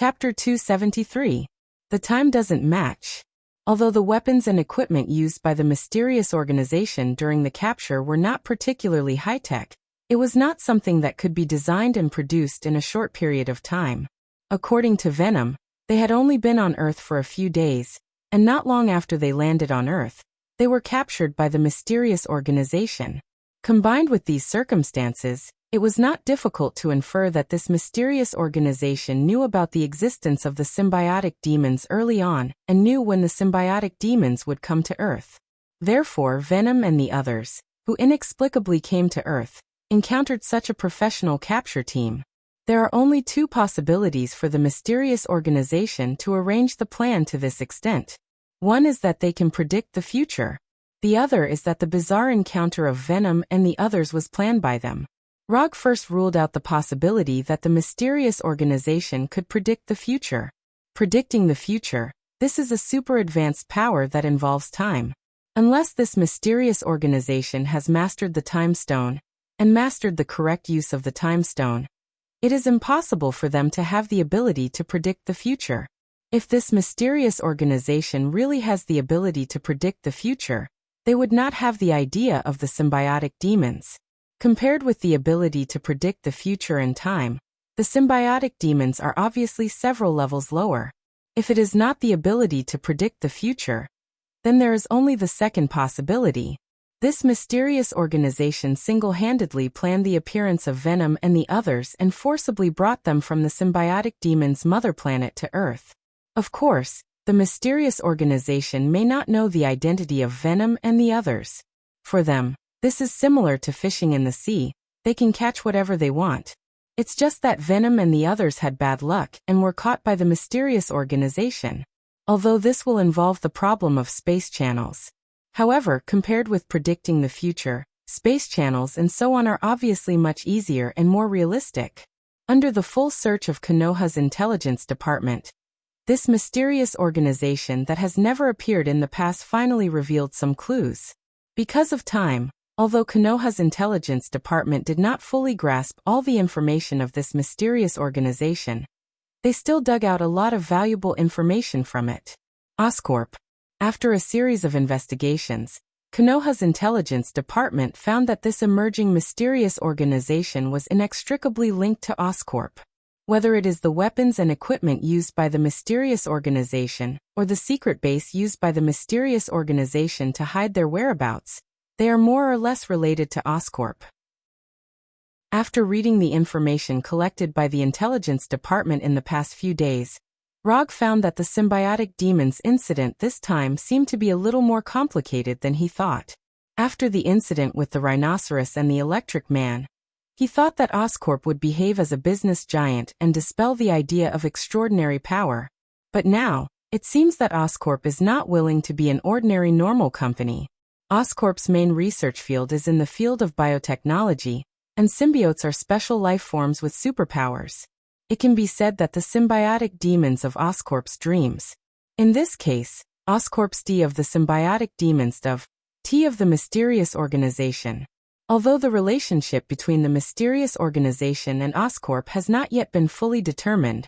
Chapter 273. The Time Doesn't Match. Although the weapons and equipment used by the mysterious organization during the capture were not particularly high-tech, it was not something that could be designed and produced in a short period of time. According to Venom, they had only been on Earth for a few days, and not long after they landed on Earth, they were captured by the mysterious organization. Combined with these circumstances, it was not difficult to infer that this mysterious organization knew about the existence of the symbiotic demons early on and knew when the symbiotic demons would come to Earth. Therefore, Venom and the others, who inexplicably came to Earth, encountered such a professional capture team. There are only two possibilities for the mysterious organization to arrange the plan to this extent. One is that they can predict the future. The other is that the bizarre encounter of Venom and the others was planned by them. Rog first ruled out the possibility that the mysterious organization could predict the future. Predicting the future, this is a super advanced power that involves time. Unless this mysterious organization has mastered the time stone, and mastered the correct use of the time stone, it is impossible for them to have the ability to predict the future. If this mysterious organization really has the ability to predict the future, they would not have the idea of the symbiotic demons. Compared with the ability to predict the future and time, the symbiotic demons are obviously several levels lower. If it is not the ability to predict the future, then there is only the second possibility. This mysterious organization single-handedly planned the appearance of Venom and the others and forcibly brought them from the symbiotic demon's mother planet to Earth. Of course, the mysterious organization may not know the identity of Venom and the others. For them, this is similar to fishing in the sea. They can catch whatever they want. It's just that Venom and the others had bad luck and were caught by the mysterious organization. Although this will involve the problem of space channels. However, compared with predicting the future, space channels and so on are obviously much easier and more realistic. Under the full search of Konoha's intelligence department, this mysterious organization that has never appeared in the past finally revealed some clues. Because of time, although Konoha's intelligence department did not fully grasp all the information of this mysterious organization, they still dug out a lot of valuable information from it. Oscorp. After a series of investigations, Konoha's intelligence department found that this emerging mysterious organization was inextricably linked to Oscorp. Whether it is the weapons and equipment used by the mysterious organization, or the secret base used by the mysterious organization to hide their whereabouts, they are more or less related to Oscorp. After reading the information collected by the intelligence department in the past few days, Rog found that the symbiotic demons incident this time seemed to be a little more complicated than he thought. After the incident with the rhinoceros and the electric man, he thought that Oscorp would behave as a business giant and dispel the idea of extraordinary power. But now, it seems that Oscorp is not willing to be an ordinary normal company. Oscorp's main research field is in the field of biotechnology, and symbiotes are special life forms with superpowers. It can be said that the symbiotic demons of Oscorp's dreams. In this case, Oscorp's D of the symbiotic demons of T of the mysterious organization. Although the relationship between the mysterious organization and Oscorp has not yet been fully determined,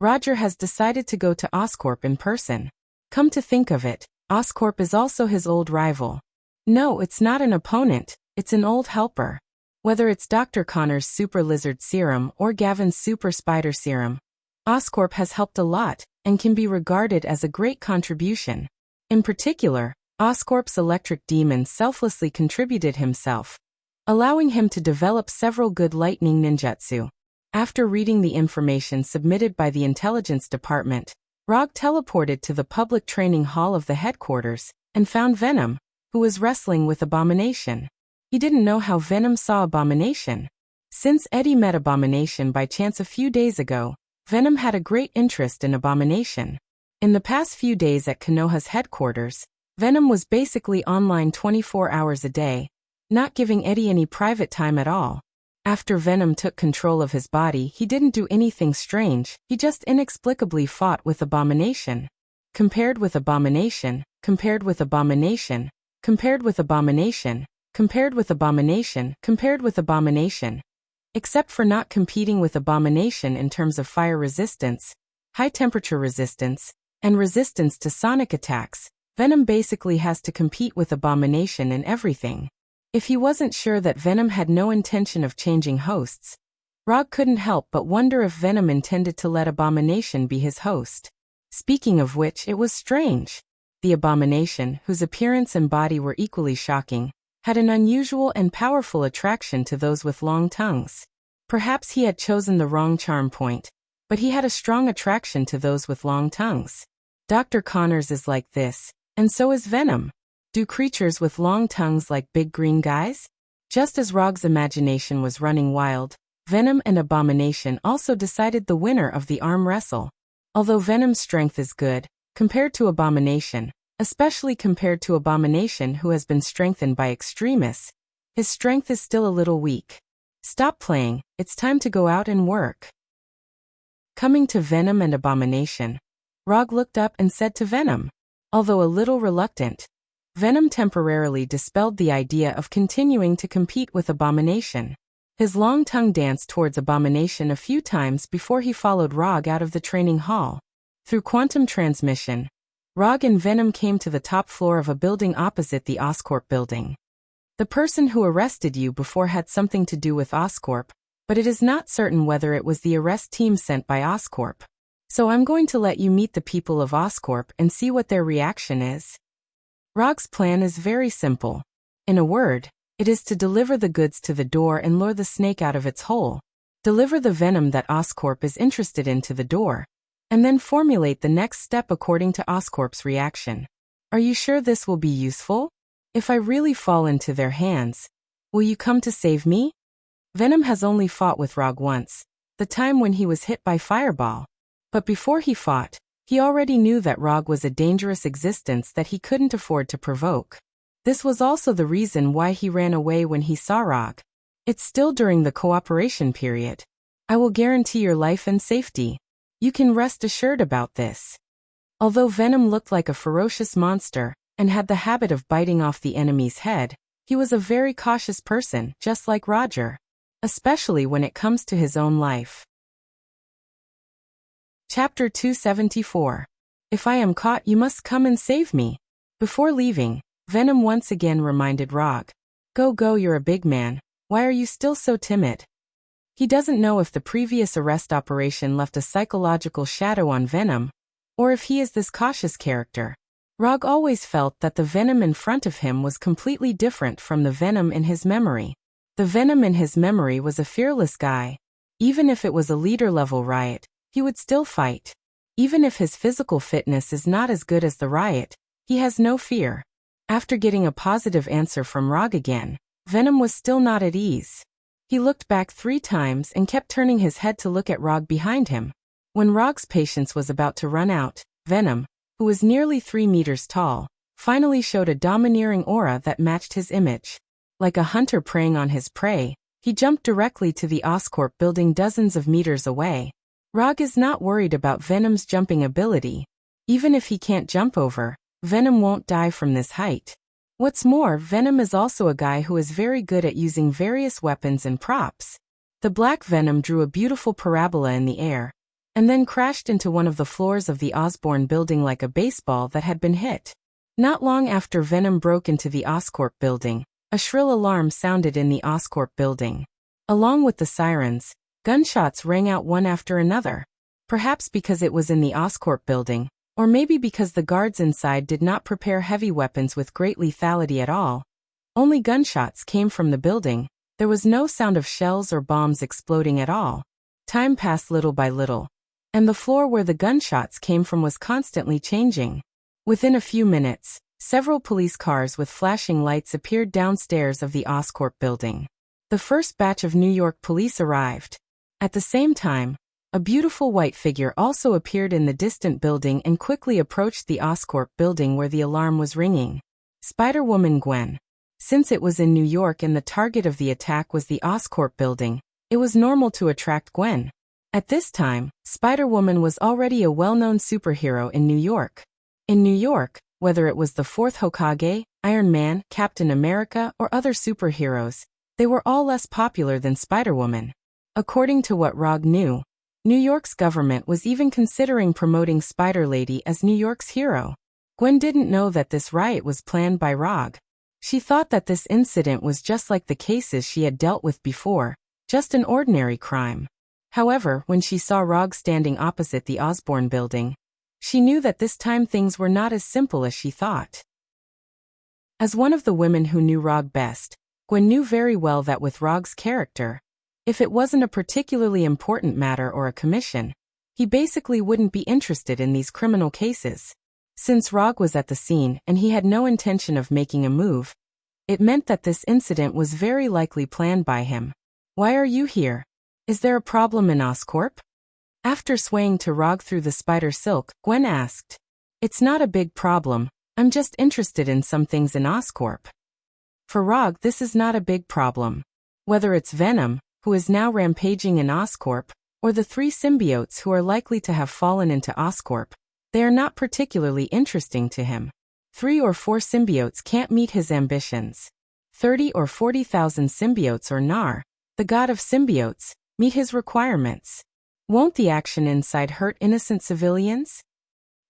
Roger has decided to go to Oscorp in person. Come to think of it, Oscorp is also his old rival. No, it's not an opponent, it's an old helper. Whether it's Dr. Connor's Super Lizard Serum or Gavin's Super Spider Serum, Oscorp has helped a lot and can be regarded as a great contribution. In particular, Oscorp's electric demon selflessly contributed himself, allowing him to develop several good lightning ninjutsu. After reading the information submitted by the intelligence department, Rog teleported to the public training hall of the headquarters and found Venom, who was wrestling with Abomination. He didn't know how Venom saw Abomination. Since Eddie met Abomination by chance a few days ago, Venom had a great interest in Abomination. In the past few days at Konoha's headquarters, Venom was basically online 24 hours a day, not giving Eddie any private time at all. After Venom took control of his body, he didn't do anything strange, he just inexplicably fought with Abomination. Compared with Abomination, compared with Abomination, compared with Abomination, compared with Abomination, compared with Abomination. Except for not competing with Abomination in terms of fire resistance, high temperature resistance, and resistance to sonic attacks, Venom basically has to compete with Abomination in everything. If he wasn't sure that Venom had no intention of changing hosts, Rog couldn't help but wonder if Venom intended to let Abomination be his host. Speaking of which, it was strange. The Abomination, whose appearance and body were equally shocking, had an unusual and powerful attraction to those with long tongues. Perhaps he had chosen the wrong charm point, but he had a strong attraction to those with long tongues. Dr. Connors is like this, and so is Venom. Do creatures with long tongues like big green guys? Just as Rog's imagination was running wild, Venom and Abomination also decided the winner of the arm wrestle. Although Venom's strength is good, compared to Abomination, especially compared to Abomination who has been strengthened by extremists, his strength is still a little weak. Stop playing, it's time to go out and work. Coming to Venom and Abomination, Rog looked up and said to Venom. Although a little reluctant, Venom temporarily dispelled the idea of continuing to compete with Abomination. His long tongue danced towards Abomination a few times before he followed Rog out of the training hall. Through quantum transmission, Rog and Venom came to the top floor of a building opposite the Oscorp building. The person who arrested you before had something to do with Oscorp, but it is not certain whether it was the arrest team sent by Oscorp. So I'm going to let you meet the people of Oscorp and see what their reaction is. Rog's plan is very simple. In a word, it is to deliver the goods to the door and lure the snake out of its hole. Deliver the venom that Oscorp is interested in to the door, and then formulate the next step according to Oscorp's reaction. Are you sure this will be useful? If I really fall into their hands, will you come to save me? Venom has only fought with Rog once, the time when he was hit by Fireball. But before he fought, he already knew that Rog was a dangerous existence that he couldn't afford to provoke. This was also the reason why he ran away when he saw Rog. It's still during the cooperation period. I will guarantee your life and safety. You can rest assured about this. Although Venom looked like a ferocious monster and had the habit of biting off the enemy's head, he was a very cautious person, just like Roger, especially when it comes to his own life. Chapter 274. If I am caught, you must come and save me. Before leaving, Venom once again reminded Rog. Go, you're a big man. Why are you still so timid? He doesn't know if the previous arrest operation left a psychological shadow on Venom, or if he is this cautious character. Rog always felt that the Venom in front of him was completely different from the Venom in his memory. The Venom in his memory was a fearless guy. Even if it was a leader-level riot, he would still fight. Even if his physical fitness is not as good as the riot, he has no fear. After getting a positive answer from Rog again, Venom was still not at ease. He looked back 3 times and kept turning his head to look at Rog behind him. When Rog's patience was about to run out, Venom, who was nearly 3 meters tall, finally showed a domineering aura that matched his image. Like a hunter preying on his prey, he jumped directly to the Oscorp building dozens of meters away. Rog is not worried about Venom's jumping ability. Even if he can't jump over, Venom won't die from this height. What's more, Venom is also a guy who is very good at using various weapons and props. The black Venom drew a beautiful parabola in the air, and then crashed into one of the floors of the Osborn building like a baseball that had been hit. Not long after Venom broke into the Oscorp building, a shrill alarm sounded in the Oscorp building. Along with the sirens, gunshots rang out one after another. Perhaps because it was in the Oscorp building, or maybe because the guards inside did not prepare heavy weapons with great lethality at all. Only gunshots came from the building. There was no sound of shells or bombs exploding at all. Time passed little by little, and the floor where the gunshots came from was constantly changing. Within a few minutes, several police cars with flashing lights appeared downstairs of the Oscorp building. The first batch of New York police arrived. At the same time, a beautiful white figure also appeared in the distant building and quickly approached the Oscorp building where the alarm was ringing. Spider-Woman Gwen. Since it was in New York and the target of the attack was the Oscorp building, it was normal to attract Gwen. At this time, Spider-Woman was already a well-known superhero in New York. In New York, whether it was the 4th Hokage, Iron Man, Captain America, or other superheroes, they were all less popular than Spider-Woman. According to what Rog knew, New York's government was even considering promoting Spider Lady as New York's hero. Gwen didn't know that this riot was planned by Rog. She thought that this incident was just like the cases she had dealt with before, just an ordinary crime. However, when she saw Rog standing opposite the Osborne building, she knew that this time things were not as simple as she thought. As one of the women who knew Rog best, Gwen knew very well that with Rog's character, if it wasn't a particularly important matter or a commission, he basically wouldn't be interested in these criminal cases. Since Rog was at the scene and he had no intention of making a move, it meant that this incident was very likely planned by him. Why are you here? Is there a problem in Oscorp? After swaying to Rog through the spider silk, Gwen asked. It's not a big problem, I'm just interested in some things in Oscorp. For Rog, this is not a big problem. Whether it's Venom, who is now rampaging in Oscorp, or the 3 symbiotes who are likely to have fallen into Oscorp, they are not particularly interesting to him. 3 or 4 symbiotes can't meet his ambitions. 30 or 40,000 symbiotes or Nar, the god of symbiotes, meet his requirements. Won't the action inside hurt innocent civilians?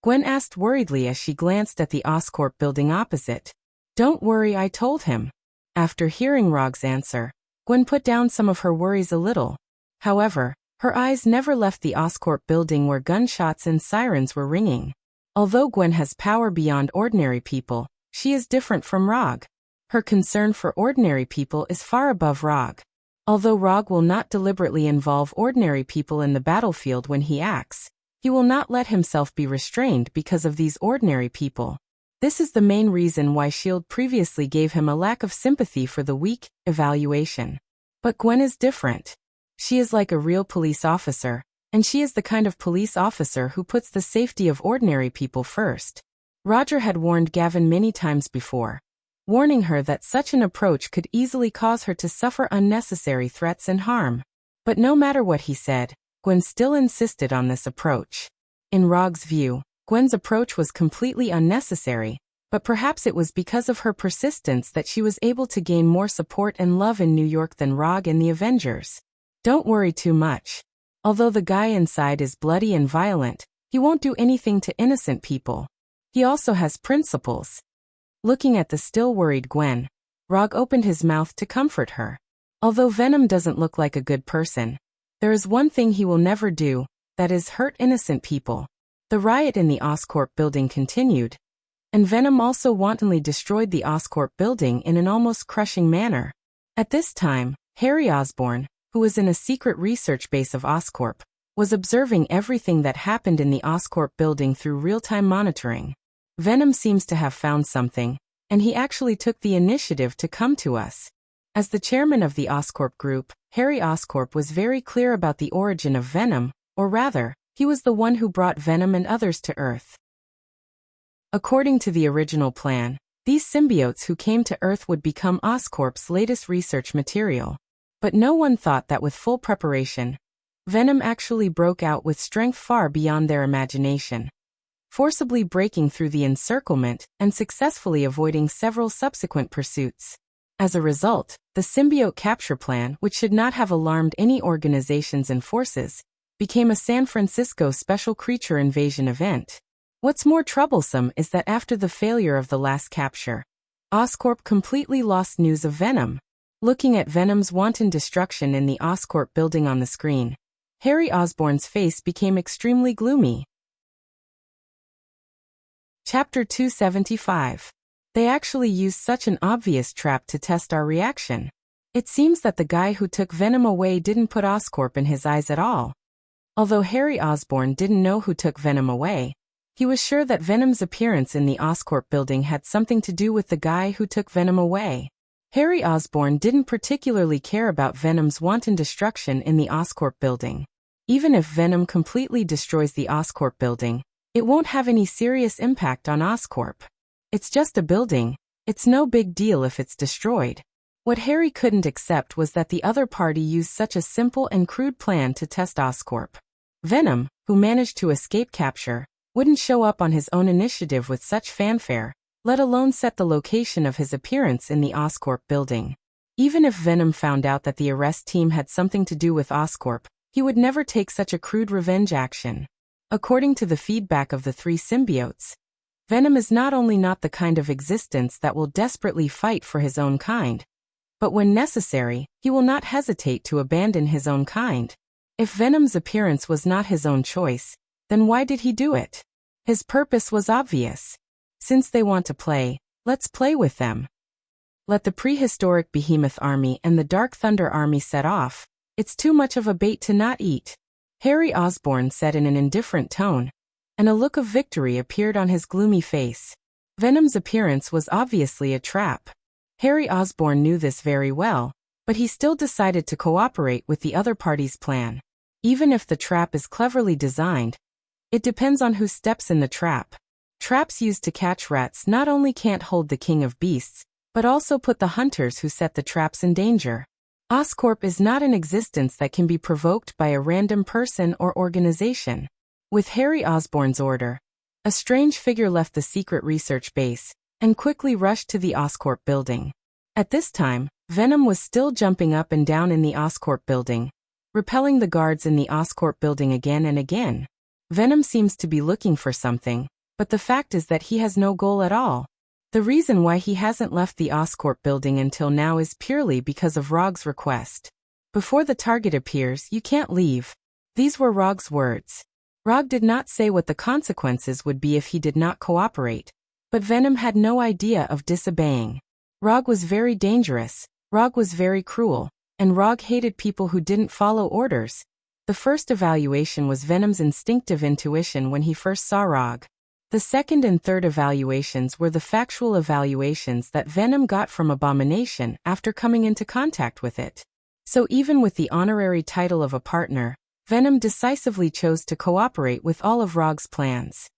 Gwen asked worriedly as she glanced at the Oscorp building opposite. Don't worry, I told him. After hearing Rog's answer, Gwen put down some of her worries a little. However, her eyes never left the Oscorp building where gunshots and sirens were ringing. Although Gwen has power beyond ordinary people, she is different from Rog. Her concern for ordinary people is far above Rog. Although Rog will not deliberately involve ordinary people in the battlefield when he acts, he will not let himself be restrained because of these ordinary people. This is the main reason why S.H.I.E.L.D. previously gave him a lack of sympathy for the weak evaluation. But Gwen is different. She is like a real police officer, and she is the kind of police officer who puts the safety of ordinary people first. Roger had warned Gavin many times before, warning her that such an approach could easily cause her to suffer unnecessary threats and harm. But no matter what he said, Gwen still insisted on this approach. In Rog's view, Gwen's approach was completely unnecessary, but perhaps it was because of her persistence that she was able to gain more support and love in New York than Rog and the Avengers. Don't worry too much. Although the guy inside is bloody and violent, he won't do anything to innocent people. He also has principles. Looking at the still worried Gwen, Rog opened his mouth to comfort her. Although Venom doesn't look like a good person, there is one thing he will never do, that is hurt innocent people. The riot in the Oscorp building continued, and Venom also wantonly destroyed the Oscorp building in an almost crushing manner. At this time, Harry Osborn, who was in a secret research base of Oscorp, was observing everything that happened in the Oscorp building through real-time monitoring. Venom seems to have found something, and he actually took the initiative to come to us. As the chairman of the Oscorp group, Harry Oscorp was very clear about the origin of Venom, or rather, he was the one who brought Venom and others to Earth. According to the original plan, these symbiotes who came to Earth would become Oscorp's latest research material. But no one thought that with full preparation, Venom actually broke out with strength far beyond their imagination, forcibly breaking through the encirclement and successfully avoiding several subsequent pursuits. As a result, the symbiote capture plan, which should not have alarmed any organizations and forces, became a San Francisco special creature invasion event. What's more troublesome is that after the failure of the last capture, Oscorp completely lost news of Venom. Looking at Venom's wanton destruction in the Oscorp building on the screen, Harry Osborn's face became extremely gloomy. Chapter 275. They actually used such an obvious trap to test our reaction. It seems that the guy who took Venom away didn't put Oscorp in his eyes at all. Although Harry Osborn didn't know who took Venom away, he was sure that Venom's appearance in the Oscorp building had something to do with the guy who took Venom away. Harry Osborn didn't particularly care about Venom's wanton destruction in the Oscorp building. Even if Venom completely destroys the Oscorp building, it won't have any serious impact on Oscorp. It's just a building. It's no big deal if it's destroyed. What Harry couldn't accept was that the other party used such a simple and crude plan to test Oscorp. Venom, who managed to escape capture, wouldn't show up on his own initiative with such fanfare, let alone set the location of his appearance in the Oscorp building. Even if Venom found out that the arrest team had something to do with Oscorp, He would never take such a crude revenge action. According to the feedback of the three symbiotes, Venom is not only not the kind of existence that will desperately fight for his own kind, but when necessary, he will not hesitate to abandon his own kind. If Venom's appearance was not his own choice, then why did he do it? His purpose was obvious. Since they want to play, let's play with them. Let the prehistoric Behemoth Army and the Dark Thunder Army set off. It's too much of a bait to not eat, Harry Osborn said in an indifferent tone, and a look of victory appeared on his gloomy face. Venom's appearance was obviously a trap. Harry Osborn knew this very well, but he still decided to cooperate with the other party's plan. Even if the trap is cleverly designed, it depends on who steps in the trap. Traps used to catch rats not only can't hold the king of beasts, but also put the hunters who set the traps in danger. Oscorp is not an existence that can be provoked by a random person or organization. With Harry Osborn's order, a strange figure left the secret research base and quickly rushed to the Oscorp building. At this time, Venom was still jumping up and down in the Oscorp building, repelling the guards in the Oscorp building again and again. Venom seems to be looking for something, but the fact is that he has no goal at all. The reason why he hasn't left the Oscorp building until now is purely because of Rog's request. Before the target appears, you can't leave. These were Rog's words. Rog did not say what the consequences would be if he did not cooperate, but Venom had no idea of disobeying. Rog was very dangerous, Rog was very cruel, and Rog hated people who didn't follow orders. The first evaluation was Venom's instinctive intuition when he first saw Rog. The second and third evaluations were the factual evaluations that Venom got from Abomination after coming into contact with it. So even with the honorary title of a partner, Venom decisively chose to cooperate with all of Rog's plans.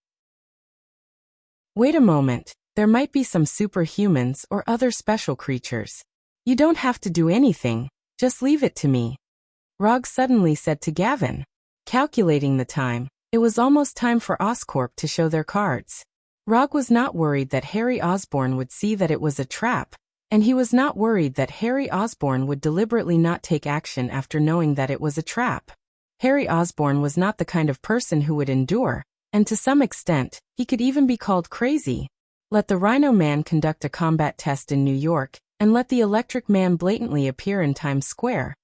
Wait a moment, there might be some superhumans or other special creatures. You don't have to do anything, just leave it to me, Rog suddenly said to Gavin. Calculating the time, it was almost time for Oscorp to show their cards. Rog was not worried that Harry Osborn would see that it was a trap, and he was not worried that Harry Osborn would deliberately not take action after knowing that it was a trap. Harry Osborn was not the kind of person who would endure, and to some extent, he could even be called crazy. Let the Rhino Man conduct a combat test in New York, and let the Electric Man blatantly appear in Times Square.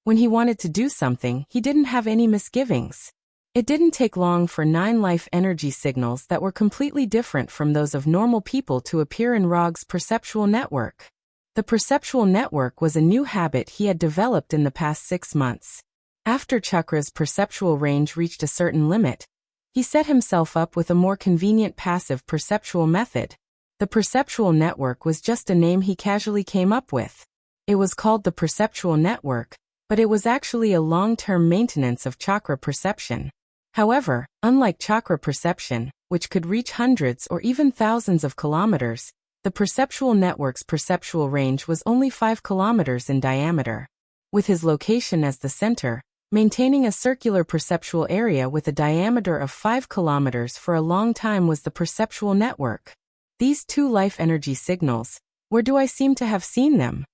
When he wanted to do something, he didn't have any misgivings. It didn't take long for 9 life energy signals that were completely different from those of normal people to appear in Rog's perceptual network. The perceptual network was a new habit he had developed in the past 6 months. After Chakra's perceptual range reached a certain limit, he set himself up with a more convenient passive perceptual method. The perceptual network was just a name he casually came up with. It was called the perceptual network, but it was actually a long-term maintenance of chakra perception. However, unlike chakra perception, which could reach hundreds or even thousands of kilometers, the perceptual network's perceptual range was only 5 kilometers in diameter. With his location as the center, maintaining a circular perceptual area with a diameter of 5 kilometers for a long time was the perceptual network. These 2 life energy signals, where do I seem to have seen them?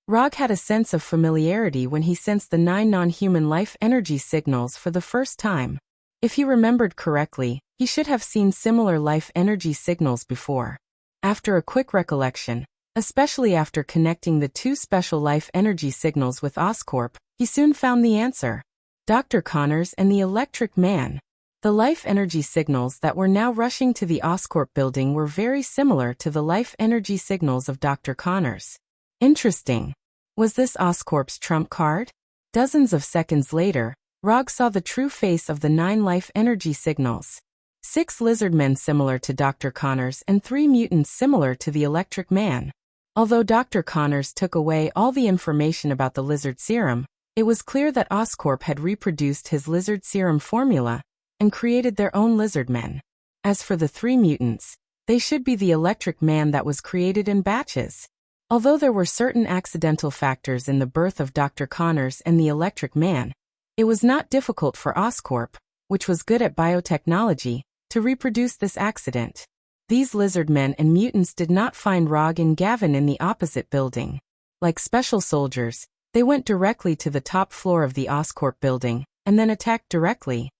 Rog had a sense of familiarity when he sensed the 9 non-human life energy signals for the first time. If he remembered correctly, he should have seen similar life energy signals before. After a quick recollection, especially after connecting the 2 special life energy signals with Oscorp, he soon found the answer. Dr. Connors and the Electric Man. The life energy signals that were now rushing to the Oscorp building were very similar to the life energy signals of Dr. Connors. Interesting. Was this Oscorp's trump card? Dozens of seconds later, Rog saw the true face of the 9 life energy signals. 6 lizard men similar to Dr. Connors and 3 mutants similar to the Electric Man. Although Dr. Connors took away all the information about the lizard serum, it was clear that Oscorp had reproduced his lizard serum formula and created their own lizard men. As for the 3 mutants, they should be the Electric Man that was created in batches. Although there were certain accidental factors in the birth of Dr. Connors and the Electric Man, it was not difficult for Oscorp, which was good at biotechnology, to reproduce this accident. These lizard men and mutants did not find Rog and Gavin in the opposite building. Like special soldiers, They went directly to the top floor of the Oscorp building, and then attacked directly.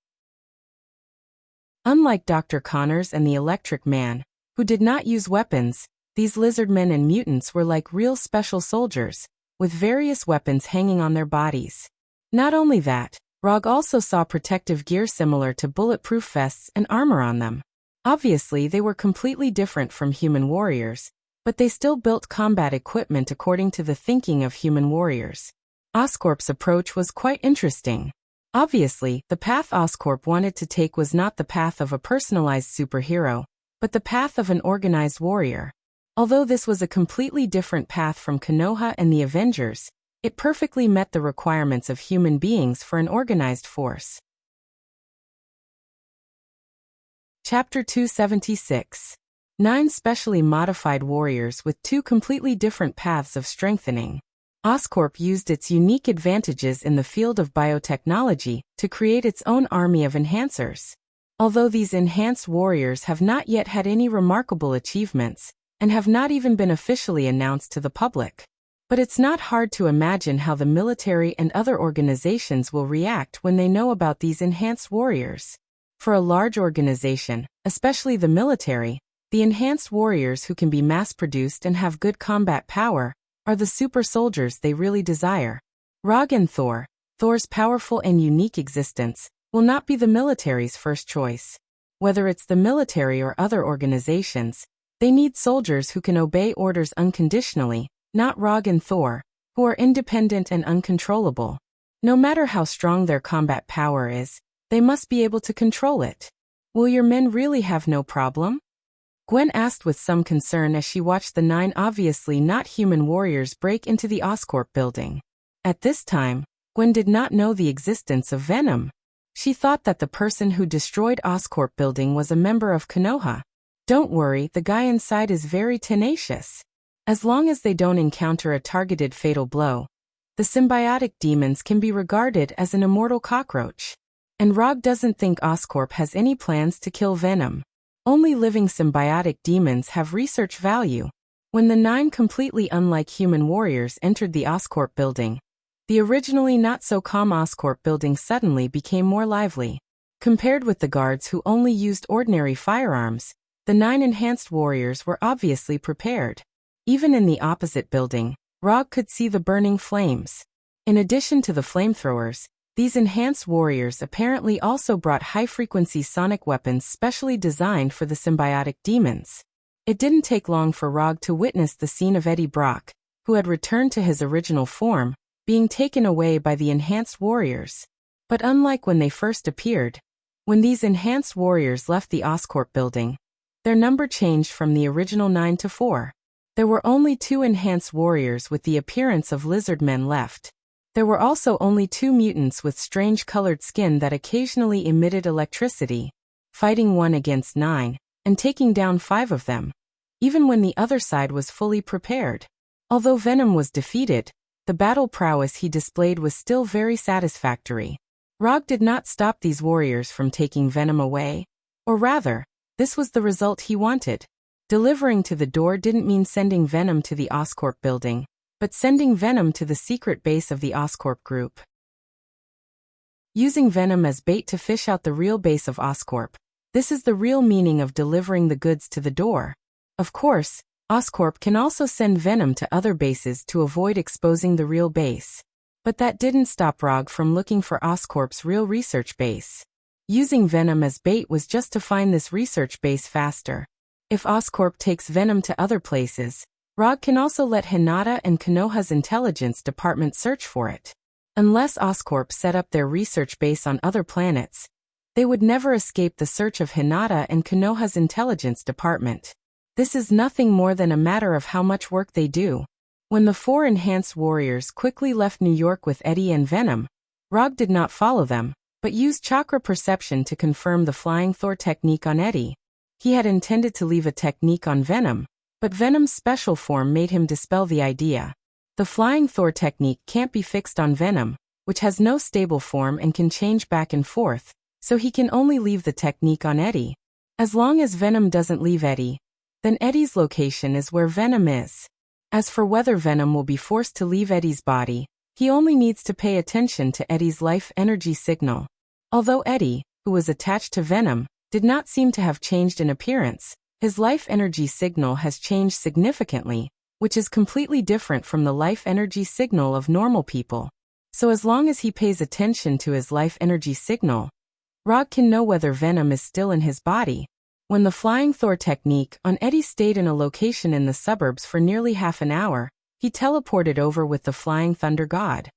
Unlike Dr. Connors and the Electric Man, who did not use weapons, these lizardmen and mutants were like real special soldiers, with various weapons hanging on their bodies. Not only that, Rog also saw protective gear similar to bulletproof vests and armor on them. Obviously, they were completely different from human warriors, but they still built combat equipment according to the thinking of human warriors. Oscorp's approach was quite interesting. Obviously, the path Oscorp wanted to take was not the path of a personalized superhero, but the path of an organized warrior. Although this was a completely different path from Konoha and the Avengers, it perfectly met the requirements of human beings for an organized force. Chapter 276. 9 Specially Modified Warriors with 2 completely different paths of strengthening. Oscorp used its unique advantages in the field of biotechnology to create its own army of enhancers. Although these enhanced warriors have not yet had any remarkable achievements, and have not even been officially announced to the public. But it's not hard to imagine how the military and other organizations will react when they know about these enhanced warriors. For a large organization, especially the military, the enhanced warriors who can be mass-produced and have good combat power are the super soldiers they really desire. Rog and Thor's powerful and unique existence, will not be the military's first choice. Whether it's the military or other organizations, they need soldiers who can obey orders unconditionally, not Rog and Thor, who are independent and uncontrollable. No matter how strong their combat power is, they must be able to control it. Will your men really have no problem? Gwen asked with some concern as she watched the 9 obviously not human warriors break into the Oscorp building. At this time, Gwen did not know the existence of Venom. She thought that the person who destroyed Oscorp building was a member of Konoha. Don't worry, the guy inside is very tenacious. As long as they don't encounter a targeted fatal blow, the symbiotic demons can be regarded as an immortal cockroach. And Rog doesn't think Oscorp has any plans to kill Venom. Only living symbiotic demons have research value. When the 9 completely unlike human warriors entered the Oscorp building, the originally not-so-calm Oscorp building suddenly became more lively. Compared with the guards who only used ordinary firearms, the 9 enhanced warriors were obviously prepared. Even in the opposite building, Rog could see the burning flames. In addition to the flamethrowers, these enhanced warriors apparently also brought high-frequency sonic weapons specially designed for the symbiotic demons. It didn't take long for Rog to witness the scene of Eddie Brock, who had returned to his original form, being taken away by the enhanced warriors. But unlike when they first appeared, when these enhanced warriors left the Oscorp building, their number changed from the original 9 to 4. There were only 2 enhanced warriors with the appearance of lizard men left. There were also only 2 mutants with strange colored skin that occasionally emitted electricity, fighting 1 against 9, and taking down 5 of them, even when the other side was fully prepared. Although Venom was defeated, the battle prowess he displayed was still very satisfactory. Rog did not stop these warriors from taking Venom away, or rather, this was the result he wanted. Delivering to the door didn't mean sending Venom to the Oscorp building, but sending Venom to the secret base of the Oscorp group. Using Venom as bait to fish out the real base of Oscorp. This is the real meaning of delivering the goods to the door. Of course, Oscorp can also send Venom to other bases to avoid exposing the real base. But that didn't stop Rog from looking for Oscorp's real research base. Using Venom as bait was just to find this research base faster. If Oscorp takes Venom to other places, Rog can also let Hinata and Konoha's intelligence department search for it. Unless Oscorp set up their research base on other planets, they would never escape the search of Hinata and Konoha's intelligence department. This is nothing more than a matter of how much work they do. When the 4 enhanced warriors quickly left New York with Eddie and Venom, Rog did not follow them, but used chakra perception to confirm the flying Thor technique on Eddie. He had intended to leave a technique on Venom, but Venom's special form made him dispel the idea. The flying Thor technique can't be fixed on Venom, which has no stable form and can change back and forth, so he can only leave the technique on Eddie. As long as Venom doesn't leave Eddie, then Eddie's location is where Venom is. As for whether Venom will be forced to leave Eddie's body, He only needs to pay attention to Eddie's life energy signal. Although Eddie, who was attached to Venom, did not seem to have changed in appearance, his life energy signal has changed significantly, which is completely different from the life energy signal of normal people. So as long as he pays attention to his life energy signal, Rog can know whether Venom is still in his body. When the Flying Thor technique on Eddie stayed in a location in the suburbs for nearly half an hour, he teleported over with the Flying Thunder God.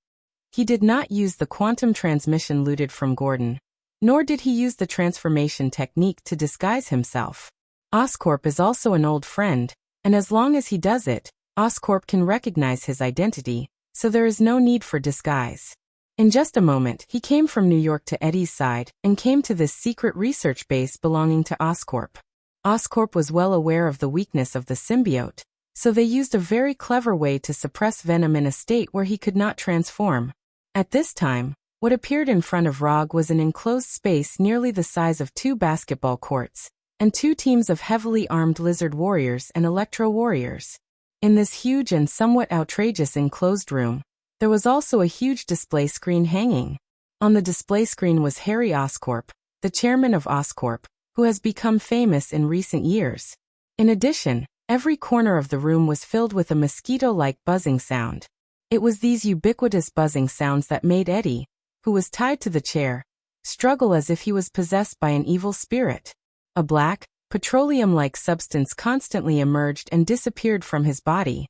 He did not use the quantum transmission looted from Gordon, nor did he use the transformation technique to disguise himself. Oscorp is also an old friend, and as long as he does it, Oscorp can recognize his identity, so there is no need for disguise. In just a moment, he came from New York to Eddie's side and came to this secret research base belonging to Oscorp. Oscorp was well aware of the weakness of the symbiote, so they used a very clever way to suppress Venom in a state where he could not transform. At this time, what appeared in front of Rog was an enclosed space nearly the size of 2 basketball courts, and 2 teams of heavily armed lizard warriors and electro warriors. In this huge and somewhat outrageous enclosed room, there was also a huge display screen hanging. On the display screen was Harry Oscorp, the chairman of Oscorp, who has become famous in recent years. In addition, every corner of the room was filled with a mosquito-like buzzing sound. It was these ubiquitous buzzing sounds that made Eddie, who was tied to the chair, struggle as if he was possessed by an evil spirit. A black, petroleum-like substance constantly emerged and disappeared from his body.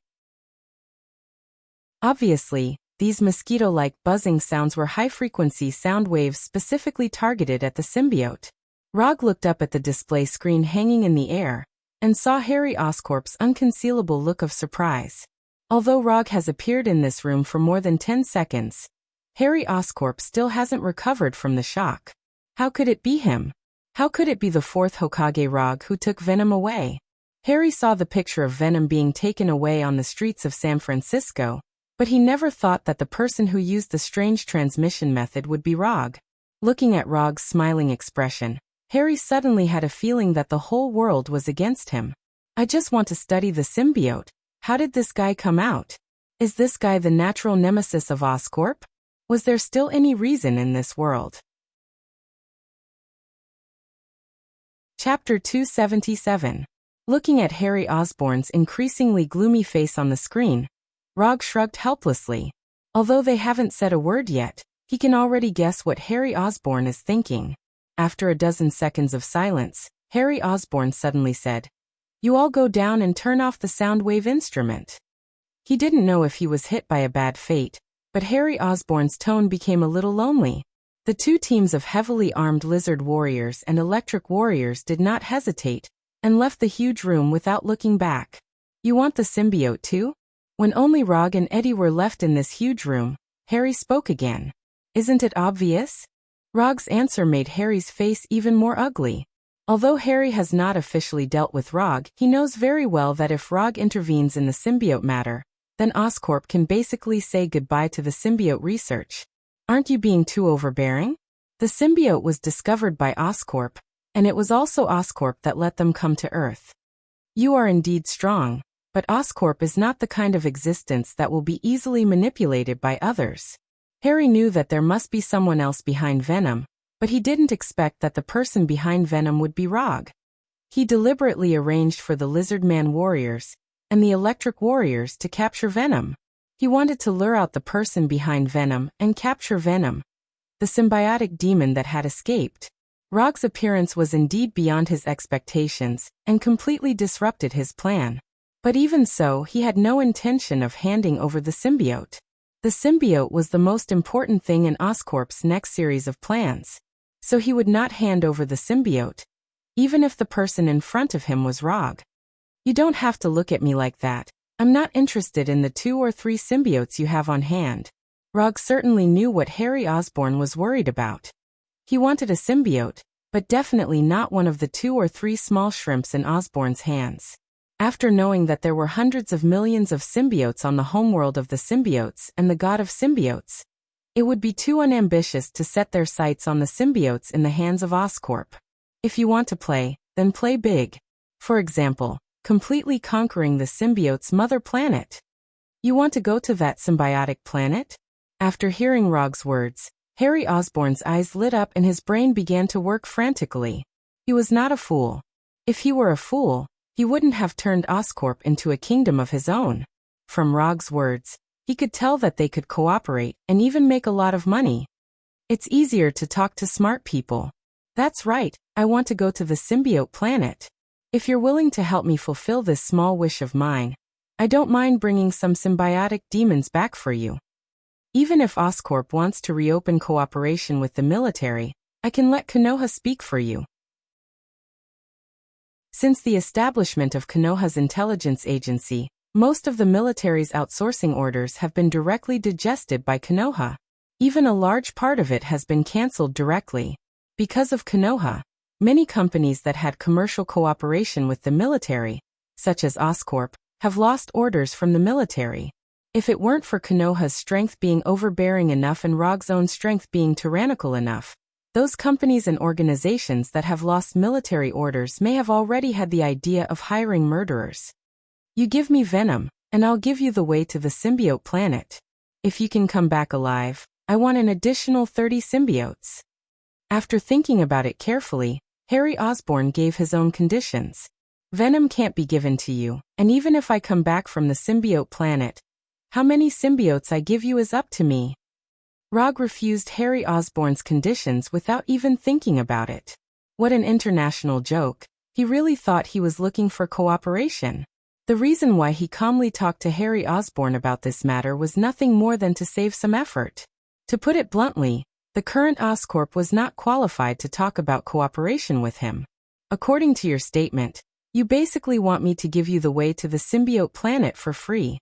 Obviously, these mosquito-like buzzing sounds were high-frequency sound waves specifically targeted at the symbiote. Rog looked up at the display screen hanging in the air and saw Harry Oscorp's unconcealable look of surprise. Although Rog has appeared in this room for more than 10 seconds, Harry Oscorp still hasn't recovered from the shock. How could it be him? How could it be the 4th Hokage Rog who took Venom away? Harry saw the picture of Venom being taken away on the streets of San Francisco, but he never thought that the person who used the strange transmission method would be Rog. Looking at Rog's smiling expression, Harry suddenly had a feeling that the whole world was against him. I just want to study the symbiote. How did this guy come out? Is this guy the natural nemesis of Oscorp? Was there still any reason in this world? Chapter 277. Looking at Harry Osborn's increasingly gloomy face on the screen, Rog shrugged helplessly. Although they haven't said a word yet, he can already guess what Harry Osborn is thinking. After a dozen seconds of silence, Harry Osborn suddenly said, "You all go down and turn off the sound wave instrument." He didn't know if he was hit by a bad fate, but Harry Osborn's tone became a little lonely. The 2 teams of heavily armed lizard warriors and electric warriors did not hesitate, and left the huge room without looking back. "You want the symbiote too?" When only Rog and Eddie were left in this huge room, Harry spoke again. "Isn't it obvious?" Rog's answer made Harry's face even more ugly. Although Harry has not officially dealt with Rog, he knows very well that if Rog intervenes in the symbiote matter, then Oscorp can basically say goodbye to the symbiote research. Aren't you being too overbearing? The symbiote was discovered by Oscorp, and it was also Oscorp that let them come to Earth. You are indeed strong, but Oscorp is not the kind of existence that will be easily manipulated by others. Harry knew that there must be someone else behind Venom, but he didn't expect that the person behind Venom would be Rog. He deliberately arranged for the Lizard Man warriors and the Electric warriors to capture Venom. He wanted to lure out the person behind Venom and capture Venom, the symbiotic demon that had escaped. Rog's appearance was indeed beyond his expectations and completely disrupted his plan. But even so, he had no intention of handing over the symbiote. The symbiote was the most important thing in Oscorp's next series of plans, so he would not hand over the symbiote, even if the person in front of him was Rog. "You don't have to look at me like that. I'm not interested in the 2 or 3 symbiotes you have on hand." Rog certainly knew what Harry Osborn was worried about. He wanted a symbiote, but definitely not one of the 2 or 3 small shrimps in Osborn's hands. After knowing that there were hundreds of millions of symbiotes on the homeworld of the symbiotes and the god of symbiotes, it would be too unambitious to set their sights on the symbiotes in the hands of Oscorp. If you want to play, then play big. For example, completely conquering the symbiote's mother planet. You want to go to that symbiotic planet? After hearing Rog's words, Harry Osborn's eyes lit up and his brain began to work frantically. He was not a fool. If he were a fool, he wouldn't have turned Oscorp into a kingdom of his own. From Rog's words, he could tell that they could cooperate and even make a lot of money. It's easier to talk to smart people. That's right, I want to go to the symbiote planet. If you're willing to help me fulfill this small wish of mine, I don't mind bringing some symbiotic demons back for you. Even if Oscorp wants to reopen cooperation with the military, I can let Konoha speak for you. Since the establishment of Konoha's intelligence agency, most of the military's outsourcing orders have been directly digested by Konoha. Even a large part of it has been cancelled directly. Because of Konoha, many companies that had commercial cooperation with the military, such as Oscorp, have lost orders from the military. If it weren't for Konoha's strength being overbearing enough and Rog's own strength being tyrannical enough, those companies and organizations that have lost military orders may have already had the idea of hiring murderers. You give me venom, and I'll give you the way to the symbiote planet. If you can come back alive, I want an additional 30 symbiotes. After thinking about it carefully, Harry Osborn gave his own conditions. Venom can't be given to you, and even if I come back from the symbiote planet, how many symbiotes I give you is up to me. Rog refused Harry Osborn's conditions without even thinking about it. What an international joke. He really thought he was looking for cooperation. The reason why he calmly talked to Harry Osborn about this matter was nothing more than to save some effort. To put it bluntly, the current Oscorp was not qualified to talk about cooperation with him. According to your statement, you basically want me to give you the way to the symbiote planet for free.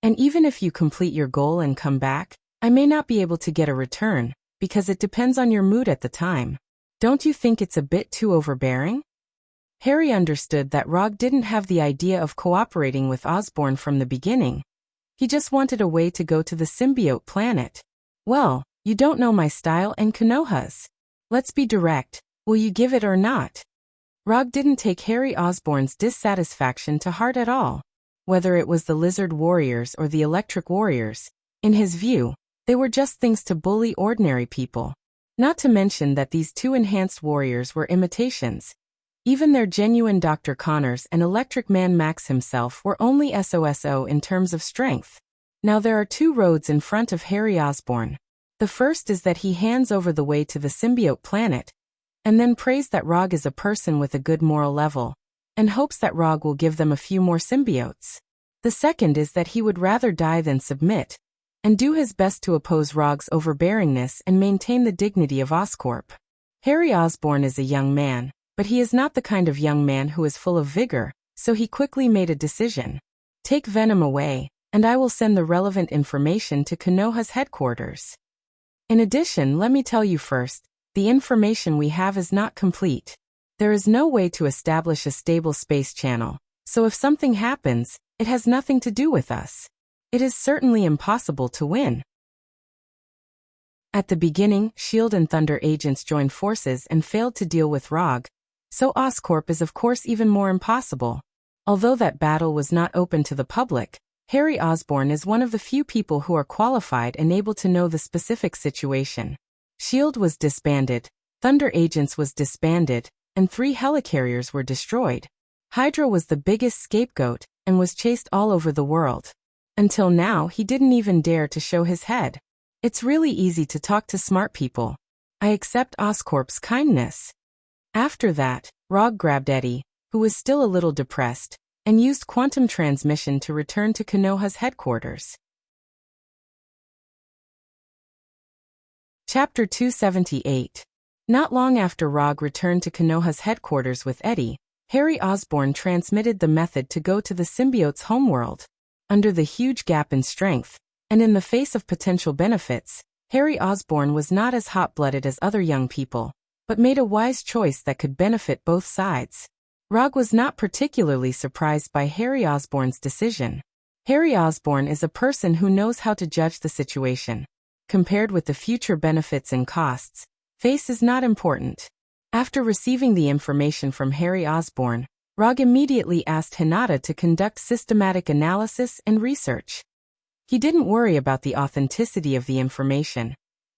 And even if you complete your goal and come back, I may not be able to get a return, because it depends on your mood at the time. Don't you think it's a bit too overbearing? Harry understood that Rog didn't have the idea of cooperating with Osborn from the beginning. He just wanted a way to go to the symbiote planet. Well, you don't know my style and Konoha's. Let's be direct, will you give it or not? Rog didn't take Harry Osborn's dissatisfaction to heart at all. Whether it was the Lizard Warriors or the Electric Warriors, in his view, they were just things to bully ordinary people. Not to mention that these two enhanced warriors were imitations. Even their genuine Dr. Connors and Electric Man Max himself were only SOSO in terms of strength. Now there are two roads in front of Harry Osborn. The first is that he hands over the way to the symbiote planet, and then prays that Rog is a person with a good moral level, and hopes that Rog will give them a few more symbiotes. The second is that he would rather die than submit, and do his best to oppose Rog's overbearingness and maintain the dignity of Oscorp. Harry Osborn is a young man, but he is not the kind of young man who is full of vigor, so he quickly made a decision. Take Venom away, and I will send the relevant information to Konoha's headquarters. In addition, let me tell you first, the information we have is not complete. There is no way to establish a stable space channel, so if something happens, it has nothing to do with us. It is certainly impossible to win. At the beginning, S.H.I.E.L.D. and Thunder agents joined forces and failed to deal with Rog, so Oscorp is of course even more impossible. Although that battle was not open to the public, Harry Osborn is one of the few people who are qualified and able to know the specific situation. S.H.I.E.L.D. was disbanded, Thunder Agents was disbanded, and 3 helicarriers were destroyed. Hydra was the biggest scapegoat and was chased all over the world. Until now, he didn't even dare to show his head. It's really easy to talk to smart people. I accept Oscorp's kindness. After that, Rog grabbed Eddie, who was still a little depressed, and used quantum transmission to return to Konoha's headquarters. Chapter 278. Not long after Rog returned to Konoha's headquarters with Eddie, Harry Osborn transmitted the method to go to the symbiote's homeworld. Under the huge gap in strength, and in the face of potential benefits, Harry Osborn was not as hot-blooded as other young people, but made a wise choice that could benefit both sides. Rog was not particularly surprised by Harry Osborn's decision. Harry Osborn is a person who knows how to judge the situation. Compared with the future benefits and costs, face is not important. After receiving the information from Harry Osborn, Rog immediately asked Hinata to conduct systematic analysis and research. He didn't worry about the authenticity of the information.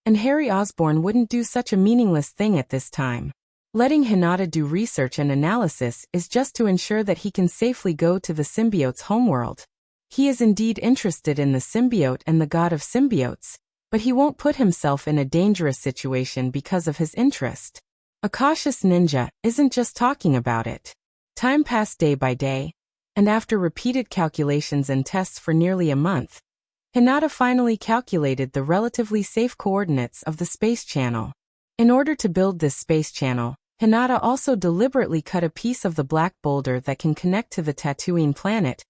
And Harry Osborn wouldn't do such a meaningless thing at this time. Letting Hinata do research and analysis is just to ensure that he can safely go to the symbiote's homeworld. He is indeed interested in the symbiote and the god of symbiotes, but he won't put himself in a dangerous situation because of his interest. A cautious ninja isn't just talking about it. Time passed day by day, and after repeated calculations and tests for nearly a month, Hinata finally calculated the relatively safe coordinates of the space channel. In order to build this space channel, Hinata also deliberately cut a piece of the black boulder that can connect to the Tatooine planet,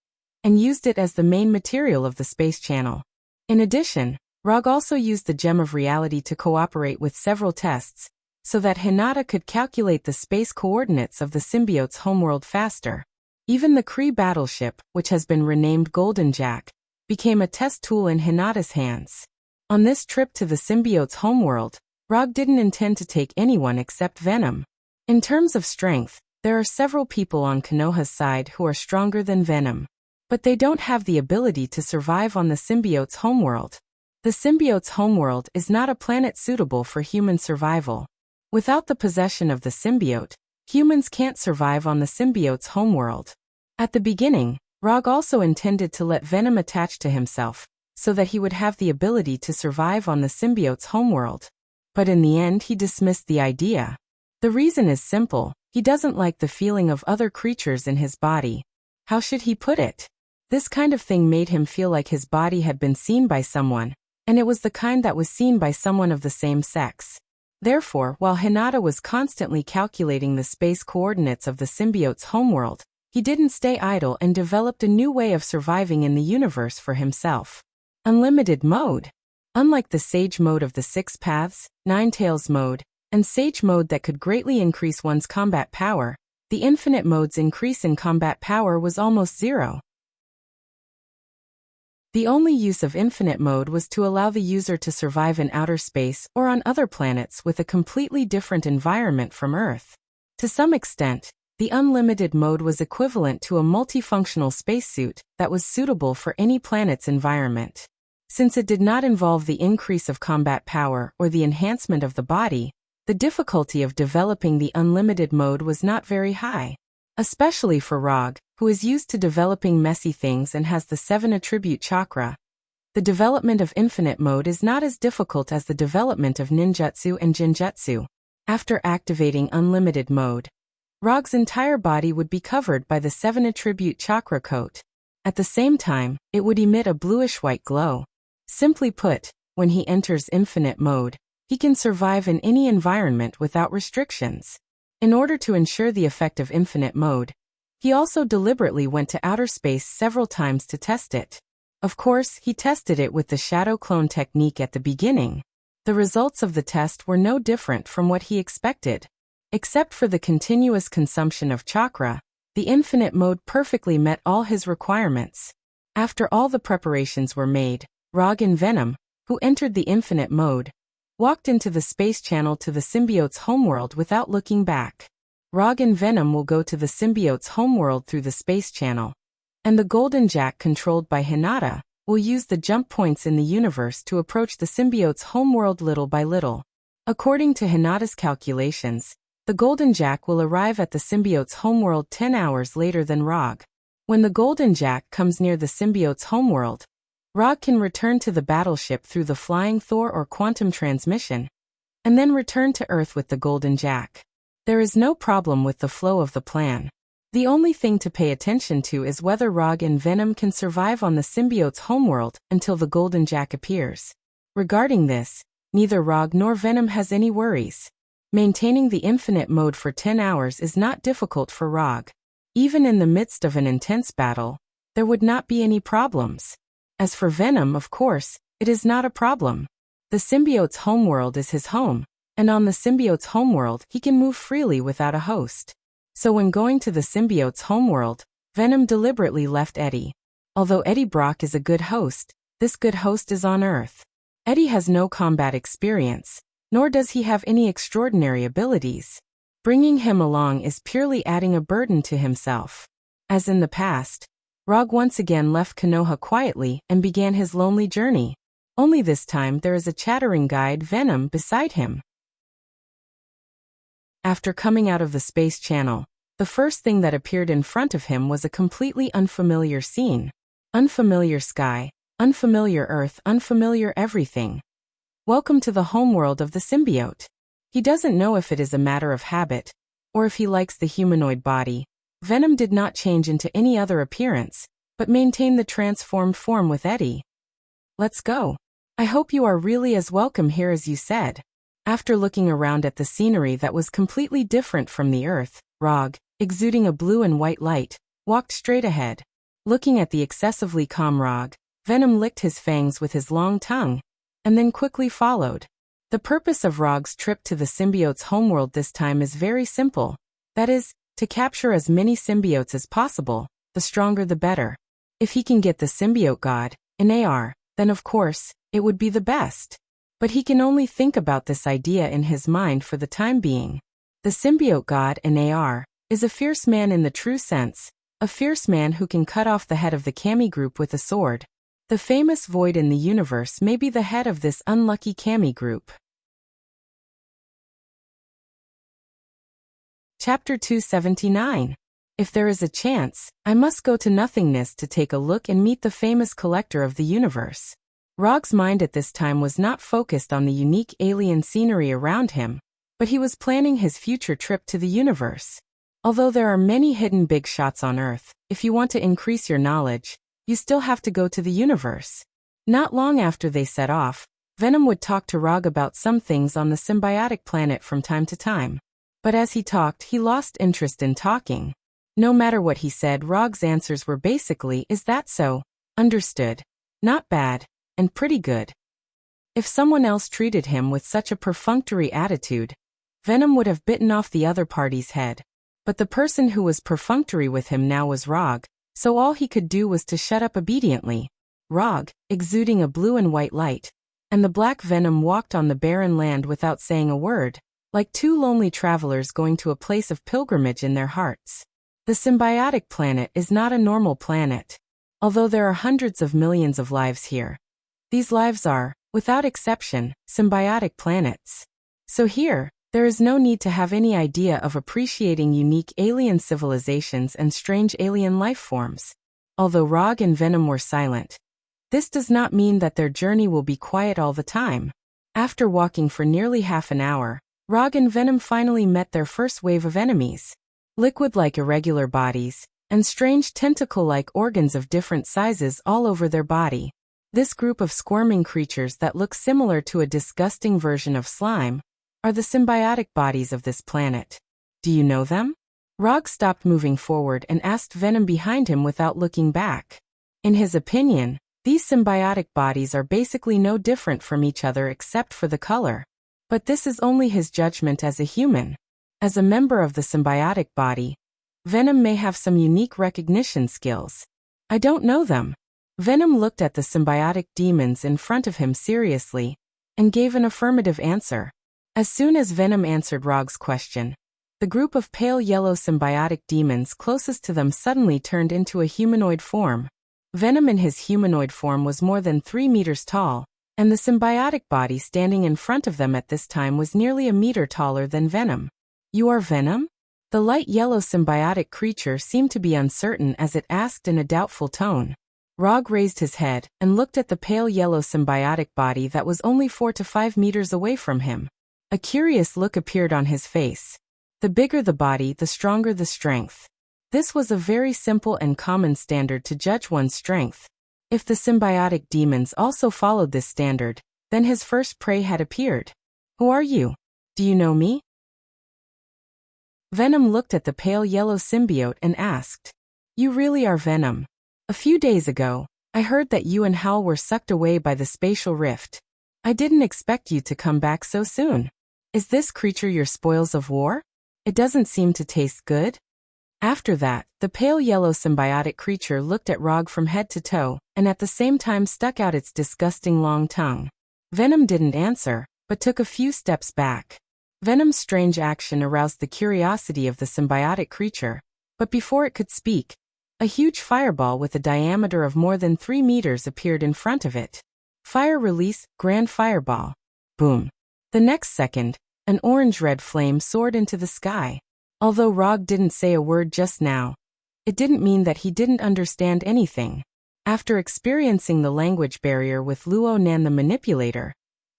and used it as the main material of the space channel. In addition, Rog also used the Gem of Reality to cooperate with several tests, so that Hinata could calculate the space coordinates of the symbiote's homeworld faster. Even the Kree battleship, which has been renamed Golden Jack, became a test tool in Hinata's hands. On this trip to the symbiote's homeworld, Rog didn't intend to take anyone except Venom. In terms of strength, there are several people on Konoha's side who are stronger than Venom, but they don't have the ability to survive on the symbiote's homeworld. The symbiote's homeworld is not a planet suitable for human survival. Without the possession of the symbiote, humans can't survive on the symbiote's homeworld. At the beginning, Rog also intended to let Venom attach to himself, so that he would have the ability to survive on the symbiote's homeworld. But in the end he dismissed the idea. The reason is simple: he doesn't like the feeling of other creatures in his body. How should he put it? This kind of thing made him feel like his body had been seen by someone, and it was the kind that was seen by someone of the same sex. Therefore, while Hinata was constantly calculating the space coordinates of the symbiote's homeworld, he didn't stay idle and developed a new way of surviving in the universe for himself. Unlimited mode. Unlike the Sage mode of the Six Paths, Nine Tails mode, and Sage mode that could greatly increase one's combat power, the Infinite mode's increase in combat power was almost zero. The only use of Infinite mode was to allow the user to survive in outer space or on other planets with a completely different environment from Earth. To some extent, the Unlimited mode was equivalent to a multifunctional spacesuit that was suitable for any planet's environment. Since it did not involve the increase of combat power or the enhancement of the body, the difficulty of developing the Unlimited mode was not very high. Especially for Rog, who is used to developing messy things and has the 7 attribute chakra. The development of Infinite mode is not as difficult as the development of ninjutsu and jinjutsu. After activating Unlimited mode, Rog's entire body would be covered by the 7 attribute chakra coat. At the same time, it would emit a bluish-white glow. Simply put, when he enters Infinite mode, he can survive in any environment without restrictions. In order to ensure the effect of Infinite mode, he also deliberately went to outer space several times to test it. Of course, he tested it with the shadow clone technique at the beginning. The results of the test were no different from what he expected. Except for the continuous consumption of chakra, the Infinite mode perfectly met all his requirements. After all the preparations were made, Rog and Venom, who entered the Infinite mode, walked into the space channel to the symbiote's homeworld without looking back. Rog and Venom will go to the symbiote's homeworld through the space channel, and the Golden Jack controlled by Hinata will use the jump points in the universe to approach the symbiote's homeworld little by little. According to Hinata's calculations, the Golden Jack will arrive at the symbiote's homeworld 10 hours later than Rog. When the Golden Jack comes near the symbiote's homeworld, Rog can return to the battleship through the Flying Thor or quantum transmission, and then return to Earth with the Golden Jack. There is no problem with the flow of the plan. The only thing to pay attention to is whether Rog and Venom can survive on the symbiote's homeworld until the Golden Jack appears. Regarding this, neither Rog nor Venom has any worries. Maintaining the Infinite mode for 10 hours is not difficult for Rog. Even in the midst of an intense battle, there would not be any problems. As for Venom, of course, it is not a problem. The symbiote's homeworld is his home, and on the symbiote's homeworld he can move freely without a host. So when going to the symbiote's homeworld, Venom deliberately left Eddie. Although Eddie Brock is a good host, this good host is on Earth. Eddie has no combat experience, nor does he have any extraordinary abilities. Bringing him along is purely adding a burden to himself. As in the past, Rog once again left Konoha quietly and began his lonely journey. Only this time there is a chattering guide, Venom, beside him. After coming out of the space channel, the first thing that appeared in front of him was a completely unfamiliar scene. Unfamiliar sky, unfamiliar earth, unfamiliar everything. Welcome to the homeworld of the symbiote. He doesn't know if it is a matter of habit, or if he likes the humanoid body. Venom did not change into any other appearance, but maintained the transformed form with Eddie. Let's go. I hope you are really as welcome here as you said. After looking around at the scenery that was completely different from the Earth, Rog, exuding a blue and white light, walked straight ahead. Looking at the excessively calm Rog, Venom licked his fangs with his long tongue, and then quickly followed. The purpose of Rog's trip to the symbiote's homeworld this time is very simple. That is, to capture as many symbiotes as possible, the stronger the better. If he can get the symbiote god, an AR, then of course, it would be the best. But he can only think about this idea in his mind for the time being. The symbiote god, an AR, is a fierce man in the true sense, a fierce man who can cut off the head of the Kami group with a sword. The famous void in the universe may be the head of this unlucky Kami group. Chapter 279. If there is a chance, I must go to nothingness to take a look and meet the famous collector of the universe. Rog's mind at this time was not focused on the unique alien scenery around him, but he was planning his future trip to the universe. Although there are many hidden big shots on Earth, if you want to increase your knowledge, you still have to go to the universe. Not long after they set off, Venom would talk to Rog about some things on the symbiotic planet from time to time. But as he talked, he lost interest in talking. No matter what he said, Rog's answers were basically, "Is that so? Understood. Not bad. And pretty good." If someone else treated him with such a perfunctory attitude, Venom would have bitten off the other party's head. But the person who was perfunctory with him now was Rog, so all he could do was to shut up obediently. Rog, exuding a blue and white light, and the black Venom walked on the barren land without saying a word, like two lonely travelers going to a place of pilgrimage in their hearts. The symbiotic planet is not a normal planet. Although there are hundreds of millions of lives here, these lives are, without exception, symbiotic planets. So here, there is no need to have any idea of appreciating unique alien civilizations and strange alien life forms. Although Rog and Venom were silent, this does not mean that their journey will be quiet all the time. After walking for nearly half an hour, Rog and Venom finally met their first wave of enemies. Liquid-like irregular bodies, and strange tentacle-like organs of different sizes all over their body. This group of squirming creatures that look similar to a disgusting version of slime are the symbiotic bodies of this planet. Do you know them? Rog stopped moving forward and asked Venom behind him without looking back. In his opinion, these symbiotic bodies are basically no different from each other except for the color. But this is only his judgment as a human. As a member of the symbiotic body, Venom may have some unique recognition skills. I don't know them. Venom looked at the symbiotic demons in front of him seriously, and gave an affirmative answer. As soon as Venom answered Rog's question, the group of pale yellow symbiotic demons closest to them suddenly turned into a humanoid form. Venom in his humanoid form was more than 3 meters tall, and the symbiotic body standing in front of them at this time was nearly a meter taller than Venom. "You are Venom?" The light yellow symbiotic creature seemed to be uncertain as it asked in a doubtful tone. Rog raised his head and looked at the pale yellow symbiotic body that was only 4 to 5 meters away from him. A curious look appeared on his face. The bigger the body, the stronger the strength. This was a very simple and common standard to judge one's strength. If the symbiotic demons also followed this standard, then his first prey had appeared. "Who are you? Do you know me?" Venom looked at the pale yellow symbiote and asked. "You really are Venom. A few days ago, I heard that you and Hal were sucked away by the spatial rift. I didn't expect you to come back so soon. Is this creature your spoils of war? It doesn't seem to taste good." After that, the pale yellow symbiotic creature looked at Rog from head to toe, and at the same time stuck out its disgusting long tongue. Venom didn't answer, but took a few steps back. Venom's strange action aroused the curiosity of the symbiotic creature, but before it could speak, A huge fireball with a diameter of more than 3 meters appeared in front of it. Fire release, grand fireball. Boom. The next second, an orange-red flame soared into the sky. Although Rog didn't say a word just now, it didn't mean that he didn't understand anything. After experiencing the language barrier with Luo Nan the manipulator,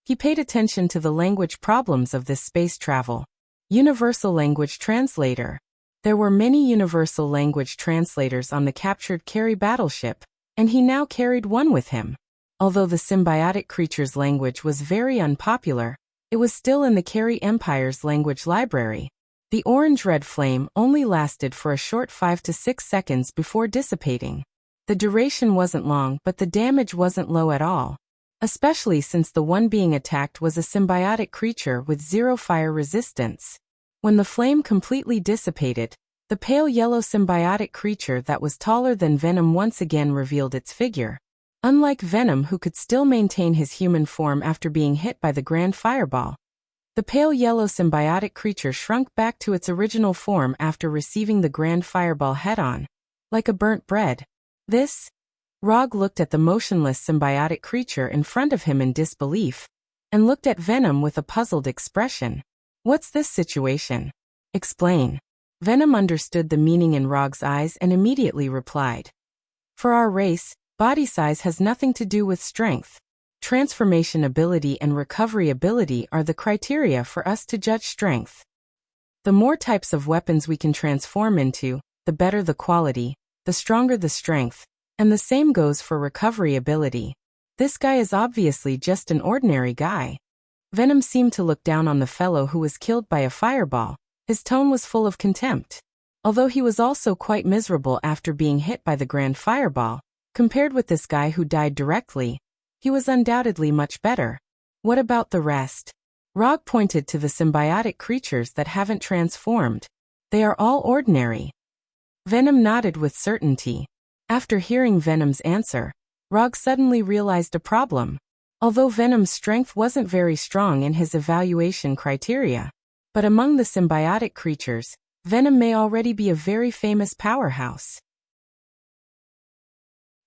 he paid attention to the language problems of this space travel. Universal Language Translator. There were many universal language translators on the captured Carey battleship, and he now carried one with him. Although the symbiotic creature's language was very unpopular, it was still in the Carey Empire's language library. The orange-red flame only lasted for a short 5 to 6 seconds before dissipating. The duration wasn't long, but the damage wasn't low at all, especially since the one being attacked was a symbiotic creature with 0 fire resistance. When the flame completely dissipated, the pale yellow symbiotic creature that was taller than Venom once again revealed its figure. Unlike Venom, who could still maintain his human form after being hit by the grand fireball, the pale yellow symbiotic creature shrunk back to its original form after receiving the grand fireball head-on, like a burnt bread. Rog looked at the motionless symbiotic creature in front of him in disbelief, and looked at Venom with a puzzled expression. What's this situation? Explain. Venom understood the meaning in Rog's eyes and immediately replied. For our race, body size has nothing to do with strength. Transformation ability and recovery ability are the criteria for us to judge strength. The more types of weapons we can transform into, the better the quality, the stronger the strength, and the same goes for recovery ability. This guy is obviously just an ordinary guy. Venom seemed to look down on the fellow who was killed by a fireball. His tone was full of contempt. Although he was also quite miserable after being hit by the grand fireball, compared with this guy who died directly, he was undoubtedly much better. What about the rest? Rog pointed to the symbiotic creatures that haven't transformed. They are all ordinary. Venom nodded with certainty. After hearing Venom's answer, Rog suddenly realized a problem. Although Venom's strength wasn't very strong in his evaluation criteria, but among the symbiotic creatures, Venom may already be a very famous powerhouse.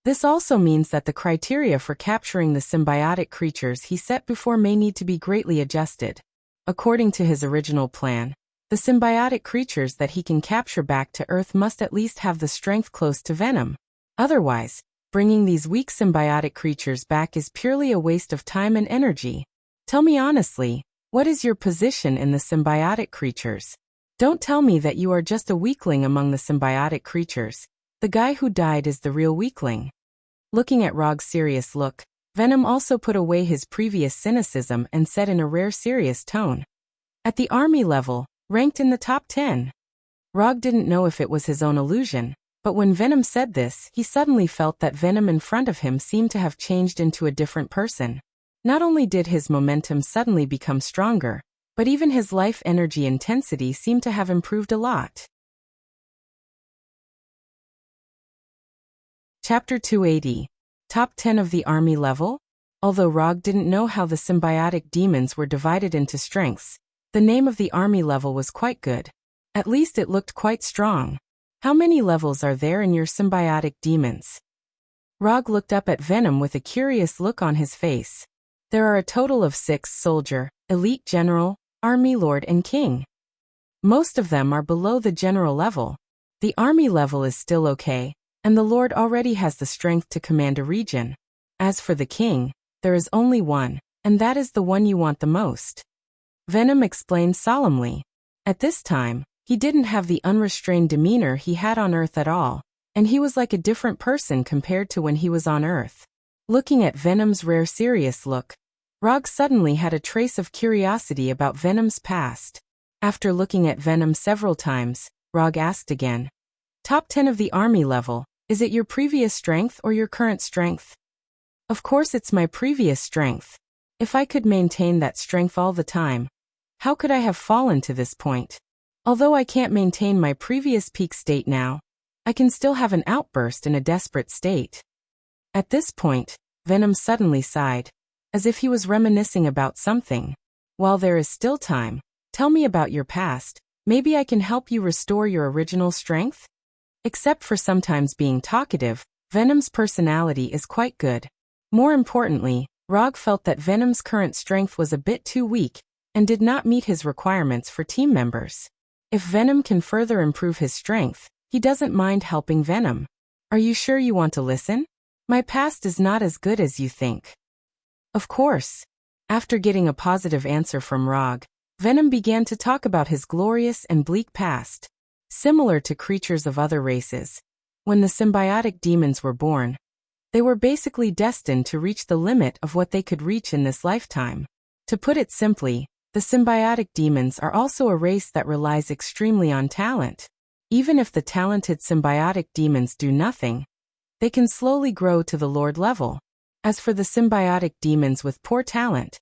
This also means that the criteria for capturing the symbiotic creatures he set before may need to be greatly adjusted. According to his original plan, the symbiotic creatures that he can capture back to Earth must at least have the strength close to Venom. Otherwise, bringing these weak symbiotic creatures back is purely a waste of time and energy. Tell me honestly, what is your position in the symbiotic creatures? Don't tell me that you are just a weakling among the symbiotic creatures. The guy who died is the real weakling. Looking at Rog's serious look, Venom also put away his previous cynicism and said in a rare serious tone. At the army level, ranked in the top 10. Rog didn't know if it was his own illusion, but when Venom said this, he suddenly felt that Venom in front of him seemed to have changed into a different person. Not only did his momentum suddenly become stronger, but even his life energy intensity seemed to have improved a lot. Chapter 280. Top 10 of the Army Level? Although Rog didn't know how the symbiotic demons were divided into strengths, the name of the Army Level was quite good. At least it looked quite strong. How many levels are there in your symbiotic demons? Rog looked up at Venom with a curious look on his face. There are a total of 6: Soldier, Elite General, Army Lord and King. Most of them are below the General level. The Army level is still okay, and the Lord already has the strength to command a region. As for the King, there is only one, and that is the one you want the most. Venom explained solemnly. At this time, he didn't have the unrestrained demeanor he had on Earth at all, and he was like a different person compared to when he was on Earth. Looking at Venom's rare serious look, Rog suddenly had a trace of curiosity about Venom's past. After looking at Venom several times, Rog asked again. Top 10 of the Army level, is it your previous strength or your current strength? Of course it's my previous strength. If I could maintain that strength all the time, how could I have fallen to this point? Although I can't maintain my previous peak state now, I can still have an outburst in a desperate state. At this point, Venom suddenly sighed, as if he was reminiscing about something. While there is still time, tell me about your past. Maybe I can help you restore your original strength? Except for sometimes being talkative, Venom's personality is quite good. More importantly, Rog felt that Venom's current strength was a bit too weak and did not meet his requirements for team members. If Venom can further improve his strength, he doesn't mind helping Venom. Are you sure you want to listen? My past is not as good as you think. Of course. After getting a positive answer from Rog, Venom began to talk about his glorious and bleak past. Similar to creatures of other races, when the symbiotic demons were born, they were basically destined to reach the limit of what they could reach in this lifetime. To put it simply, the symbiotic demons are also a race that relies extremely on talent. Even if the talented symbiotic demons do nothing, they can slowly grow to the Lord level. As for the symbiotic demons with poor talent,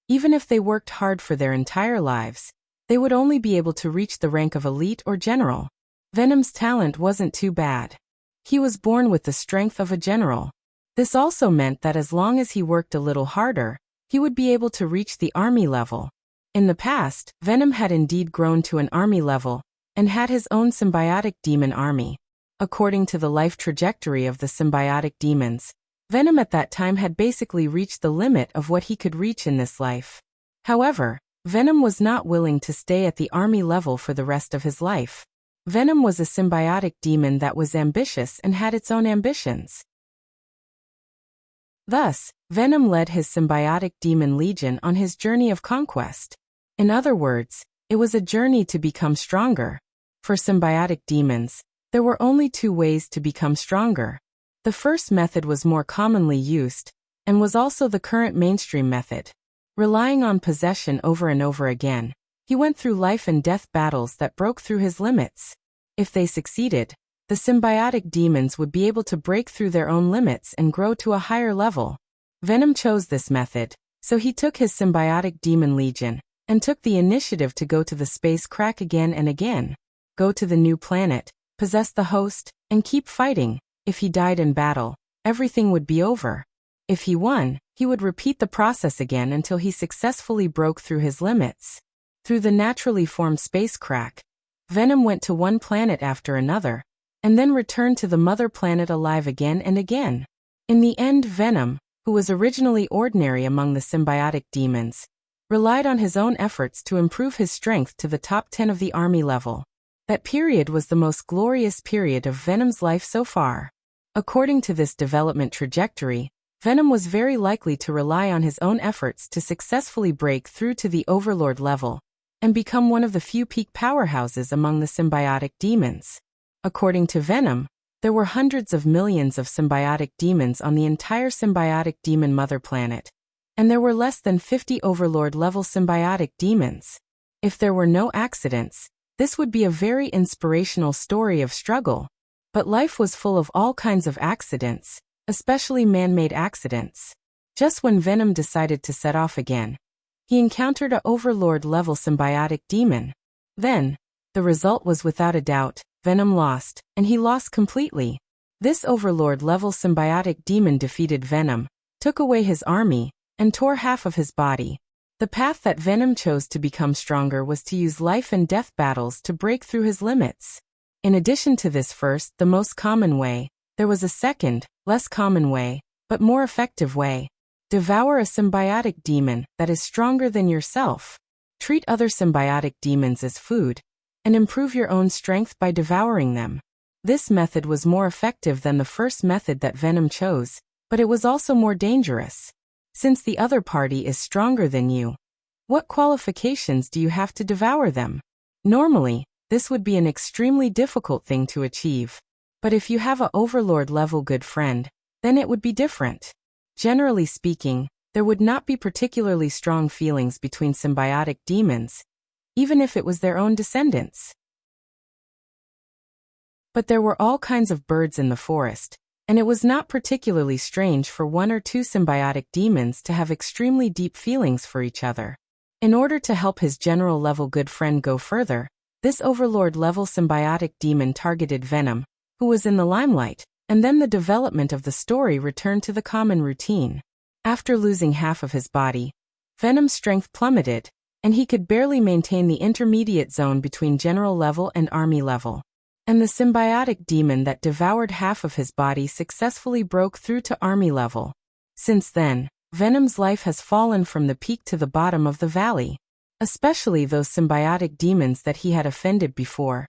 even if they worked hard for their entire lives, they would only be able to reach the rank of elite or general. Venom's talent wasn't too bad. He was born with the strength of a general. This also meant that as long as he worked a little harder, he would be able to reach the army level. In the past, Venom had indeed grown to an army level and had his own symbiotic demon army. According to the life trajectory of the symbiotic demons, Venom at that time had basically reached the limit of what he could reach in this life. However, Venom was not willing to stay at the army level for the rest of his life. Venom was a symbiotic demon that was ambitious and had its own ambitions. Thus, Venom led his symbiotic demon legion on his journey of conquest. In other words, it was a journey to become stronger. For symbiotic demons, there were only two ways to become stronger. The first method was more commonly used, and was also the current mainstream method. Relying on possession over and over again, he went through life and death battles that broke through his limits. If they succeeded, the symbiotic demons would be able to break through their own limits and grow to a higher level. Venom chose this method, so he took his symbiotic demon legion, and took the initiative to go to the space crack again and again. Go to the new planet, possess the host, and keep fighting. If he died in battle, everything would be over. If he won, he would repeat the process again until he successfully broke through his limits. Through the naturally formed space crack, Venom went to one planet after another, and then returned to the mother planet alive again and again. In the end, Venom, who was originally ordinary among the symbiotic demons, relied on his own efforts to improve his strength to the top 10 of the army level. That period was the most glorious period of Venom's life so far. According to this development trajectory, Venom was very likely to rely on his own efforts to successfully break through to the Overlord level, and become one of the few peak powerhouses among the symbiotic demons. According to Venom, there were hundreds of millions of symbiotic demons on the entire symbiotic demon mother planet, and there were less than 50 Overlord-level symbiotic demons. If there were no accidents, this would be a very inspirational story of struggle. But life was full of all kinds of accidents, especially man-made accidents. Just when Venom decided to set off again, he encountered a Overlord-level symbiotic demon. Then, the result was without a doubt, Venom lost, and he lost completely. This Overlord-level symbiotic demon defeated Venom, took away his army, and tore half of his body. The path that Venom chose to become stronger was to use life and death battles to break through his limits. In addition to this first, the most common way, there was a second, less common way, but more effective way. Devour a symbiotic demon that is stronger than yourself. Treat other symbiotic demons as food, and improve your own strength by devouring them. This method was more effective than the first method that Venom chose, but it was also more dangerous. Since the other party is stronger than you, what qualifications do you have to devour them? Normally, this would be an extremely difficult thing to achieve. But if you have a Overlord-level good friend, then it would be different. Generally speaking, there would not be particularly strong feelings between symbiotic demons, even if it was their own descendants. But there were all kinds of birds in the forest, and it was not particularly strange for one or two symbiotic demons to have extremely deep feelings for each other. In order to help his general-level good friend go further, this Overlord-level symbiotic demon targeted Venom, who was in the limelight, and then the development of the story returned to the common routine. After losing half of his body, Venom's strength plummeted, and he could barely maintain the intermediate zone between general level and army level. and the symbiotic demon that devoured half of his body successfully broke through to army level. Since then, Venom's life has fallen from the peak to the bottom of the valley. Especially those symbiotic demons that he had offended before.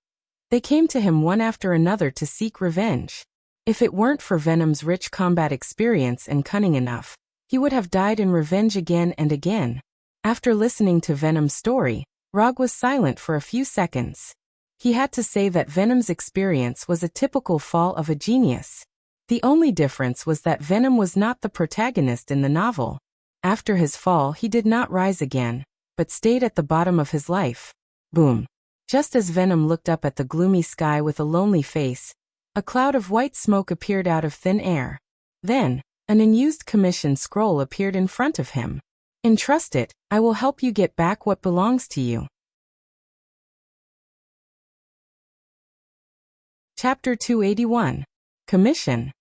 They came to him one after another to seek revenge. If it weren't for Venom's rich combat experience and cunning enough, he would have died in revenge again and again. After listening to Venom's story, Rog was silent for a few seconds. He had to say that Venom's experience was a typical fall of a genius. The only difference was that Venom was not the protagonist in the novel. After his fall, he did not rise again, but stayed at the bottom of his life. Boom. Just as Venom looked up at the gloomy sky with a lonely face, a cloud of white smoke appeared out of thin air. Then, an unused commission scroll appeared in front of him. Entrust it, I will help you get back what belongs to you. Chapter 281. Commission.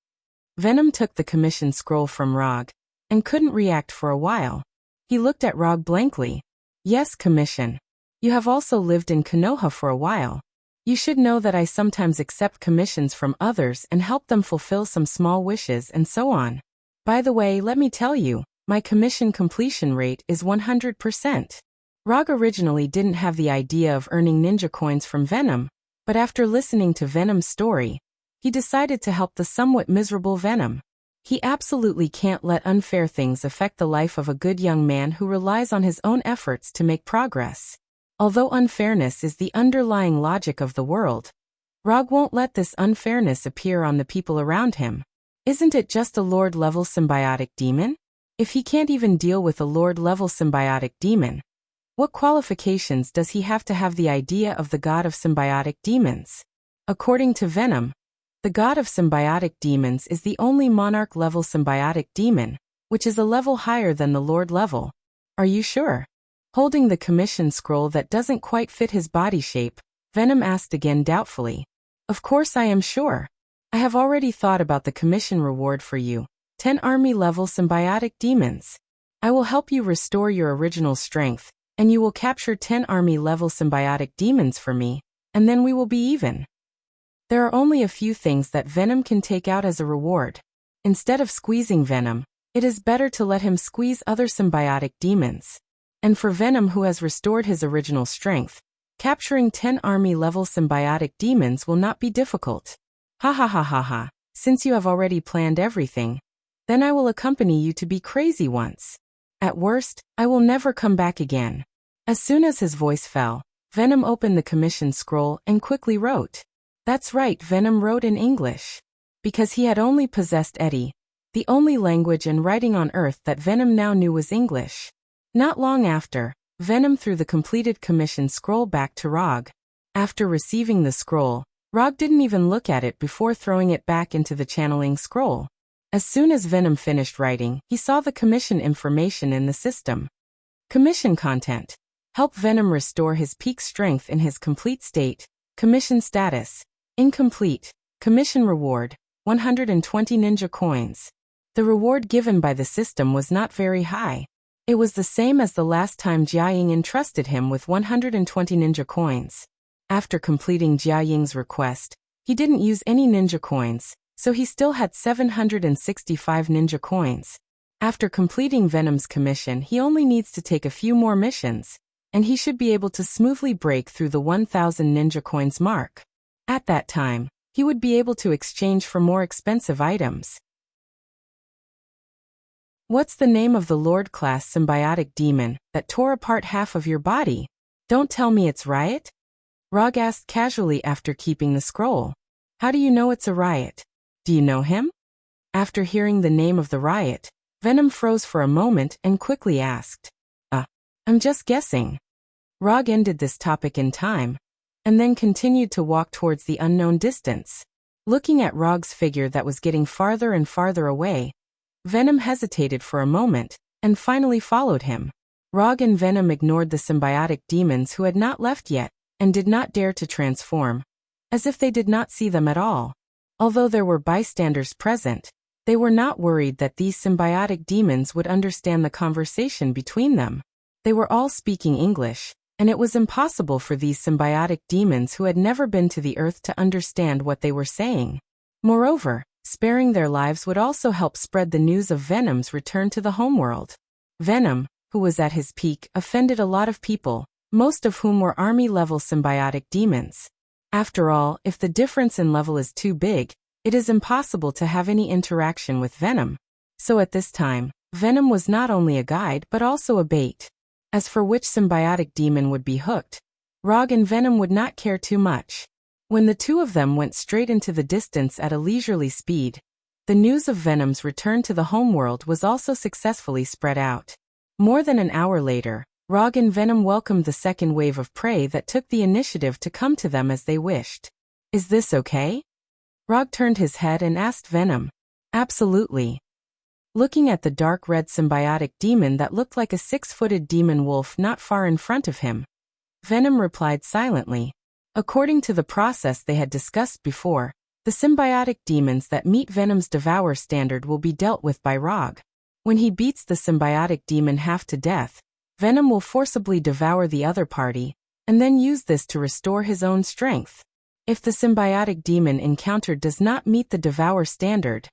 Venom took the commission scroll from Rog, and couldn't react for a while. He looked at Rog blankly. Yes, commission. You have also lived in Konoha for a while. You should know that I sometimes accept commissions from others and help them fulfill some small wishes and so on. By the way, let me tell you, my commission completion rate is 100%. Rog originally didn't have the idea of earning ninja coins from Venom, but after listening to Venom's story, he decided to help the somewhat miserable Venom. He absolutely can't let unfair things affect the life of a good young man who relies on his own efforts to make progress. Although unfairness is the underlying logic of the world, Rog won't let this unfairness appear on the people around him. Isn't it just a Lord-level symbiotic demon? If he can't even deal with a Lord-level symbiotic demon, what qualifications does he have to have the idea of the god of symbiotic demons? According to Venom, the god of symbiotic demons is the only monarch-level symbiotic demon, which is a level higher than the Lord level. Are you sure? Holding the commission scroll that doesn't quite fit his body shape, Venom asked again doubtfully. Of course I am sure. I have already thought about the commission reward for you, 10 army-level symbiotic demons. I will help you restore your original strength, and you will capture 10 army-level symbiotic demons for me, and then we will be even. There are only a few things that Venom can take out as a reward. Instead of squeezing Venom, it is better to let him squeeze other symbiotic demons. And for Venom who has restored his original strength, capturing 10 army-level symbiotic demons will not be difficult. Ha ha ha ha ha, since you have already planned everything, then I will accompany you to be crazy once. At worst, I will never come back again. As soon as his voice fell, Venom opened the commission scroll and quickly wrote. That's right, Venom wrote in English. Because he had only possessed Eddie, the only language and writing on Earth that Venom now knew was English. Not long after, Venom threw the completed commission scroll back to Rog. After receiving the scroll, Rog didn't even look at it before throwing it back into the channeling scroll. As soon as Venom finished writing, he saw the commission information in the system. Commission content. Help Venom restore his peak strength in his complete state. Commission status. Incomplete. Commission reward. 120 ninja coins. The reward given by the system was not very high. It was the same as the last time Jiaying entrusted him with 120 ninja coins. After completing Jiaying's request, he didn't use any ninja coins, so he still had 765 ninja coins. After completing Venom's commission, he only needs to take a few more missions, and he should be able to smoothly break through the 1,000 ninja coins mark. At that time, he would be able to exchange for more expensive items. What's the name of the Lord-class symbiotic demon that tore apart half of your body? Don't tell me it's Riot? Rog asked casually after keeping the scroll. How do you know it's a Riot? Do you know him? After hearing the name of the Riot, Venom froze for a moment and quickly asked. I'm just guessing. Rog ended this topic in time, and then continued to walk towards the unknown distance. Looking at Rog's figure that was getting farther and farther away, Venom hesitated for a moment, and finally followed him. Rog and Venom ignored the symbiotic demons who had not left yet, and did not dare to transform, as if they did not see them at all. Although there were bystanders present, they were not worried that these symbiotic demons would understand the conversation between them. They were all speaking English, and it was impossible for these symbiotic demons who had never been to the earth to understand what they were saying. Moreover, sparing their lives would also help spread the news of Venom's return to the homeworld. Venom, who was at his peak, offended a lot of people, most of whom were army-level symbiotic demons. After all, if the difference in level is too big, it is impossible to have any interaction with Venom. So at this time, Venom was not only a guide but also a bait. As for which symbiotic demon would be hooked, Rog and Venom would not care too much. When the two of them went straight into the distance at a leisurely speed, the news of Venom's return to the homeworld was also successfully spread out. More than an hour later, Rog and Venom welcomed the second wave of prey that took the initiative to come to them as they wished. "Is this okay?" Rog turned his head and asked Venom. "Absolutely." Looking at the dark red symbiotic demon that looked like a 6-footed demon wolf not far in front of him, Venom replied silently. According to the process they had discussed before, the symbiotic demons that meet Venom's devour standard will be dealt with by Rog. When he beats the symbiotic demon half to death, Venom will forcibly devour the other party, and then use this to restore his own strength. If the symbiotic demon encountered does not meet the devour standard,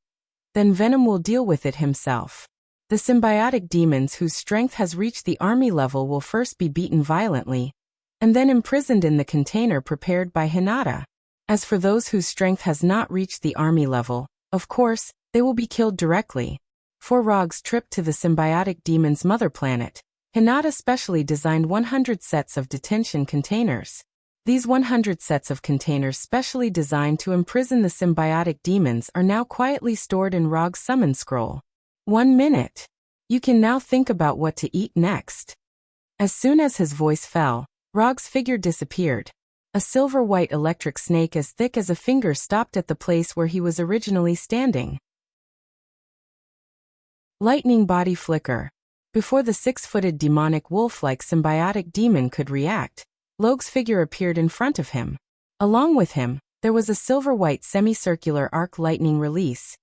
then Venom will deal with it himself. The symbiotic demons whose strength has reached the army level will first be beaten violently, and then imprisoned in the container prepared by Hinata. As for those whose strength has not reached the army level, of course, they will be killed directly. For Rog's trip to the symbiotic demon's mother planet, Hinata specially designed 100 sets of detention containers. These 100 sets of containers specially designed to imprison the symbiotic demons are now quietly stored in Rog's summon scroll. 1 minute. You can now think about what to eat next. As soon as his voice fell, Rog's figure disappeared. A silver-white electric snake as thick as a finger stopped at the place where he was originally standing. Lightning body flicker. Before the 6-footed demonic wolf-like symbiotic demon could react, Logue's figure appeared in front of him. Along with him, there was a silver-white semicircular arc lightning release.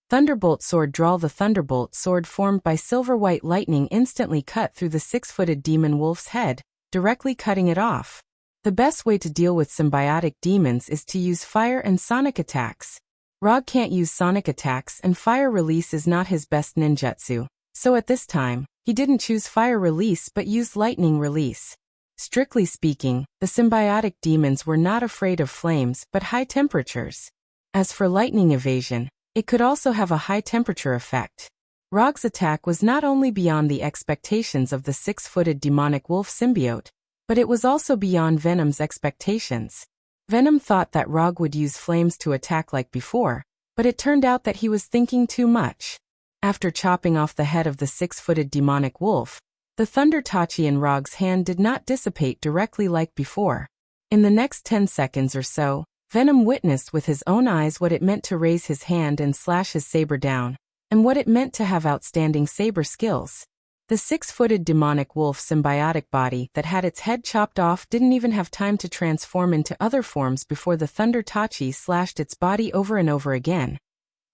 Thunderbolt sword. Draw. The thunderbolt sword formed by silver-white lightning instantly cut through the 6-footed demon wolf's head, directly cutting it off. The best way to deal with symbiotic demons is to use fire and sonic attacks. Rog can't use sonic attacks and fire release is not his best ninjutsu, so at this time, he didn't choose fire release but used lightning release. Strictly speaking, the symbiotic demons were not afraid of flames but high temperatures. As for lightning evasion, it could also have a high temperature effect. Rog's attack was not only beyond the expectations of the 6-footed demonic wolf symbiote, but it was also beyond Venom's expectations. Venom thought that Rog would use flames to attack like before, but it turned out that he was thinking too much. After chopping off the head of the 6-footed demonic wolf, the thunder tachi in Rog's hand did not dissipate directly like before. In the next 10 seconds or so, Venom witnessed with his own eyes what it meant to raise his hand and slash his saber down, and what it meant to have outstanding saber skills. The 6-footed demonic wolf symbiotic body that had its head chopped off didn't even have time to transform into other forms before the thunder tachi slashed its body over and over again,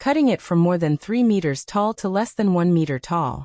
cutting it from more than 3 meters tall to less than 1 meter tall.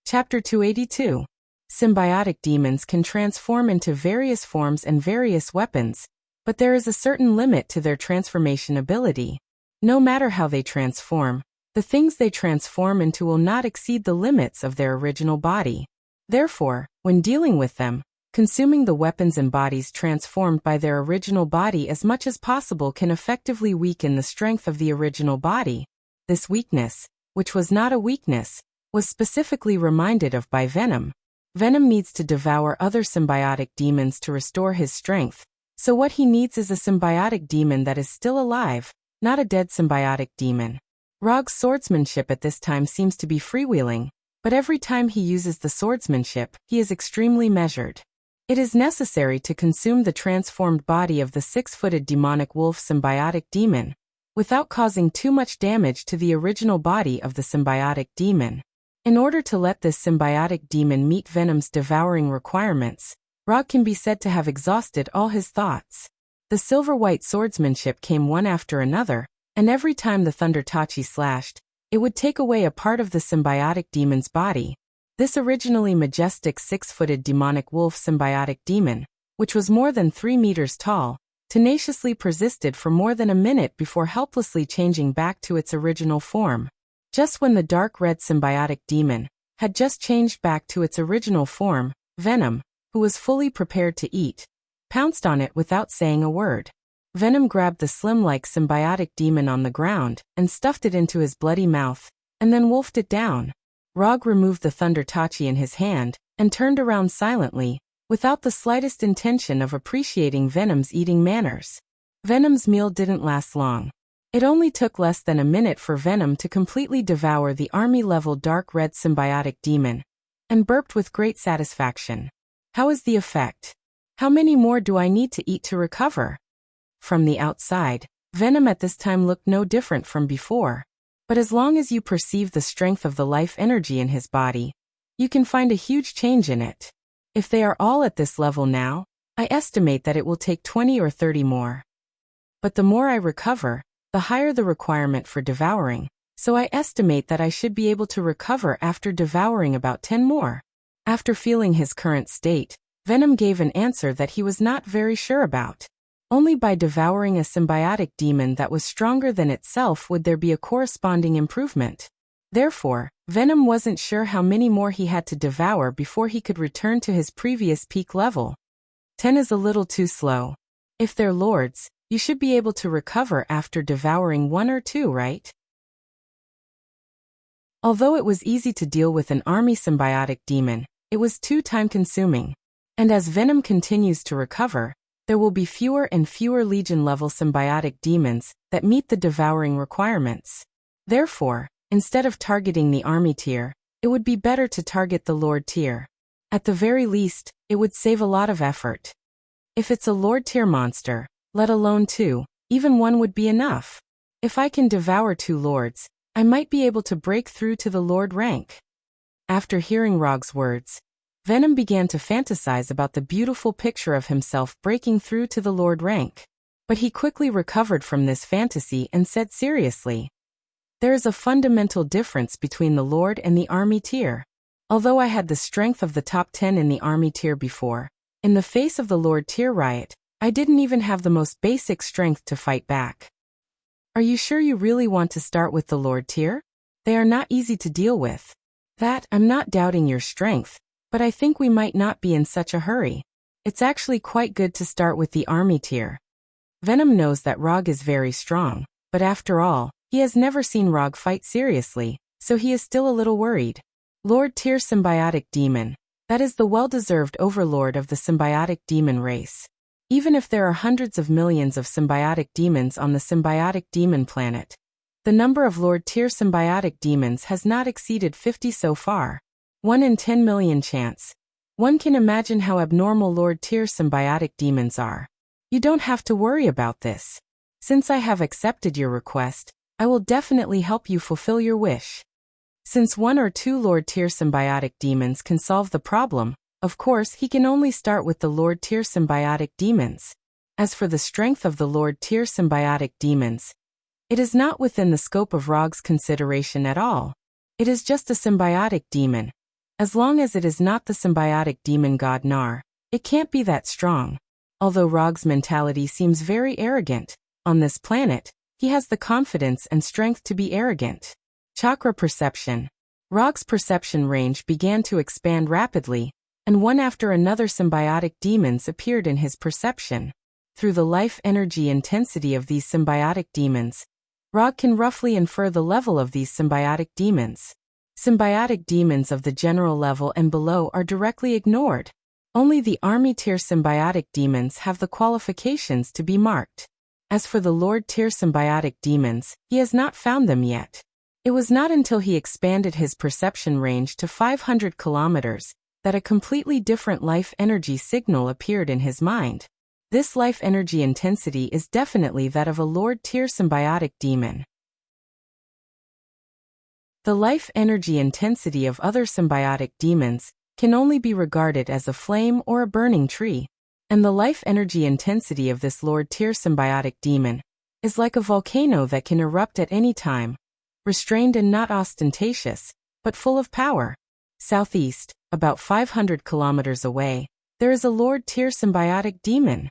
Chapter 282. Symbiotic demons can transform into various forms and various weapons, but there is a certain limit to their transformation ability. No matter how they transform, the things they transform into will not exceed the limits of their original body. Therefore, when dealing with them, consuming the weapons and bodies transformed by their original body as much as possible can effectively weaken the strength of the original body. This weakness, which was not a weakness, was specifically reminded of by Venom. Venom needs to devour other symbiotic demons to restore his strength, so what he needs is a symbiotic demon that is still alive, not a dead symbiotic demon. Rog's swordsmanship at this time seems to be freewheeling, but every time he uses the swordsmanship, he is extremely measured. It is necessary to consume the transformed body of the 6-footed demonic wolf symbiotic demon, without causing too much damage to the original body of the symbiotic demon. In order to let this symbiotic demon meet Venom's devouring requirements, Rog can be said to have exhausted all his thoughts. The silver-white swordsmanship came one after another, and every time the thunder tachi slashed, It would take away a part of the symbiotic demon's body. This originally majestic 6-footed demonic wolf symbiotic demon, which was more than 3 meters tall, tenaciously persisted for more than a minute before helplessly changing back to its original form. Just when the dark red symbiotic demon had just changed back to its original form, Venom, who was fully prepared to eat, pounced on it without saying a word. Venom grabbed the slim-like symbiotic demon on the ground and stuffed it into his bloody mouth, and then wolfed it down. Rog removed the Thunder Tachi in his hand and turned around silently, without the slightest intention of appreciating Venom's eating manners. Venom's meal didn't last long. It only took less than a minute for Venom to completely devour the army-level dark red symbiotic demon, and burped with great satisfaction. How is the effect? How many more do I need to eat to recover? From the outside, Venom at this time looked no different from before. But as long as you perceive the strength of the life energy in his body, you can find a huge change in it. If they are all at this level now, I estimate that it will take 20 or 30 more. But the more I recover, the higher the requirement for devouring, so I estimate that I should be able to recover after devouring about 10 more. After feeling his current state, Venom gave an answer that he was not very sure about. Only by devouring a symbiotic demon that was stronger than itself would there be a corresponding improvement. Therefore, Venom wasn't sure how many more he had to devour before he could return to his previous peak level. 10 is a little too slow. If they're lords, you should be able to recover after devouring 1 or 2, right? Although it was easy to deal with an army symbiotic demon, it was too time-consuming. And as Venom continues to recover, there will be fewer and fewer Legion-level symbiotic demons that meet the devouring requirements. Therefore, instead of targeting the army tier, it would be better to target the lord tier. At the very least, it would save a lot of effort. If it's a lord tier monster, let alone 2, even 1 would be enough. If I can devour 2 lords, I might be able to break through to the lord rank. After hearing Rog's words, Venom began to fantasize about the beautiful picture of himself breaking through to the lord rank. But he quickly recovered from this fantasy and said seriously, "There is a fundamental difference between the lord and the army tier. Although I had the strength of the top 10 in the army tier before, in the face of the lord tier riot, I didn't even have the most basic strength to fight back." Are you sure you really want to start with the lord tier? They are not easy to deal with. I'm not doubting your strength, but I think we might not be in such a hurry. It's actually quite good to start with the army tier. Venom knows that Rog is very strong, but after all, he has never seen Rog fight seriously, so he is still a little worried. Lord tier symbiotic demon. That is the well-deserved overlord of the symbiotic demon race. Even if there are hundreds of millions of symbiotic demons on the symbiotic demon planet, the number of lord tier symbiotic demons has not exceeded 50 so far. 1 in 10 million chance. One can imagine how abnormal lord tier symbiotic demons are. You don't have to worry about this. Since I have accepted your request, I will definitely help you fulfill your wish. Since 1 or 2 lord tier symbiotic demons can solve the problem, of course he can only start with the lord tier symbiotic demons. As for the strength of the lord tier symbiotic demons, it is not within the scope of Rog's consideration at all. It is just a symbiotic demon. As long as it is not the symbiotic demon god Nar, it can't be that strong. Although Rog's mentality seems very arrogant, on this planet, he has the confidence and strength to be arrogant. Chakra perception. Rog's perception range began to expand rapidly, and one after another symbiotic demons appeared in his perception. Through the life energy intensity of these symbiotic demons, Rog can roughly infer the level of these symbiotic demons. Symbiotic demons of the general level and below are directly ignored. Only the army tier symbiotic demons have the qualifications to be marked. As for the lord tier symbiotic demons, he has not found them yet. It was not until he expanded his perception range to 500 kilometers that a completely different life energy signal appeared in his mind. This life energy intensity is definitely that of a lord tier symbiotic demon. The life energy intensity of other symbiotic demons can only be regarded as a flame or a burning tree, and the life energy intensity of this lord tier symbiotic demon is like a volcano that can erupt at any time, restrained and not ostentatious, but full of power. Southeast, about 500 kilometers away, there is a Lord Tyr symbiotic demon.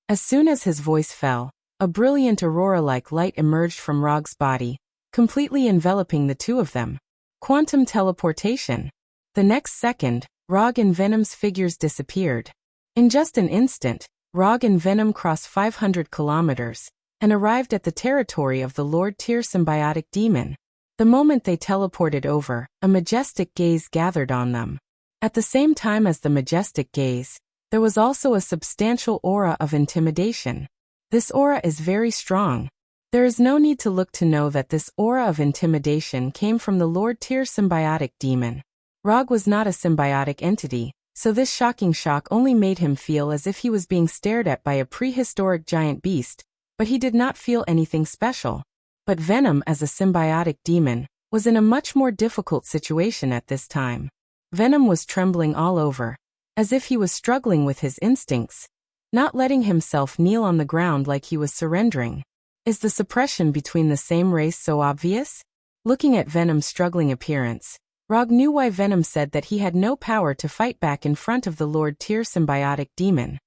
As soon as his voice fell, a brilliant aurora-like light emerged from Rog's body, completely enveloping the two of them. Quantum teleportation. The next second, Rog and Venom's figures disappeared. In just an instant, Rog and Venom crossed 500 kilometers and arrived at the territory of the Lord Tyr symbiotic demon. The moment they teleported over, a majestic gaze gathered on them. At the same time as the majestic gaze, there was also a substantial aura of intimidation. This aura is very strong. There is no need to look to know that this aura of intimidation came from the Lord Tyr symbiotic demon. Rog was not a symbiotic entity, so this shocking shock only made him feel as if he was being stared at by a prehistoric giant beast, but he did not feel anything special. But Venom, as a symbiotic demon, was in a much more difficult situation at this time. Venom was trembling all over, as if he was struggling with his instincts, not letting himself kneel on the ground like he was surrendering. Is the suppression between the same race so obvious? Looking at Venom's struggling appearance, Rog knew why Venom said that he had no power to fight back in front of the Lord Tyr symbiotic demon.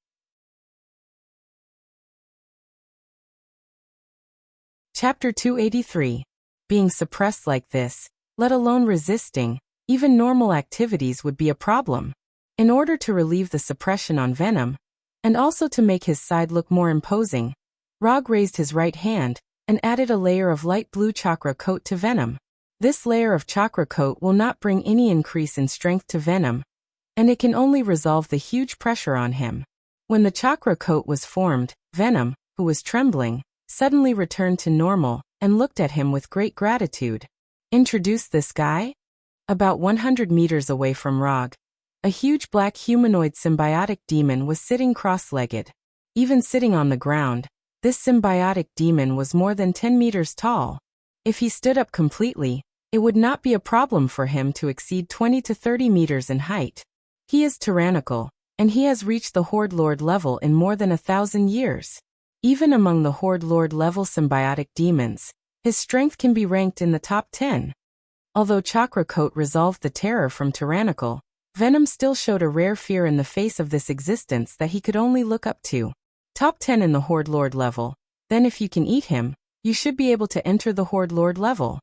Chapter 283. Being suppressed like this, let alone resisting, even normal activities would be a problem. In order to relieve the suppression on Venom, and also to make his side look more imposing, Rog raised his right hand and added a layer of light blue chakra coat to Venom. This layer of chakra coat will not bring any increase in strength to Venom, and it can only resolve the huge pressure on him. When the chakra coat was formed, Venom, who was trembling, suddenly returned to normal and looked at him with great gratitude. Introduce this guy? About 100 meters away from Rog, a huge black humanoid symbiotic demon was sitting cross-legged. Even sitting on the ground, this symbiotic demon was more than 10 meters tall. If he stood up completely, it would not be a problem for him to exceed 20 to 30 meters in height. He is tyrannical, and he has reached the Horde Lord level in more than 1,000 years. Even among the Horde Lord level symbiotic demons, his strength can be ranked in the top 10. Although Chakra Coat resolved the terror from tyrannical, Venom still showed a rare fear in the face of this existence that he could only look up to. Top 10 in the Horde Lord level, then if you can eat him, you should be able to enter the Horde Lord level.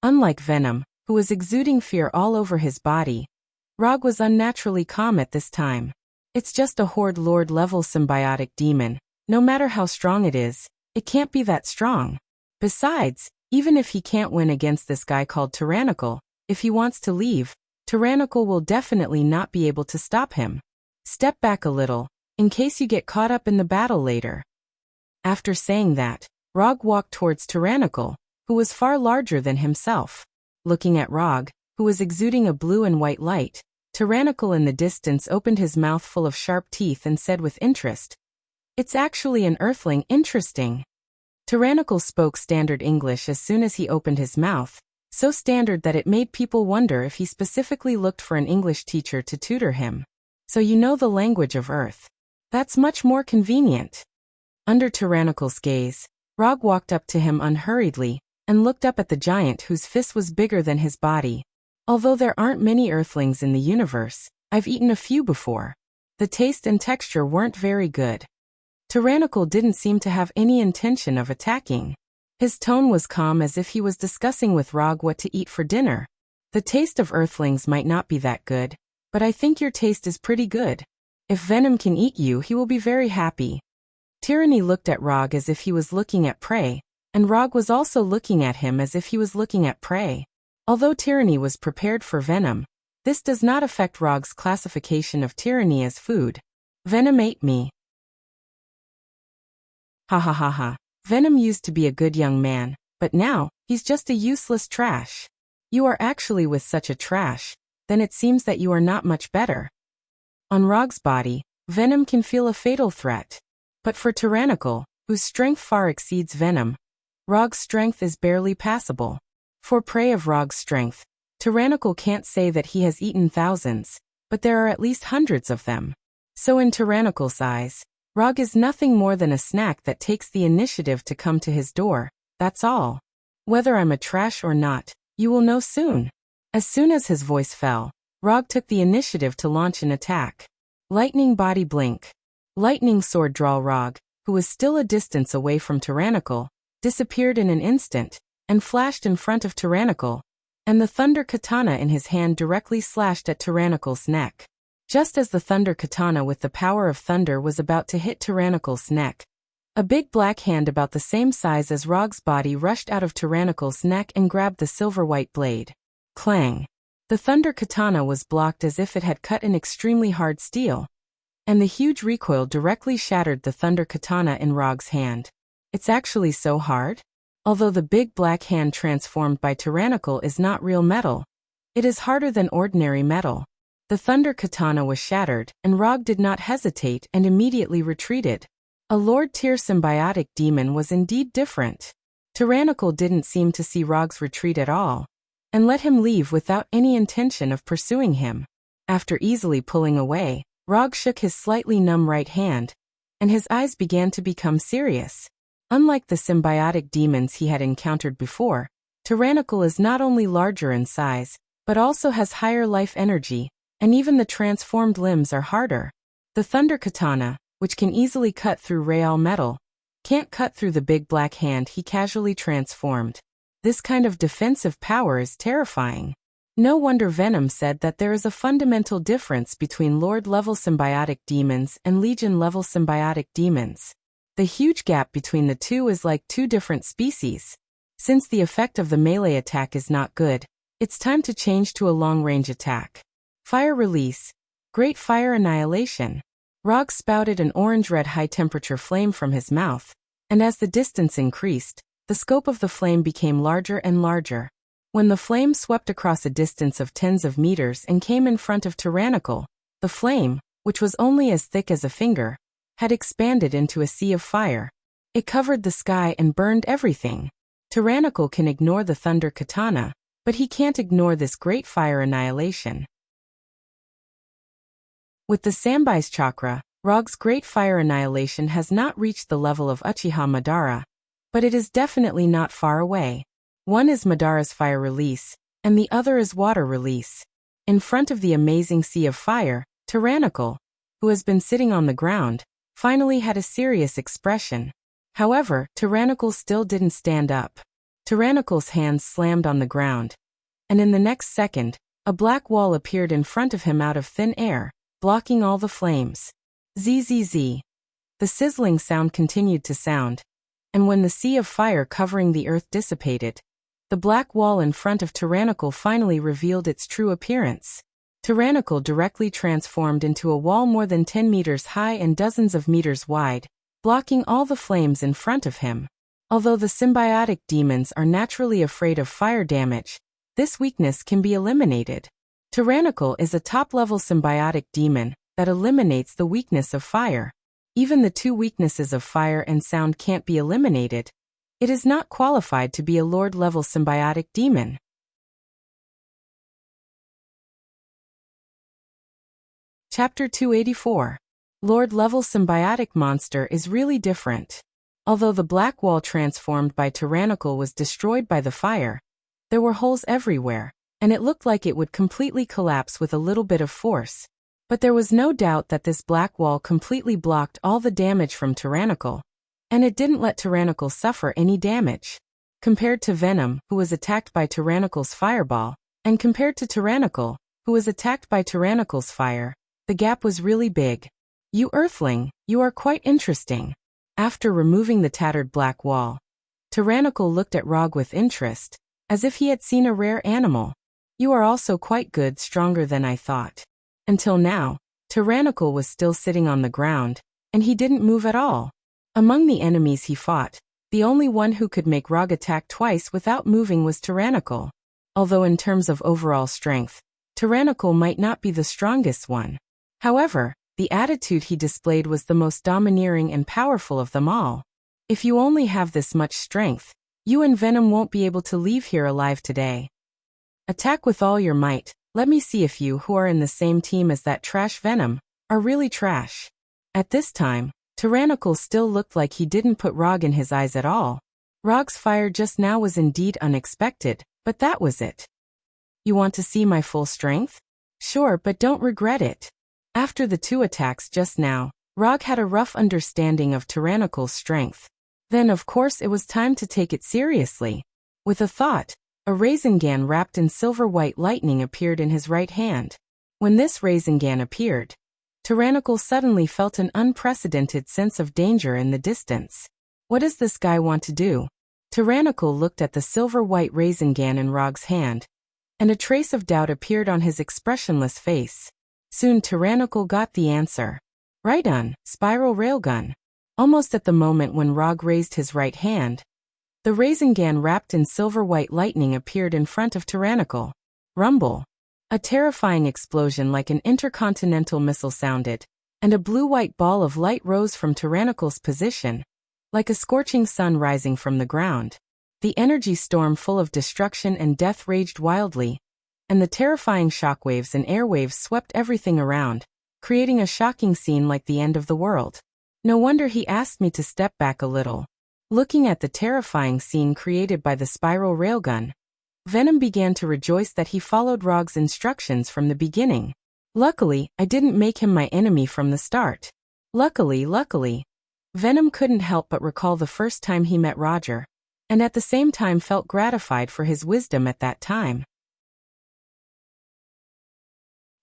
Unlike Venom, who was exuding fear all over his body, Rog was unnaturally calm at this time. It's just a Horde Lord level symbiotic demon. No matter how strong it is, it can't be that strong. Besides, even if he can't win against this guy called Tyrannical, if he wants to leave, Tyrannical will definitely not be able to stop him. Step back a little, in case you get caught up in the battle later. After saying that, Rog walked towards Tyrannical, who was far larger than himself. Looking at Rog, who was exuding a blue and white light, Tyrannical in the distance opened his mouth full of sharp teeth and said with interest, "It's actually an Earthling, interesting." Tyrannical spoke standard English as soon as he opened his mouth, so standard that it made people wonder if he specifically looked for an English teacher to tutor him. So you know the language of Earth. That's much more convenient. Under Tyrannical's gaze, Rog walked up to him unhurriedly and looked up at the giant whose fist was bigger than his body. Although there aren't many Earthlings in the universe, I've eaten a few before. The taste and texture weren't very good. Tyrannical didn't seem to have any intention of attacking. His tone was calm as if he was discussing with Rog what to eat for dinner. The taste of Earthlings might not be that good, but I think your taste is pretty good. If Venom can eat you, he will be very happy. Tyranny looked at Rog as if he was looking at prey, and Rog was also looking at him as if he was looking at prey. Although Tyranny was prepared for Venom, this does not affect Rog's classification of Tyranny as food. Venom ate me. Ha ha ha ha. Venom used to be a good young man, but now, he's just a useless trash. You are actually with such a trash, then it seems that you are not much better. On Rog's body, Venom can feel a fatal threat. But for Tyrannical, whose strength far exceeds Venom, Rog's strength is barely passable. For prey of Rog's strength, Tyrannical can't say that he has eaten thousands, but there are at least hundreds of them. So in Tyrannical's eyes, Rog is nothing more than a snack that takes the initiative to come to his door, that's all. Whether I'm a trash or not, you will know soon. As soon as his voice fell, Rog took the initiative to launch an attack. Lightning body blink. Lightning sword draw. Rog, who was still a distance away from Tyrannical, disappeared in an instant, and flashed in front of Tyrannical, and the thunder katana in his hand directly slashed at Tyrannical's neck. Just as the thunder katana with the power of thunder was about to hit Tyrannical's neck, a big black hand about the same size as Rog's body rushed out of Tyrannical's neck and grabbed the silver-white blade. Clang! The thunder katana was blocked as if it had cut an extremely hard steel, and the huge recoil directly shattered the thunder katana in Rog's hand. It's actually so hard? Although the big black hand transformed by Tyrannical is not real metal, it is harder than ordinary metal. The thunder katana was shattered, and Rog did not hesitate and immediately retreated. A Lord-tier symbiotic demon was indeed different. Tyrannical didn't seem to see Rog's retreat at all, and let him leave without any intention of pursuing him. After easily pulling away, Rog shook his slightly numb right hand, and his eyes began to become serious. Unlike the symbiotic demons he had encountered before, Tyrannical is not only larger in size, but also has higher life energy, and even the transformed limbs are harder. The thunder katana, which can easily cut through real metal, can't cut through the big black hand he casually transformed. This kind of defensive power is terrifying. No wonder Venom said that there is a fundamental difference between Lord-level symbiotic demons and Legion-level symbiotic demons. The huge gap between the two is like two different species. Since the effect of the melee attack is not good, it's time to change to a long-range attack. Fire release. Great fire annihilation. Rog spouted an orange-red high-temperature flame from his mouth, and as the distance increased, the scope of the flame became larger and larger. When the flame swept across a distance of tens of meters and came in front of Tyrannical, the flame, which was only as thick as a finger, had expanded into a sea of fire. It covered the sky and burned everything. Tyrannical can ignore the thunder katana, but he can't ignore this great fire annihilation. With the Sambai's chakra, Rog's great fire annihilation has not reached the level of Uchiha Madara, but it is definitely not far away. One is Madara's fire release, and the other is water release. In front of the amazing sea of fire, Tyrannical, who has been sitting on the ground, finally had a serious expression. However, Tyrannical still didn't stand up. Tyrannical's hands slammed on the ground, and in the next second, a black wall appeared in front of him out of thin air, blocking all the flames. Zzz. The sizzling sound continued to sound, and when the sea of fire covering the earth dissipated, the black wall in front of Tyrannical finally revealed its true appearance. Tyrannical directly transformed into a wall more than 10 meters high and dozens of meters wide, blocking all the flames in front of him. Although the symbiotic demons are naturally afraid of fire damage, this weakness can be eliminated. Tyrannical is a top-level symbiotic demon that eliminates the weakness of fire. Even the two weaknesses of fire and sound can't be eliminated. It is not qualified to be a Lord-level symbiotic demon. Chapter 284. Lord-level symbiotic monster is really different. Although the black wall transformed by Tyrannical was destroyed by the fire, there were holes everywhere, and it looked like it would completely collapse with a little bit of force. But there was no doubt that this black wall completely blocked all the damage from Tyrannical, and it didn't let Tyrannical suffer any damage. Compared to Venom, who was attacked by Tyrannical's fireball, and compared to Tyrannical, who was attacked by Tyrannical's fire, the gap was really big. You Earthling, you are quite interesting. After removing the tattered black wall, Tyrannical looked at Rog with interest, as if he had seen a rare animal. You are also quite good, stronger than I thought. Until now, Tyrannical was still sitting on the ground, and he didn't move at all. Among the enemies he fought, the only one who could make Rog attack twice without moving was Tyrannical. Although in terms of overall strength, Tyrannical might not be the strongest one. However, the attitude he displayed was the most domineering and powerful of them all. If you only have this much strength, you and Venom won't be able to leave here alive today. Attack with all your might. Let me see if you, who are in the same team as that trash Venom, are really trash. At this time, Tyrannical still looked like he didn't put Rog in his eyes at all. Rog's fire just now was indeed unexpected, but that was it. You want to see my full strength? Sure, but don't regret it. After the two attacks just now, Rog had a rough understanding of Tyrannical's strength. Then of course it was time to take it seriously. With a thought, a Rasengan wrapped in silver-white lightning appeared in his right hand. When this Rasengan appeared, Tyrannical suddenly felt an unprecedented sense of danger in the distance. What does this guy want to do? Tyrannical looked at the silver-white Rasengan in Rog's hand, and a trace of doubt appeared on his expressionless face. Soon Tyrannical got the answer. Right on, spiral railgun. Almost at the moment when Rog raised his right hand, the Rasengan wrapped in silver-white lightning appeared in front of Tyrannical. Rumble. A terrifying explosion like an intercontinental missile sounded, and a blue-white ball of light rose from Tyrannical's position, like a scorching sun rising from the ground. The energy storm full of destruction and death raged wildly, and the terrifying shockwaves and airwaves swept everything around, creating a shocking scene like the end of the world. No wonder he asked me to step back a little. Looking at the terrifying scene created by the spiral railgun, Venom began to rejoice that he followed Rog's instructions from the beginning. Luckily, I didn't make him my enemy from the start. Luckily. Venom couldn't help but recall the first time he met Roger, and at the same time felt gratified for his wisdom at that time.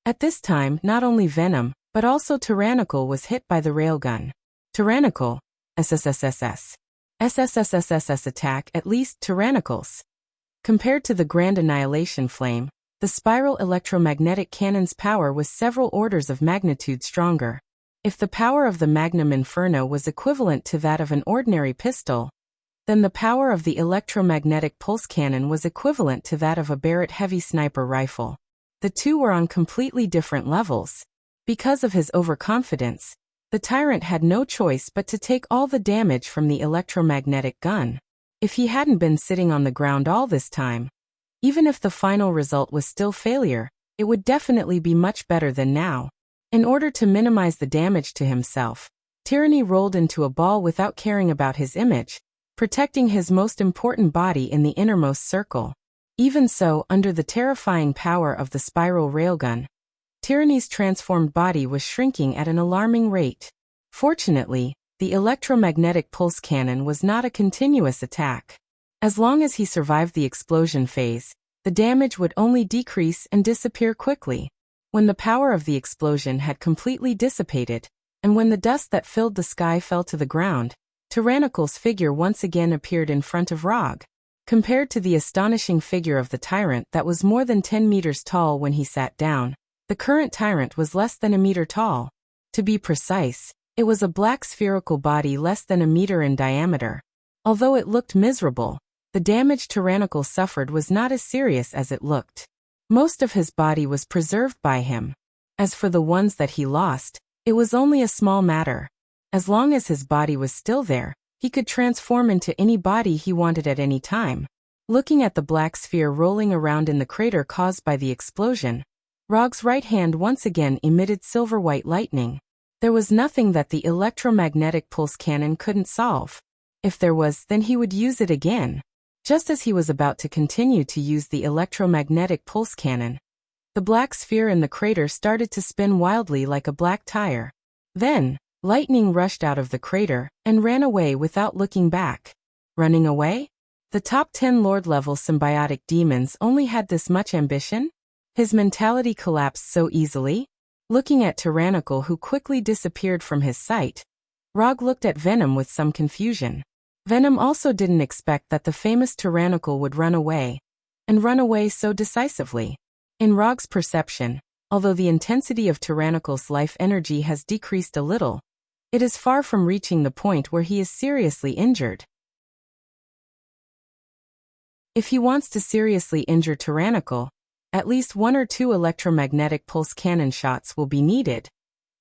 At this time, not only Venom, but also Tyrannical was hit by the railgun. Tyrannical, SSSSS attack, at least Tyrannical's. Compared to the Grand Annihilation Flame, the spiral electromagnetic cannon's power was several orders of magnitude stronger. If the power of the Magnum Inferno was equivalent to that of an ordinary pistol, then the power of the electromagnetic pulse cannon was equivalent to that of a Barrett heavy sniper rifle. The two were on completely different levels. Because of his overconfidence, the tyrant had no choice but to take all the damage from the electromagnetic gun. If he hadn't been sitting on the ground all this time, even if the final result was still failure, it would definitely be much better than now. In order to minimize the damage to himself, Tyranny rolled into a ball without caring about his image, protecting his most important body in the innermost circle. Even so, under the terrifying power of the spiral railgun, Tyranny's transformed body was shrinking at an alarming rate. Fortunately, the electromagnetic pulse cannon was not a continuous attack. As long as he survived the explosion phase, the damage would only decrease and disappear quickly. When the power of the explosion had completely dissipated, and when the dust that filled the sky fell to the ground, Tyrannical's figure once again appeared in front of Rog. Compared to the astonishing figure of the tyrant that was more than 10 meters tall when he sat down, the current tyrant was less than a meter tall. To be precise, it was a black spherical body less than a meter in diameter. Although it looked miserable, the damage Tyrannical suffered was not as serious as it looked. Most of his body was preserved by him. As for the ones that he lost, it was only a small matter. As long as his body was still there, he could transform into any body he wanted at any time. Looking at the black sphere rolling around in the crater caused by the explosion, Rog's right hand once again emitted silver-white lightning. There was nothing that the electromagnetic pulse cannon couldn't solve. If there was, then he would use it again. Just as he was about to continue to use the electromagnetic pulse cannon, the black sphere in the crater started to spin wildly like a black tire. Then, lightning rushed out of the crater and ran away without looking back. Running away? The top 10 Lord-level symbiotic demons only had this much ambition? His mentality collapsed so easily? Looking at Tyrannical, who quickly disappeared from his sight, Rog looked at Venom with some confusion. Venom also didn't expect that the famous Tyrannical would run away, and run away so decisively. In Rog's perception, although the intensity of Tyrannical's life energy has decreased a little, it is far from reaching the point where he is seriously injured. If he wants to seriously injure Tyrannical, at least 1 or 2 electromagnetic pulse cannon shots will be needed,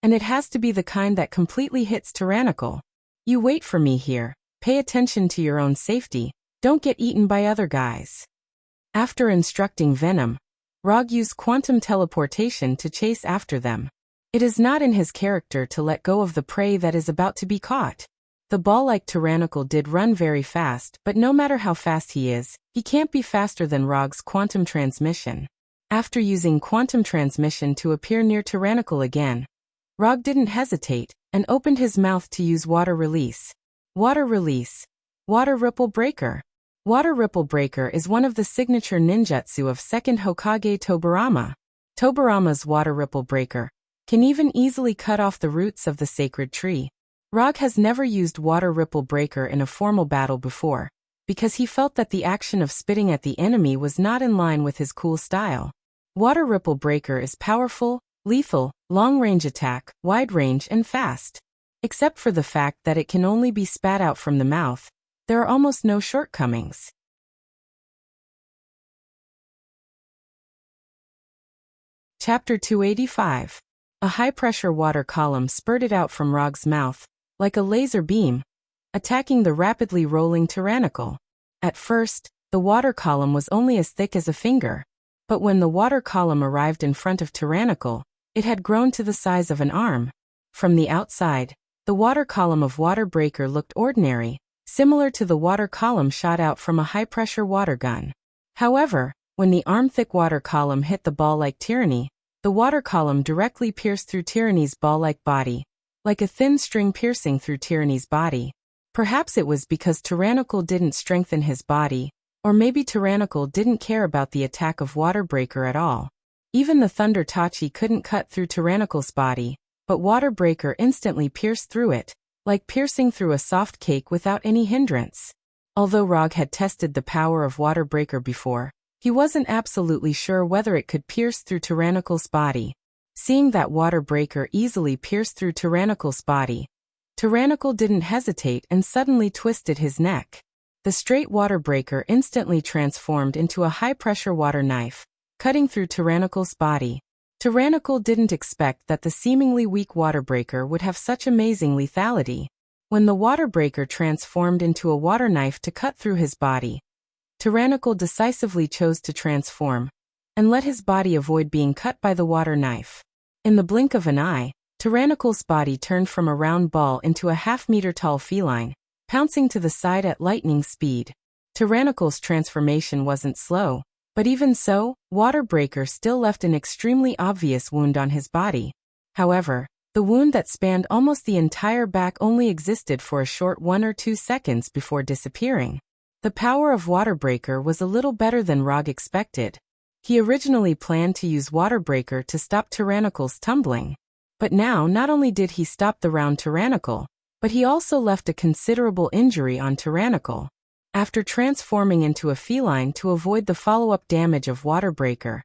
and it has to be the kind that completely hits Tyrannical. You wait for me here. Pay attention to your own safety, don't get eaten by other guys. After instructing Venom, Rog used quantum teleportation to chase after them. It is not in his character to let go of the prey that is about to be caught. The ball-like tyrannical did run very fast, but no matter how fast he is, he can't be faster than Rog's quantum transmission. After using quantum transmission to appear near tyrannical again, Rog didn't hesitate, and opened his mouth to use water release. Water release. Water ripple breaker. Water ripple breaker is one of the signature ninjutsu of second Hokage Tobirama. Tobirama's water ripple breaker can even easily cut off the roots of the sacred tree. Rog has never used water ripple breaker in a formal battle before, because he felt that the action of spitting at the enemy was not in line with his cool style. Water ripple breaker is powerful, lethal, long-range attack, wide-range and fast. Except for the fact that it can only be spat out from the mouth, there are almost no shortcomings. Chapter 285. A high-pressure water column spurted out from Rog's mouth, like a laser beam, attacking the rapidly rolling tyrannical. At first, the water column was only as thick as a finger, but when the water column arrived in front of tyrannical, it had grown to the size of an arm. From the outside, the water column of water breaker looked ordinary, similar to the water column shot out from a high-pressure water gun. However, when the arm-thick water column hit the ball-like tyranny, the water column directly pierced through tyranny's ball-like body, like a thin string piercing through tyranny's body. Perhaps it was because tyrannical didn't strengthen his body, or maybe tyrannical didn't care about the attack of water breaker at all. Even the thunder tachi couldn't cut through tyrannical's body, but water breaker instantly pierced through it, like piercing through a soft cake without any hindrance. Although Rog had tested the power of water breaker before, he wasn't absolutely sure whether it could pierce through tyrannical's body. Seeing that water breaker easily pierced through tyrannical's body, tyrannical didn't hesitate and suddenly twisted his neck. The straight water breaker instantly transformed into a high-pressure water knife, cutting through tyrannical's body. Tyrannical didn't expect that the seemingly weak water breaker would have such amazing lethality. When the water breaker transformed into a water knife to cut through his body, tyrannical decisively chose to transform, and let his body avoid being cut by the water knife. In the blink of an eye, tyrannical's body turned from a round ball into a half-meter-tall feline, pouncing to the side at lightning speed. Tyrannical's transformation wasn't slow, but even so, water breaker still left an extremely obvious wound on his body. However, the wound that spanned almost the entire back only existed for a short 1 or 2 seconds before disappearing. The power of water breaker was a little better than Rog expected. He originally planned to use water breaker to stop tyrannical's tumbling. But now not only did he stop the round tyrannical, but he also left a considerable injury on tyrannical. After transforming into a feline to avoid the follow-up damage of water breaker,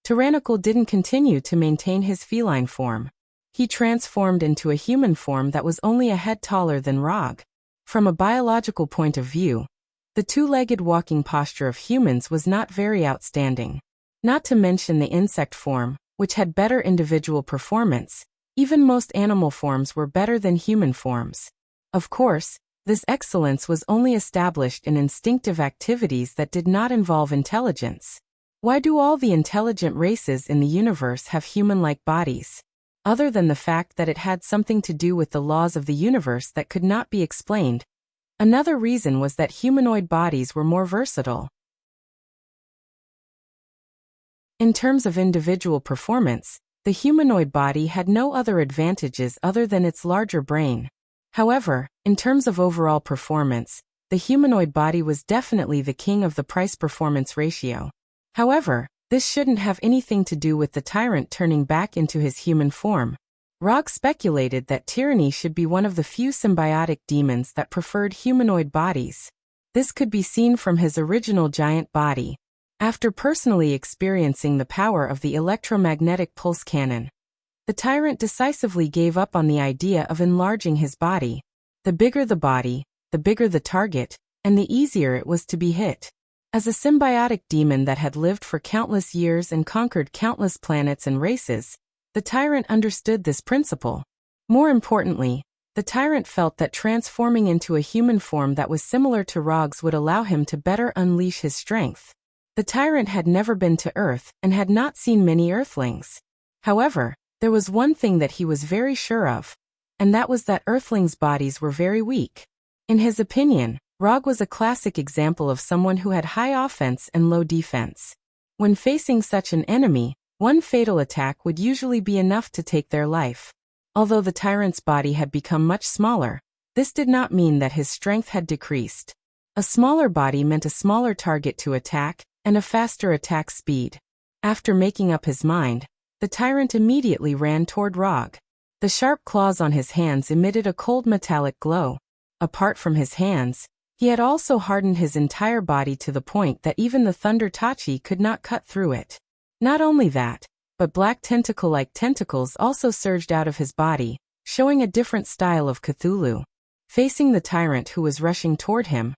tyrannical didn't continue to maintain his feline form. He transformed into a human form that was only a head taller than Rog. From a biological point of view, the two-legged walking posture of humans was not very outstanding. Not to mention the insect form, which had better individual performance. Even most animal forms were better than human forms. Of course, this excellence was only established in instinctive activities that did not involve intelligence. Why do all the intelligent races in the universe have human-like bodies? Other than the fact that it had something to do with the laws of the universe that could not be explained, another reason was that humanoid bodies were more versatile. In terms of individual performance, the humanoid body had no other advantages other than its larger brain. However, in terms of overall performance, the humanoid body was definitely the king of the price-performance ratio. However, this shouldn't have anything to do with the tyrant turning back into his human form. Rog speculated that tyranny should be one of the few symbiotic demons that preferred humanoid bodies. This could be seen from his original giant body. After personally experiencing the power of the electromagnetic pulse cannon, the tyrant decisively gave up on the idea of enlarging his body. The bigger the body, the bigger the target, and the easier it was to be hit. As a symbiotic demon that had lived for countless years and conquered countless planets and races, the tyrant understood this principle. More importantly, the tyrant felt that transforming into a human form that was similar to Rog's would allow him to better unleash his strength. The tyrant had never been to Earth and had not seen many Earthlings. However, there was one thing that he was very sure of. and that was that Earthlings' bodies were very weak. In his opinion, Rog was a classic example of someone who had high offense and low defense. When facing such an enemy, one fatal attack would usually be enough to take their life. Although the tyrant's body had become much smaller, this did not mean that his strength had decreased. A smaller body meant a smaller target to attack, and a faster attack speed. After making up his mind, the tyrant immediately ran toward Rog. The sharp claws on his hands emitted a cold metallic glow. Apart from his hands, he had also hardened his entire body to the point that even the thunder tachi could not cut through it. Not only that, but black tentacle-like tentacles also surged out of his body, showing a different style of Cthulhu. Facing the tyrant who was rushing toward him,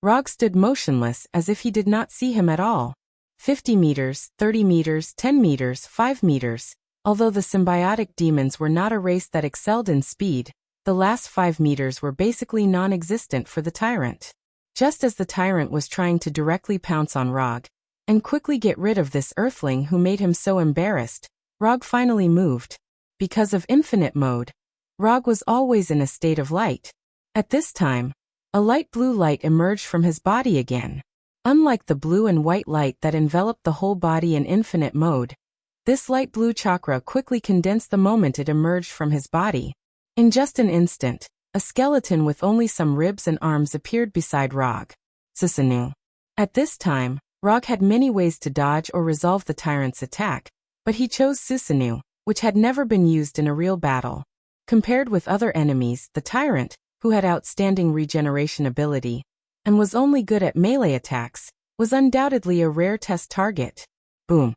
Rog stood motionless as if he did not see him at all. 50 meters, 30 meters, 10 meters, 5 meters. Although the symbiotic demons were not a race that excelled in speed, the last 5 meters were basically non-existent for the tyrant. Just as the tyrant was trying to directly pounce on Rog, and quickly get rid of this earthling who made him so embarrassed, Rog finally moved. Because of infinite mode, Rog was always in a state of light. At this time, a light blue light emerged from his body again. Unlike the blue and white light that enveloped the whole body in infinite mode, this light blue chakra quickly condensed the moment it emerged from his body. In just an instant, a skeleton with only some ribs and arms appeared beside Rog. Susanoo. At this time, Rog had many ways to dodge or resolve the tyrant's attack, but he chose Susanoo, which had never been used in a real battle. Compared with other enemies, the tyrant, who had outstanding regeneration ability, and was only good at melee attacks, was undoubtedly a rare test target. Boom.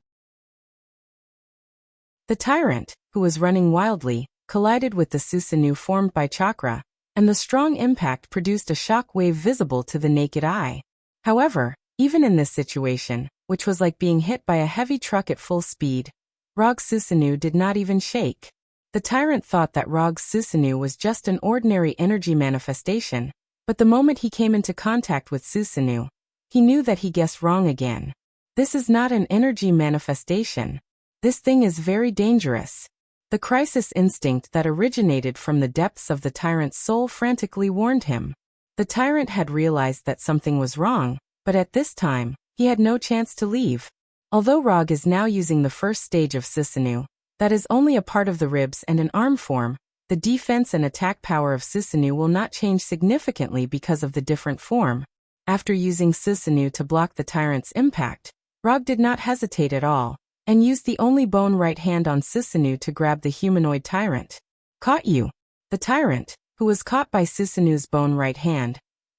The tyrant, who was running wildly, collided with the Susanoo formed by chakra, and the strong impact produced a shock wave visible to the naked eye. However, even in this situation, which was like being hit by a heavy truck at full speed, Rog's Susanoo did not even shake. The tyrant thought that Rog's Susanoo was just an ordinary energy manifestation, but the moment he came into contact with Susanoo, he knew that he guessed wrong again. This is not an energy manifestation. This thing is very dangerous. The crisis instinct that originated from the depths of the tyrant's soul frantically warned him. The tyrant had realized that something was wrong, but at this time, he had no chance to leave. Although Rog is now using the first stage of Susanoo, that is only a part of the ribs and an arm form, the defense and attack power of Susanoo will not change significantly because of the different form. After using Susanoo to block the tyrant's impact, Rog did not hesitate at all, and used the only bone right hand on Susanoo to grab the humanoid tyrant. Caught you! The tyrant, who was caught by Susanoo's bone right hand,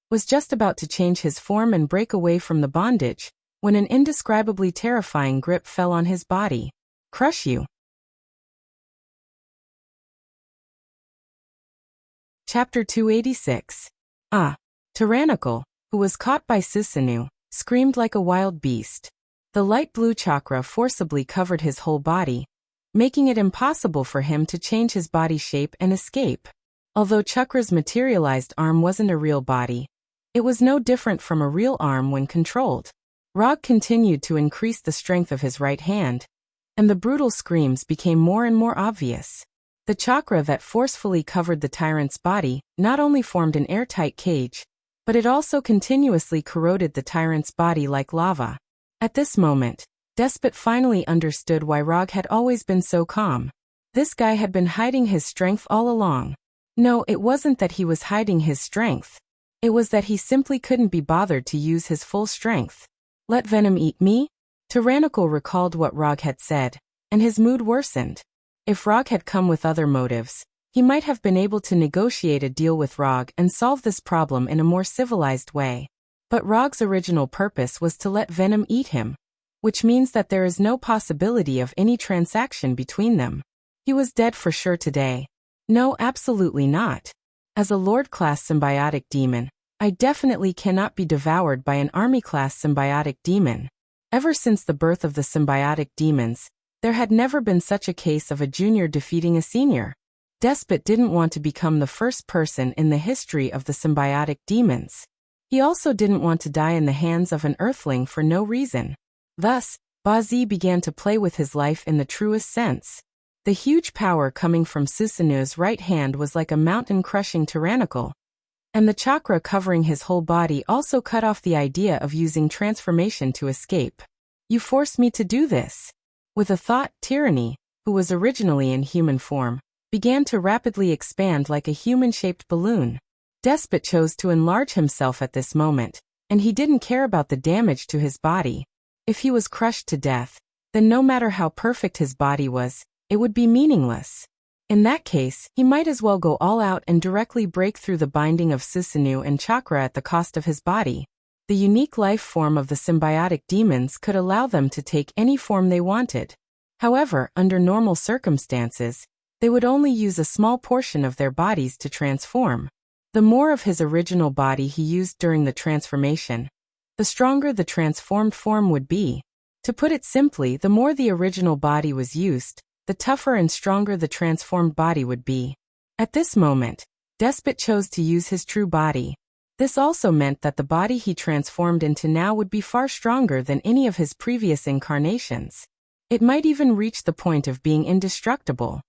was just about to change his form and break away from the bondage, when an indescribably terrifying grip fell on his body. Crush you! Chapter 286. Tyrannical, who was caught by Susanoo, screamed like a wild beast. The light blue chakra forcibly covered his whole body, making it impossible for him to change his body shape and escape. Although Chakra's materialized arm wasn't a real body, it was no different from a real arm when controlled. Rog continued to increase the strength of his right hand, and the brutal screams became more and more obvious. The chakra that forcefully covered the tyrant's body not only formed an airtight cage, but it also continuously corroded the tyrant's body like lava. At this moment, Despot finally understood why Rog had always been so calm. This guy had been hiding his strength all along. No, it wasn't that he was hiding his strength. It was that he simply couldn't be bothered to use his full strength. Let Venom eat me? Tyrannical recalled what Rog had said, and his mood worsened. If Rog had come with other motives, he might have been able to negotiate a deal with Rog and solve this problem in a more civilized way. But Rog's original purpose was to let Venom eat him, which means that there is no possibility of any transaction between them. He was dead for sure today. No, absolutely not. As a Lord-class symbiotic demon, I definitely cannot be devoured by an Army-class symbiotic demon. Ever since the birth of the symbiotic demons, there had never been such a case of a junior defeating a senior. Despot didn't want to become the first person in the history of the symbiotic demons. He also didn't want to die in the hands of an earthling for no reason. Thus, Bazi began to play with his life in the truest sense. The huge power coming from Susanu's right hand was like a mountain-crushing tyrannical, and the chakra covering his whole body also cut off the idea of using transformation to escape. You forced me to do this. With a thought, Tyranny, who was originally in human form, began to rapidly expand like a human-shaped balloon. Despot chose to enlarge himself at this moment, and he didn't care about the damage to his body. If he was crushed to death, then no matter how perfect his body was, it would be meaningless. In that case, he might as well go all out and directly break through the binding of Susanu and chakra at the cost of his body. The unique life form of the symbiotic demons could allow them to take any form they wanted. However, under normal circumstances, they would only use a small portion of their bodies to transform. The more of his original body he used during the transformation, the stronger the transformed form would be. To put it simply, the more the original body was used, the tougher and stronger the transformed body would be. At this moment, Despot chose to use his true body. This also meant that the body he transformed into now would be far stronger than any of his previous incarnations. It might even reach the point of being indestructible.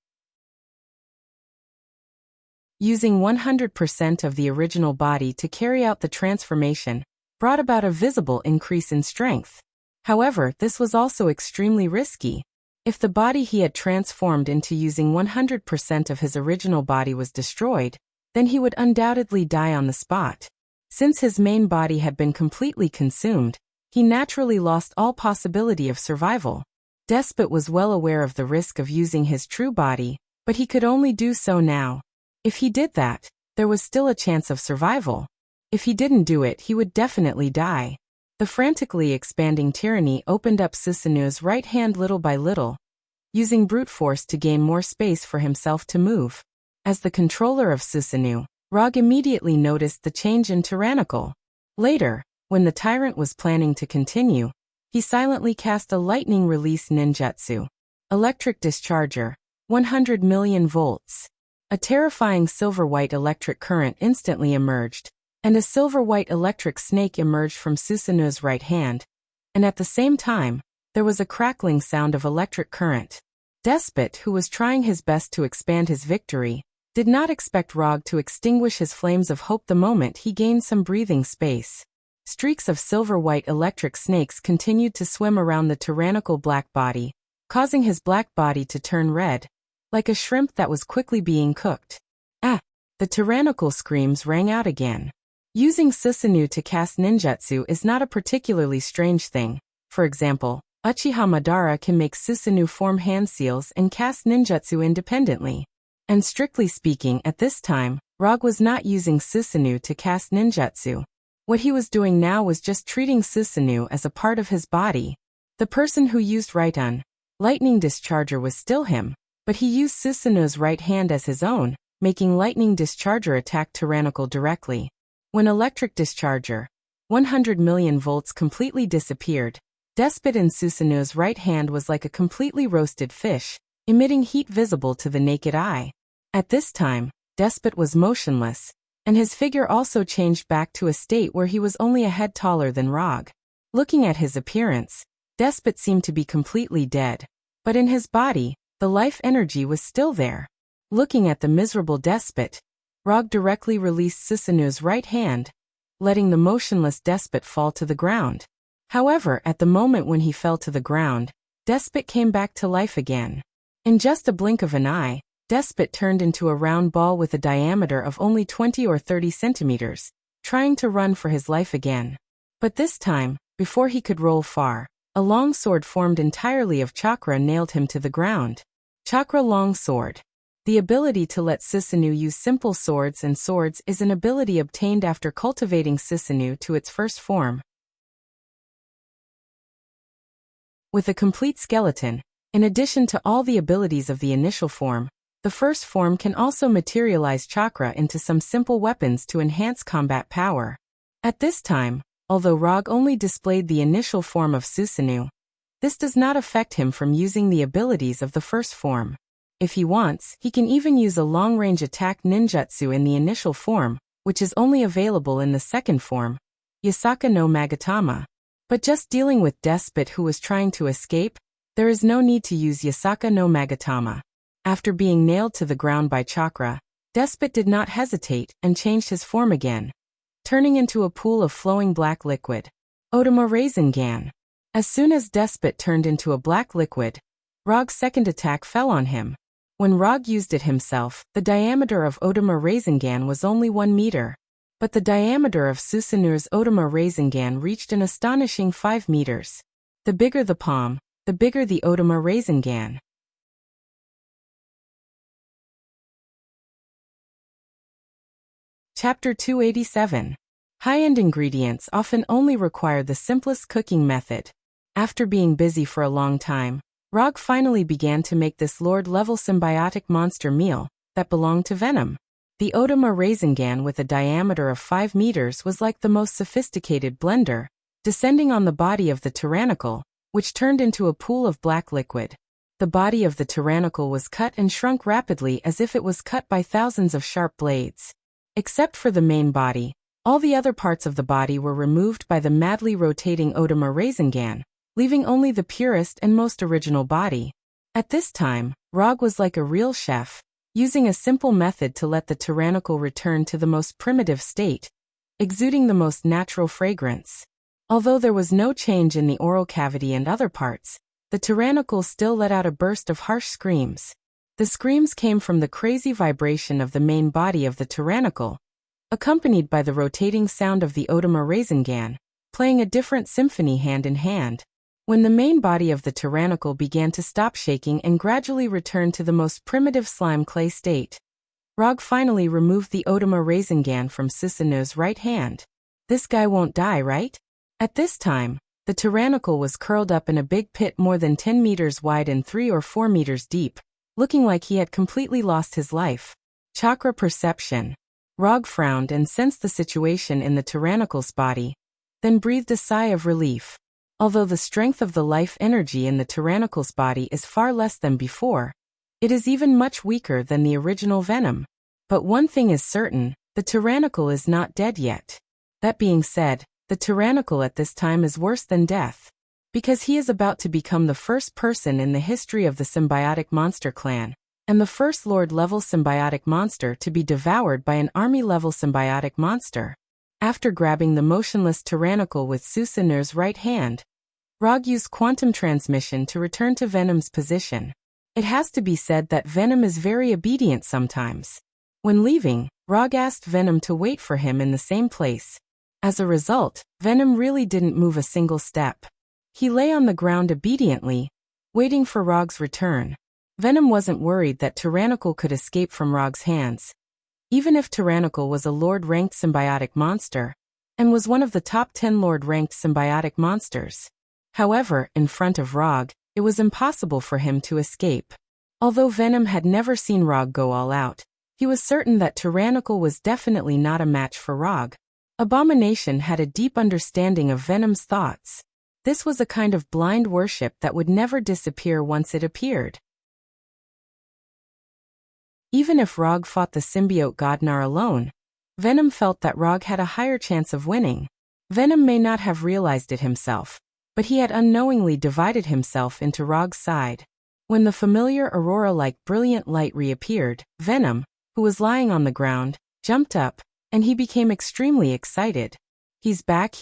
Using 100% of the original body to carry out the transformation brought about a visible increase in strength. However, this was also extremely risky. If the body he had transformed into using 100% of his original body was destroyed, then he would undoubtedly die on the spot. Since his main body had been completely consumed, he naturally lost all possibility of survival. Despot was well aware of the risk of using his true body, but he could only do so now. If he did that, there was still a chance of survival. If he didn't do it, he would definitely die. The frantically expanding Tyranny opened up Susanu's right hand little by little, using brute force to gain more space for himself to move. As the controller of Susanu, Rog immediately noticed the change in tyrannical. Later, when the tyrant was planning to continue, he silently cast a lightning release ninjutsu. Electric discharger, 100 million volts. A terrifying silver-white electric current instantly emerged, and a silver-white electric snake emerged from Susanu's right hand, and at the same time, there was a crackling sound of electric current. Despot, who was trying his best to expand his victory, did not expect Rog to extinguish his flames of hope the moment he gained some breathing space. Streaks of silver-white electric snakes continued to swim around the tyrannical black body, causing his black body to turn red, like a shrimp that was quickly being cooked. Ah! The tyrannical screams rang out again. Using Susanu to cast ninjutsu is not a particularly strange thing. For example, Uchiha Madara can make Susanu form hand seals and cast ninjutsu independently. And strictly speaking, at this time, Rog was not using Susanu to cast ninjutsu. What he was doing now was just treating Susanu as a part of his body. The person who used Raiton, lightning discharger, was still him, but he used Susanu's right hand as his own, making lightning discharger attack tyrannical directly. When electric discharger, 100 million volts, completely disappeared, Despot in Susanu's right hand was like a completely roasted fish, emitting heat visible to the naked eye. At this time, Despot was motionless, and his figure also changed back to a state where he was only a head taller than Rog. Looking at his appearance, Despot seemed to be completely dead, but in his body, the life energy was still there. Looking at the miserable Despot, Rog directly released Susanu's right hand, letting the motionless Despot fall to the ground. However, at the moment when he fell to the ground, Despot came back to life again. In just a blink of an eye, Despot turned into a round ball with a diameter of only 20 or 30 centimeters, trying to run for his life again. But this time, before he could roll far, a long sword formed entirely of chakra nailed him to the ground. Chakra long sword. The ability to let Susanu use simple swords and swords is an ability obtained after cultivating Susanu to its first form. With a complete skeleton, in addition to all the abilities of the initial form, the first form can also materialize chakra into some simple weapons to enhance combat power. At this time, although Rog only displayed the initial form of Susanu, this does not affect him from using the abilities of the first form. If he wants, he can even use a long-range attack ninjutsu in the initial form, which is only available in the second form, Yasaka no Magatama. But just dealing with Despot who was trying to escape, there is no need to use Yasaka no Magatama. After being nailed to the ground by Chakra, Despot did not hesitate and changed his form again, turning into a pool of flowing black liquid. Odama Rasengan. As soon as Despot turned into a black liquid, Rog's second attack fell on him. When Rog used it himself, the diameter of Odama Rasengan was only 1 meter. But the diameter of Susanu's Odama Rasengan reached an astonishing 5 meters. The bigger the palm, the bigger the Odama Rasengan. Chapter 287. High-end ingredients often only require the simplest cooking method. After being busy for a long time, Rog finally began to make this Lord-level symbiotic monster meal that belonged to Venom. The Odama Rasengan with a diameter of 5 meters was like the most sophisticated blender, descending on the body of the Tyrannical, which turned into a pool of black liquid. The body of the Tyrannical was cut and shrunk rapidly as if it was cut by thousands of sharp blades. Except for the main body, all the other parts of the body were removed by the madly rotating Odama Rasengan, leaving only the purest and most original body. At this time, Rog was like a real chef, using a simple method to let the Tyrannical return to the most primitive state, exuding the most natural fragrance. Although there was no change in the oral cavity and other parts, the Tyrannical still let out a burst of harsh screams. The screams came from the crazy vibration of the main body of the Tyrannical, accompanied by the rotating sound of the Odama Rasengan, playing a different symphony hand in hand. When the main body of the Tyrannical began to stop shaking and gradually return to the most primitive slime clay state, Rog finally removed the Odama Rasengan from Susanu's right hand. This guy won't die, right? At this time, the Tyrannical was curled up in a big pit more than 10 meters wide and 3 or 4 meters deep, looking like he had completely lost his life. Chakra perception. Rog frowned and sensed the situation in the Tyrannical's body, then breathed a sigh of relief. Although the strength of the life energy in the Tyrannical's body is far less than before, it is even much weaker than the original Venom. But one thing is certain, the Tyrannical is not dead yet. That being said, the Tyrannical at this time is worse than death, because he is about to become the first person in the history of the symbiotic monster clan, and the first Lord-level symbiotic monster to be devoured by an army-level symbiotic monster. After grabbing the motionless Tyrannical with Susanu's right hand, Rog used quantum transmission to return to Venom's position. It has to be said that Venom is very obedient sometimes. When leaving, Rog asked Venom to wait for him in the same place. As a result, Venom really didn't move a single step. He lay on the ground obediently, waiting for Rog's return. Venom wasn't worried that Tyrannical could escape from Rog's hands. Even if Tyrannical was a Lord-ranked symbiotic monster, and was one of the top 10 Lord-ranked symbiotic monsters. However, in front of Rog, it was impossible for him to escape. Although Venom had never seen Rog go all out, he was certain that Tyrannical was definitely not a match for Rog. Abomination had a deep understanding of Venom's thoughts. This was a kind of blind worship that would never disappear once it appeared. Even if Rog fought the symbiote Godnar alone, Venom felt that Rog had a higher chance of winning. Venom may not have realized it himself, but he had unknowingly divided himself into Rog's side. When the familiar aurora-like brilliant light reappeared, Venom, who was lying on the ground, jumped up, and he became extremely excited. He's back,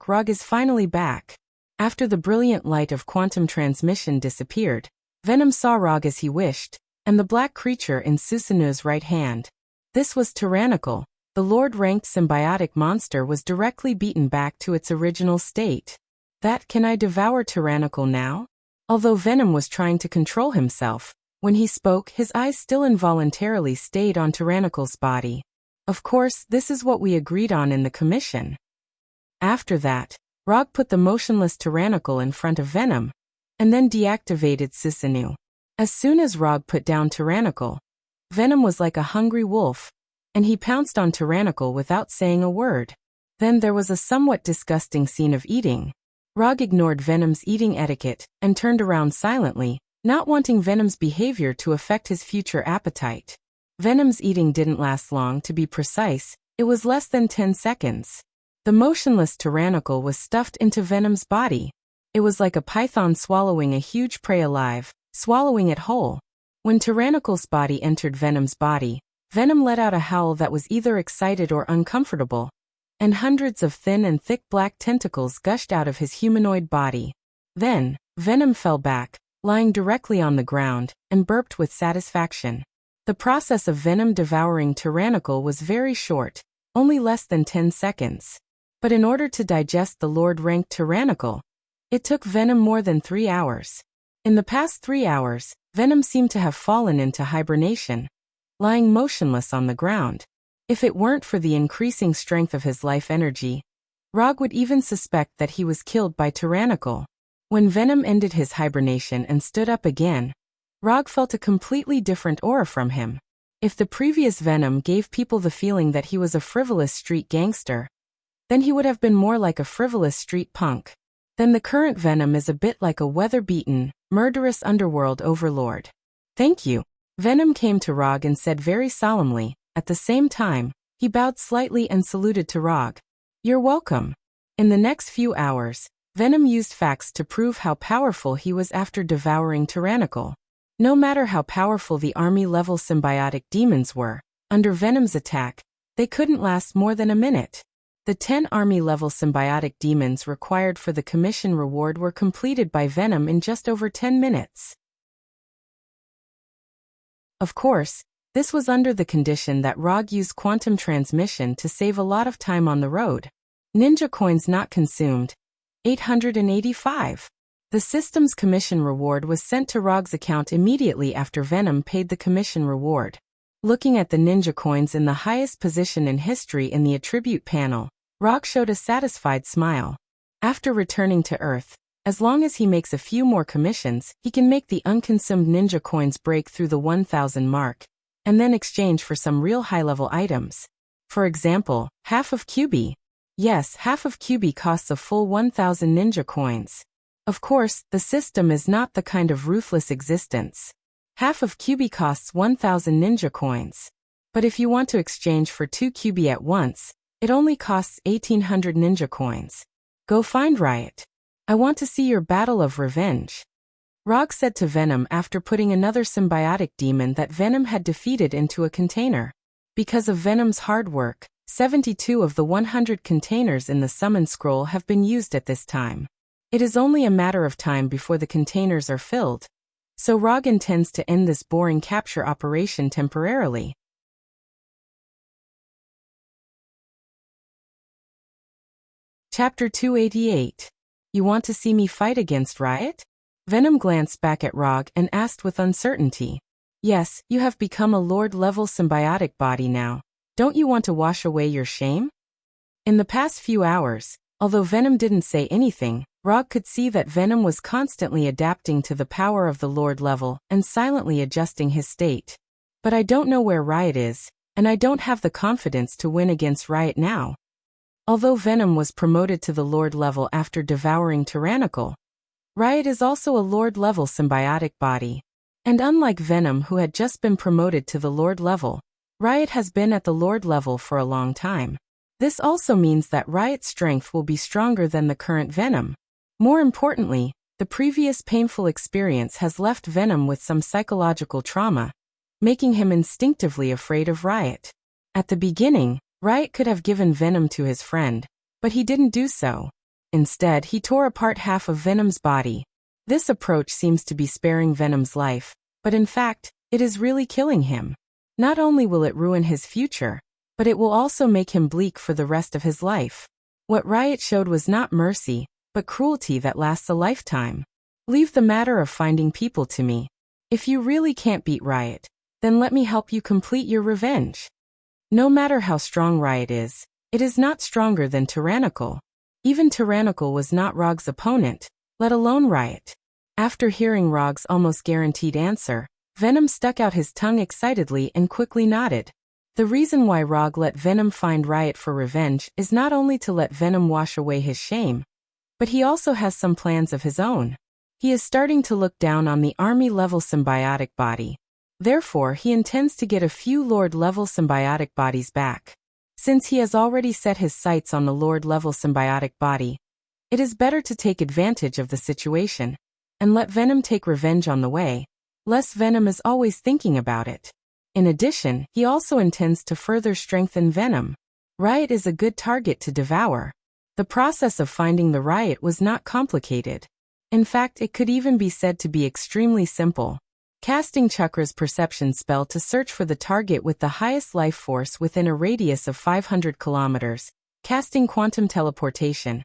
Rog is finally back. After the brilliant light of quantum transmission disappeared, Venom saw Rog as he wished, and the black creature in Susanu's right hand. This was Tyrannical. The Lord-ranked symbiotic monster was directly beaten back to its original state. That can I devour Tyrannical now? Although Venom was trying to control himself, when he spoke, his eyes still involuntarily stayed on Tyrannical's body. Of course, this is what we agreed on in the commission. After that, Rog put the motionless Tyrannical in front of Venom, and then deactivated Susanu. As soon as Rog put down Tyrannical, Venom was like a hungry wolf, and he pounced on Tyrannical without saying a word. Then there was a somewhat disgusting scene of eating. Rog ignored Venom's eating etiquette and turned around silently, not wanting Venom's behavior to affect his future appetite. Venom's eating didn't last long. To be precise, it was less than 10 seconds. The motionless Tyrannical was stuffed into Venom's body. It was like a python swallowing a huge prey alive, swallowing it whole. When Tyrannical's body entered Venom's body, Venom let out a howl that was either excited or uncomfortable, and hundreds of thin and thick black tentacles gushed out of his humanoid body. Then, Venom fell back, lying directly on the ground, and burped with satisfaction. The process of Venom devouring Tyrannical was very short, only less than 10 seconds. But in order to digest the Lord-ranked Tyrannical, it took Venom more than 3 hours. In the past 3 hours, Venom seemed to have fallen into hibernation, lying motionless on the ground. If it weren't for the increasing strength of his life energy, Rog would even suspect that he was killed by Tyrannical. When Venom ended his hibernation and stood up again, Rog felt a completely different aura from him. If the previous Venom gave people the feeling that he was a frivolous street gangster, then he would have been more like a frivolous street punk. Then the current Venom is a bit like a weather-beaten, murderous underworld overlord. Thank you. Venom came to Rog and said very solemnly. At the same time, he bowed slightly and saluted to Rog. You're welcome. In the next few hours, Venom used facts to prove how powerful he was after devouring Tyrannical. No matter how powerful the army-level symbiotic demons were, under Venom's attack, they couldn't last more than a minute. The 10 army-level symbiotic demons required for the commission reward were completed by Venom in just over 10 minutes. Of course, this was under the condition that Rog used quantum transmission to save a lot of time on the road. Ninja coins not consumed, 885. The system's commission reward was sent to Rog's account immediately after Venom paid the commission reward. Looking at the ninja coins in the highest position in history in the attribute panel, Rog showed a satisfied smile. After returning to Earth, as long as he makes a few more commissions, he can make the unconsumed ninja coins break through the 1,000 mark, and then exchange for some real high-level items. For example, half of QB. Yes, half of QB costs a full 1,000 ninja coins. Of course, the system is not the kind of ruthless existence. Half of QB costs 1,000 ninja coins. But if you want to exchange for 2 QB at once, it only costs 1,800 ninja coins. Go find Riot. I want to see your battle of revenge. Rog said to Venom after putting another symbiotic demon that Venom had defeated into a container. Because of Venom's hard work, 72 of the 100 containers in the summon scroll have been used at this time. It is only a matter of time before the containers are filled. So Rog intends to end this boring capture operation temporarily. Chapter 288. You want to see me fight against Riot? Venom glanced back at Rog and asked with uncertainty. Yes, you have become a Lord-level symbiotic body now. Don't you want to wash away your shame? In the past few hours, although Venom didn't say anything, Rog could see that Venom was constantly adapting to the power of the Lord level and silently adjusting his state. But I don't know where Riot is, and I don't have the confidence to win against Riot now. Although Venom was promoted to the Lord level after devouring Tyrannical, Riot is also a Lord-level symbiotic body. And unlike Venom who had just been promoted to the Lord level, Riot has been at the Lord level for a long time. This also means that Riot's strength will be stronger than the current Venom. More importantly, the previous painful experience has left Venom with some psychological trauma, making him instinctively afraid of Riot. At the beginning, Riot could have given Venom to his friend, but he didn't do so. Instead, he tore apart half of Venom's body. This approach seems to be sparing Venom's life, but in fact, it is really killing him. Not only will it ruin his future, but it will also make him bleak for the rest of his life. What Riot showed was not mercy, but cruelty that lasts a lifetime. Leave the matter of finding people to me. If you really can't beat Riot, then let me help you complete your revenge. No matter how strong Riot is, it is not stronger than Tyrannical. Even Tyrannical was not Rog's opponent, let alone Riot. After hearing Rog's almost guaranteed answer, Venom stuck out his tongue excitedly and quickly nodded. The reason why Rog let Venom find Riot for revenge is not only to let Venom wash away his shame, but he also has some plans of his own. He is starting to look down on the army-level symbiotic body. Therefore, he intends to get a few Lord-level symbiotic bodies back. Since he has already set his sights on the Lord-level symbiotic body, it is better to take advantage of the situation and let Venom take revenge on the way. less Venom is always thinking about it. In addition, he also intends to further strengthen Venom. Riot is a good target to devour. The process of finding the Riot was not complicated. In fact, it could even be said to be extremely simple. Casting Chakra's perception spell to search for the target with the highest life force within a radius of 500 kilometers, casting quantum teleportation,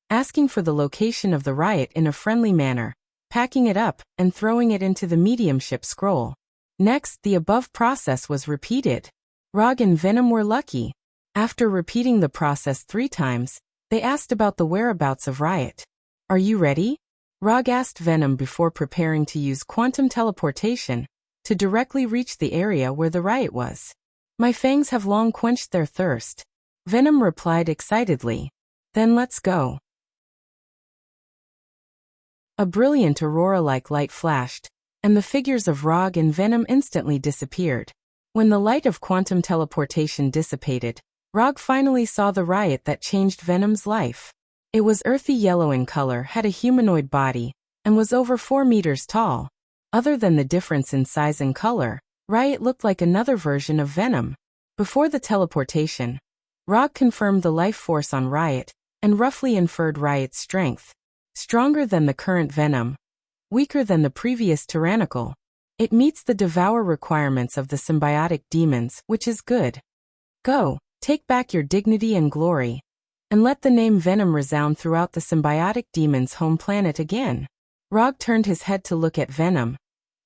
asking for the location of the Riot in a friendly manner, packing it up, and throwing it into the mediumship scroll. Next, the above process was repeated. Rog and Venom were lucky. After repeating the process 3 times, they asked about the whereabouts of Riot. "Are you ready?" Rog asked Venom before preparing to use quantum teleportation to directly reach the area where the Riot was. "My fangs have long quenched their thirst," Venom replied excitedly. "Then let's go." A brilliant aurora-like light flashed, and the figures of Rog and Venom instantly disappeared. When the light of quantum teleportation dissipated, Rog finally saw the Riot that changed Venom's life. It was earthy yellow in color, had a humanoid body, and was over 4 meters tall. Other than the difference in size and color, Riot looked like another version of Venom. Before the teleportation, Rog confirmed the life force on Riot, and roughly inferred Riot's strength. Stronger than the current Venom, weaker than the previous Tyrannical. It meets the devour requirements of the symbiotic demons, which is good. Go, take back your dignity and glory, and let the name Venom resound throughout the symbiotic demon's home planet again. Rog turned his head to look at Venom,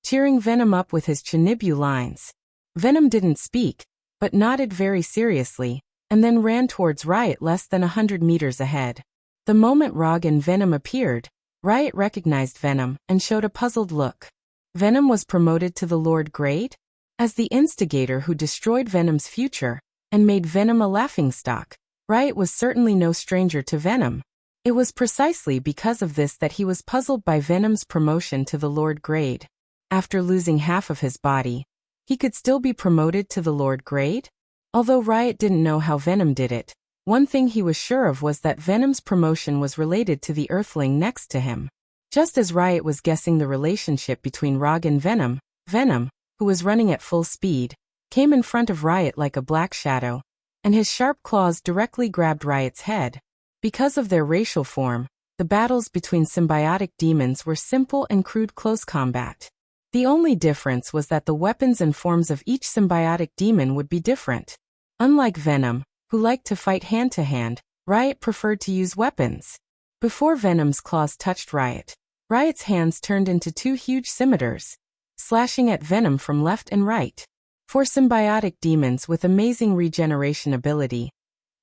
cheering Venom up with his Chinibu lines. Venom didn't speak, but nodded very seriously, and then ran towards Riot less than 100 meters ahead. The moment Rog and Venom appeared, Riot recognized Venom and showed a puzzled look. Venom was promoted to the Lord Grade? As the instigator who destroyed Venom's future and made Venom a laughingstock, Riot was certainly no stranger to Venom. It was precisely because of this that he was puzzled by Venom's promotion to the Lord Grade. After losing half of his body, he could still be promoted to the Lord Grade? Although Riot didn't know how Venom did it, one thing he was sure of was that Venom's promotion was related to the Earthling next to him. Just as Riot was guessing the relationship between Rog and Venom, Venom, who was running at full speed, came in front of Riot like a black shadow, and his sharp claws directly grabbed Riot's head. Because of their racial form, the battles between symbiotic demons were simple and crude close combat. The only difference was that the weapons and forms of each symbiotic demon would be different. Unlike Venom, who liked to fight hand-to-hand, Riot preferred to use weapons. Before Venom's claws touched Riot, Riot's hands turned into 2 huge scimitars, slashing at Venom from left and right. For symbiotic demons with amazing regeneration ability,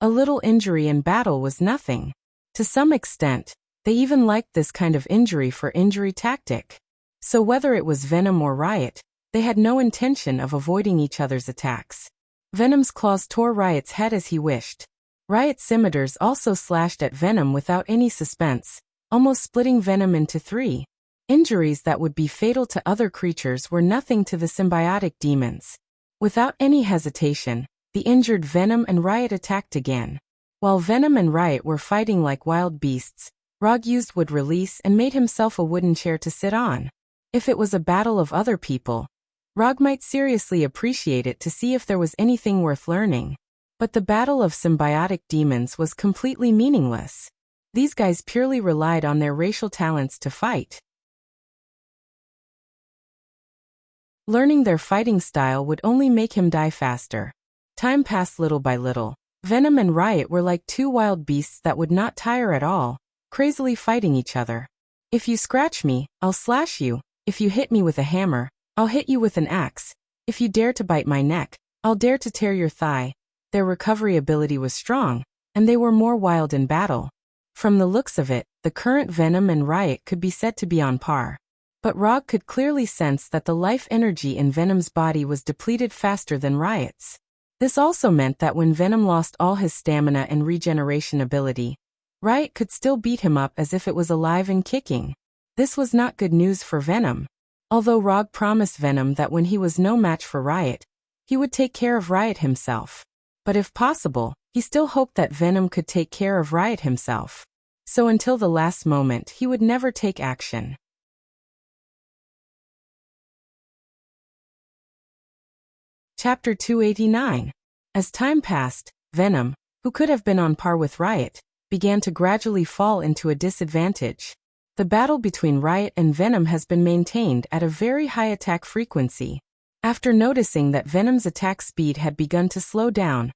a little injury in battle was nothing. To some extent, they even liked this kind of injury for injury tactic. So whether it was Venom or Riot, they had no intention of avoiding each other's attacks. Venom's claws tore Riot's head as he wished. Riot's scimitars also slashed at Venom without any suspense, almost splitting Venom into 3. Injuries that would be fatal to other creatures were nothing to the symbiotic demons. Without any hesitation, the injured Venom and Riot attacked again. While Venom and Riot were fighting like wild beasts, Rog used wood release and made himself a wooden chair to sit on. If it was a battle of other people, Rog might seriously appreciate it to see if there was anything worth learning. But the battle of symbiotic demons was completely meaningless. These guys purely relied on their racial talents to fight. Learning their fighting style would only make him die faster. Time passed little by little. Venom and Riot were like 2 wild beasts that would not tire at all, crazily fighting each other. If you scratch me, I'll slash you. If you hit me with a hammer, I'll hit you with an axe. If you dare to bite my neck, I'll dare to tear your thigh. Their recovery ability was strong, and they were more wild in battle. From the looks of it, the current Venom and Riot could be said to be on par. But Rog could clearly sense that the life energy in Venom's body was depleted faster than Riot's. This also meant that when Venom lost all his stamina and regeneration ability, Riot could still beat him up as if it was alive and kicking. This was not good news for Venom. Although Rog promised Venom that when he was no match for Riot, he would take care of Riot himself. But if possible, he still hoped that Venom could take care of Riot himself. So until the last moment he would never take action. Chapter 289. As time passed, Venom, who could have been on par with Riot, began to gradually fall into a disadvantage. The battle between Riot and Venom has been maintained at a very high attack frequency. After noticing that Venom's attack speed had begun to slow down,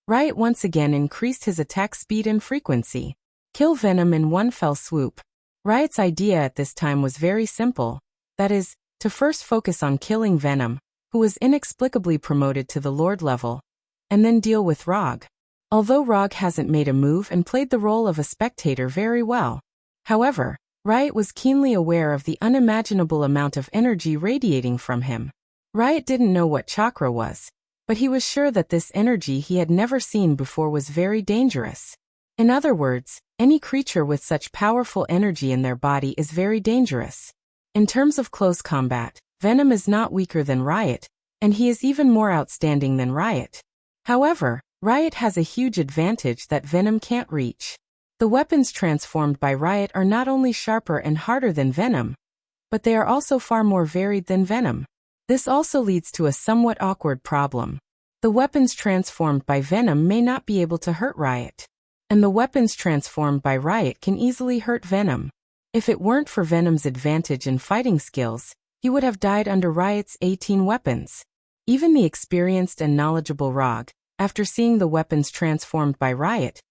Riot once again increased his attack speed and frequency. Kill Venom in one fell swoop. Riot's idea at this time was very simple, that is, to first focus on killing Venom, who was inexplicably promoted to the Lord level, and then deal with Rog. Although Rog hasn't made a move and played the role of a spectator very well. However, Riot was keenly aware of the unimaginable amount of energy radiating from him. Riot didn't know what chakra was, but he was sure that this energy he had never seen before was very dangerous. In other words, any creature with such powerful energy in their body is very dangerous. In terms of close combat, Venom is not weaker than Riot, and he is even more outstanding than Riot. However, Riot has a huge advantage that Venom can't reach. The weapons transformed by Riot are not only sharper and harder than Venom, but they are also far more varied than Venom. This also leads to a somewhat awkward problem. The weapons transformed by Venom may not be able to hurt Riot, and the weapons transformed by Riot can easily hurt Venom. If it weren't for Venom's advantage in fighting skills, he would have died under Riot's 18 weapons. Even the experienced and knowledgeable Rog, after seeing the weapons transformed by Riot,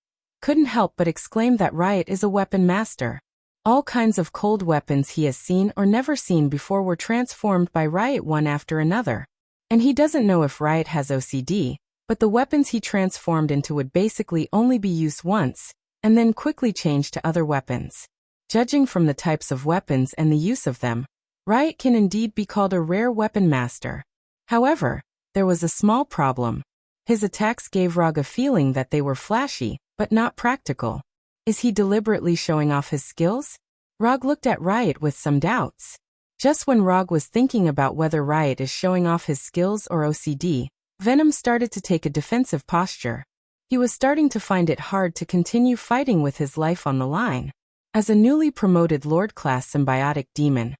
couldn't help but exclaim that Riot is a weapon master. All kinds of cold weapons he has seen or never seen before were transformed by Riot one after another. And he doesn't know if Riot has OCD, but the weapons he transformed into would basically only be used once, and then quickly change to other weapons. Judging from the types of weapons and the use of them, Riot can indeed be called a rare weapon master. However, there was a small problem. His attacks gave Rog a feeling that they were flashy, but not practical. Is he deliberately showing off his skills? Rog looked at Riot with some doubts. Just when Rog was thinking about whether Riot is showing off his skills or OCD, Venom started to take a defensive posture. He was starting to find it hard to continue fighting with his life on the line. As a newly promoted Lord-class symbiotic demon,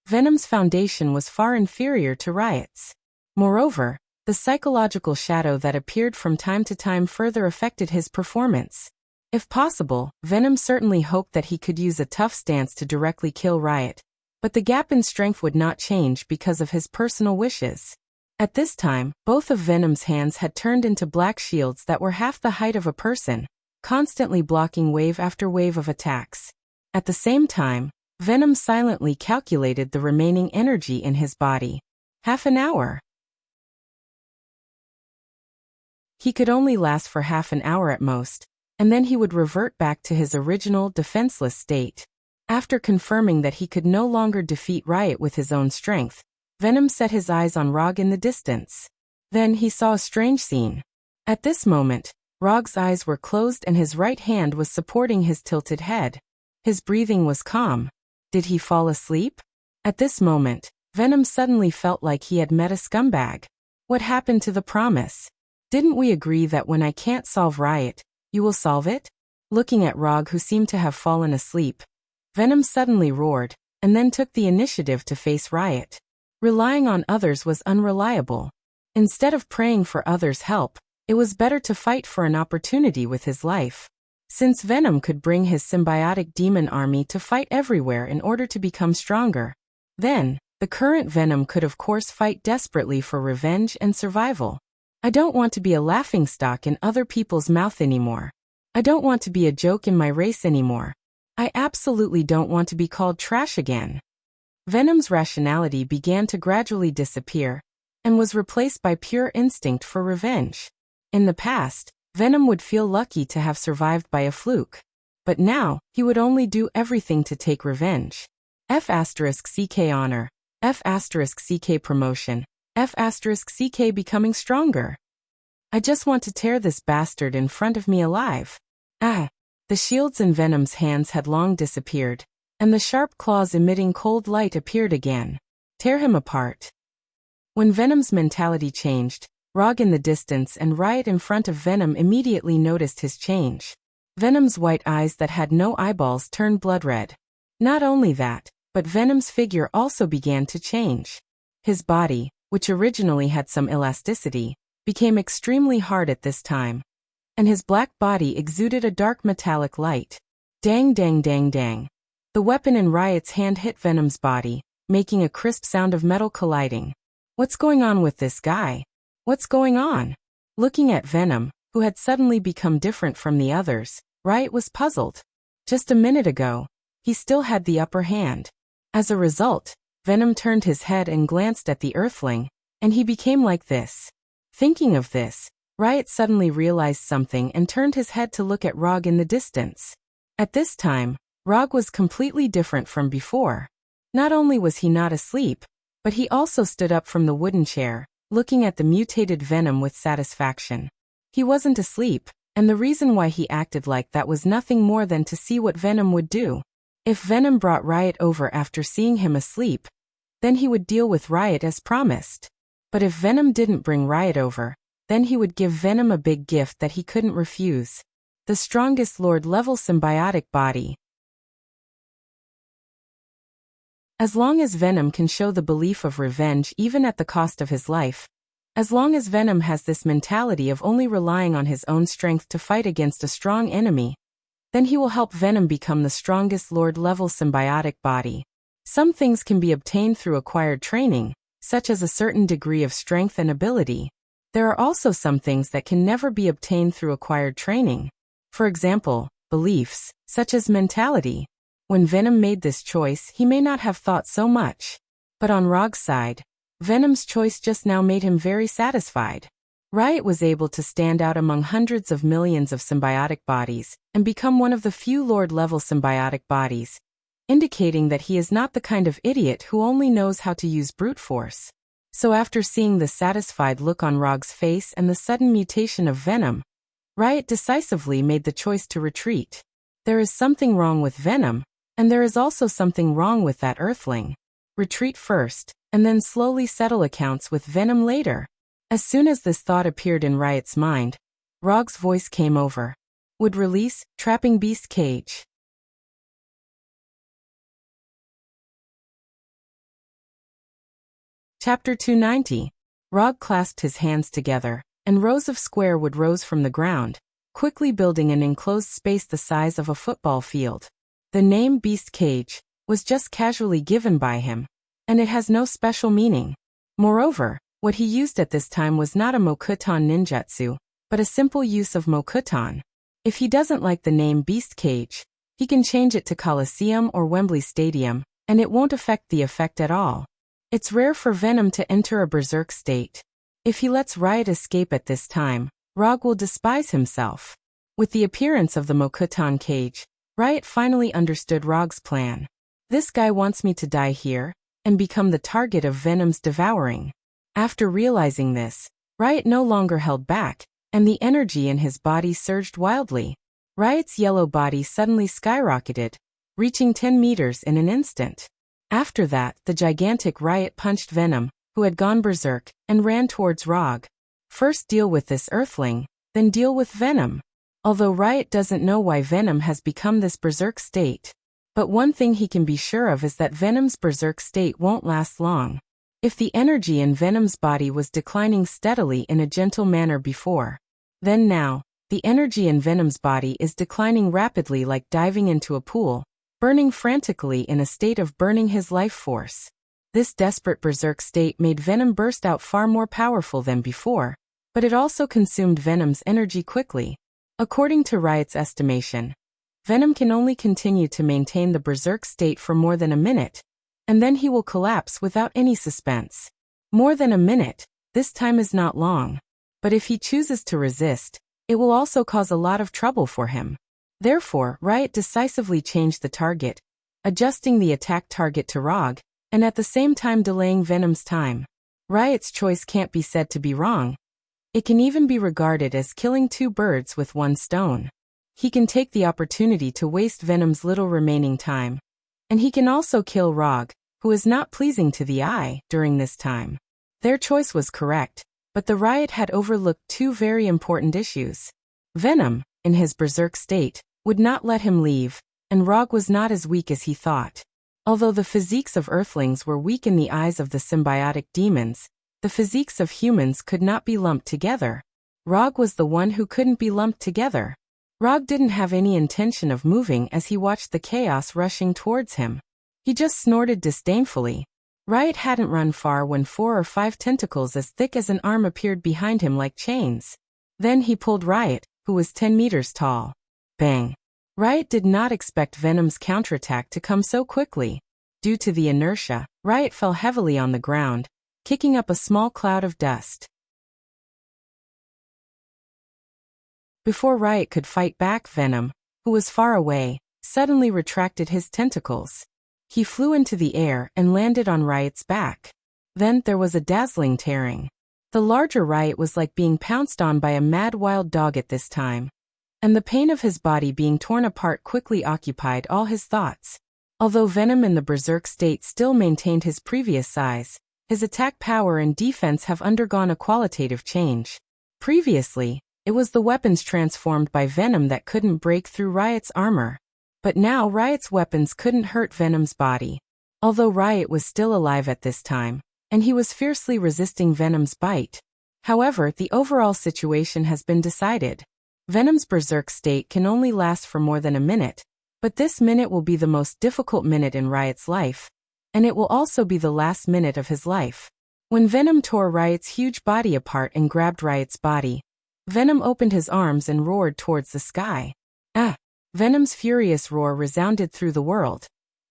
Venom's foundation was far inferior to Riot's. Moreover, the psychological shadow that appeared from time to time further affected his performance. If possible, Venom certainly hoped that he could use a tough stance to directly kill Riot, but the gap in strength would not change because of his personal wishes. At this time, both of Venom's hands had turned into black shields that were half the height of a person, constantly blocking wave after wave of attacks. At the same time, Venom silently calculated the remaining energy in his body. Half an hour. He could only last for half an hour at most, and then he would revert back to his original defenseless state. After confirming that he could no longer defeat Riot with his own strength, Venom set his eyes on Rog in the distance. Then he saw a strange scene. At this moment, Rog's eyes were closed and his right hand was supporting his tilted head. His breathing was calm. Did he fall asleep? At this moment, Venom suddenly felt like he had met a scumbag. What happened to the promise? Didn't we agree that when I can't solve Riot, you will solve it? Looking at Rog, who seemed to have fallen asleep, Venom suddenly roared, and then took the initiative to face Riot. Relying on others was unreliable. Instead of praying for others' help, it was better to fight for an opportunity with his life. Since Venom could bring his symbiotic demon army to fight everywhere in order to become stronger, then, the current Venom could of course fight desperately for revenge and survival. I don't want to be a laughingstock in other people's mouth anymore. I don't want to be a joke in my race anymore. I absolutely don't want to be called trash again. Venom's rationality began to gradually disappear, and was replaced by pure instinct for revenge. In the past, Venom would feel lucky to have survived by a fluke. But now, he would only do everything to take revenge. F***CK honor. F***CK promotion. F***CK becoming stronger. I just want to tear this bastard in front of me alive. Ah! The shields in Venom's hands had long disappeared, and the sharp claws emitting cold light appeared again. Tear him apart. When Venom's mentality changed, Rog in the distance and Riot in front of Venom immediately noticed his change. Venom's white eyes that had no eyeballs turned blood red. Not only that, but Venom's figure also began to change. His body, which originally had some elasticity, became extremely hard at this time. And his black body exuded a dark metallic light. Dang dang dang dang. The weapon in Riot's hand hit Venom's body, making a crisp sound of metal colliding. What's going on with this guy? What's going on? Looking at Venom, who had suddenly become different from the others, Riot was puzzled. Just a minute ago, he still had the upper hand. As a result, Venom turned his head and glanced at the Earthling, and he became like this. Thinking of this, Riot suddenly realized something and turned his head to look at Rog in the distance. At this time, Rog was completely different from before. Not only was he not asleep, but he also stood up from the wooden chair, looking at the mutated Venom with satisfaction. He wasn't asleep, and the reason why he acted like that was nothing more than to see what Venom would do. If Venom brought Riot over after seeing him asleep, then he would deal with Riot as promised. But if Venom didn't bring Riot over, then he would give Venom a big gift that he couldn't refuse. The strongest Lord-level symbiotic body. As long as Venom can show the belief of revenge even at the cost of his life, as long as Venom has this mentality of only relying on his own strength to fight against a strong enemy, then he will help Venom become the strongest Lord-level symbiotic body. Some things can be obtained through acquired training, such as a certain degree of strength and ability. There are also some things that can never be obtained through acquired training. For example, beliefs, such as mentality. When Venom made this choice, he may not have thought so much. But on Rog's side, Venom's choice just now made him very satisfied. Riot was able to stand out among hundreds of millions of symbiotic bodies and become one of the few Lord-level symbiotic bodies, indicating that he is not the kind of idiot who only knows how to use brute force. So after seeing the satisfied look on Rog's face and the sudden mutation of Venom, Riot decisively made the choice to retreat. There is something wrong with Venom, and there is also something wrong with that Earthling. Retreat first, and then slowly settle accounts with Venom later. As soon as this thought appeared in Riot's mind, Rog's voice came over. Would release, trapping beast cage. Chapter 290. Rog clasped his hands together, and rows of square wood rose from the ground, quickly building an enclosed space the size of a football field. The name Beast Cage was just casually given by him, and it has no special meaning. Moreover, what he used at this time was not a Mokuton ninjutsu, but a simple use of Mokuton. If he doesn't like the name Beast Cage, he can change it to Coliseum or Wembley Stadium, and it won't affect the effect at all. It's rare for Venom to enter a berserk state. If he lets Riot escape at this time, Rog will despise himself. With the appearance of the Mokuton cage, Riot finally understood Rog's plan. This guy wants me to die here, and become the target of Venom's devouring. After realizing this, Riot no longer held back, and the energy in his body surged wildly. Riot's yellow body suddenly skyrocketed, reaching 10 meters in an instant. After that, the gigantic Riot punched Venom, who had gone berserk, and ran towards Rog. First deal with this Earthling, then deal with Venom. Although Riot doesn't know why Venom has become this berserk state. But one thing he can be sure of is that Venom's berserk state won't last long. If the energy in Venom's body was declining steadily in a gentle manner before, then now, the energy in Venom's body is declining rapidly like diving into a pool, burning frantically in a state of burning his life force. This desperate berserk state made Venom burst out far more powerful than before, but it also consumed Venom's energy quickly. According to Riot's estimation, Venom can only continue to maintain the berserk state for more than a minute, and then he will collapse without any suspense. More than a minute, this time is not long. But if he chooses to resist, it will also cause a lot of trouble for him. Therefore, Riot decisively changed the target, adjusting the attack target to Rog, and at the same time delaying Venom's time. Riot's choice can't be said to be wrong. It can even be regarded as killing two birds with one stone. He can take the opportunity to waste Venom's little remaining time. And he can also kill Rog, who is not pleasing to the eye, during this time. Their choice was correct, but the Riot had overlooked two very important issues. Venom, in his berserk state, would not let him leave, and Rog was not as weak as he thought. Although the physiques of Earthlings were weak in the eyes of the symbiotic demons, The physiques of humans could not be lumped together. Rog was the one who couldn't be lumped together. Rog didn't have any intention of moving as he watched the chaos rushing towards him. He just snorted disdainfully. Riot hadn't run far when 4 or 5 tentacles as thick as an arm appeared behind him like chains. Then he pulled Riot, who was 10 meters tall. Bang! Riot did not expect Venom's counterattack to come so quickly. Due to the inertia, Riot fell heavily on the ground, kicking up a small cloud of dust. Before Riot could fight back, Venom, who was far away, suddenly retracted his tentacles. He flew into the air and landed on Riot's back. Then there was a dazzling tearing. The larger Riot was like being pounced on by a mad wild dog at this time. And the pain of his body being torn apart quickly occupied all his thoughts. Although Venom in the berserk state still maintained his previous size, his attack power and defense have undergone a qualitative change. Previously, it was the weapons transformed by Venom that couldn't break through Riot's armor. But now Riot's weapons couldn't hurt Venom's body. Although Riot was still alive at this time, and he was fiercely resisting Venom's bite. However, the overall situation has been decided. Venom's berserk state can only last for more than a minute, but this minute will be the most difficult minute in Riot's life, and it will also be the last minute of his life. When Venom tore Riot's huge body apart and grabbed Riot's body, Venom opened his arms and roared towards the sky. Ah! Venom's furious roar resounded through the world,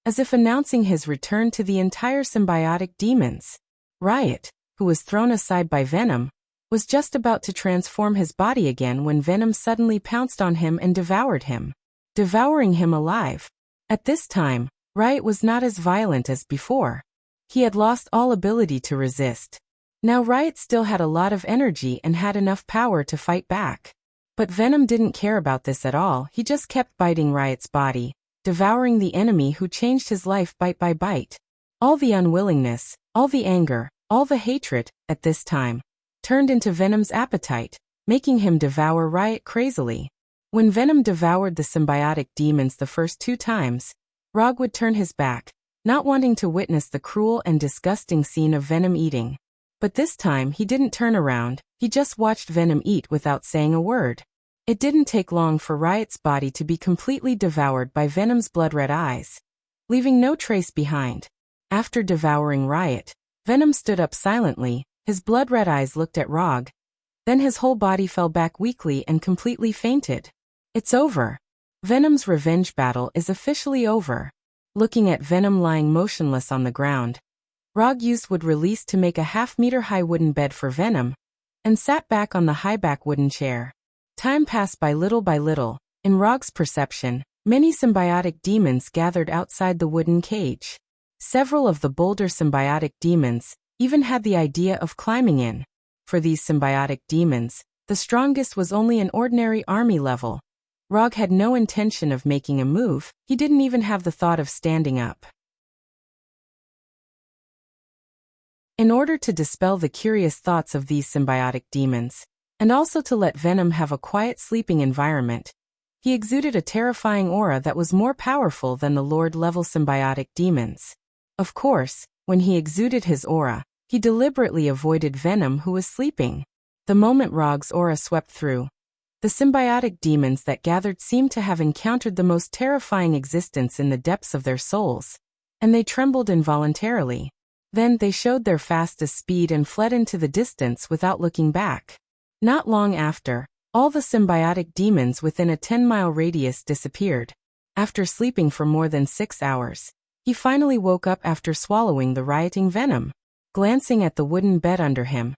as if announcing his return to the entire symbiotic demons. Riot, who was thrown aside by Venom, was just about to transform his body again when Venom suddenly pounced on him and devoured him, devouring him alive. At this time, Riot was not as violent as before. He had lost all ability to resist. Now Riot still had a lot of energy and had enough power to fight back. But Venom didn't care about this at all. He just kept biting Riot's body, devouring the enemy who changed his life bite by bite. All the unwillingness, all the anger, all the hatred, at this time, turned into Venom's appetite, making him devour Riot crazily. When Venom devoured the symbiotic demons the first 2 times, Rog would turn his back, not wanting to witness the cruel and disgusting scene of Venom eating. But this time he didn't turn around, he just watched Venom eat without saying a word. It didn't take long for Riot's body to be completely devoured by Venom's blood-red eyes, leaving no trace behind. After devouring Riot, Venom stood up silently, his blood-red eyes looked at Rog. Then his whole body fell back weakly and completely fainted. It's over. Venom's revenge battle is officially over. Looking at Venom lying motionless on the ground, Rog used wood release to make a half-meter-high wooden bed for Venom, and sat back on the high-back wooden chair. Time passed by little. In Rog's perception, many symbiotic demons gathered outside the wooden cage. Several of the bolder symbiotic demons even had the idea of climbing in. For these symbiotic demons, the strongest was only an ordinary army level. Rog had no intention of making a move, he didn't even have the thought of standing up. In order to dispel the curious thoughts of these symbiotic demons, and also to let Venom have a quiet sleeping environment, he exuded a terrifying aura that was more powerful than the Lord-level symbiotic demons. Of course, when he exuded his aura, he deliberately avoided Venom who was sleeping. The moment Rog's aura swept through, the symbiotic demons that gathered seemed to have encountered the most terrifying existence in the depths of their souls, and they trembled involuntarily. Then they showed their fastest speed and fled into the distance without looking back. Not long after, all the symbiotic demons within a 10-mile radius disappeared. After sleeping for more than 6 hours, he finally woke up after swallowing the rioting Venom. Glancing at the wooden bed under him,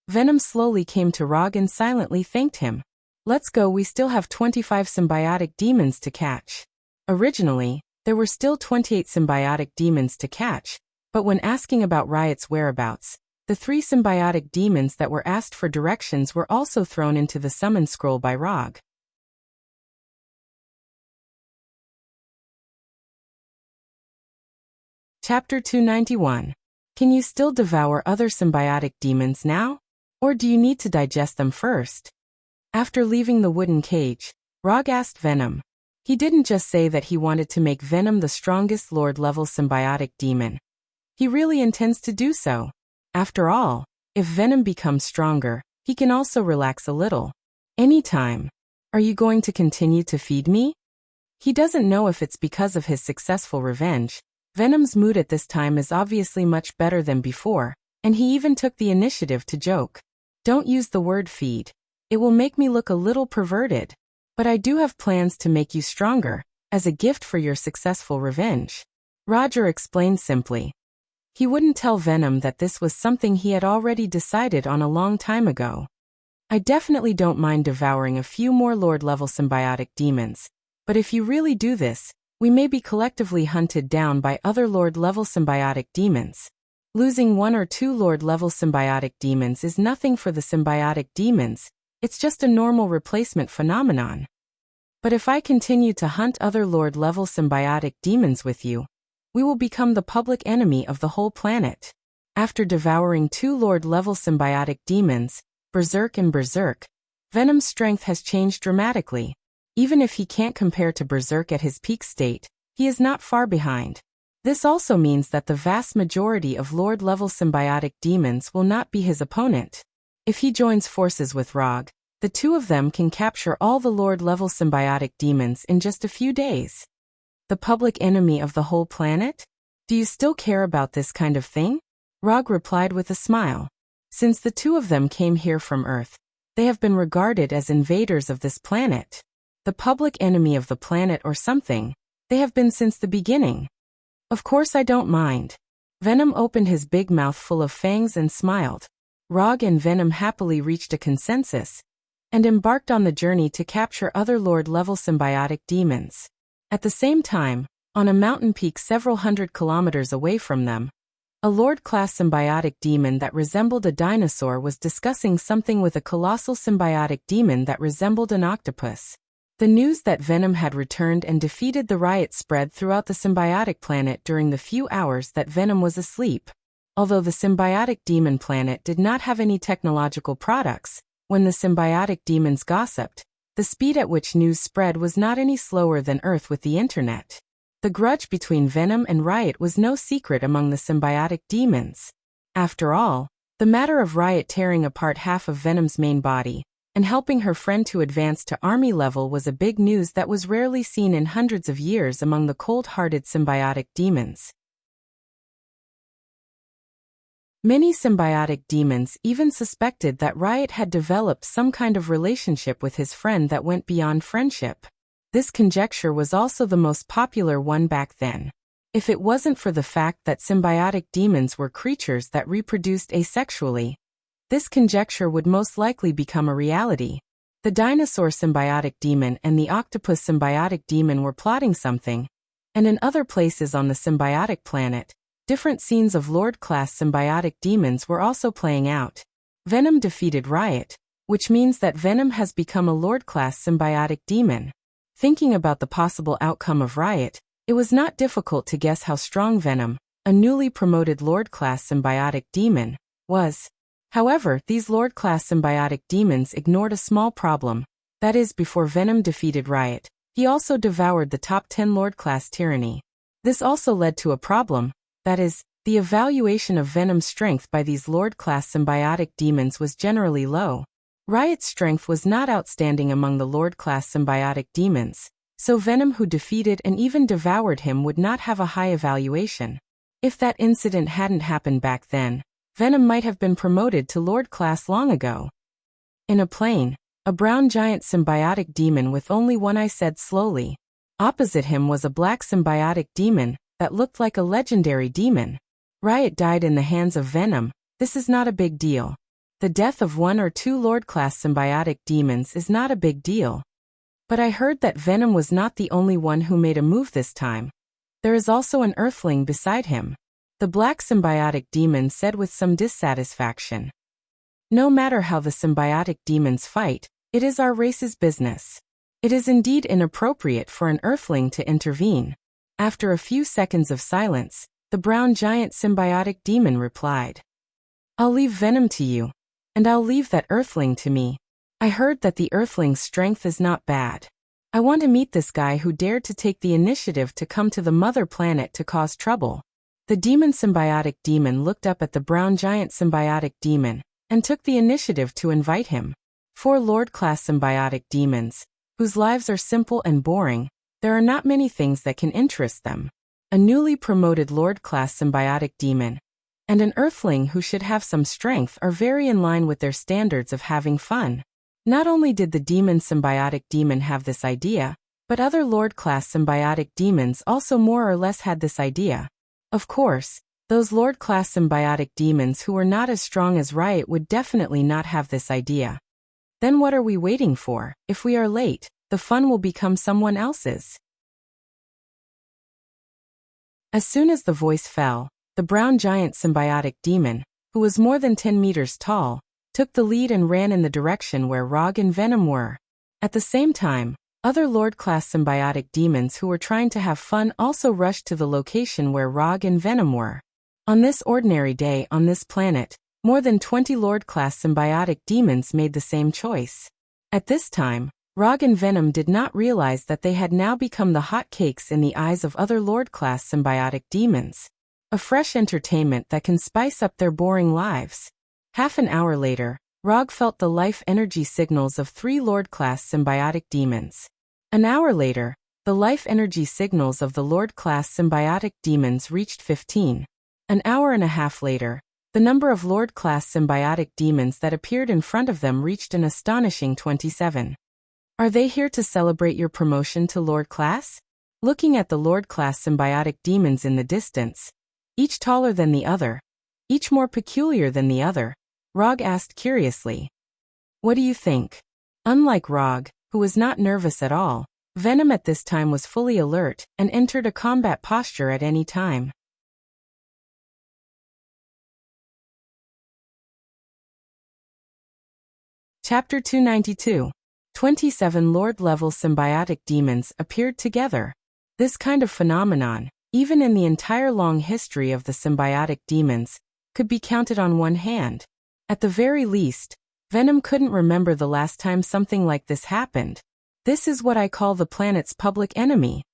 Venom slowly came to Rog and silently thanked him. Let's go, we still have 25 symbiotic demons to catch. Originally, there were still 28 symbiotic demons to catch. But when asking about Riot's whereabouts, the 3 symbiotic demons that were asked for directions were also thrown into the summon scroll by Rog. Chapter 291. Can you still devour other symbiotic demons now? Or do you need to digest them first? After leaving the wooden cage, Rog asked Venom. He didn't just say that he wanted to make Venom the strongest Lord-level symbiotic demon. He really intends to do so. After all, If Venom becomes stronger, he can also relax a little. Anytime. Are you going to continue to feed me? He doesn't know if it's because of his successful revenge. Venom's mood at this time is obviously much better than before, and he even took the initiative to joke. Don't use the word feed. It will make me look a little perverted. But I do have plans to make you stronger, as a gift for your successful revenge. Roger explained simply. He wouldn't tell Venom that this was something he had already decided on a long time ago. I definitely don't mind devouring a few more Lord-level symbiotic demons, but if you really do this, we may be collectively hunted down by other Lord-level symbiotic demons. Losing 1 or 2 Lord-level symbiotic demons is nothing for the symbiotic demons, it's just a normal replacement phenomenon. But if I continue to hunt other Lord-level symbiotic demons with you, we will become the public enemy of the whole planet. After devouring 2 Lord-level symbiotic demons, Berserk and Berserk, Venom's strength has changed dramatically. Even if he can't compare to Berserk at his peak state, he is not far behind. This also means that the vast majority of Lord-level symbiotic demons will not be his opponent. If he joins forces with Rog, the two of them can capture all the Lord-level symbiotic demons in just a few days. The public enemy of the whole planet? Do you still care about this kind of thing? Rog replied with a smile. Since the two of them came here from Earth, they have been regarded as invaders of this planet. The public enemy of the planet or something, they have been since the beginning. Of course I don't mind. Venom opened his big mouth full of fangs and smiled. Rog and Venom happily reached a consensus and embarked on the journey to capture other Lord-level symbiotic demons. At the same time, on a mountain peak several hundred kilometers away from them, a Lord-class symbiotic demon that resembled a dinosaur was discussing something with a colossal symbiotic demon that resembled an octopus. The news that Venom had returned and defeated the riot spread throughout the symbiotic planet during the few hours that Venom was asleep. Although the symbiotic demon planet did not have any technological products, when the symbiotic demons gossiped, the speed at which news spread was not any slower than Earth with the internet. The grudge between Venom and Riot was no secret among the symbiotic demons. After all, the matter of Riot tearing apart half of Venom's main body and helping her friend to advance to army level was a big news that was rarely seen in hundreds of years among the cold-hearted symbiotic demons. Many symbiotic demons even suspected that Riot had developed some kind of relationship with his friend that went beyond friendship. This conjecture was also the most popular one back then. If it wasn't for the fact that symbiotic demons were creatures that reproduced asexually, this conjecture would most likely become a reality. The dinosaur symbiotic demon and the octopus symbiotic demon were plotting something, and in other places on the symbiotic planet, different scenes of Lord-class symbiotic demons were also playing out. Venom defeated Riot, which means that Venom has become a Lord-class symbiotic demon. Thinking about the possible outcome of Riot, it was not difficult to guess how strong Venom, a newly promoted Lord-class symbiotic demon, was. However, these Lord-class symbiotic demons ignored a small problem. That is, before Venom defeated Riot, he also devoured the top 10 Lord-class tyranny. This also led to a problem. That is, the evaluation of Venom's strength by these Lord-class symbiotic demons was generally low. Riot's strength was not outstanding among the Lord-class symbiotic demons, so Venom who defeated and even devoured him would not have a high evaluation. If that incident hadn't happened back then, Venom might have been promoted to Lord-class long ago. In a plain, a brown giant symbiotic demon with only one eye said slowly. Opposite him was a black symbiotic demon that looked like a legendary demon. Riot died in the hands of Venom. This is not a big deal. The death of 1 or 2 Lord-class symbiotic demons is not a big deal. But I heard that Venom was not the only one who made a move this time. There is also an Earthling beside him. The black symbiotic demon said with some dissatisfaction. No matter how the symbiotic demons fight, it is our race's business. It is indeed inappropriate for an Earthling to intervene. After a few seconds of silence, the brown giant symbiotic demon replied. I'll leave Venom to you. And I'll leave that Earthling to me. I heard that the Earthling's strength is not bad. I want to meet this guy who dared to take the initiative to come to the mother planet to cause trouble. The demon symbiotic demon looked up at the brown giant symbiotic demon and took the initiative to invite him. 4 Lord-class symbiotic demons, whose lives are simple and boring, there are not many things that can interest them. A newly promoted Lord-class symbiotic demon and an Earthling who should have some strength are very in line with their standards of having fun. Not only did the demon symbiotic demon have this idea, but other Lord-class symbiotic demons also more or less had this idea. Of course, those Lord-class symbiotic demons who were not as strong as Riot would definitely not have this idea. Then what are we waiting for? If we are late, the fun will become someone else's. As soon as the voice fell, the brown giant symbiotic demon, who was more than 10 meters tall, took the lead and ran in the direction where Rog and Venom were. At the same time, other Lord-class symbiotic demons who were trying to have fun also rushed to the location where Rog and Venom were. On this ordinary day on this planet, more than 20 Lord-class symbiotic demons made the same choice. At this time, Rog and Venom did not realize that they had now become the hot cakes in the eyes of other Lord-class symbiotic demons. A fresh entertainment that can spice up their boring lives. Half an hour later, Rog felt the life energy signals of 3 Lord-class symbiotic demons. An hour later, the life energy signals of the Lord-class symbiotic demons reached 15. An hour and a half later, the number of Lord-class symbiotic demons that appeared in front of them reached an astonishing 27. Are they here to celebrate your promotion to Lord-class? Looking at the Lord-class symbiotic demons in the distance, each taller than the other, each more peculiar than the other, Rog asked curiously. What do you think? Unlike Rog, who was not nervous at all, Venom at this time was fully alert and entered a combat posture at any time. Chapter 292. 27 Lord-level symbiotic demons appeared together. This kind of phenomenon, even in the entire long history of the symbiotic demons, could be counted on one hand. At the very least, Venom couldn't remember the last time something like this happened. This is what I call the planet's public enemy,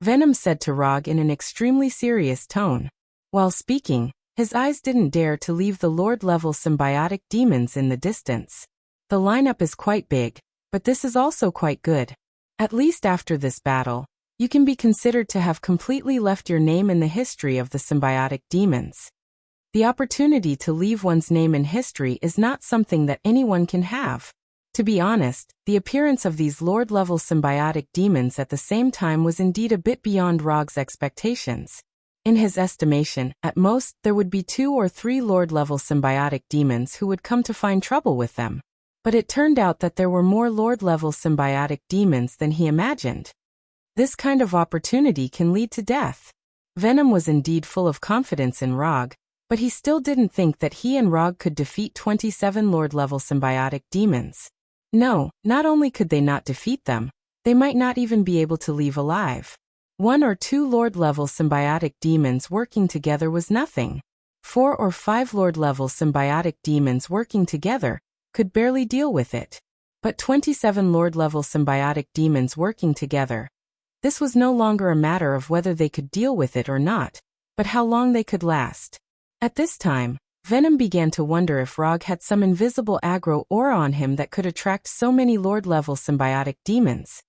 Venom said to Rog in an extremely serious tone. While speaking, his eyes didn't dare to leave the Lord-level symbiotic demons in the distance. The lineup is quite big, but this is also quite good. At least after this battle, you can be considered to have completely left your name in the history of the symbiotic demons. The opportunity to leave one's name in history is not something that anyone can have. To be honest, the appearance of these Lord-level symbiotic demons at the same time was indeed a bit beyond Rog's expectations. In his estimation, at most, there would be 2 or 3 Lord-level symbiotic demons who would come to find trouble with them. But it turned out that there were more Lord-level symbiotic demons than he imagined. This kind of opportunity can lead to death. Venom was indeed full of confidence in Rog, but he still didn't think that he and Rog could defeat 27 Lord-level symbiotic demons. No, not only could they not defeat them, they might not even be able to leave alive. 1 or 2 Lord-level symbiotic demons working together was nothing. 4 or 5 Lord-level symbiotic demons working together could barely deal with it. But 27 Lord-level symbiotic demons working together. This was no longer a matter of whether they could deal with it or not, but how long they could last. At this time, Venom began to wonder if Rog had some invisible aggro aura on him that could attract so many Lord-level symbiotic demons.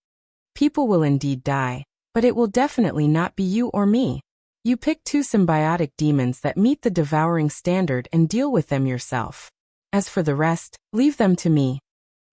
People will indeed die, but it will definitely not be you or me. You pick 2 symbiotic demons that meet the devouring standard and deal with them yourself. As for the rest, leave them to me.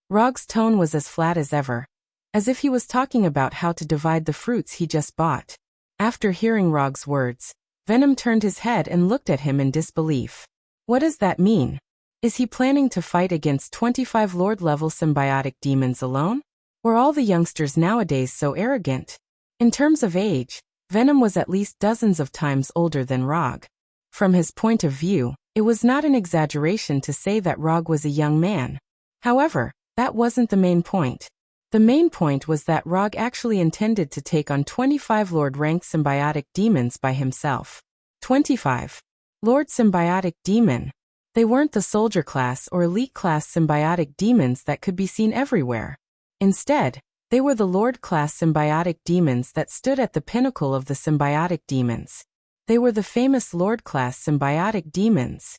Rog's tone was as flat as ever, as if he was talking about how to divide the fruits he just bought. After hearing Rog's words, Venom turned his head and looked at him in disbelief. What does that mean? Is he planning to fight against 25 Lord-level symbiotic demons alone? Were all the youngsters nowadays so arrogant? In terms of age, Venom was at least dozens of times older than Rog. From his point of view, it was not an exaggeration to say that Rog was a young man. However, that wasn't the main point. The main point was that Rog actually intended to take on 25 Lord-ranked symbiotic demons by himself. 25. Lord Symbiotic Demon. They weren't the soldier class or elite class symbiotic demons that could be seen everywhere. Instead, they were the Lord class symbiotic demons that stood at the pinnacle of the symbiotic demons. They were the famous Lord-class symbiotic demons.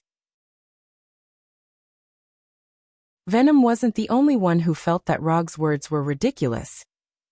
Venom wasn't the only one who felt that Rog's words were ridiculous.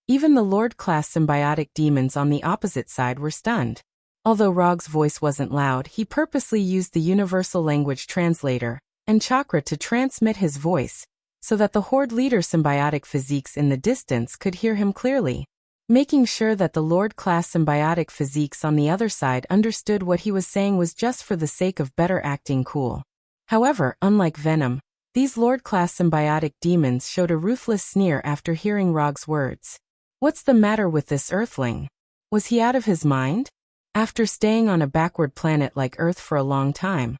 Even the Lord-class symbiotic demons on the opposite side were stunned. Although Rog's voice wasn't loud, he purposely used the universal language translator and chakra to transmit his voice, so that the Horde leader symbiotic physiques in the distance could hear him clearly, making sure that the Lord-class symbiotic physiques on the other side understood what he was saying was just for the sake of better acting cool. However, unlike Venom, these Lord-class symbiotic demons showed a ruthless sneer after hearing Rog's words. What's the matter with this Earthling? Was he out of his mind? After staying on a backward planet like Earth for a long time,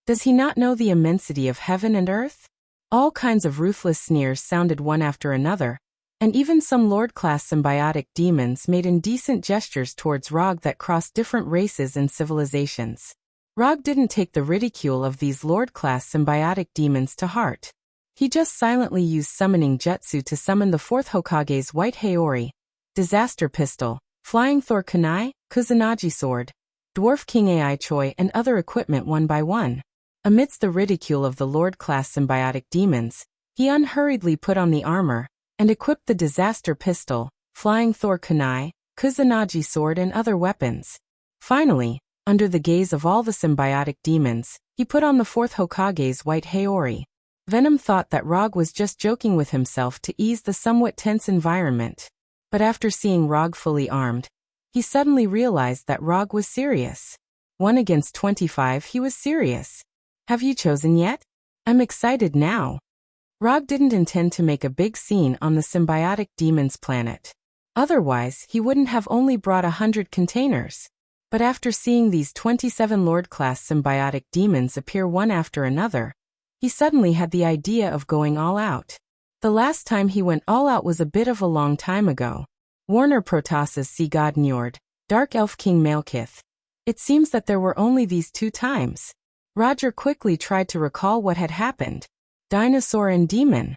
does he not know the immensity of heaven and earth? All kinds of ruthless sneers sounded one after another, and even some Lord-class symbiotic demons made indecent gestures towards Rog that crossed different races and civilizations. Rog didn't take the ridicule of these Lord-class symbiotic demons to heart. He just silently used summoning jutsu to summon the 4th Hokage's White Haori, Disaster Pistol, Flying Thor Kunai, Kusanagi Sword, Dwarf King Ai Choi and other equipment one by one. Amidst the ridicule of the Lord-class symbiotic demons, he unhurriedly put on the armor and equipped the Disaster Pistol, Flying Thor Kunai, Kusanagi Sword and other weapons. Finally, under the gaze of all the symbiotic demons, he put on the 4th Hokage's White Haori. Venom thought that Rog was just joking with himself to ease the somewhat tense environment. But after seeing Rog fully armed, he suddenly realized that Rog was serious. 1 against 25, he was serious. Have you chosen yet? I'm excited now. Rog didn't intend to make a big scene on the symbiotic demons planet. Otherwise, he wouldn't have only brought 100 containers. But after seeing these 27 Lord-class symbiotic demons appear one after another, he suddenly had the idea of going all out. The last time he went all out was a bit of a long time ago. Warner Protoss's Sea God Njord, Dark Elf King Malekith. It seems that there were only these 2 times. Roger quickly tried to recall what had happened. Dinosaur and Demon.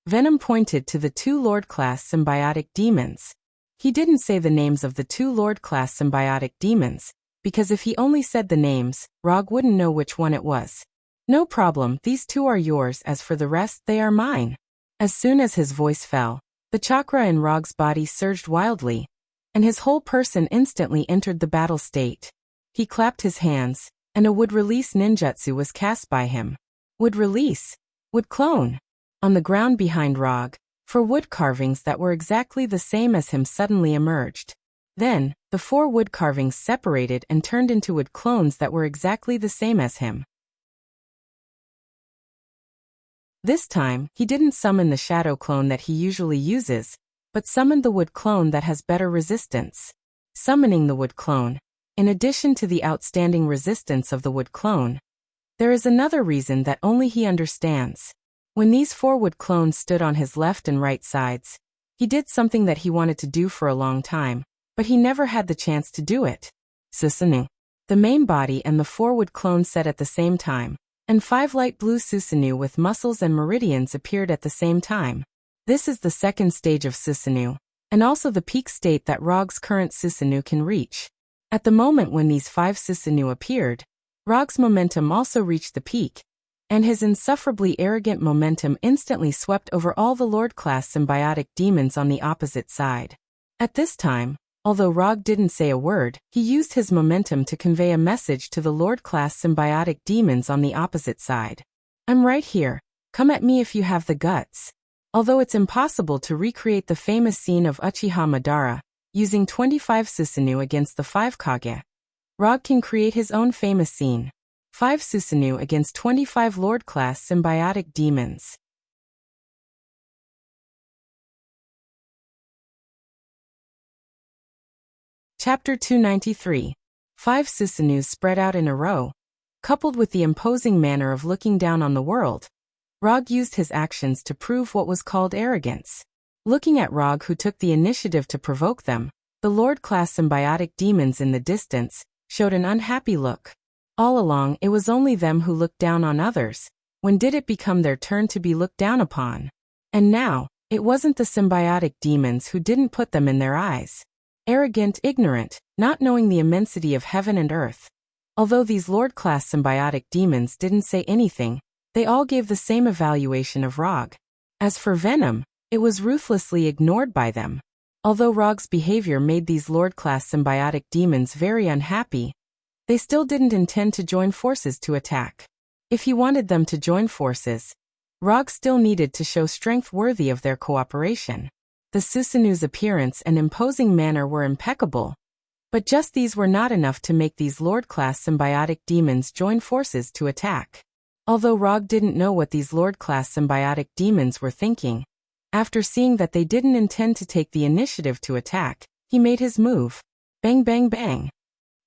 Venom pointed to the 2 Lord-class symbiotic demons. He didn't say the names of the 2 Lord-class symbiotic demons, because if he only said the names, Rog wouldn't know which one it was. No problem, these 2 are yours, as for the rest, they are mine. As soon as his voice fell, the chakra in Rog's body surged wildly, and his whole person instantly entered the battle state. He clapped his hands, and a would-release ninjutsu was cast by him. Would-release? Would-clone? On the ground behind Rog, 4 wood carvings that were exactly the same as him suddenly emerged. Then, the 4 wood carvings separated and turned into wood clones that were exactly the same as him. This time, he didn't summon the shadow clone that he usually uses, but summoned the wood clone that has better resistance. Summoning the wood clone, in addition to the outstanding resistance of the wood clone, there is another reason that only he understands. When these 4 wood clones stood on his left and right sides, he did something that he wanted to do for a long time, but he never had the chance to do it. Susanoo. The main body and the 4 wood clones set at the same time, and 5 light blue Susanoo with muscles and meridians appeared at the same time. This is the second stage of Susanoo, and also the peak state that Rog's current Susanoo can reach. At the moment when these 5 Susanoo appeared, Rog's momentum also reached the peak, and his insufferably arrogant momentum instantly swept over all the Lord-class symbiotic demons on the opposite side. At this time, although Rog didn't say a word, he used his momentum to convey a message to the Lord-class symbiotic demons on the opposite side. I'm right here. Come at me if you have the guts. Although it's impossible to recreate the famous scene of Uchiha Madara, using 25 Susanoo against the 5 Kage, Rog can create his own famous scene. 5 Susanoo against 25 Lord-class symbiotic demons. Chapter 293. 5 Susanoos spread out in a row. Coupled with the imposing manner of looking down on the world, Rog used his actions to prove what was called arrogance. Looking at Rog, who took the initiative to provoke them, the Lord-class symbiotic demons in the distance showed an unhappy look. All along, it was only them who looked down on others. When did it become their turn to be looked down upon? And now, it wasn't the symbiotic demons who didn't put them in their eyes. arrogant, ignorant, not knowing the immensity of heaven and earth. Although these Lord-class symbiotic demons didn't say anything, they all gave the same evaluation of Rog. As for Venom, it was ruthlessly ignored by them. Although Rog's behavior made these Lord-class symbiotic demons very unhappy, they still didn't intend to join forces to attack. If he wanted them to join forces, Rog still needed to show strength worthy of their cooperation. The Susanu's appearance and imposing manner were impeccable, but just these were not enough to make these Lord-class symbiotic demons join forces to attack. Although Rog didn't know what these Lord-class symbiotic demons were thinking, after seeing that they didn't intend to take the initiative to attack, he made his move. Bang bang bang.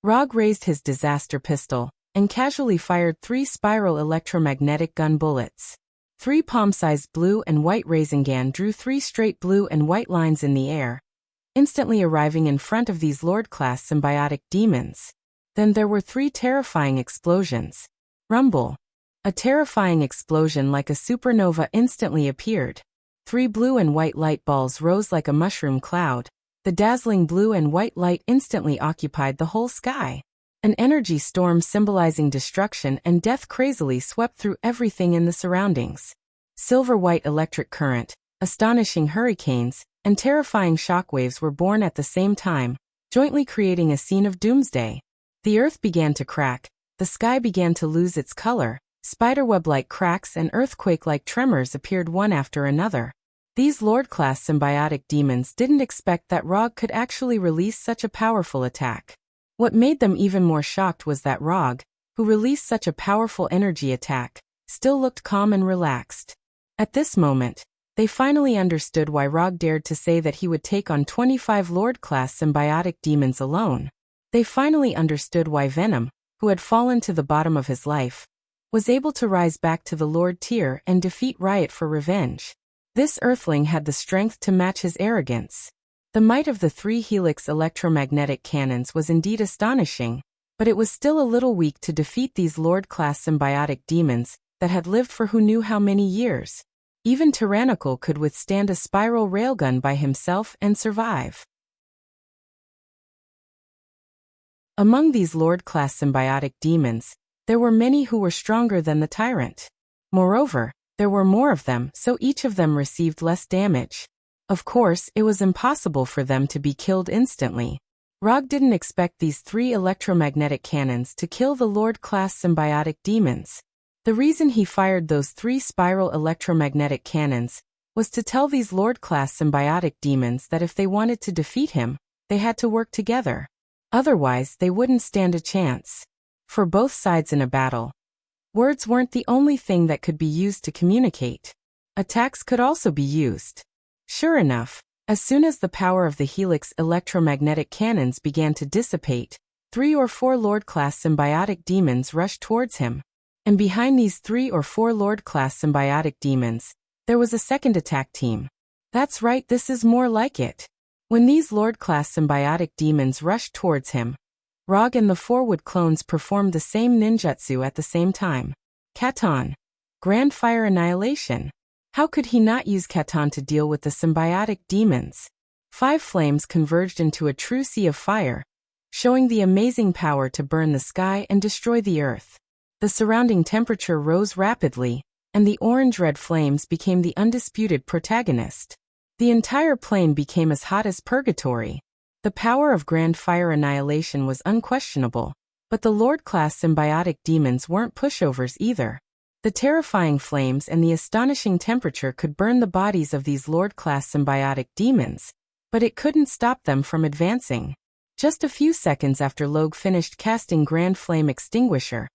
Rog raised his disaster pistol and casually fired 3 spiral electromagnetic gun bullets. 3 palm-sized blue and white Rasengan drew 3 straight blue and white lines in the air, instantly arriving in front of these Lord-class symbiotic demons. Then there were 3 terrifying explosions. Rumble. A terrifying explosion like a supernova instantly appeared. 3 blue and white light balls rose like a mushroom cloud. The dazzling blue and white light instantly occupied the whole sky. An energy storm symbolizing destruction and death crazily swept through everything in the surroundings. Silver-white electric current, astonishing hurricanes, and terrifying shockwaves were born at the same time, jointly creating a scene of doomsday. The earth began to crack, the sky began to lose its color, spiderweb-like cracks and earthquake-like tremors appeared one after another. These Lord-class symbiotic demons didn't expect that Rog could actually release such a powerful attack. What made them even more shocked was that Rog, who released such a powerful energy attack, still looked calm and relaxed. At this moment, they finally understood why Rog dared to say that he would take on 25 Lord-class symbiotic demons alone. They finally understood why Venom, who had fallen to the bottom of his life, was able to rise back to the Lord tier and defeat Riot for revenge. This Earthling had the strength to match his arrogance. The might of the 3 Helix electromagnetic cannons was indeed astonishing, but it was still a little weak to defeat these Lord-class symbiotic demons that had lived for who knew how many years. Even Tyrannical could withstand a spiral railgun by himself and survive. Among these Lord-class symbiotic demons, there were many who were stronger than the Tyrant. Moreover, there were more of them, so each of them received less damage. Of course, it was impossible for them to be killed instantly. Rog didn't expect these 3 electromagnetic cannons to kill the Lord-class symbiotic demons. The reason he fired those 3 spiral electromagnetic cannons was to tell these Lord-class symbiotic demons that if they wanted to defeat him, they had to work together. Otherwise, they wouldn't stand a chance. For both sides in a battle, words weren't the only thing that could be used to communicate. Attacks could also be used. Sure enough, as soon as the power of the Helix electromagnetic cannons began to dissipate, 3 or 4 Lord-class symbiotic demons rushed towards him. And behind these 3 or 4 Lord-class symbiotic demons, there was a second attack team. That's right, this is more like it. When these Lord-class symbiotic demons rushed towards him, Rog and the 4 Wood clones performed the same ninjutsu at the same time. Katon. Grand Fire Annihilation. How could he not use Katon to deal with the symbiotic demons? 5 flames converged into a true sea of fire, showing the amazing power to burn the sky and destroy the earth. The surrounding temperature rose rapidly, and the orange-red flames became the undisputed protagonist. The entire plane became as hot as purgatory. The power of Grand Fire Annihilation was unquestionable, but the Lord-class symbiotic demons weren't pushovers either. The terrifying flames and the astonishing temperature could burn the bodies of these Lord-class symbiotic demons, but it couldn't stop them from advancing. Just a few seconds after Logue finished casting Grand Flame Extinguisher,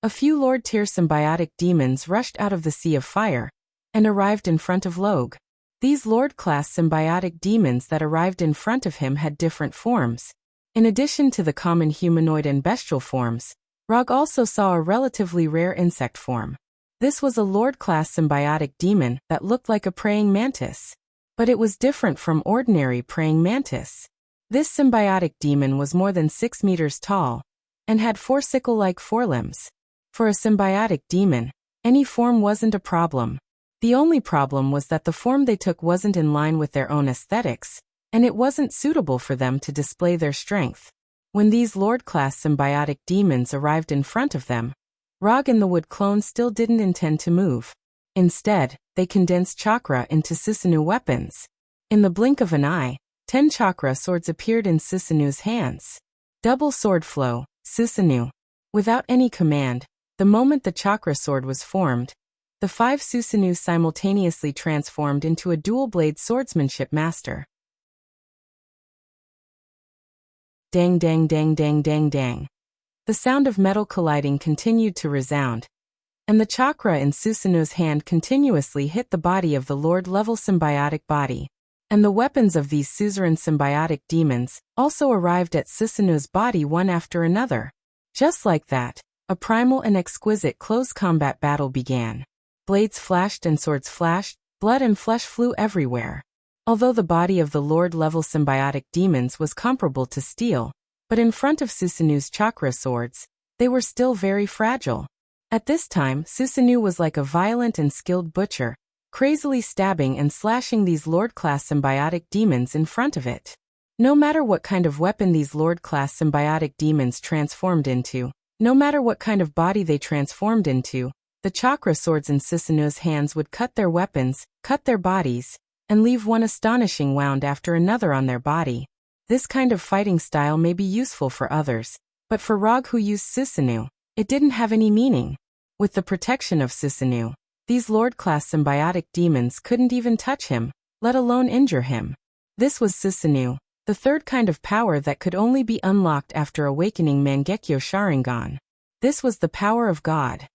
a few Lord-tier symbiotic demons rushed out of the sea of fire and arrived in front of Logue. These Lord-class symbiotic demons that arrived in front of him had different forms. In addition to the common humanoid and bestial forms, Rog also saw a relatively rare insect form. This was a Lord-class symbiotic demon that looked like a praying mantis. But it was different from ordinary praying mantis. This symbiotic demon was more than 6 meters tall and had 4 sickle-like forelimbs. For a symbiotic demon, any form wasn't a problem. The only problem was that the form they took wasn't in line with their own aesthetics. and it wasn't suitable for them to display their strength. When these Lord-class symbiotic demons arrived in front of them, Rog and the Wood clone still didn't intend to move. Instead, they condensed chakra into Susanoo weapons. In the blink of an eye, 10 chakra swords appeared in Susanoo's hands. Double sword flow, Susanoo. Without any command, the moment the chakra sword was formed, the 5 Susanoos simultaneously transformed into a dual-blade swordsmanship master. Dang dang dang dang dang dang. The sound of metal colliding continued to resound, and the chakra in Susanoo's hand continuously hit the body of the Lord-level symbiotic body. And the weapons of these suzerain symbiotic demons also arrived at Susanoo's body one after another. Just like that, a primal and exquisite close combat battle began. Blades flashed and swords flashed, blood and flesh flew everywhere. Although the body of the Lord-level symbiotic demons was comparable to steel, but in front of Susanoo's chakra swords, they were still very fragile. At this time, Susanoo was like a violent and skilled butcher, crazily stabbing and slashing these Lord-class symbiotic demons in front of it. No matter what kind of weapon these Lord-class symbiotic demons transformed into, no matter what kind of body they transformed into, the chakra swords in Susanoo's hands would cut their weapons, cut their bodies, and leave one astonishing wound after another on their body. This kind of fighting style may be useful for others, but for Rog, who used Susanoo, it didn't have any meaning. With the protection of Susanoo, these Lord-class symbiotic demons couldn't even touch him, let alone injure him. This was Susanoo, the third kind of power that could only be unlocked after awakening Mangekyo Sharingan. This was the power of God.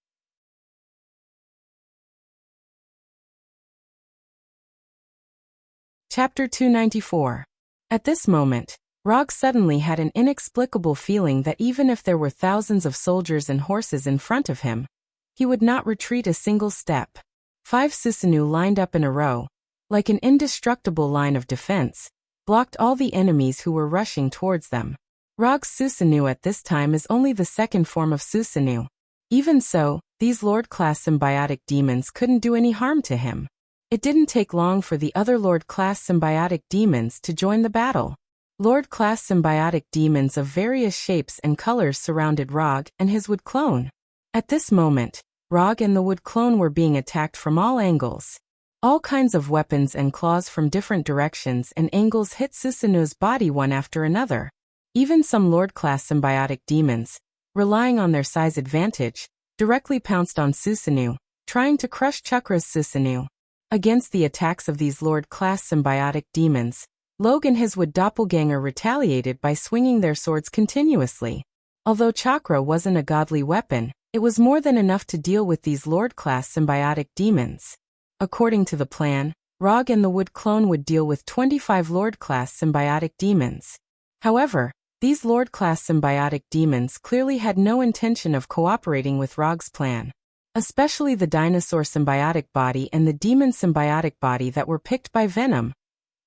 Chapter 294. At this moment, Rog suddenly had an inexplicable feeling that even if there were thousands of soldiers and horses in front of him, he would not retreat a single step. 5 Susanoo lined up in a row, like an indestructible line of defense, blocked all the enemies who were rushing towards them. Rog's Susanoo at this time is only the second form of Susanoo. Even so, these Lord-class symbiotic demons couldn't do any harm to him. It didn't take long for the other Lord-class symbiotic demons to join the battle. Lord-class symbiotic demons of various shapes and colors surrounded Rog and his Wood clone. At this moment, Rog and the Wood clone were being attacked from all angles. All kinds of weapons and claws from different directions and angles hit Susanoo's body one after another. Even some Lord-class symbiotic demons, relying on their size advantage, directly pounced on Susanoo, trying to crush Chakra's Susanoo. Against the attacks of these Lord-class symbiotic demons, Log and his Wood doppelganger retaliated by swinging their swords continuously. Although Chakra wasn't a godly weapon, it was more than enough to deal with these Lord-class symbiotic demons. According to the plan, Rog and the Wood clone would deal with 25 Lord-class symbiotic demons. However, these Lord-class symbiotic demons clearly had no intention of cooperating with Rog's plan. Especially the dinosaur symbiotic body and the demon symbiotic body that were picked by Venom.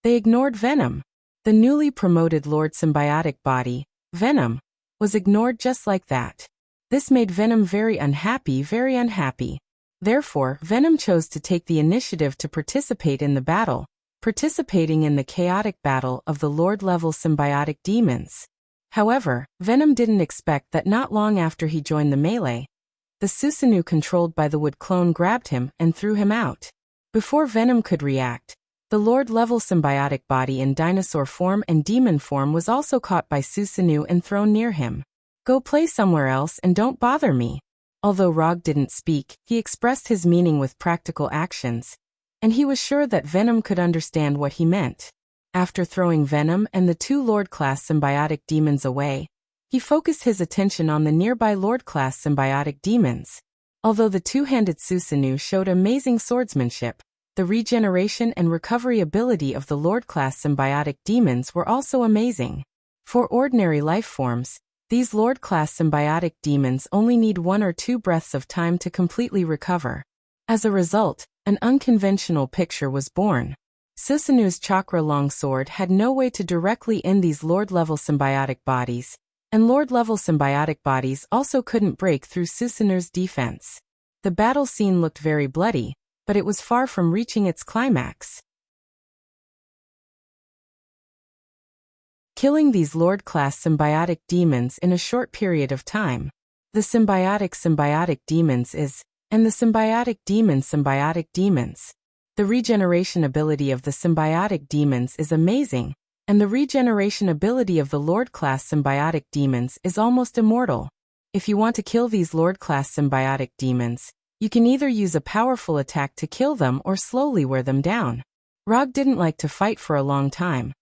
They ignored Venom. The newly promoted Lord symbiotic body, Venom, was ignored just like that. This made Venom very unhappy, very unhappy. Therefore, Venom chose to take the initiative to participate in the battle, participating in the chaotic battle of the Lord-level symbiotic demons. However, Venom didn't expect that not long after he joined the melee, the Susanoo controlled by the Wood clone grabbed him and threw him out. Before Venom could react, the Lord-level symbiotic body in dinosaur form and demon form was also caught by Susanoo and thrown near him. Go play somewhere else and don't bother me. Although Rog didn't speak, he expressed his meaning with practical actions, and he was sure that Venom could understand what he meant. After throwing Venom and the 2 Lord-class symbiotic demons away, he focused his attention on the nearby Lord-class symbiotic demons. Although the two-handed Susanoo showed amazing swordsmanship, the regeneration and recovery ability of the Lord-class symbiotic demons were also amazing. For ordinary life forms, these Lord-class symbiotic demons only need 1 or 2 breaths of time to completely recover. As a result, an unconventional picture was born. Susanoo's chakra longsword had no way to directly end these Lord-level symbiotic bodies, and Lord-level symbiotic bodies also couldn't break through Susanoo's defense. The battle scene looked very bloody, but it was far from reaching its climax. killing these Lord-class symbiotic demons in a short period of time. The symbiotic demons is, and the symbiotic demons. The regeneration ability of the symbiotic demons is amazing, and the regeneration ability of the Lord-class symbiotic demons is almost immortal. If you want to kill these Lord-class symbiotic demons, you can either use a powerful attack to kill them or slowly wear them down. Rog didn't like to fight for a long time,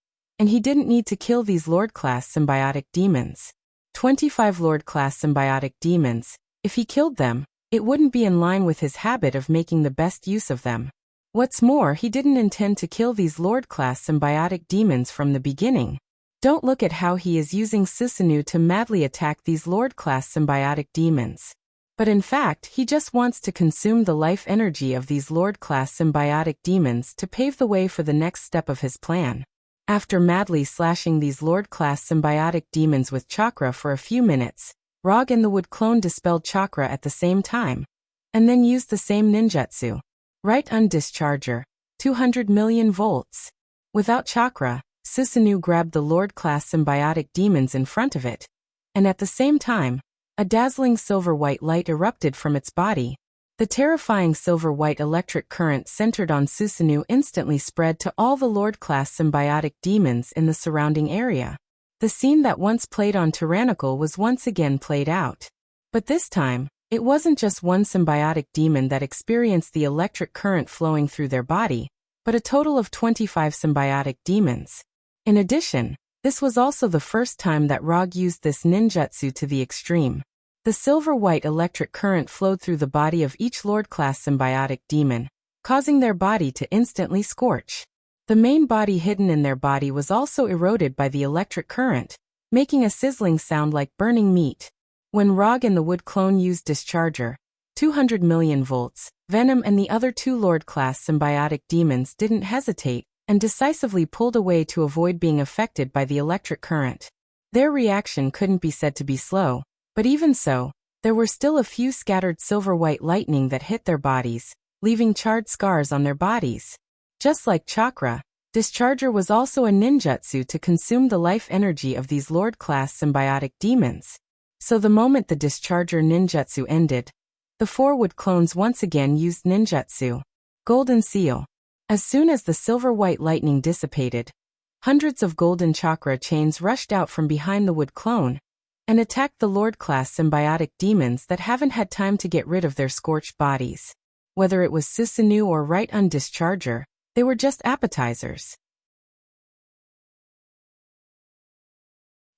and he didn't need to kill these Lord-class symbiotic demons. 25 Lord-class symbiotic demons, if he killed them, it wouldn't be in line with his habit of making the best use of them. What's more, he didn't intend to kill these Lord-class symbiotic demons from the beginning. Don't look at how he is using Susanoo to madly attack these Lord-class symbiotic demons. But in fact, he just wants to consume the life energy of these Lord-class symbiotic demons to pave the way for the next step of his plan. After madly slashing these Lord-class symbiotic demons with chakra for a few minutes, Rog and the Wood Clone dispelled chakra at the same time, and then used the same ninjutsu. Right Undischarger, 200 million volts. Without chakra, Susanoo grabbed the Lord-class symbiotic demons in front of it, and at the same time, a dazzling silver-white light erupted from its body. The terrifying silver-white electric current centered on Susanoo instantly spread to all the Lord-class symbiotic demons in the surrounding area. The scene that once played on Tyrannical was once again played out. But this time, it wasn't just one symbiotic demon that experienced the electric current flowing through their body, but a total of 25 symbiotic demons. In addition, this was also the first time that Rog used this ninjutsu to the extreme. The silver-white electric current flowed through the body of each Lord-class symbiotic demon, causing their body to instantly scorch. The main body hidden in their body was also eroded by the electric current, making a sizzling sound like burning meat. When Rog and the Wood Clone used Discharger, 200 million volts, Venom and the other two Lord-class symbiotic demons didn't hesitate, and decisively pulled away to avoid being affected by the electric current. Their reaction couldn't be said to be slow, but even so, there were still a few scattered silver-white lightning that hit their bodies, leaving charred scars on their bodies. Just like chakra, Discharger was also a ninjutsu to consume the life energy of these Lord-class symbiotic demons. So the moment the Discharger ninjutsu ended, the four Wood Clones once again used ninjutsu. Golden Seal. As soon as the silver-white lightning dissipated, hundreds of golden chakra chains rushed out from behind the Wood Clone and attacked the Lord-class symbiotic demons that haven't had time to get rid of their scorched bodies. Whether it was Susanoo or Right Undischarger, they were just appetizers.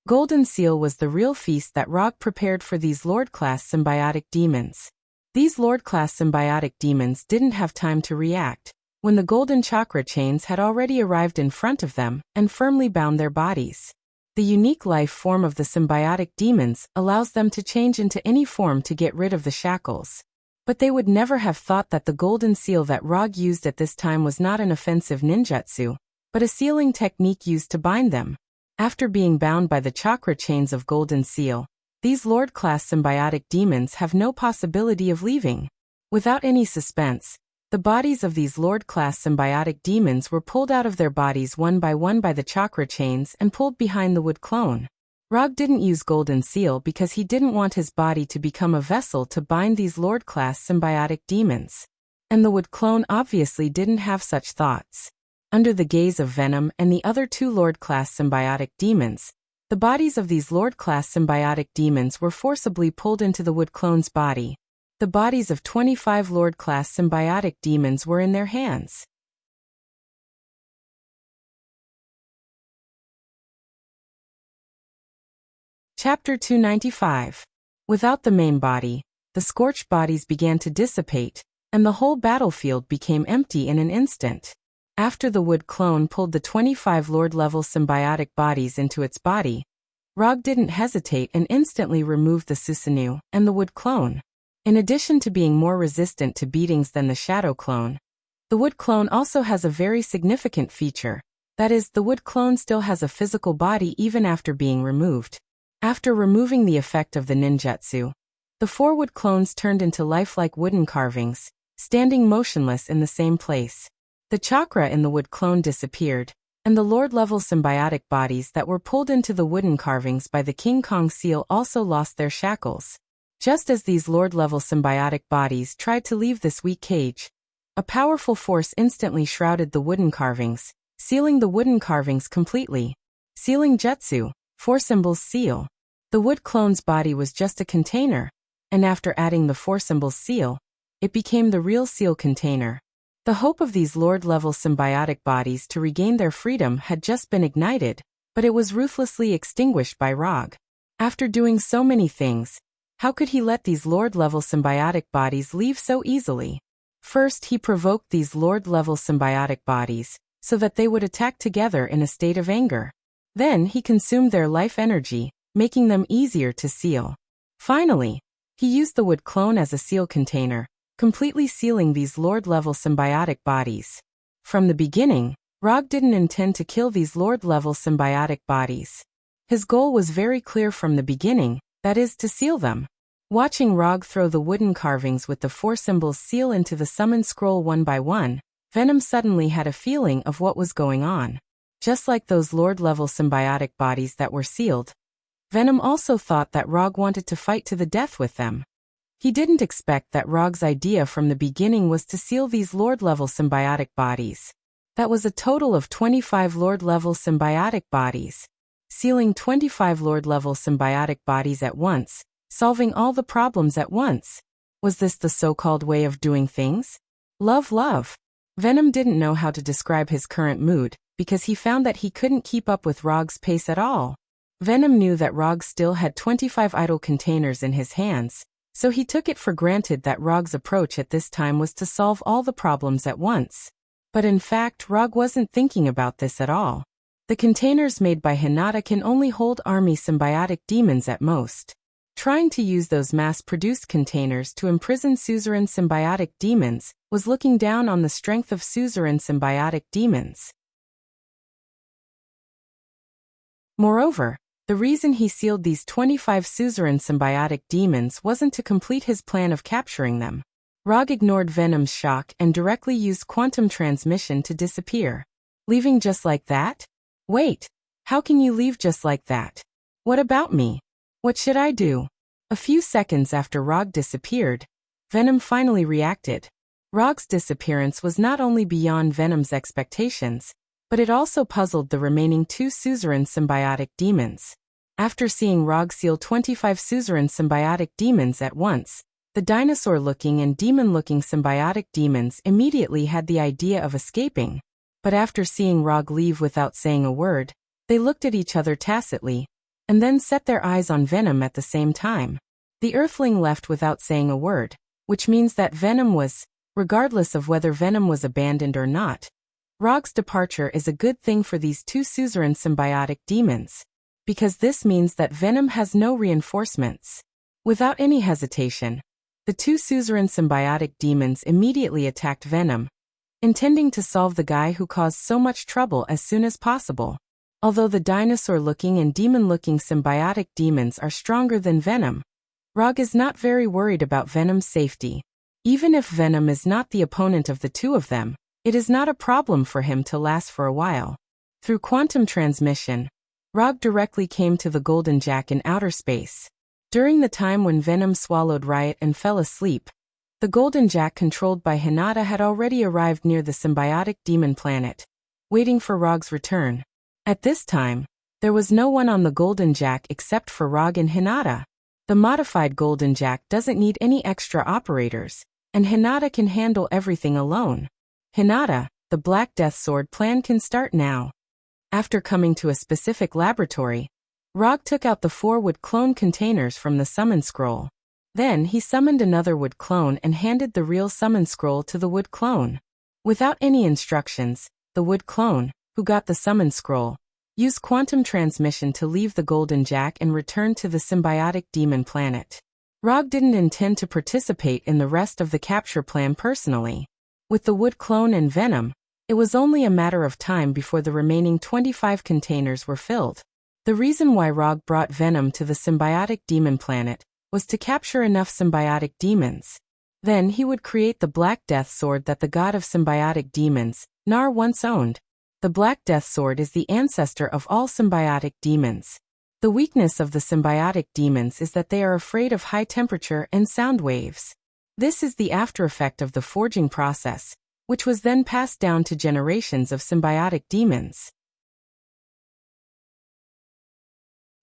Golden Seal was the real feast that Rog prepared for these Lord-class symbiotic demons. These Lord-class symbiotic demons didn't have time to react, when the golden chakra chains had already arrived in front of them and firmly bound their bodies. The unique life form of the symbiotic demons allows them to change into any form to get rid of the shackles. But they would never have thought that the golden seal that Rog used at this time was not an offensive ninjutsu, but a sealing technique used to bind them. After being bound by the chakra chains of Golden Seal, these Lord-class symbiotic demons have no possibility of leaving. Without any suspense, the bodies of these Lord-class symbiotic demons were pulled out of their bodies one by the chakra chains and pulled behind the Wood Clone. Rog didn't use Golden Seal because he didn't want his body to become a vessel to bind these Lord-class symbiotic demons. And the Wood Clone obviously didn't have such thoughts. Under the gaze of Venom and the other two Lord-class symbiotic demons, the bodies of these Lord-class symbiotic demons were forcibly pulled into the Wood Clone's body. The bodies of 25 Lord-class symbiotic demons were in their hands. Chapter 295. Without the main body, the scorched bodies began to dissipate, and the whole battlefield became empty in an instant. After the Wood Clone pulled the 25 Lord-level symbiotic bodies into its body, Rog didn't hesitate and instantly removed the Susanoo and the Wood Clone. In addition to being more resistant to beatings than the Shadow Clone, the Wood Clone also has a very significant feature. That is, the Wood Clone still has a physical body even after being removed. After removing the effect of the ninjutsu, the four Wood Clones turned into lifelike wooden carvings, standing motionless in the same place. The chakra in the Wood Clone disappeared, And the Lord-level symbiotic bodies that were pulled into the wooden carvings by the King Kong seal also lost their shackles. Just as these Lord-level symbiotic bodies tried to leave this weak cage, a powerful force instantly shrouded the wooden carvings, sealing the wooden carvings completely. Sealing jutsu, 4 symbols seal. The wood clone's body was just a container, and after adding the 4 symbols seal, it became the real seal container. The hope of these Lord-level symbiotic bodies to regain their freedom had just been ignited, but it was ruthlessly extinguished by Rog. After doing so many things, how could he let these Lord-level symbiotic bodies leave so easily? First, he provoked these Lord-level symbiotic bodies, so that they would attack together in a state of anger. Then he consumed their life energy, making them easier to seal. Finally, he used the wood clone as a seal container, completely sealing these Lord-level symbiotic bodies. From the beginning, Rog didn't intend to kill these Lord-level symbiotic bodies. His goal was very clear from the beginning, that is, to seal them. Watching Rog throw the wooden carvings with the 4 symbols seal into the summon scroll one by one, Venom suddenly had a feeling of what was going on. Just like those Lord-level symbiotic bodies that were sealed, Venom also thought that Rog wanted to fight to the death with them. He didn't expect that Rog's idea from the beginning was to seal these Lord-level symbiotic bodies. That was a total of 25 Lord-level symbiotic bodies. Sealing 25 Lord-level symbiotic bodies at once, solving all the problems at once. Was this the so-called way of doing things? Love. Venom didn't know how to describe his current mood, because he found that he couldn't keep up with Rog's pace at all. Venom knew that Rog still had 25 idle containers in his hands, so he took it for granted that Rog's approach at this time was to solve all the problems at once. But in fact, Rog wasn't thinking about this at all. The containers made by Hinata can only hold army symbiotic demons at most. Trying to use those mass-produced containers to imprison suzerain symbiotic demons was looking down on the strength of suzerain symbiotic demons. Moreover, the reason he sealed these 25 suzerain symbiotic demons wasn't to complete his plan of capturing them. Rog ignored Venom's shock and directly used quantum transmission to disappear. Leaving just like that? Wait, how can you leave just like that? What about me? What should I do? A few seconds after Rog disappeared, Venom finally reacted. Rog's disappearance was not only beyond Venom's expectations, but it also puzzled the remaining 2 suzerain symbiotic demons. After seeing Rog seal 25 suzerain symbiotic demons at once, the dinosaur-looking and demon-looking symbiotic demons immediately had the idea of escaping. But after seeing Rog leave without saying a word, they looked at each other tacitly, and then set their eyes on Venom at the same time. The Earthling left without saying a word, which means that Venom was, regardless of whether Venom was abandoned or not. Rog's departure is a good thing for these 2 suzerain symbiotic demons, because this means that Venom has no reinforcements. Without any hesitation, the 2 suzerain symbiotic demons immediately attacked Venom, intending to solve the guy who caused so much trouble as soon as possible. Although the dinosaur-looking and demon-looking symbiotic demons are stronger than Venom, Rog is not very worried about Venom's safety. Even if Venom is not the opponent of the 2 of them, it is not a problem for him to last for a while. Through quantum transmission, Rog directly came to the Golden Jack in outer space. During the time when Venom swallowed Riot and fell asleep, the Golden Jack controlled by Hinata had already arrived near the symbiotic demon planet, waiting for Rog's return. At this time, there was no one on the Golden Jack except for Rog and Hinata. The modified Golden Jack doesn't need any extra operators, and Hinata can handle everything alone. Hinata, the Black Death Sword plan can start now. After coming to a specific laboratory, Rog took out the 4 wood clone containers from the summon scroll. Then he summoned another wood clone and handed the real summon scroll to the wood clone. Without any instructions, the wood clone, who got the summon scroll, used quantum transmission to leave the Golden Jack and return to the symbiotic demon planet. Rog didn't intend to participate in the rest of the capture plan personally. With the wood clone and Venom, it was only a matter of time before the remaining 25 containers were filled. The reason why Rog brought Venom to the symbiotic demon planet was to capture enough symbiotic demons. Then he would create the Black Death Sword that the god of symbiotic demons, Nar, once owned. The Black Death Sword is the ancestor of all symbiotic demons. The weakness of the symbiotic demons is that they are afraid of high temperature and sound waves. This is the aftereffect of the forging process, which was then passed down to generations of symbiotic demons.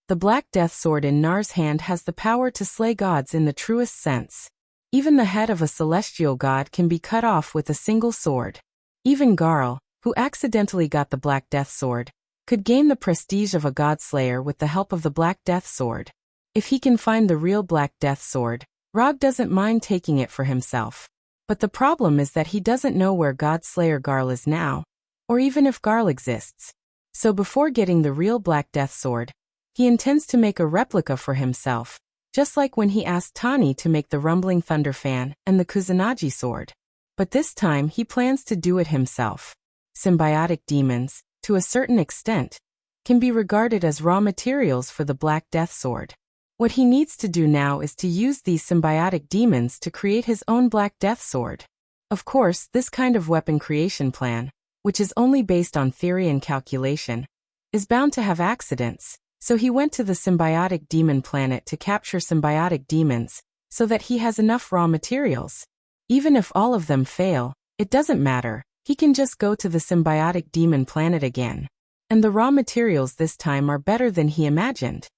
The Black Death Sword in Nar's hand has the power to slay gods in the truest sense. Even the head of a celestial god can be cut off with a single sword. Even Garl, who accidentally got the Black Death Sword, could gain the prestige of a godslayer with the help of the Black Death Sword. If he can find the real Black Death Sword, Rog doesn't mind taking it for himself. But the problem is that he doesn't know where godslayer Garl is now, or even if Garl exists. So before getting the real Black Death Sword, he intends to make a replica for himself, just like when he asked Tani to make the Rumbling Thunder Fan and the Kusanagi Sword. But this time he plans to do it himself. Symbiotic demons, to a certain extent, can be regarded as raw materials for the Black Death Sword. What he needs to do now is to use these symbiotic demons to create his own Black Death Sword. Of course, this kind of weapon creation plan, which is only based on theory and calculation, is bound to have accidents. So he went to the symbiotic demon planet to capture symbiotic demons, so that he has enough raw materials. Even if all of them fail, it doesn't matter, he can just go to the symbiotic demon planet again. And the raw materials this time are better than he imagined.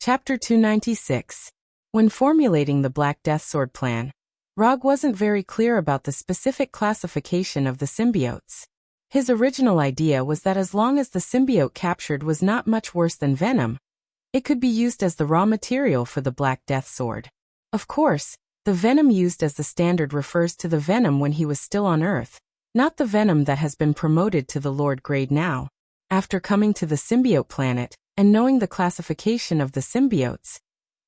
Chapter 296. When formulating the Black Death Sword plan, Rog wasn't very clear about the specific classification of the symbiotes. His original idea was that as long as the symbiote captured was not much worse than venom, it could be used as the raw material for the Black Death Sword. Of course, the venom used as the standard refers to the venom when he was still on Earth, not the venom that has been promoted to the Lord grade now. After coming to the symbiote planet, and knowing the classification of the symbiotes,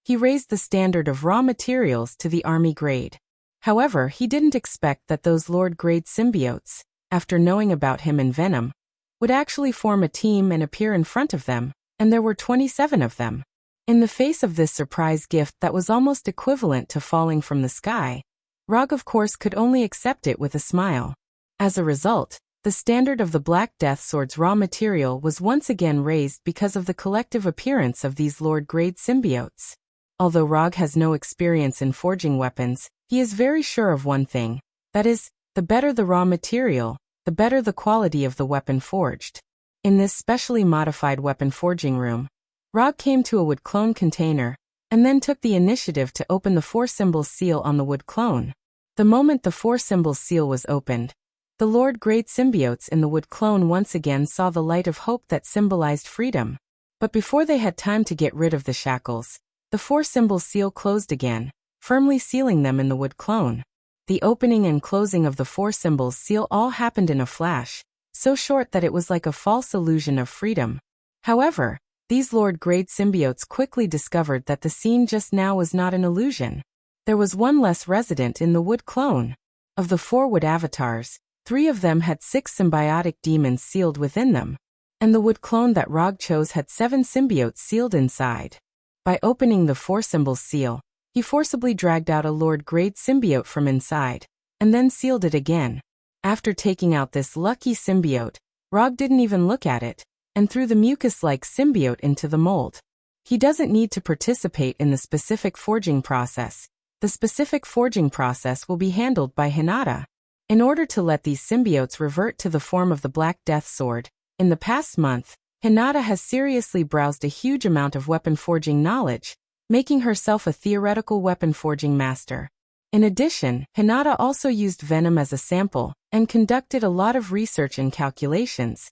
he raised the standard of raw materials to the Army grade. However, he didn't expect that those Lord-grade symbiotes, after knowing about him and Venom, would actually form a team and appear in front of them, and there were 27 of them. In the face of this surprise gift that was almost equivalent to falling from the sky, Rog of course could only accept it with a smile. As a result, the standard of the Black Death Sword's raw material was once again raised because of the collective appearance of these Lord-grade symbiotes. Although Rog has no experience in forging weapons, he is very sure of one thing, that is, the better the raw material, the better the quality of the weapon forged. In this specially modified weapon forging room, Rog came to a wood clone container, and then took the initiative to open the 4 symbols seal on the wood clone. The moment the 4 symbols seal was opened, the Lord-grade symbiotes in the wood clone once again saw the light of hope that symbolized freedom. But before they had time to get rid of the shackles, the 4 symbols seal closed again, firmly sealing them in the wood clone. The opening and closing of the 4 symbols seal all happened in a flash, so short that it was like a false illusion of freedom. However, these Lord-grade symbiotes quickly discovered that the scene just now was not an illusion. There was one less resident in the wood clone. Of the 4 wood avatars, 3 of them had 6 symbiotic demons sealed within them, and the wood clone that Rog chose had 7 symbiotes sealed inside. By opening the 4 symbols seal, he forcibly dragged out a Lord-grade symbiote from inside, and then sealed it again. After taking out this lucky symbiote, Rog didn't even look at it, and threw the mucus-like symbiote into the mold. He doesn't need to participate in the specific forging process. The specific forging process will be handled by Hinata. In order to let these symbiotes revert to the form of the Black Death Sword, in the past month, Hinata has seriously browsed a huge amount of weapon forging knowledge, making herself a theoretical weapon forging master. In addition, Hinata also used venom as a sample and conducted a lot of research and calculations,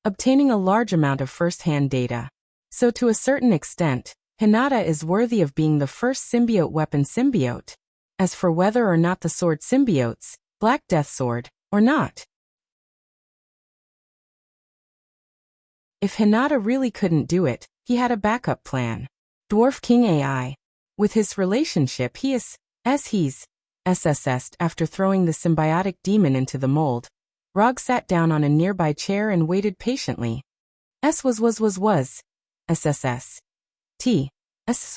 obtaining a large amount of first-hand data. So to a certain extent, Hinata is worthy of being the first symbiote weapon symbiote. As for whether or not the sword symbiotes, Black Death Sword, or not. If Hinata really couldn't do it, he had a backup plan. Dwarf King AI. With his relationship he's SSS'd after throwing the symbiotic demon into the mold, Rog sat down on a nearby chair and waited patiently. SSS. T.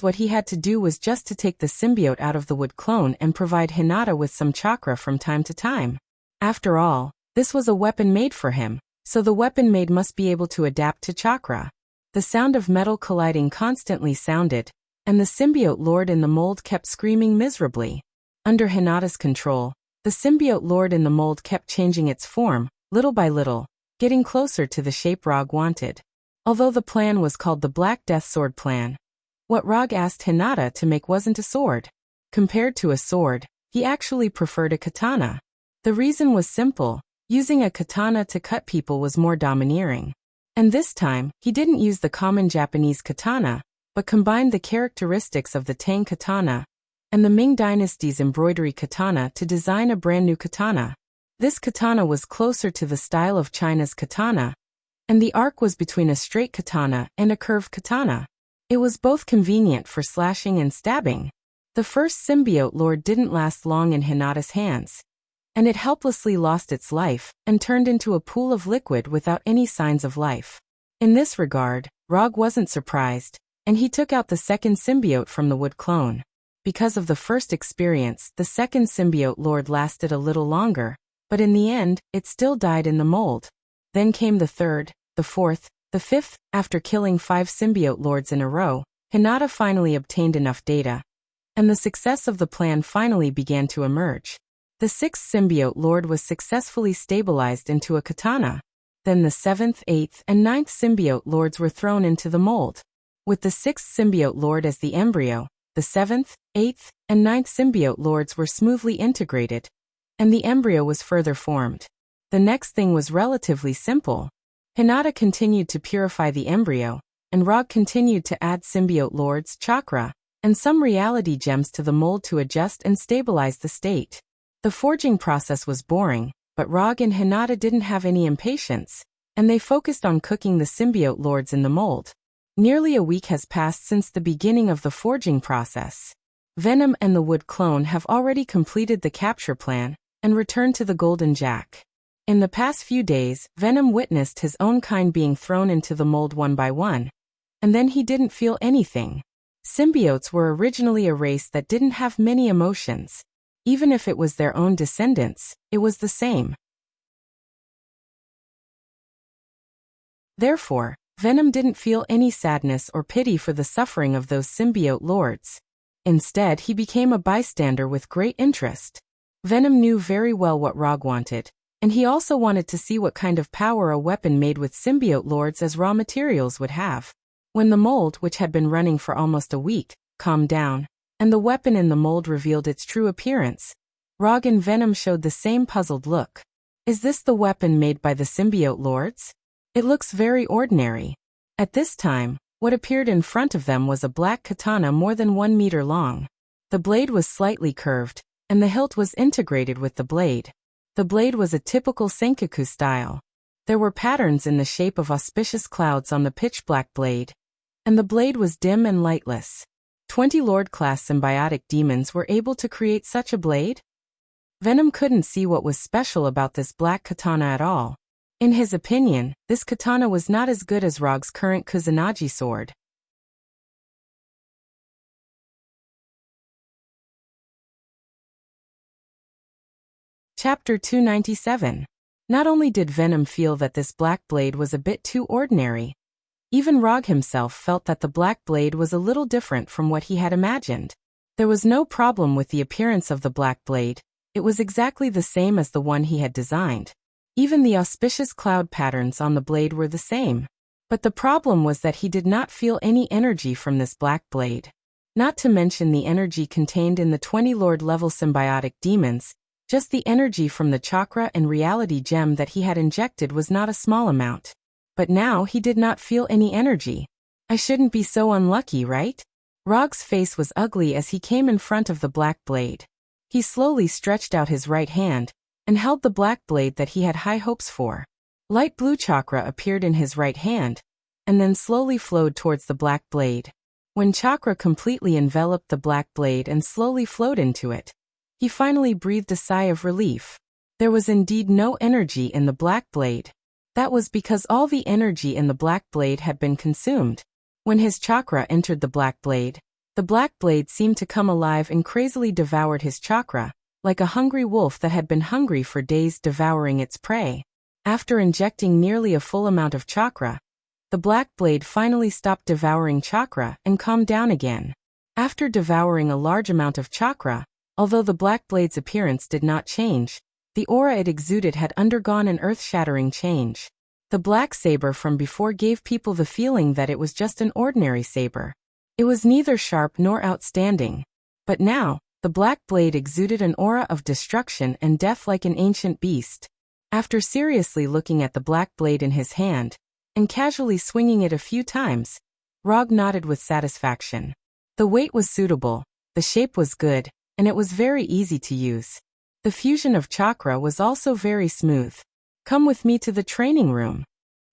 What he had to do was just to take the symbiote out of the wood clone and provide Hinata with some chakra from time to time. After all, this was a weapon made for him, so the weapon made must be able to adapt to chakra. The sound of metal colliding constantly sounded, and the symbiote lord in the mold kept screaming miserably. Under Hinata's control, the symbiote lord in the mold kept changing its form, little by little, getting closer to the shape Rog wanted. Although the plan was called the Black Death Sword Plan, what Rog asked Hinata to make wasn't a sword. Compared to a sword, he actually preferred a katana. The reason was simple: using a katana to cut people was more domineering. And this time, he didn't use the common Japanese katana, but combined the characteristics of the Tang katana and the Ming Dynasty's embroidery katana to design a brand new katana. This katana was closer to the style of China's katana, and the arc was between a straight katana and a curved katana. It was both convenient for slashing and stabbing. The first symbiote lord didn't last long in Hinata's hands, and it helplessly lost its life and turned into a pool of liquid without any signs of life. In this regard, Rog wasn't surprised, and he took out the second symbiote from the wood clone. Because of the first experience, the second symbiote lord lasted a little longer, but in the end, it still died in the mold. Then came the third, the fourth, the fifth. After killing 5 symbiote lords in a row, Hinata finally obtained enough data, and the success of the plan finally began to emerge. The 6th symbiote lord was successfully stabilized into a katana. Then the 7th, 8th, and 9th symbiote lords were thrown into the mold. With the 6th symbiote lord as the embryo, the 7th, 8th, and 9th symbiote lords were smoothly integrated, and the embryo was further formed. The next thing was relatively simple. Hinata continued to purify the embryo, and Rog continued to add symbiote lords, chakra, and some reality gems to the mold to adjust and stabilize the state. The forging process was boring, but Rog and Hinata didn't have any impatience, and they focused on cooking the symbiote lords in the mold. Nearly a week has passed since the beginning of the forging process. Venom and the wood clone have already completed the capture plan and returned to the Golden Jack. In the past few days, Venom witnessed his own kind being thrown into the mold one by one, and then he didn't feel anything. Symbiotes were originally a race that didn't have many emotions. Even if it was their own descendants, it was the same. Therefore, Venom didn't feel any sadness or pity for the suffering of those symbiote lords. Instead, he became a bystander with great interest. Venom knew very well what Rog wanted, and he also wanted to see what kind of power a weapon made with symbiote lords as raw materials would have. When the mold, which had been running for almost a week, calmed down, and the weapon in the mold revealed its true appearance, Rog and Venom showed the same puzzled look. Is this the weapon made by the symbiote lords? It looks very ordinary. At this time, what appeared in front of them was a black katana more than 1 meter long. The blade was slightly curved, and the hilt was integrated with the blade. The blade was a typical Senkaku style. There were patterns in the shape of auspicious clouds on the pitch-black blade, and the blade was dim and lightless. 20 Lord-class symbiotic demons were able to create such a blade? Venom couldn't see what was special about this black katana at all. In his opinion, this katana was not as good as Rog's current Kusanagi sword. Chapter 297. Not only did Venom feel that this black blade was a bit too ordinary, even Rog himself felt that the black blade was a little different from what he had imagined. There was no problem with the appearance of the black blade. It was exactly the same as the one he had designed. Even the auspicious cloud patterns on the blade were the same. But the problem was that he did not feel any energy from this black blade. Not to mention the energy contained in the 20 Lord-level symbiotic demons. Just the energy from the chakra and reality gem that he had injected was not a small amount. But now he did not feel any energy. I shouldn't be so unlucky, right? Rog's face was ugly as he came in front of the black blade. He slowly stretched out his right hand and held the black blade that he had high hopes for. Light blue chakra appeared in his right hand and then slowly flowed towards the black blade. When chakra completely enveloped the black blade and slowly flowed into it, he finally breathed a sigh of relief. There was indeed no energy in the black blade. That was because all the energy in the black blade had been consumed. When his chakra entered the black blade seemed to come alive and crazily devoured his chakra, like a hungry wolf that had been hungry for days devouring its prey. After injecting nearly a full amount of chakra, the black blade finally stopped devouring chakra and calmed down again. After devouring a large amount of chakra, although the black blade's appearance did not change, the aura it exuded had undergone an earth-shattering change. The black saber from before gave people the feeling that it was just an ordinary saber. It was neither sharp nor outstanding. But now, the black blade exuded an aura of destruction and death like an ancient beast. After seriously looking at the black blade in his hand, and casually swinging it a few times, Rog nodded with satisfaction. The weight was suitable, the shape was good, and it was very easy to use. The fusion of chakra was also very smooth. Come with me to the training room.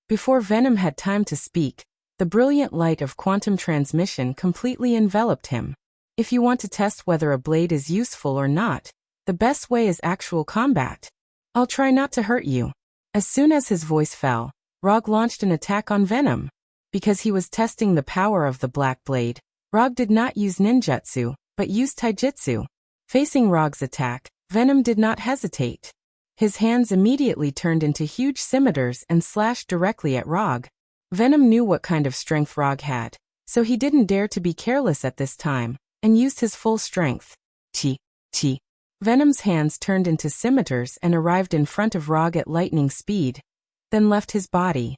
Before Venom had time to speak, the brilliant light of quantum transmission completely enveloped him. If you want to test whether a blade is useful or not, the best way is actual combat. I'll try not to hurt you. As soon as his voice fell, Rog launched an attack on Venom. Because he was testing the power of the black blade, Rog did not use ninjutsu, but used taijutsu. Facing Rog's attack, Venom did not hesitate. His hands immediately turned into huge scimitars and slashed directly at Rog. Venom knew what kind of strength Rog had, so he didn't dare to be careless at this time, and used his full strength. Chi. Venom's hands turned into scimitars and arrived in front of Rog at lightning speed, then left his body.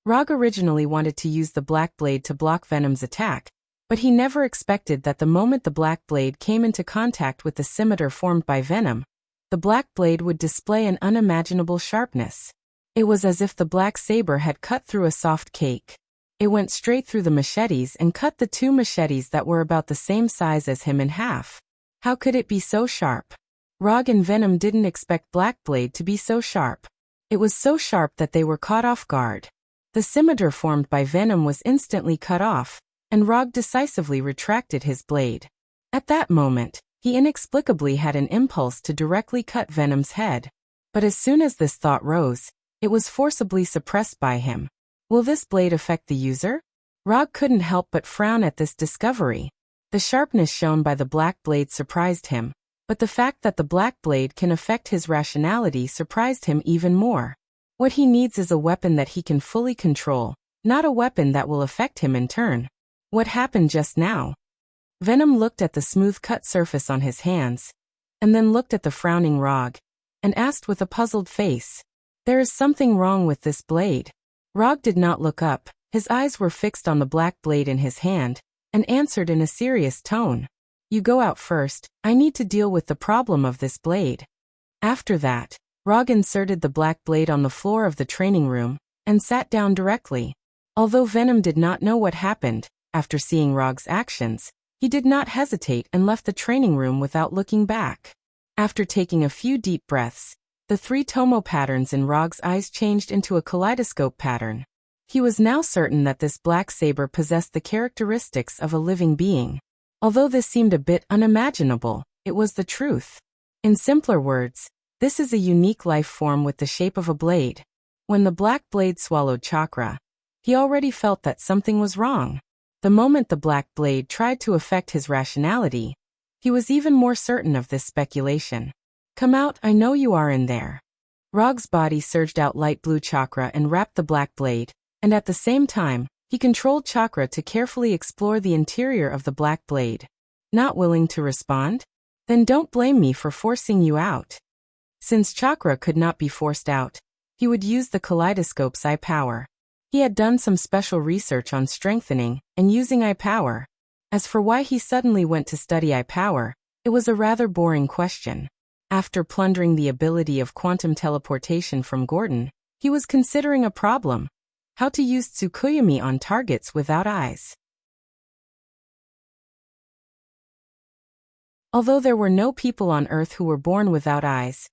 Rog originally wanted to use the black blade to block Venom's attack, but he never expected that the moment the black blade came into contact with the scimitar formed by Venom, the black blade would display an unimaginable sharpness. It was as if the black saber had cut through a soft cake. It went straight through the machetes and cut the two machetes that were about the same size as him in half. How could it be so sharp? Rog and Venom didn't expect Black Blade to be so sharp. It was so sharp that they were caught off guard. The scimitar formed by Venom was instantly cut off, and Rog decisively retracted his blade. At that moment, he inexplicably had an impulse to directly cut Venom's head. But as soon as this thought rose, it was forcibly suppressed by him. Will this blade affect the user? Rog couldn't help but frown at this discovery. The sharpness shown by the black blade surprised him, but the fact that the black blade can affect his rationality surprised him even more. What he needs is a weapon that he can fully control, not a weapon that will affect him in turn. What happened just now? Venom looked at the smooth-cut surface on his hands, and then looked at the frowning Rog, and asked with a puzzled face, "There is something wrong with this blade." Rog did not look up, his eyes were fixed on the black blade in his hand, and answered in a serious tone, "You go out first, I need to deal with the problem of this blade." After that, Rog inserted the black blade on the floor of the training room, and sat down directly. Although Venom did not know what happened, after seeing Rog's actions, he did not hesitate and left the training room without looking back. After taking a few deep breaths, the three Tomo patterns in Rog's eyes changed into a kaleidoscope pattern. He was now certain that this black saber possessed the characteristics of a living being. Although this seemed a bit unimaginable, it was the truth. In simpler words, this is a unique life form with the shape of a blade. When the black blade swallowed chakra, he already felt that something was wrong. The moment the black blade tried to affect his rationality, he was even more certain of this speculation. "Come out, I know you are in there." Rog's body surged out light blue chakra and wrapped the black blade, and at the same time, he controlled chakra to carefully explore the interior of the black blade. Not willing to respond? Then don't blame me for forcing you out. Since chakra could not be forced out, he would use the kaleidoscope's eye power. He had done some special research on strengthening and using eye power. As for why he suddenly went to study eye power, it was a rather boring question. After plundering the ability of quantum teleportation from Gordon, he was considering a problem: how to use Tsukuyomi on targets without eyes. Although there were no people on Earth who were born without eyes,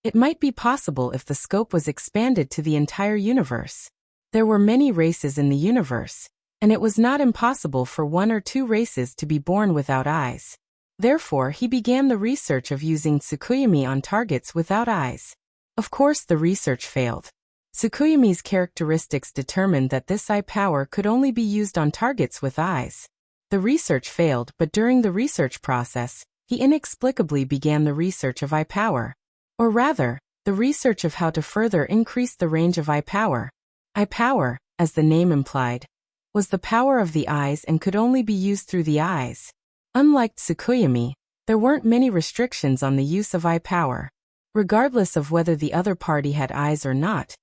it might be possible if the scope was expanded to the entire universe. There were many races in the universe, and it was not impossible for one or two races to be born without eyes. Therefore, he began the research of using Tsukuyomi on targets without eyes. Of course, the research failed. Tsukuyomi's characteristics determined that this eye power could only be used on targets with eyes. The research failed, but during the research process, he inexplicably began the research of eye power. Or rather, the research of how to further increase the range of eye power. Eye power, as the name implied, was the power of the eyes and could only be used through the eyes. Unlike Tsukuyomi, there weren't many restrictions on the use of eye power. Regardless of whether the other party had eyes or not,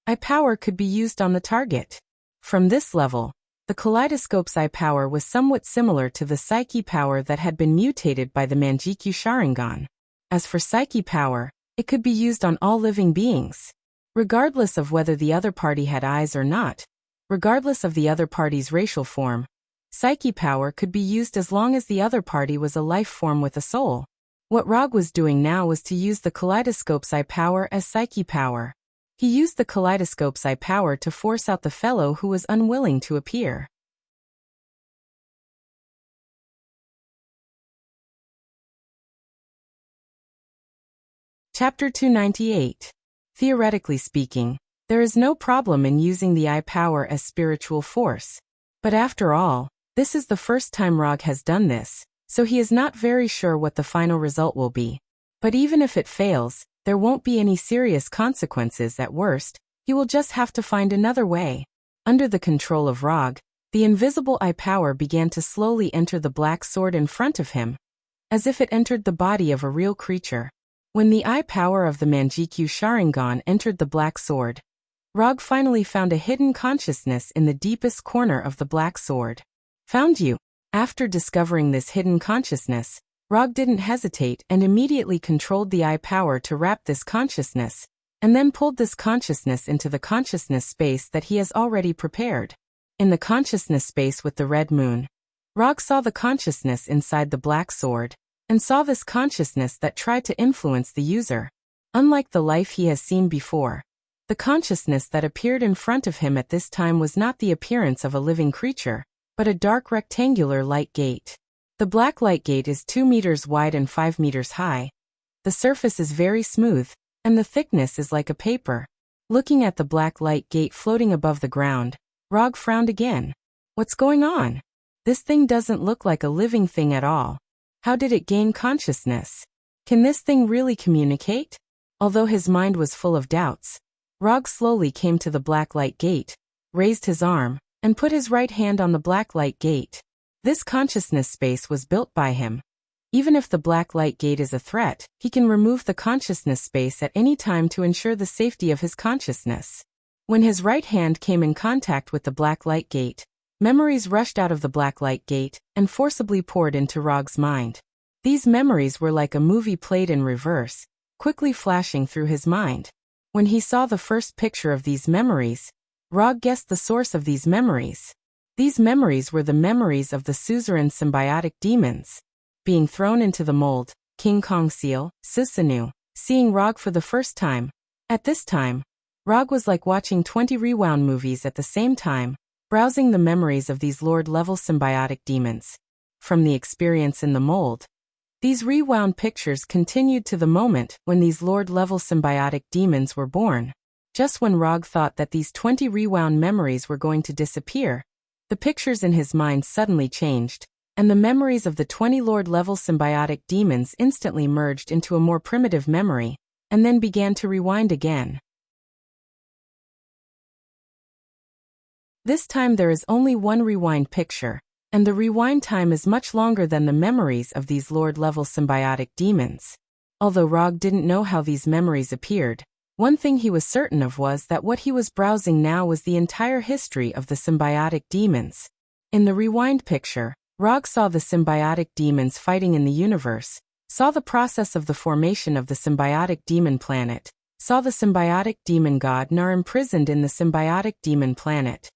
eye power could be used on the target. From this level, the kaleidoscope's eye power was somewhat similar to the psyche power that had been mutated by the Manjikyu Sharingan. As for psyche power, it could be used on all living beings. Regardless of whether the other party had eyes or not, regardless of the other party's racial form, psyche power could be used as long as the other party was a life form with a soul. What Rog was doing now was to use the kaleidoscope's eye power as psyche power. He used the kaleidoscope's eye power to force out the fellow who was unwilling to appear. Chapter 298. Theoretically speaking, there is no problem in using the eye power as spiritual force. But after all, this is the first time Rog has done this, so he is not very sure what the final result will be. But even if it fails, there won't be any serious consequences. At worst, he will just have to find another way. Under the control of Rog, the invisible eye power began to slowly enter the black sword in front of him, as if it entered the body of a real creature. When the eye power of the Manjikyu Sharingan entered the black sword, Rog finally found a hidden consciousness in the deepest corner of the black sword. Found you. After discovering this hidden consciousness, Rog didn't hesitate and immediately controlled the eye power to wrap this consciousness, and then pulled this consciousness into the consciousness space that he has already prepared. In the consciousness space with the red moon, Rog saw the consciousness inside the black sword, and saw this consciousness that tried to influence the user. Unlike the life he has seen before, the consciousness that appeared in front of him at this time was not the appearance of a living creature, but a dark rectangular light gate. The black light gate is 2 meters wide and 5 meters high. The surface is very smooth, and the thickness is like a paper. Looking at the black light gate floating above the ground, Rog frowned again. What's going on? This thing doesn't look like a living thing at all. How did it gain consciousness? Can this thing really communicate? Although his mind was full of doubts, Rog slowly came to the black light gate, raised his arm, and put his right hand on the black light gate. This consciousness space was built by him. Even if the black light gate is a threat, he can remove the consciousness space at any time to ensure the safety of his consciousness. When his right hand came in contact with the black light gate, memories rushed out of the black light gate and forcibly poured into Rog's mind. These memories were like a movie played in reverse, quickly flashing through his mind. When he saw the first picture of these memories, Rog guessed the source of these memories. These memories were the memories of the suzerain symbiotic demons. Being thrown into the mold, King Kong Seal, Susanoo, seeing Rog for the first time. At this time, Rog was like watching 20 rewound movies at the same time, browsing the memories of these Lord-level symbiotic demons. From the experience in the mold, these rewound pictures continued to the moment when these Lord-level symbiotic demons were born. Just when Rog thought that these 20 rewound memories were going to disappear, the pictures in his mind suddenly changed, and the memories of the 20 Lord-level symbiotic demons instantly merged into a more primitive memory, and then began to rewind again. This time there is only one rewind picture, and the rewind time is much longer than the memories of these Lord-level symbiotic demons. Although Rog didn't know how these memories appeared, one thing he was certain of was that what he was browsing now was the entire history of the symbiotic demons. In the rewind picture, Rog saw the symbiotic demons fighting in the universe, saw the process of the formation of the symbiotic demon planet, saw the symbiotic demon god Nar imprisoned in the symbiotic demon planet.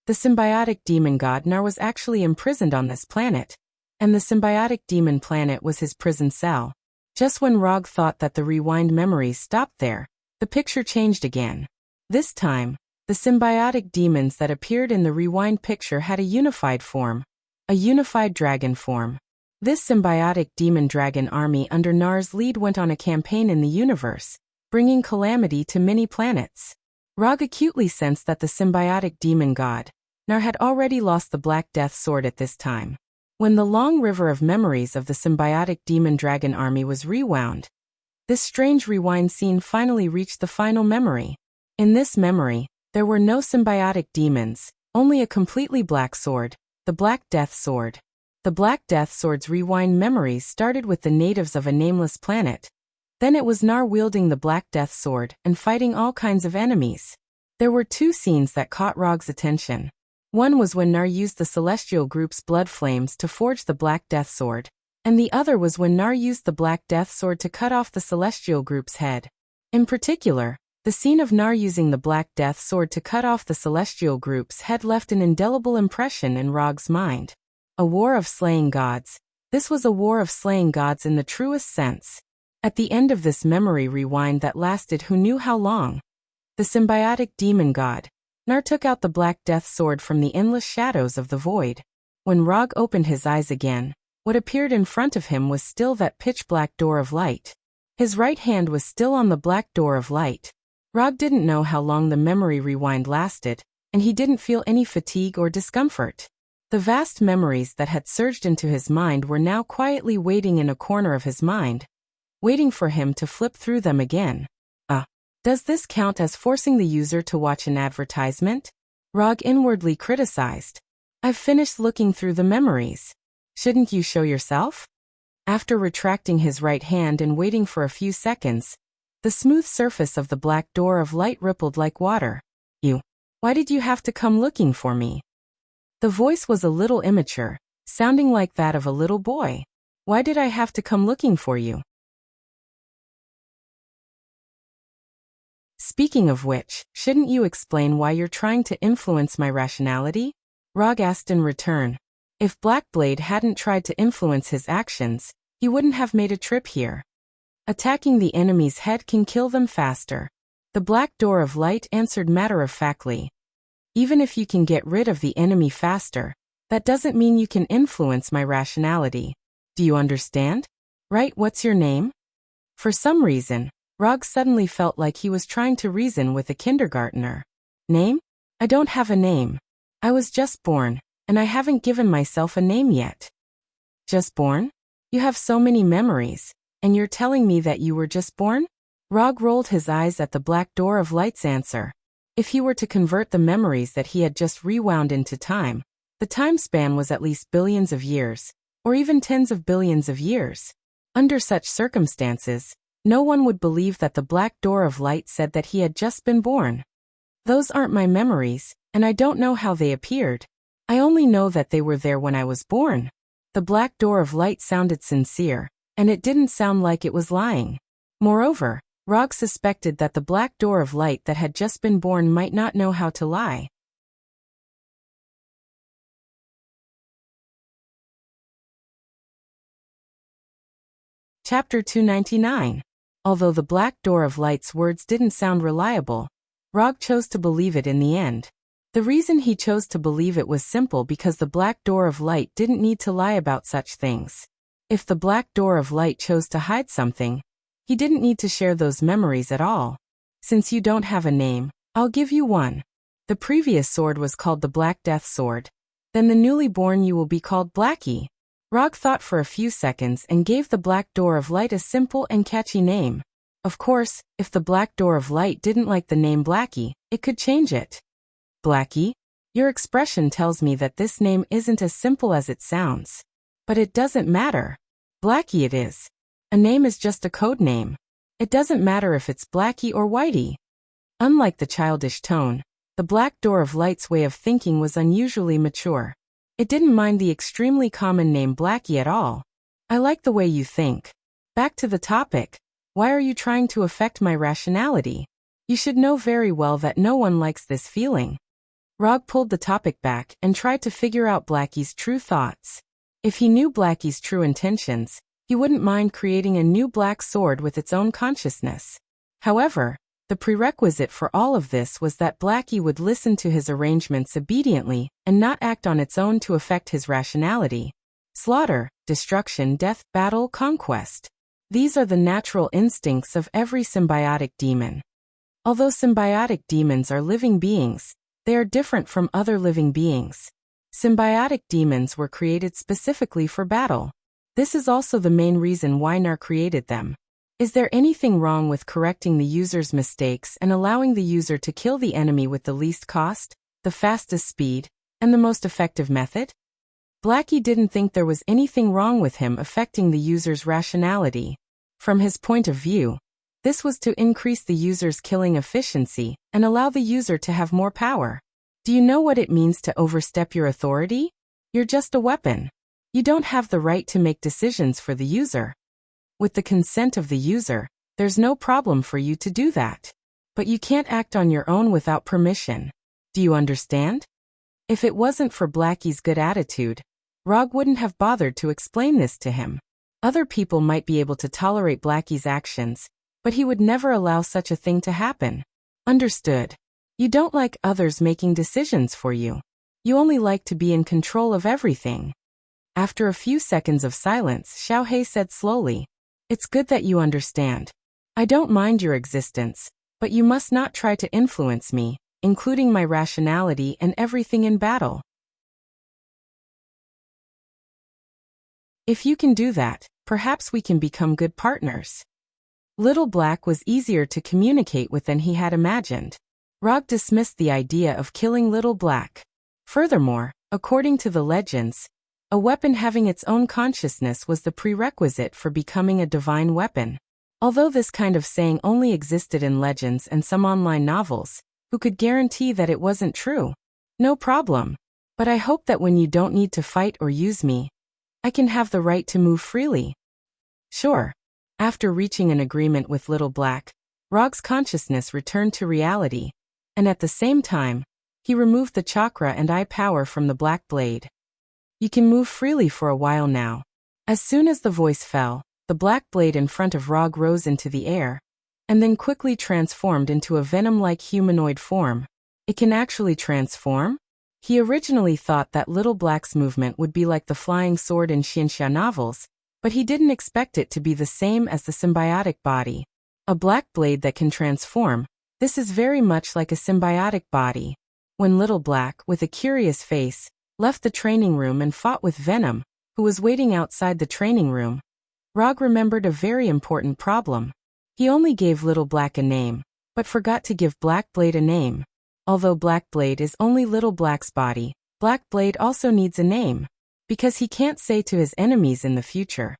The symbiotic demon god Nar was actually imprisoned on this planet, and the symbiotic demon planet was his prison cell. Just when Rog thought that the rewind memories stopped there, the picture changed again. This time, the symbiotic demons that appeared in the rewind picture had a unified form, a unified dragon form. This symbiotic demon dragon army under Nar's lead went on a campaign in the universe, bringing calamity to many planets. Rog acutely sensed that the symbiotic demon god, Nar, had already lost the Black Death Sword at this time. When the long river of memories of the symbiotic demon dragon army was rewound, this strange rewind scene finally reached the final memory. In this memory, there were no symbiotic demons, only a completely black sword, the Black Death Sword. The Black Death Sword's rewind memories started with the natives of a nameless planet. Then it was Nar wielding the Black Death Sword and fighting all kinds of enemies. There were two scenes that caught Rog's attention. One was when Nar used the celestial group's blood flames to forge the Black Death Sword, and the other was when Nar used the Black Death Sword to cut off the celestial group's head. In particular, the scene of Nar using the Black Death Sword to cut off the celestial group's head left an indelible impression in Rog's mind. A war of slaying gods. This was a war of slaying gods in the truest sense. At the end of this memory rewind that lasted who knew how long, the symbiotic demon god, Nar, took out the Black Death Sword from the endless shadows of the void. When Rog opened his eyes again, what appeared in front of him was still that pitch-black door of light. His right hand was still on the black door of light. Rog didn't know how long the memory rewind lasted, and he didn't feel any fatigue or discomfort. The vast memories that had surged into his mind were now quietly waiting in a corner of his mind, waiting for him to flip through them again. Does this count as forcing the user to watch an advertisement? Rog inwardly criticized. I've finished looking through the memories. Shouldn't you show yourself? After retracting his right hand and waiting for a few seconds, the smooth surface of the black door of light rippled like water. Why did you have to come looking for me? The voice was a little immature, sounding like that of a little boy. Why did I have to come looking for you? Speaking of which, shouldn't you explain why you're trying to influence my rationality? Rog asked in return. If Blackblade hadn't tried to influence his actions, he wouldn't have made a trip here. Attacking the enemy's head can kill them faster. The Black Door of Light answered matter-of-factly. Even if you can get rid of the enemy faster, that doesn't mean you can influence my rationality. Do you understand? Right, what's your name? For some reason, Rog suddenly felt like he was trying to reason with a kindergartner. Name? I don't have a name. I was just born, and I haven't given myself a name yet. Just born? You have so many memories, and you're telling me that you were just born? Rog rolled his eyes at the Black Door of Light's answer. If he were to convert the memories that he had just rewound into time, the time span was at least billions of years, or even tens of billions of years. Under such circumstances, no one would believe that the Black Door of Light said that he had just been born. Those aren't my memories, and I don't know how they appeared. I only know that they were there when I was born. The Black Door of Light sounded sincere, and it didn't sound like it was lying. Moreover, Rog suspected that the Black Door of Light that had just been born might not know how to lie. Chapter 299. Although the Black Door of Light's words didn't sound reliable, Rog chose to believe it in the end. The reason he chose to believe it was simple because the Black Door of Light didn't need to lie about such things. If the Black Door of Light chose to hide something, he didn't need to share those memories at all. Since you don't have a name, I'll give you one. The previous sword was called the Black Death Sword. Then the newly born you will be called Blackie. Rog thought for a few seconds and gave the Black Door of Light a simple and catchy name. Of course, if the Black Door of Light didn't like the name Blackie, it could change it. Blackie? Your expression tells me that this name isn't as simple as it sounds. But it doesn't matter. Blackie it is. A name is just a code name. It doesn't matter if it's Blackie or Whitey. Unlike the childish tone, the Black Door of Light's way of thinking was unusually mature. It didn't mind the extremely common name Blackie at all. I like the way you think. Back to the topic. Why are you trying to affect my rationality? You should know very well that no one likes this feeling. Rog pulled the topic back and tried to figure out Blackie's true thoughts. If he knew Blackie's true intentions, he wouldn't mind creating a new black sword with its own consciousness. However, the prerequisite for all of this was that Blackie would listen to his arrangements obediently and not act on its own to affect his rationality. Slaughter, destruction, death, battle, conquest. These are the natural instincts of every symbiotic demon. Although symbiotic demons are living beings, they are different from other living beings. Symbiotic demons were created specifically for battle. This is also the main reason why Nar created them. Is there anything wrong with correcting the user's mistakes and allowing the user to kill the enemy with the least cost, the fastest speed, and the most effective method? Blackie didn't think there was anything wrong with him affecting the user's rationality. From his point of view, this was to increase the user's killing efficiency and allow the user to have more power. Do you know what it means to overstep your authority? You're just a weapon. You don't have the right to make decisions for the user. With the consent of the user, there's no problem for you to do that. But you can't act on your own without permission. Do you understand? If it wasn't for Blackie's good attitude, Rog wouldn't have bothered to explain this to him. Other people might be able to tolerate Blackie's actions, but he would never allow such a thing to happen. Understood. You don't like others making decisions for you. You only like to be in control of everything. After a few seconds of silence, Xiaohei said slowly, "It's good that you understand. I don't mind your existence, but you must not try to influence me, including my rationality and everything in battle. If you can do that, perhaps we can become good partners." Little Black was easier to communicate with than he had imagined. Rog dismissed the idea of killing Little Black. Furthermore, according to the legends, a weapon having its own consciousness was the prerequisite for becoming a divine weapon. Although this kind of saying only existed in legends and some online novels, who could guarantee that it wasn't true? No problem. But I hope that when you don't need to fight or use me, I can have the right to move freely. Sure. After reaching an agreement with Little Black, Rog's consciousness returned to reality, and at the same time, he removed the chakra and eye power from the black blade. You can move freely for a while now. As soon as the voice fell, the black blade in front of Rog rose into the air, and then quickly transformed into a venom-like humanoid form. It can actually transform? He originally thought that Little Black's movement would be like the flying sword in Xianxia novels, but he didn't expect it to be the same as the symbiotic body. A black blade that can transform, this is very much like a symbiotic body. When Little Black, with a curious face, left the training room and fought with Venom, who was waiting outside the training room, Rog remembered a very important problem. He only gave Little Black a name, but forgot to give Black Blade a name. Although Black Blade is only Little Black's body, Black Blade also needs a name, because he can't say to his enemies in the future,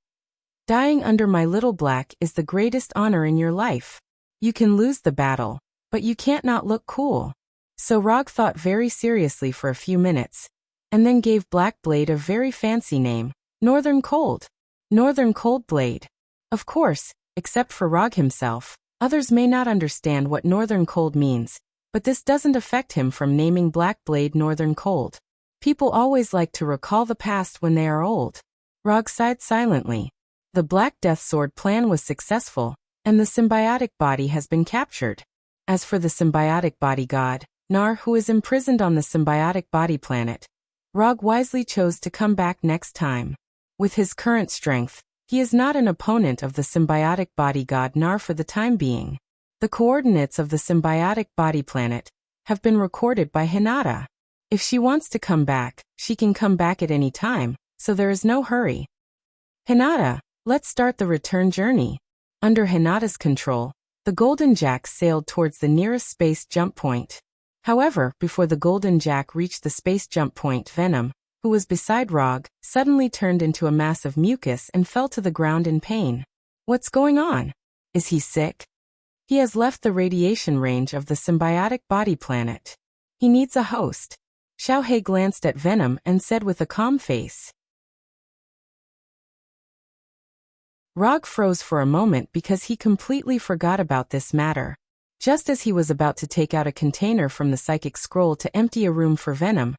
"Dying under my Little Black is the greatest honor in your life." You can lose the battle, but you can't not look cool. So Rog thought very seriously for a few minutes, and then gave Black Blade a very fancy name, Northern Cold. Northern Cold Blade. Of course, except for Rog himself, others may not understand what Northern Cold means, but this doesn't affect him from naming Black Blade Northern Cold. People always like to recall the past when they are old. Rog sighed silently. The Black Death Sword plan was successful, and the symbiotic body has been captured. As for the symbiotic body god, Nar, who is imprisoned on the symbiotic body planet, Rog wisely chose to come back next time. With his current strength, he is not an opponent of the symbiotic body god Nar for the time being. The coordinates of the symbiotic body planet have been recorded by Hinata. If she wants to come back, she can come back at any time, so there is no hurry. Hinata, let's start the return journey. Under Hinata's control, the Golden Jack sailed towards the nearest space jump point. However, before the Golden Jack reached the space jump point, Venom, who was beside Rog, suddenly turned into a mass of mucus and fell to the ground in pain. What's going on? Is he sick? He has left the radiation range of the symbiotic body planet. He needs a host. Xiaohei glanced at Venom and said with a calm face. Rog froze for a moment because he completely forgot about this matter. Just as he was about to take out a container from the psychic scroll to empty a room for Venom,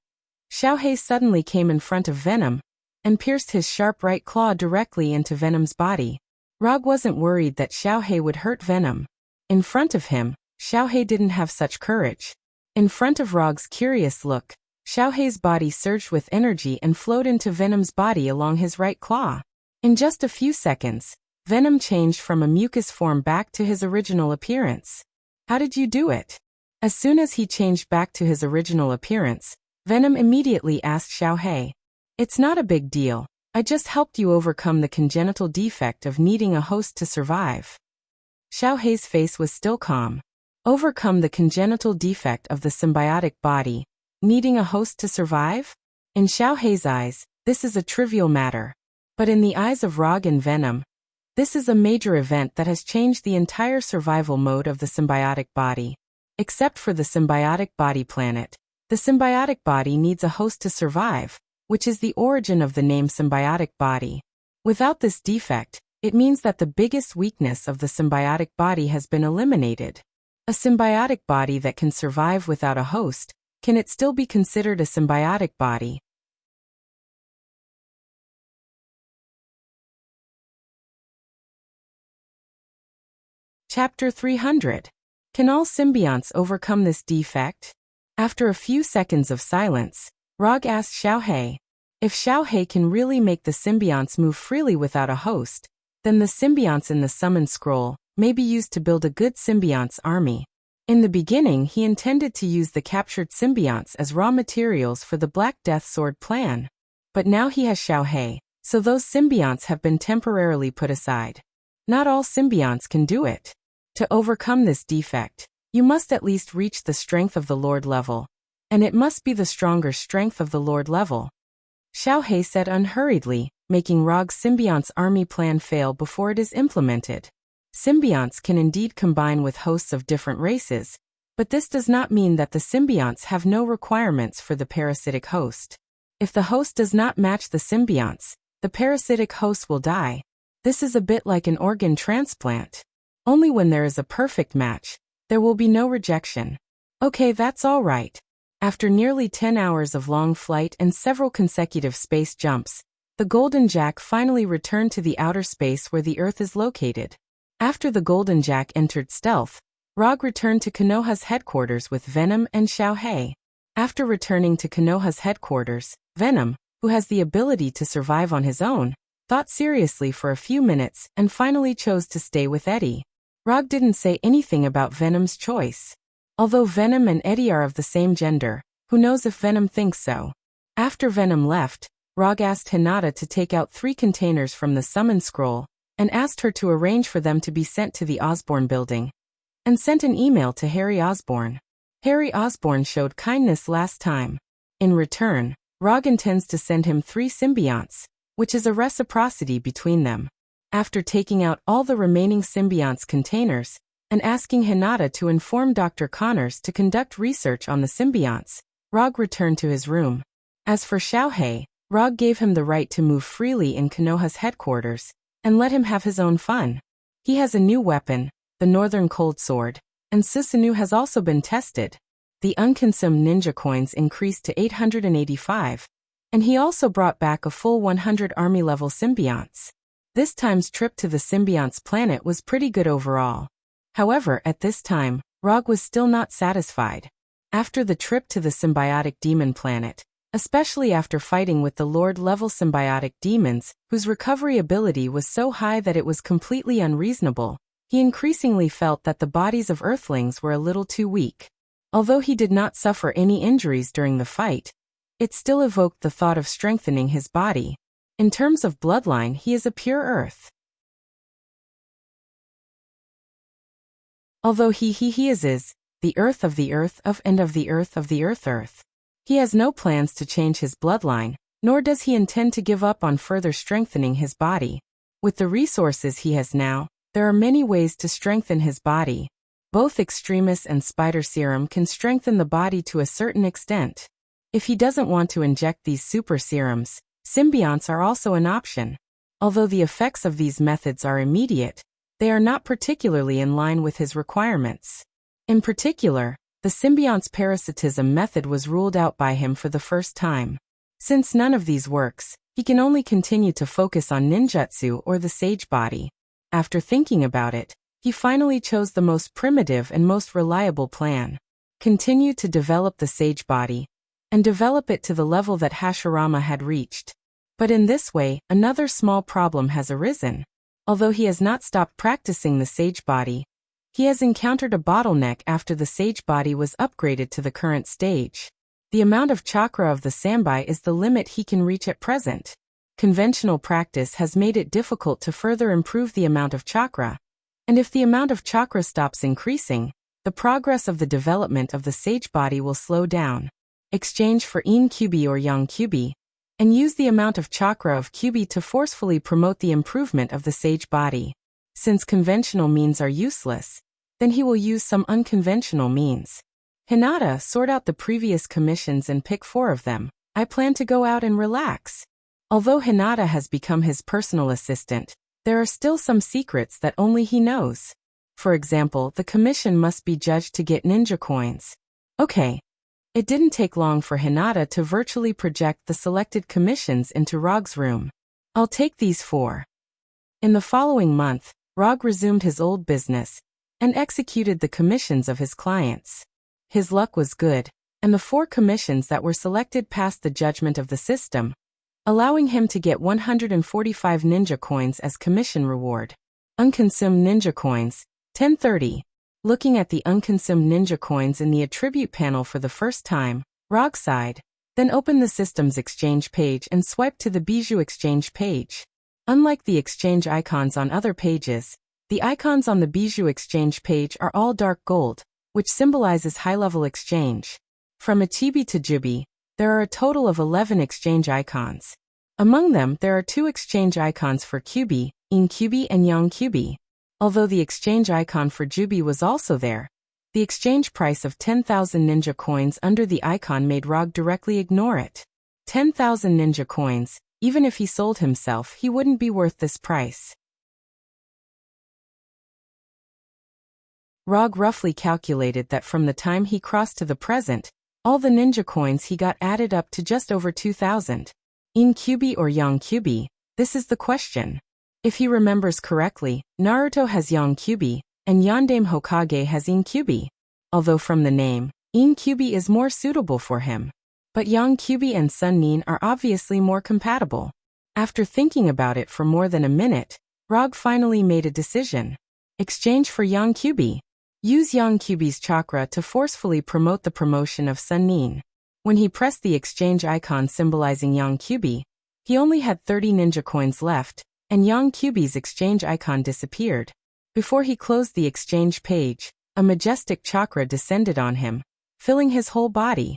Xiaohei suddenly came in front of Venom and pierced his sharp right claw directly into Venom's body. Rog wasn't worried that Xiaohei would hurt Venom. In front of him, Xiaohei didn't have such courage. In front of Rog's curious look, Xiaohei's body surged with energy and flowed into Venom's body along his right claw. In just a few seconds, Venom changed from a mucus form back to his original appearance. How did you do it? As soon as he changed back to his original appearance, Venom immediately asked Xiaohei. It's not a big deal. I just helped you overcome the congenital defect of needing a host to survive. Xiaohei's face was still calm. Overcome the congenital defect of the symbiotic body, needing a host to survive? In Xiaohei's eyes, this is a trivial matter. But in the eyes of Rog and Venom, this is a major event that has changed the entire survival mode of the symbiotic body. Except for the symbiotic body planet, the symbiotic body needs a host to survive, which is the origin of the name symbiotic body. Without this defect, it means that the biggest weakness of the symbiotic body has been eliminated. A symbiotic body that can survive without a host, can it still be considered a symbiotic body? Chapter 300. Can all symbionts overcome this defect? After a few seconds of silence, Rog asked Xiaohei. If Xiaohei can really make the symbionts move freely without a host, then the symbionts in the summon scroll may be used to build a good symbionts army. In the beginning, he intended to use the captured symbionts as raw materials for the Black Death Sword plan. But now he has Xiaohei, so those symbionts have been temporarily put aside. Not all symbionts can do it. To overcome this defect, you must at least reach the strength of the Lord level. And it must be the stronger strength of the Lord level. Xiaohei said unhurriedly, making Rog's symbionts army plan fail before it is implemented. Symbionts can indeed combine with hosts of different races, but this does not mean that the symbionts have no requirements for the parasitic host. If the host does not match the symbionts, the parasitic host will die. This is a bit like an organ transplant. Only when there is a perfect match, there will be no rejection. Okay, that's all right. After nearly 10 hours of long flight and several consecutive space jumps, the Golden Jack finally returned to the outer space where the Earth is located. After the Golden Jack entered stealth, Rog returned to Konoha's headquarters with Venom and Xiaohei. After returning to Konoha's headquarters, Venom, who has the ability to survive on his own, thought seriously for a few minutes and finally chose to stay with Eddie. Rog didn't say anything about Venom's choice. Although Venom and Eddie are of the same gender, who knows if Venom thinks so? After Venom left, Rog asked Hinata to take out 3 containers from the summon scroll, and asked her to arrange for them to be sent to the Osborn building, and sent an email to Harry Osborn. Harry Osborn showed kindness last time. In return, Rog intends to send him 3 symbionts, which is a reciprocity between them. After taking out all the remaining symbionts containers, and asking Hinata to inform Dr. Connors to conduct research on the symbionts, Rog returned to his room. As for Xiaohei, Rog gave him the right to move freely in Konoha's headquarters, and let him have his own fun. He has a new weapon, the Northern Cold Sword, and Susanoo has also been tested. The unconsumed ninja coins increased to 885, and he also brought back a full 100 army-level symbionts. This time's trip to the symbionts planet was pretty good overall. However, at this time, Rog was still not satisfied. After the trip to the symbiotic demon planet, especially after fighting with the Lord-level symbiotic demons, whose recovery ability was so high that it was completely unreasonable, he increasingly felt that the bodies of Earthlings were a little too weak. Although he did not suffer any injuries during the fight, it still evoked the thought of strengthening his body. In terms of bloodline, he is a pure Earth. Although he is the Earth of the Earth of and of the Earth of the Earth. He has no plans to change his bloodline, nor does he intend to give up on further strengthening his body. With the resources he has now, there are many ways to strengthen his body. Both Extremis and Spider Serum can strengthen the body to a certain extent. If he doesn't want to inject these super serums, symbionts are also an option. Although the effects of these methods are immediate, they are not particularly in line with his requirements. In particular, the symbiont's parasitism method was ruled out by him for the first time. Since none of these works, he can only continue to focus on ninjutsu or the sage body. After thinking about it, he finally chose the most primitive and most reliable plan. Continue to develop the sage body, and develop it to the level that Hashirama had reached. But in this way, another small problem has arisen. Although he has not stopped practicing the sage body, He has encountered a bottleneck after the sage body was upgraded to the current stage. The amount of chakra of the sambai is the limit he can reach at present. Conventional practice has made it difficult to further improve the amount of chakra. And if the amount of chakra stops increasing, the progress of the development of the sage body will slow down. Exchange for yin QB or yang QB, and use the amount of chakra of QB to forcefully promote the improvement of the sage body. Since conventional means are useless, then he will use some unconventional means. Hinata, sort out the previous commissions and pick 4 of them. I plan to go out and relax. Although Hinata has become his personal assistant, there are still some secrets that only he knows. For example, the commission must be judged to get ninja coins. Okay. It didn't take long for Hinata to virtually project the selected commissions into Rog's room. I'll take these 4. In the following month, Rog resumed his old business and executed the commissions of his clients. His luck was good, and the 4 commissions that were selected passed the judgment of the system, allowing him to get 145 ninja coins as commission reward. Unconsumed ninja coins, 1030. Looking at the unconsumed ninja coins in the attribute panel for the first time, Rog sighed, then opened the system's exchange page and swiped to the Bijou exchange page. Unlike the exchange icons on other pages, the icons on the Bijou exchange page are all dark gold, which symbolizes high-level exchange. From Ichibi to Jubi, there are a total of 11 exchange icons. Among them, there are 2 exchange icons for QB, Yin QB and Yang QB. Although the exchange icon for Jubi was also there, the exchange price of 10,000 ninja coins under the icon made Rog directly ignore it. 10,000 ninja coins, even if he sold himself, he wouldn't be worth this price. Rog roughly calculated that from the time he crossed to the present, all the ninja coins he got added up to just over 2,000. Yin QB or Yang QB, this is the question. If he remembers correctly, Naruto has Yang QB, and Yandame Hokage has Yin QB. Although from the name, Yin QB is more suitable for him. But Yang QB and Sun Nin are obviously more compatible. After thinking about it for more than a minute, Rog finally made a decision. Exchange for Yang QB. Use Yang QB's chakra to forcefully promote the promotion of Sun Nin. When he pressed the exchange icon symbolizing Yang QB, he only had 30 ninja coins left, and Yang QB's exchange icon disappeared. Before he closed the exchange page, a majestic chakra descended on him, filling his whole body.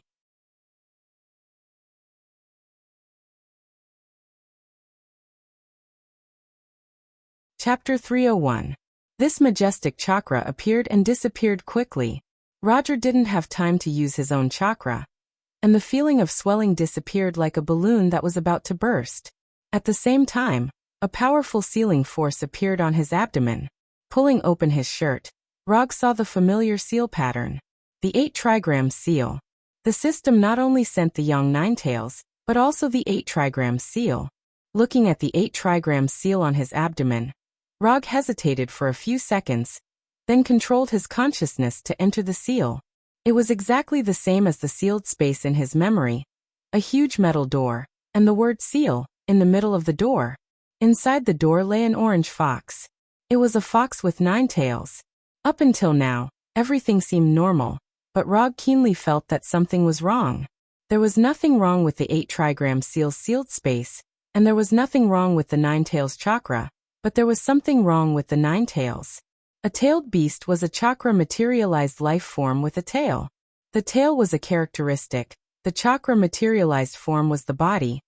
Chapter 301. This majestic chakra appeared and disappeared quickly. Roger didn't have time to use his own chakra, and the feeling of swelling disappeared like a balloon that was about to burst. At the same time, a powerful sealing force appeared on his abdomen. Pulling open his shirt, Rog saw the familiar seal pattern. The 8 trigram seal. The system not only sent the Yang Ninetails, but also the 8 trigram seal. Looking at the 8 trigram seal on his abdomen, Rog hesitated for a few seconds, then controlled his consciousness to enter the seal. It was exactly the same as the sealed space in his memory. A huge metal door, and the word seal, in the middle of the door. Inside the door lay an orange fox. It was a fox with 9 tails. Up until now, everything seemed normal, but Rog keenly felt that something was wrong. There was nothing wrong with the 8 trigram seal's sealed space, and there was nothing wrong with the 9 tails chakra, but there was something wrong with the 9 tails. A tailed beast was a chakra materialized life form with a tail. The tail was a characteristic, the chakra materialized form was the body,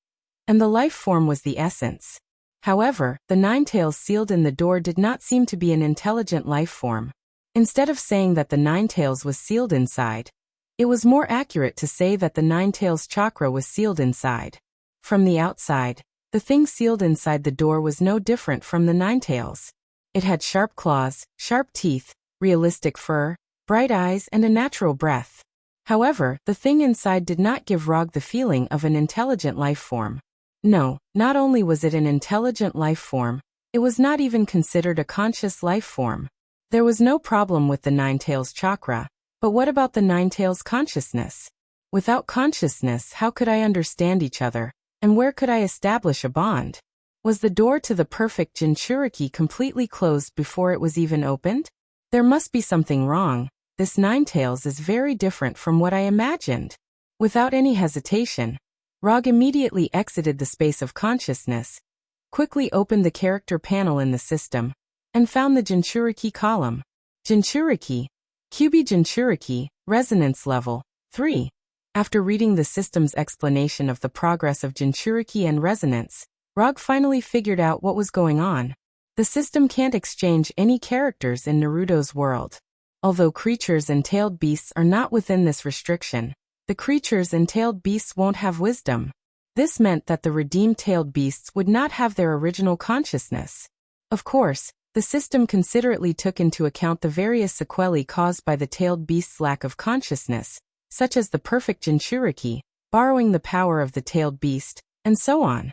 and the life form was the essence. However, the 9 tails sealed in the door did not seem to be an intelligent life form. Instead of saying that the 9 tails was sealed inside, it was more accurate to say that the 9 tails chakra was sealed inside. From the outside, the thing sealed inside the door was no different from the 9 tails. It had sharp claws, sharp teeth, realistic fur, bright eyes, and a natural breath. However, the thing inside did not give Rog the feeling of an intelligent life form. No, not only was it an intelligent life form, it was not even considered a conscious life form. There was no problem with the 9 tails chakra, but what about the 9 tails consciousness? Without consciousness, how could I understand each other, and where could I establish a bond? Was the door to the perfect Jinchuriki completely closed before it was even opened? There must be something wrong. This Ninetales is very different from what I imagined. Without any hesitation, Rog immediately exited the space of consciousness, quickly opened the character panel in the system, and found the Jinchuriki column. Jinchuriki, QB Jinchuriki, Resonance Level 3. After reading the system's explanation of the progress of Jinchuriki and resonance, Rog finally figured out what was going on. The system can't exchange any characters in Naruto's world. Although creatures and tailed beasts are not within this restriction, the creatures and tailed beasts won't have wisdom. This meant that the redeemed tailed beasts would not have their original consciousness. Of course, the system considerately took into account the various sequelae caused by the tailed beast's lack of consciousness, such as the perfect Jinchuriki, borrowing the power of the tailed beast, and so on.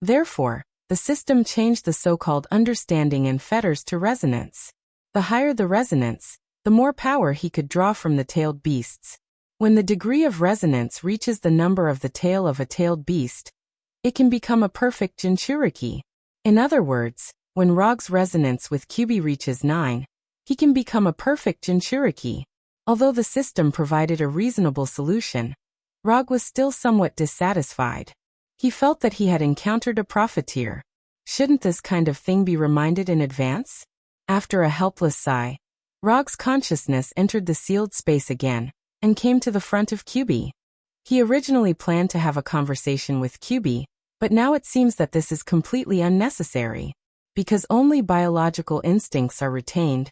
Therefore, the system changed the so-called understanding and fetters to resonance. The higher the resonance, the more power he could draw from the tailed beasts. When the degree of resonance reaches the number of the tail of a tailed beast, it can become a perfect Jinchuriki. In other words, when Rog's resonance with QB reaches 9, he can become a perfect Jinchuriki. Although the system provided a reasonable solution, Rog was still somewhat dissatisfied. He felt that he had encountered a profiteer. Shouldn't this kind of thing be reminded in advance? After a helpless sigh, Rog's consciousness entered the sealed space again, and came to the front of QB. He originally planned to have a conversation with QB, but now it seems that this is completely unnecessary. Because only biological instincts are retained,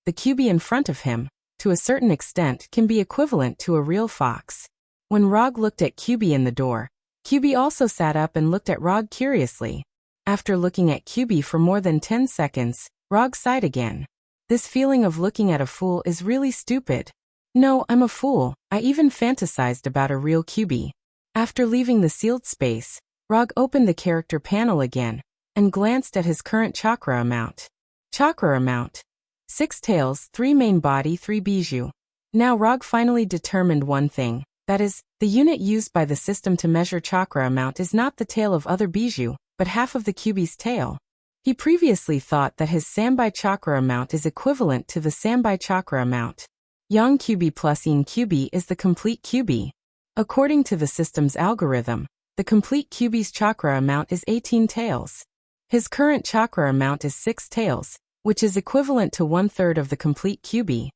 the QB in front of him, to a certain extent, can be equivalent to a real fox. When Rog looked at QB in the door, QB also sat up and looked at Rog curiously. After looking at QB for more than 10 seconds, Rog sighed again. This feeling of looking at a fool is really stupid. No, I'm a fool. I even fantasized about a real QB. After leaving the sealed space, Rog opened the character panel again, and glanced at his current chakra amount. Chakra amount: 6 tails, 3 main body, 3 bijou. Now Rog finally determined one thing. That is, the unit used by the system to measure chakra amount is not the tail of other bijou, but half of the QB's tail. He previously thought that his Sambai chakra amount is equivalent to the Sambai chakra amount. Yang QB plus Yin QB is the complete QB. According to the system's algorithm, the complete QB's chakra amount is 18 tails. His current chakra amount is 6 tails, which is equivalent to 1/3 of the complete QB.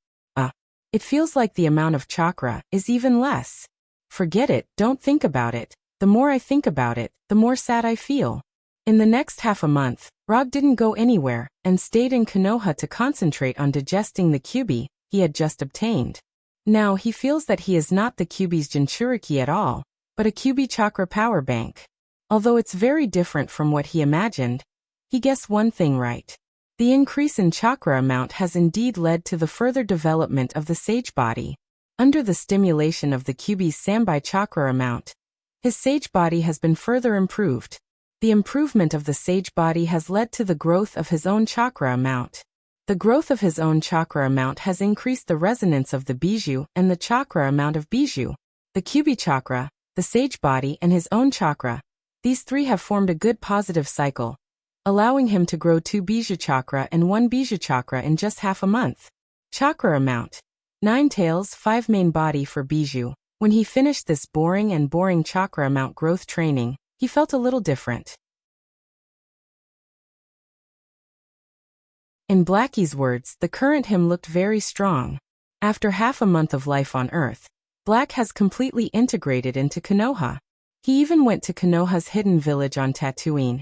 It feels like the amount of chakra is even less. Forget it, don't think about it. The more I think about it, the more sad I feel. In the next half a month, Rog didn't go anywhere and stayed in Konoha to concentrate on digesting the QB he had just obtained. Now he feels that he is not the QB's Jinchuriki at all, but a QB chakra power bank. Although it's very different from what he imagined, he guessed one thing right. The increase in chakra amount has indeed led to the further development of the sage body. Under the stimulation of the QB's Sambai chakra amount, his sage body has been further improved. The improvement of the sage body has led to the growth of his own chakra amount. The growth of his own chakra amount has increased the resonance of the bijou and the chakra amount of bijou. The QB chakra, the sage body, and his own chakra, these three have formed a good positive cycle, allowing him to grow 2 bijou chakra and 1 bijou chakra in just half a month. Chakra amount: 9 tails, 5 main body for bijou. When he finished this boring chakra amount growth training, he felt a little different. In Blackie's words, the current him looked very strong. After half a month of life on Earth, Black has completely integrated into Konoha. He even went to Konoha's hidden village on Tatooine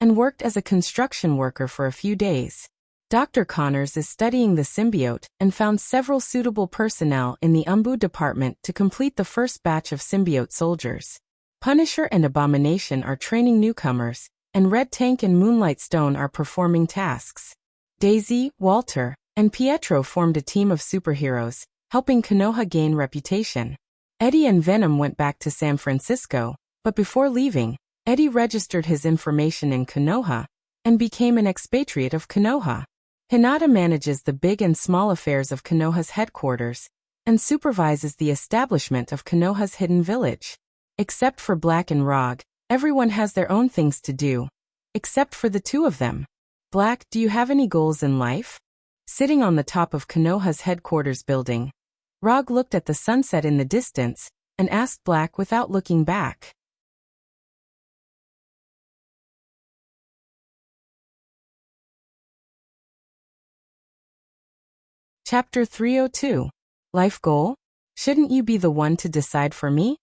and worked as a construction worker for a few days. Dr. Connors is studying the symbiote and found several suitable personnel in the Umbu department to complete the first batch of symbiote soldiers. Punisher and Abomination are training newcomers, and Red Tank and Moonlight Stone are performing tasks. Daisy, Walter, and Pietro formed a team of superheroes, helping Konoha gain reputation. Eddie and Venom went back to San Francisco, but before leaving, Eddie registered his information in Konoha and became an expatriate of Konoha. Hinata manages the big and small affairs of Konoha's headquarters and supervises the establishment of Konoha's hidden village. Except for Black and Rog, everyone has their own things to do, except for the two of them. Black, do you have any goals in life? Sitting on the top of Konoha's headquarters building, Rog looked at the sunset in the distance and asked Black without looking back. Chapter 302. Life Goal? Shouldn't you be the one to decide for me?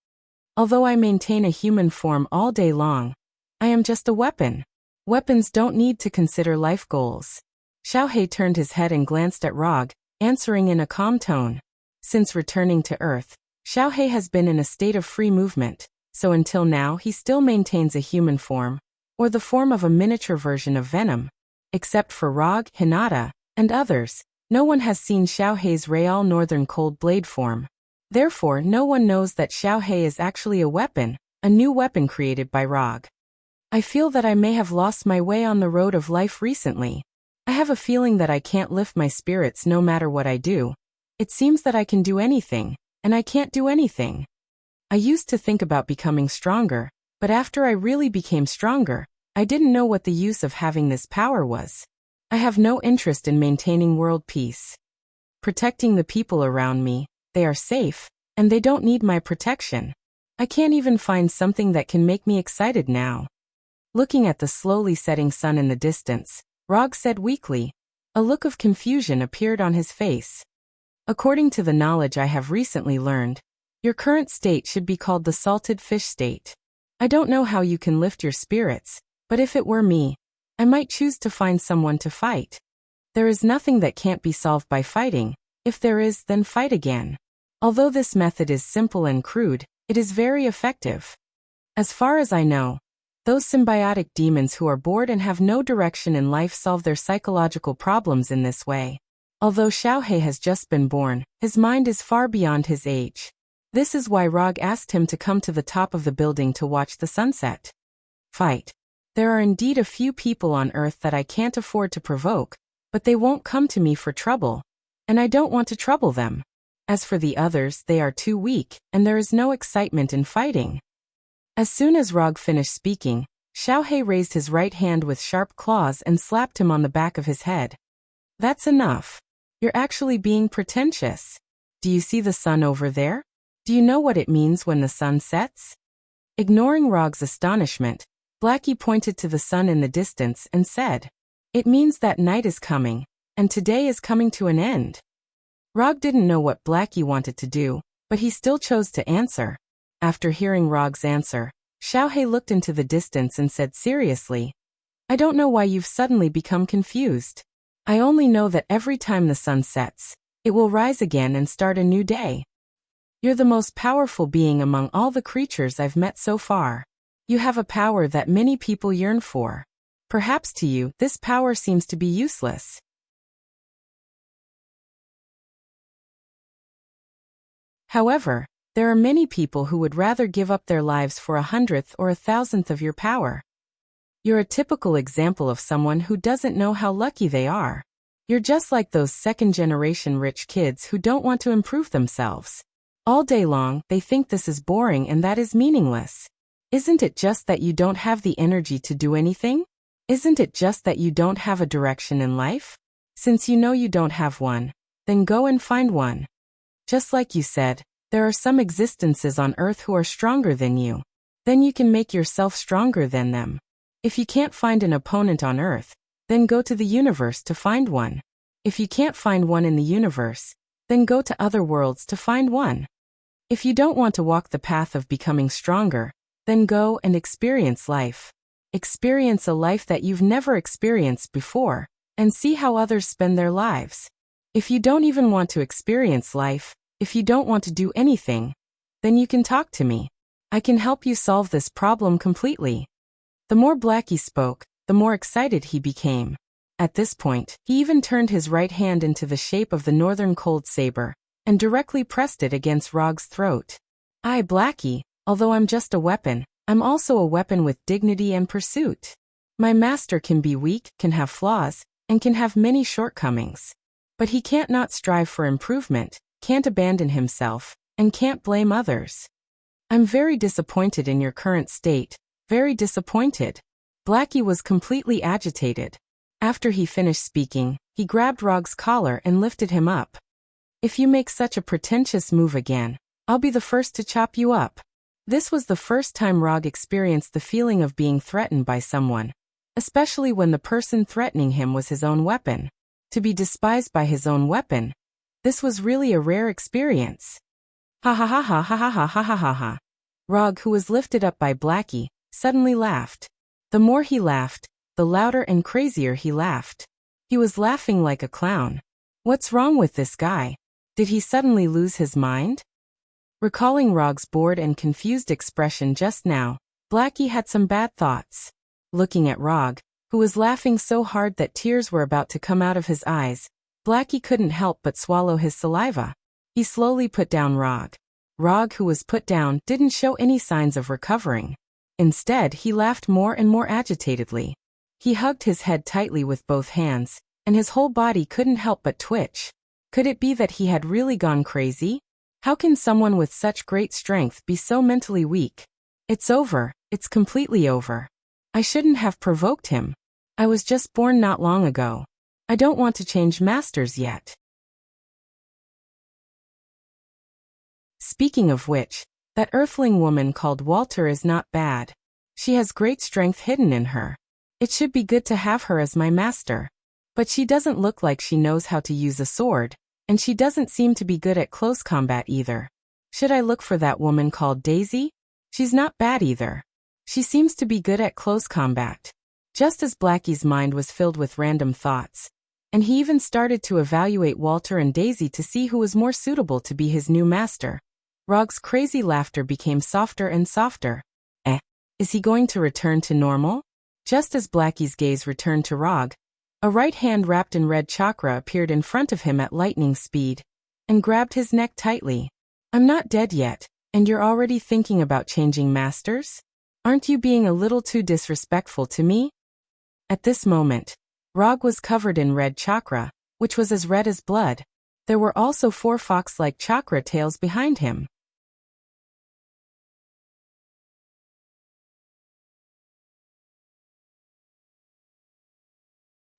Although I maintain a human form all day long, I am just a weapon. Weapons don't need to consider life goals. Xiaohei turned his head and glanced at Rog, answering in a calm tone. Since returning to Earth, Xiaohei has been in a state of free movement, so until now he still maintains a human form, or the form of a miniature version of Venom. Except for Rog, Hinata, and others, no one has seen Xiaohei's Real Northern Cold Blade form. Therefore, no one knows that Xiaohei is actually a weapon, a new weapon created by Rog. I feel that I may have lost my way on the road of life recently. I have a feeling that I can't lift my spirits no matter what I do. It seems that I can do anything, and I can't do anything. I used to think about becoming stronger, but after I really became stronger, I didn't know what the use of having this power was. I have no interest in maintaining world peace. Protecting the people around me, they are safe, and they don't need my protection. I can't even find something that can make me excited now. Looking at the slowly setting sun in the distance, Rog said weakly. A look of confusion appeared on his face. According to the knowledge I have recently learned, your current state should be called the salted fish state. I don't know how you can lift your spirits, but if it were me, I might choose to find someone to fight. There is nothing that can't be solved by fighting. If there is, then fight again. Although this method is simple and crude, it is very effective. As far as I know, those symbiotic demons who are bored and have no direction in life solve their psychological problems in this way. Although Xiaohei has just been born, his mind is far beyond his age. This is why Rog asked him to come to the top of the building to watch the sunset. Fight. There are indeed a few people on Earth that I can't afford to provoke, but they won't come to me for trouble, and I don't want to trouble them. As for the others, they are too weak, and there is no excitement in fighting. As soon as Rog finished speaking, Xiaohei raised his right hand with sharp claws and slapped him on the back of his head. That's enough. You're actually being pretentious. Do you see the sun over there? Do you know what it means when the sun sets? Ignoring Rog's astonishment, Blackie pointed to the sun in the distance and said, "It means that night is coming, and today is coming to an end." Rog didn't know what Blackie wanted to do, but he still chose to answer. After hearing Rog's answer, Xiaohei looked into the distance and said seriously, "I don't know why you've suddenly become confused. I only know that every time the sun sets, it will rise again and start a new day. You're the most powerful being among all the creatures I've met so far. You have a power that many people yearn for. Perhaps to you, this power seems to be useless. However, there are many people who would rather give up their lives for 100th or 1,000th of your power. You're a typical example of someone who doesn't know how lucky they are. You're just like those second-generation rich kids who don't want to improve themselves. All day long, they think this is boring and that is meaningless. Isn't it just that you don't have the energy to do anything? Isn't it just that you don't have a direction in life? Since you know you don't have one, then go and find one. Just like you said, there are some existences on Earth who are stronger than you. Then you can make yourself stronger than them. If you can't find an opponent on Earth, then go to the universe to find one. If you can't find one in the universe, then go to other worlds to find one. If you don't want to walk the path of becoming stronger, then go and experience life. Experience a life that you've never experienced before, and see how others spend their lives. If you don't even want to experience life, if you don't want to do anything, then you can talk to me. I can help you solve this problem completely." The more Blackie spoke, the more excited he became. At this point, he even turned his right hand into the shape of the northern cold saber, and directly pressed it against Rog's throat. "I, Blackie, although I'm just a weapon, I'm also a weapon with dignity and pursuit. My master can be weak, can have flaws, and can have many shortcomings. But he can't not strive for improvement, can't abandon himself, and can't blame others. I'm very disappointed in your current state, very disappointed." Blackie was completely agitated. After he finished speaking, he grabbed Rog's collar and lifted him up. If you make such a pretentious move again, I'll be the first to chop you up. This was the first time Rog experienced the feeling of being threatened by someone, especially when the person threatening him was his own weapon. To be despised by his own weapon, this was really a rare experience. Ha ha ha ha ha ha ha ha ha ha ha. Rog, who was lifted up by Blackie, suddenly laughed. The more he laughed, the louder and crazier he laughed. He was laughing like a clown. What's wrong with this guy? Did he suddenly lose his mind? Recalling Rog's bored and confused expression just now, Blackie had some bad thoughts. Looking at Rog, who was laughing so hard that tears were about to come out of his eyes, Blackie couldn't help but swallow his saliva. He slowly put down Rog. Rog, who was put down, didn't show any signs of recovering. Instead, he laughed more and more agitatedly. He hugged his head tightly with both hands, and his whole body couldn't help but twitch. Could it be that he had really gone crazy? How can someone with such great strength be so mentally weak? It's over. It's completely over. I shouldn't have provoked him. I was just born not long ago. I don't want to change masters yet. Speaking of which, that earthling woman called Walter is not bad. She has great strength hidden in her. It should be good to have her as my master. But she doesn't look like she knows how to use a sword, and she doesn't seem to be good at close combat either. Should I look for that woman called Daisy? She's not bad either. She seems to be good at close combat. Just as Blackie's mind was filled with random thoughts, and he even started to evaluate Walter and Daisy to see who was more suitable to be his new master, Rog's crazy laughter became softer and softer. Is he going to return to normal? Just as Blackie's gaze returned to Rog, a right hand wrapped in red chakra appeared in front of him at lightning speed, and grabbed his neck tightly. I'm not dead yet, and you're already thinking about changing masters? Aren't you being a little too disrespectful to me? At this moment, Rog was covered in red chakra, which was as red as blood. There were also 4 fox-like chakra tails behind him.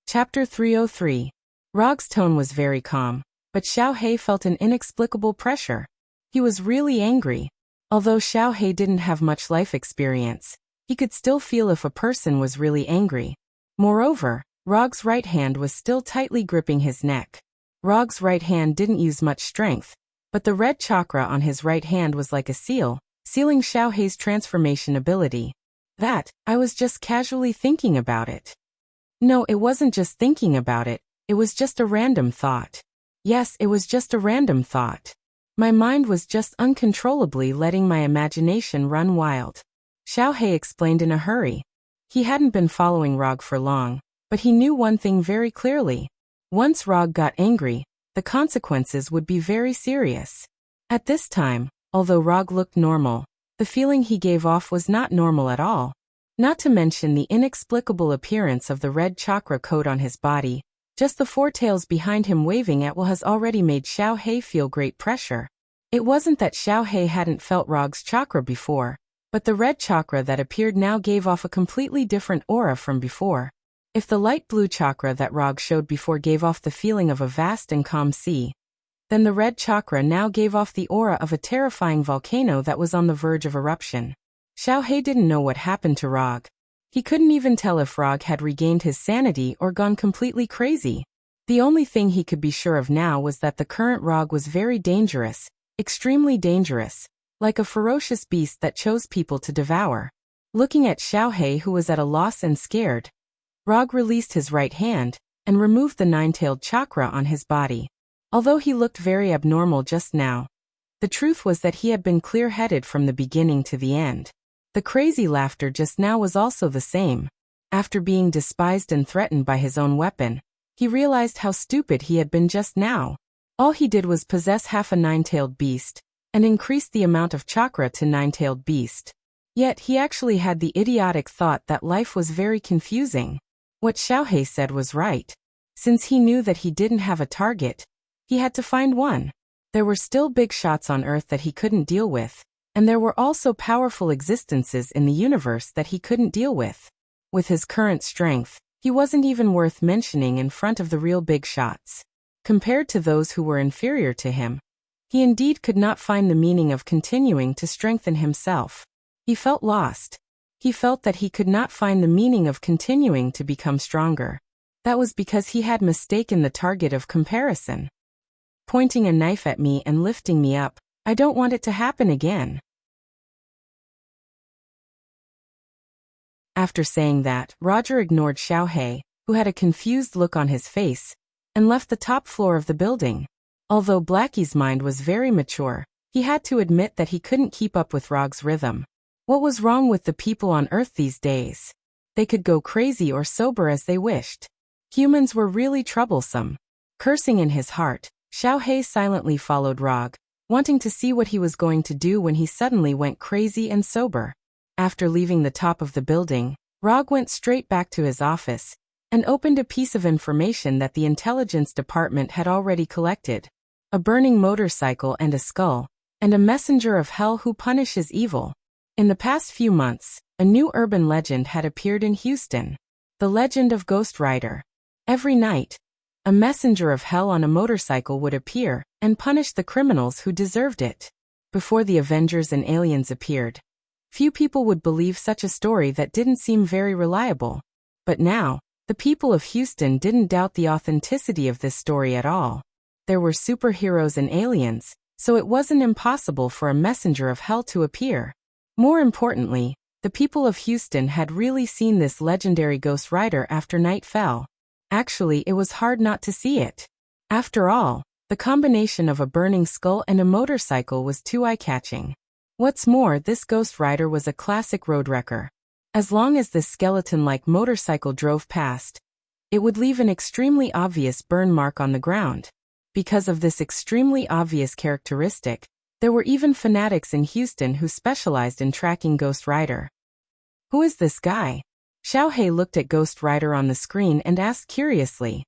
Chapter 303. Rog's tone was very calm, but Xiao He felt an inexplicable pressure. He was really angry. Although Xiao He didn't have much life experience, he could still feel if a person was really angry. Moreover, Rog's right hand was still tightly gripping his neck. Rog's right hand didn't use much strength, but the red chakra on his right hand was like a seal, sealing Xiao He's transformation ability. I was just casually thinking about it. No, it wasn't just thinking about it, it was just a random thought. Yes, it was just a random thought. My mind was just uncontrollably letting my imagination run wild. Xiao He explained in a hurry. He hadn't been following Rog for long, but he knew one thing very clearly. Once Rog got angry, the consequences would be very serious. At this time, although Rog looked normal, the feeling he gave off was not normal at all. Not to mention the inexplicable appearance of the red chakra coat on his body. Just the 4 tails behind him waving at will has already made Xiao He feel great pressure. It wasn't that Xiao He hadn't felt Rog's chakra before, but the red chakra that appeared now gave off a completely different aura from before. If the light blue chakra that Rog showed before gave off the feeling of a vast and calm sea, then the red chakra now gave off the aura of a terrifying volcano that was on the verge of eruption. Xiao He didn't know what happened to Rog. He couldn't even tell if Rog had regained his sanity or gone completely crazy. The only thing he could be sure of now was that the current Rog was very dangerous, extremely dangerous, like a ferocious beast that chose people to devour. Looking at Xiao He, who was at a loss and scared, Rog released his right hand and removed the 9-tailed chakra on his body. Although he looked very abnormal just now, the truth was that he had been clear-headed from the beginning to the end. The crazy laughter just now was also the same. After being despised and threatened by his own weapon, he realized how stupid he had been just now. All he did was possess half a 9-tailed beast, and increase the amount of chakra to 9-tailed beast. Yet he actually had the idiotic thought that life was very confusing. What Xiao He said was right. Since he knew that he didn't have a target, he had to find one. There were still big shots on Earth that he couldn't deal with. And there were also powerful existences in the universe that he couldn't deal with. With his current strength, He wasn't even worth mentioning in front of the real big shots. Compared to those who were inferior to him, he indeed could not find the meaning of continuing to strengthen himself. He felt lost. He felt that he could not find the meaning of continuing to become stronger. That was because he had mistaken the target of comparison. Pointing a knife at me and lifting me up, I don't want it to happen again. After saying that, Roger ignored Xiaohei, who had a confused look on his face, and left the top floor of the building. Although Blackie's mind was very mature, he had to admit that he couldn't keep up with Rog's rhythm. What was wrong with the people on Earth these days? They could go crazy or sober as they wished. Humans were really troublesome. Cursing in his heart, Xiaohei silently followed Rog, wanting to see what he was going to do when he suddenly went crazy and sober. After leaving the top of the building, Rog went straight back to his office and opened a piece of information that the intelligence department had already collected. A burning motorcycle and a skull, and a messenger of hell who punishes evil. In the past few months, a new urban legend had appeared in Houston. The legend of Ghost Rider. Every night, a messenger of hell on a motorcycle would appear and punish the criminals who deserved it. Before the Avengers and aliens appeared, few people would believe such a story that didn't seem very reliable. But now, the people of Houston didn't doubt the authenticity of this story at all. There were superheroes and aliens, so it wasn't impossible for a messenger of hell to appear. More importantly, the people of Houston had really seen this legendary Ghost Rider after night fell. Actually, it was hard not to see it. After all, the combination of a burning skull and a motorcycle was too eye-catching. What's more, this Ghost Rider was a classic road wrecker. As long as this skeleton-like motorcycle drove past, it would leave an extremely obvious burn mark on the ground. Because of this extremely obvious characteristic, there were even fanatics in Houston who specialized in tracking Ghost Rider. Who is this guy? Xiaohei looked at Ghost Rider on the screen and asked curiously.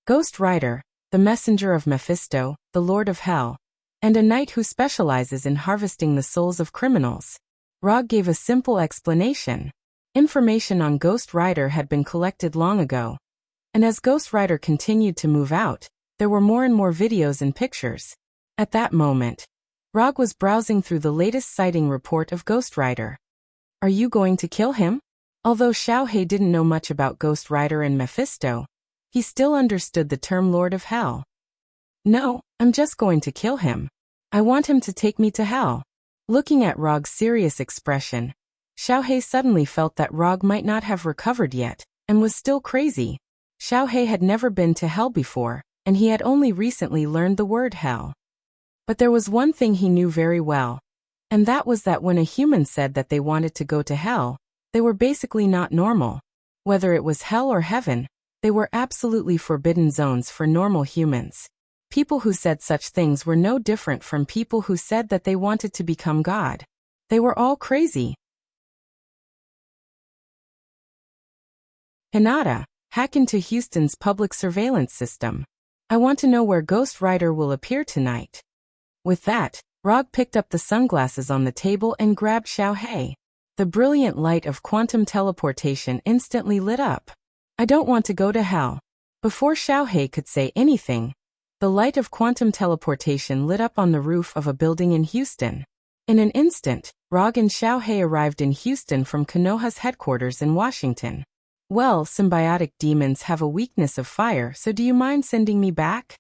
Ghost Rider, the messenger of Mephisto, the Lord of Hell, and a knight who specializes in harvesting the souls of criminals. Rog gave a simple explanation. Information on Ghost Rider had been collected long ago, and as Ghost Rider continued to move out, there were more and more videos and pictures. At that moment, Rog was browsing through the latest sighting report of Ghost Rider. Are you going to kill him? Although Xiaohei didn't know much about Ghost Rider and Mephisto, he still understood the term Lord of Hell. No, I'm just going to kill him. I want him to take me to hell. Looking at Rog's serious expression, Xiaohei suddenly felt that Rog might not have recovered yet, and was still crazy. Xiaohei had never been to hell before, and he had only recently learned the word hell. But there was one thing he knew very well, and that was that when a human said that they wanted to go to hell, they were basically not normal. Whether it was hell or heaven, they were absolutely forbidden zones for normal humans. People who said such things were no different from people who said that they wanted to become God. They were all crazy. Hinata, hack into Houston's public surveillance system. I want to know where Ghost Rider will appear tonight. With that, Rog picked up the sunglasses on the table and grabbed Xiaohei. The brilliant light of quantum teleportation instantly lit up. I don't want to go to hell. Before Xiaohei could say anything, the light of quantum teleportation lit up on the roof of a building in Houston. In an instant, Rog and Xiaohei arrived in Houston from Konoha's headquarters in Washington. Well, symbiotic demons have a weakness of fire, so do you mind sending me back?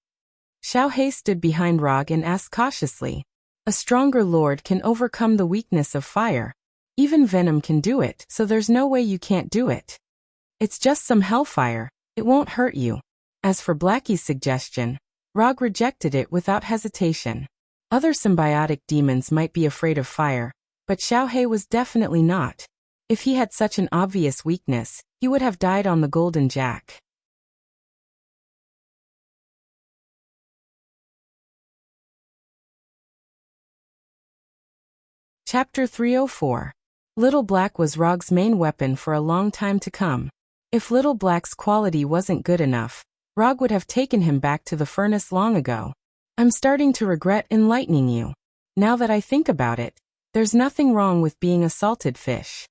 Xiaohei stood behind Rog and asked cautiously. A stronger lord can overcome the weakness of fire. Even Venom can do it, so there's no way you can't do it. It's just some hellfire, it won't hurt you. As for Blackie's suggestion, Rog rejected it without hesitation. Other symbiotic demons might be afraid of fire, but Xiaohei was definitely not. If he had such an obvious weakness, he would have died on the Golden Jack. Chapter 304. Little Black was Rog's main weapon for a long time to come. If Little Black's quality wasn't good enough, Rog would have taken him back to the furnace long ago. I'm starting to regret enlightening you. Now that I think about it, there's nothing wrong with being a salted fish.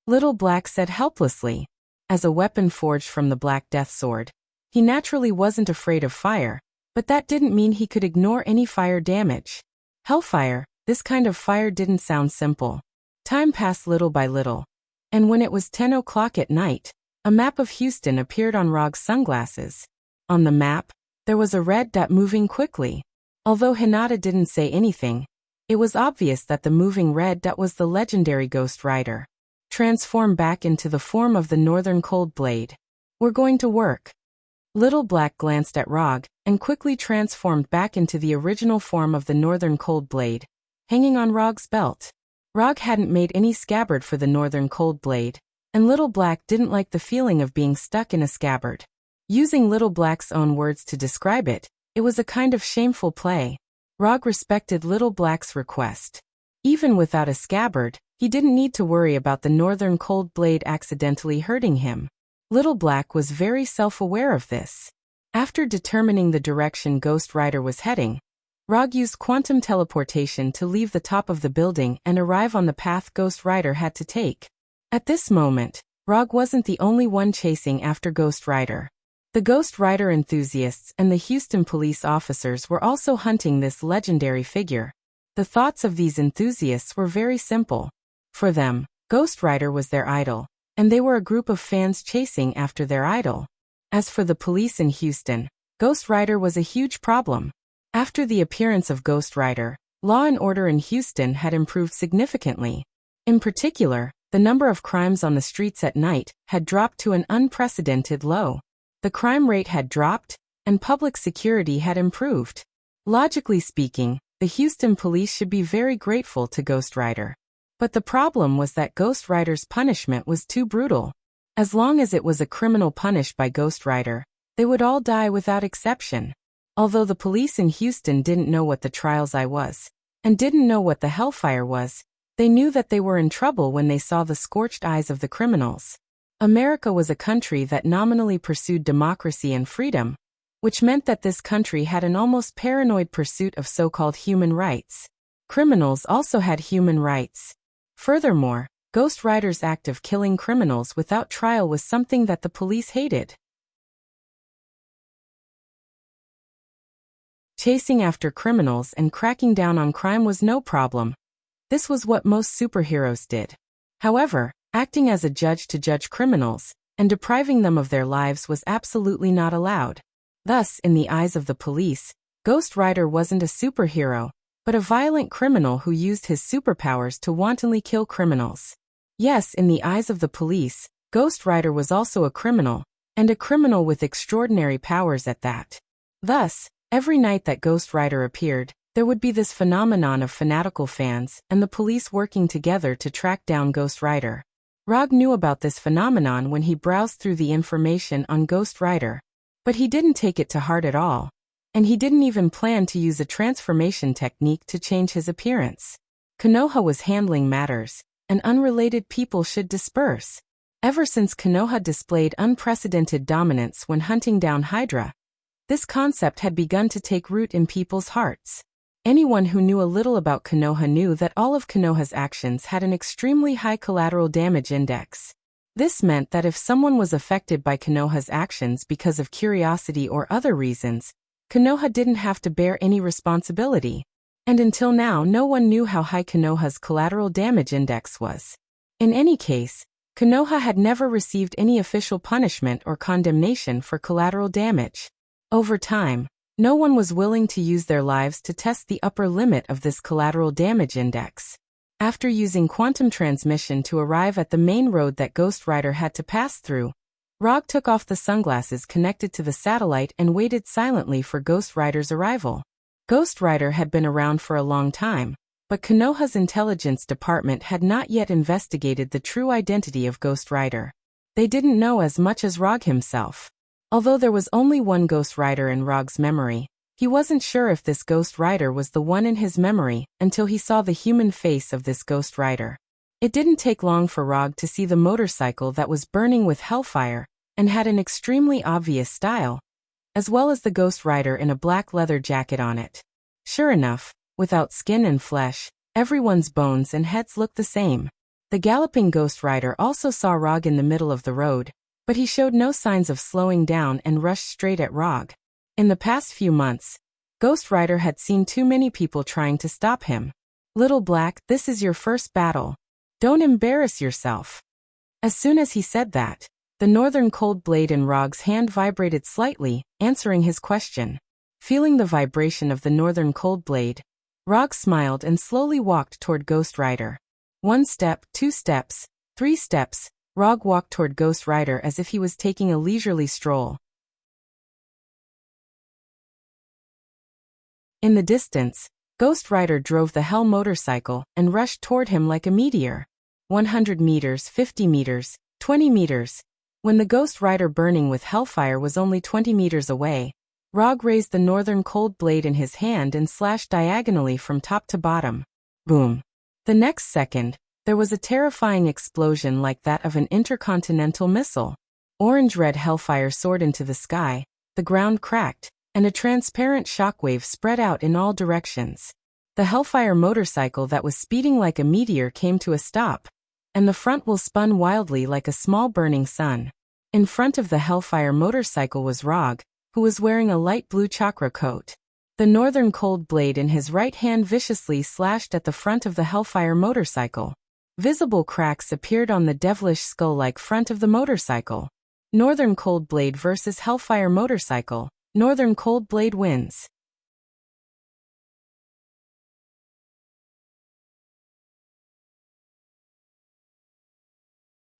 Little Black said helplessly. as a weapon forged from the Black Death sword. He naturally wasn't afraid of fire, but that didn't mean he could ignore any fire damage. Hellfire, this kind of fire didn't sound simple. Time passed little by little, and when it was 10 o'clock at night, a map of Houston appeared on Rog's sunglasses. On the map, there was a red dot moving quickly. Although Hinata didn't say anything, it was obvious that the moving red dot was the legendary Ghost Rider, transformed back into the form of the Northern Cold Blade. "We're going to work." Little Black glanced at Rog, and quickly transformed back into the original form of the Northern Cold Blade, hanging on Rog's belt. Rog hadn't made any scabbard for the Northern Cold Blade, and Little Black didn't like the feeling of being stuck in a scabbard. Using Little Black's own words to describe it, it was a kind of shameful play. Rog respected Little Black's request. Even without a scabbard, he didn't need to worry about the Northern Cold Blade accidentally hurting him. Little Black was very self-aware of this. After determining the direction Ghost Rider was heading, Rog used quantum teleportation to leave the top of the building and arrive on the path Ghost Rider had to take. At this moment, Rog wasn't the only one chasing after Ghost Rider. The Ghost Rider enthusiasts and the Houston police officers were also hunting this legendary figure. The thoughts of these enthusiasts were very simple. For them, Ghost Rider was their idol, and they were a group of fans chasing after their idol. As for the police in Houston, Ghost Rider was a huge problem. After the appearance of Ghost Rider, law and order in Houston had improved significantly. In particular, the number of crimes on the streets at night had dropped to an unprecedented low. The crime rate had dropped, and public security had improved. Logically speaking, the Houston police should be very grateful to Ghost Rider. But the problem was that Ghost Rider's punishment was too brutal. As long as it was a criminal punished by Ghost Rider, they would all die without exception. Although the police in Houston didn't know what the Trial's Eye was, and didn't know what the Hellfire was, they knew that they were in trouble when they saw the scorched eyes of the criminals. America was a country that nominally pursued democracy and freedom, which meant that this country had an almost paranoid pursuit of so-called human rights. Criminals also had human rights. Furthermore, Ghost Rider's act of killing criminals without trial was something that the police hated. Chasing after criminals and cracking down on crime was no problem. This was what most superheroes did. However, acting as a judge to judge criminals and depriving them of their lives was absolutely not allowed. Thus, in the eyes of the police, Ghost Rider wasn't a superhero, but a violent criminal who used his superpowers to wantonly kill criminals. Yes, in the eyes of the police, Ghost Rider was also a criminal, and a criminal with extraordinary powers at that. Thus, every night that Ghost Rider appeared, there would be this phenomenon of fanatical fans and the police working together to track down Ghost Rider. Rog knew about this phenomenon when he browsed through the information on Ghost Rider, but he didn't take it to heart at all, and he didn't even plan to use a transformation technique to change his appearance. Konoha was handling matters, and unrelated people should disperse. Ever since Konoha displayed unprecedented dominance when hunting down Hydra, this concept had begun to take root in people's hearts. Anyone who knew a little about Konoha knew that all of Konoha's actions had an extremely high collateral damage index. This meant that if someone was affected by Konoha's actions because of curiosity or other reasons, Konoha didn't have to bear any responsibility. And until now, no one knew how high Konoha's collateral damage index was. In any case, Konoha had never received any official punishment or condemnation for collateral damage. Over time, no one was willing to use their lives to test the upper limit of this collateral damage index. After using quantum transmission to arrive at the main road that Ghost Rider had to pass through, Rog took off the sunglasses connected to the satellite and waited silently for Ghost Rider's arrival. Ghost Rider had been around for a long time, but Konoha's intelligence department had not yet investigated the true identity of Ghost Rider. They didn't know as much as Rog himself. Although there was only one Ghost Rider in Rog's memory, he wasn't sure if this Ghost Rider was the one in his memory until he saw the human face of this Ghost Rider. It didn't take long for Rog to see the motorcycle that was burning with hellfire and had an extremely obvious style, as well as the Ghost Rider in a black leather jacket on it. Sure enough, without skin and flesh, everyone's bones and heads looked the same. The galloping Ghost Rider also saw Rog in the middle of the road, But he showed no signs of slowing down and rushed straight at Rog. In the past few months, Ghost Rider had seen too many people trying to stop him. "Little Black, this is your first battle. Don't embarrass yourself." As soon as he said that, the northern cold blade in Rog's hand vibrated slightly, answering his question. Feeling the vibration of the northern cold blade, Rog smiled and slowly walked toward Ghost Rider. 1 step, 2 steps, 3 steps, Rog walked toward Ghost Rider as if he was taking a leisurely stroll. In the distance, Ghost Rider drove the Hell motorcycle and rushed toward him like a meteor. 100 meters, 50 meters, 20 meters. When the Ghost Rider burning with hellfire was only 20 meters away, Rog raised the northern cold blade in his hand and slashed diagonally from top to bottom. Boom. The next second, there was a terrifying explosion like that of an intercontinental missile. Orange-red hellfire soared into the sky, the ground cracked, and a transparent shockwave spread out in all directions. The hellfire motorcycle that was speeding like a meteor came to a stop, and the front wheel spun wildly like a small burning sun. In front of the hellfire motorcycle was Rog, who was wearing a light blue chakra coat. The northern cold blade in his right hand viciously slashed at the front of the hellfire motorcycle. Visible cracks appeared on the devilish skull-like front of the motorcycle. Northern cold blade versus hellfire motorcycle. Northern cold blade wins.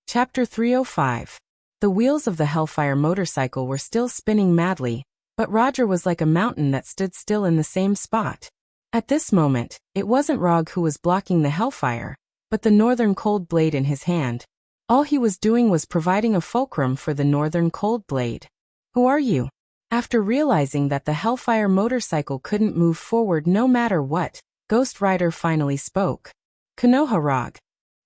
Chapter 305. The wheels of the hellfire motorcycle were still spinning madly, but Roger was like a mountain that stood still in the same spot. At this moment, it wasn't Rog who was blocking the hellfire, but the northern cold blade in his hand. All he was doing was providing a fulcrum for the northern cold blade. "Who are you?" After realizing that the hellfire motorcycle couldn't move forward no matter what, Ghost Rider finally spoke. "Konoha Rog."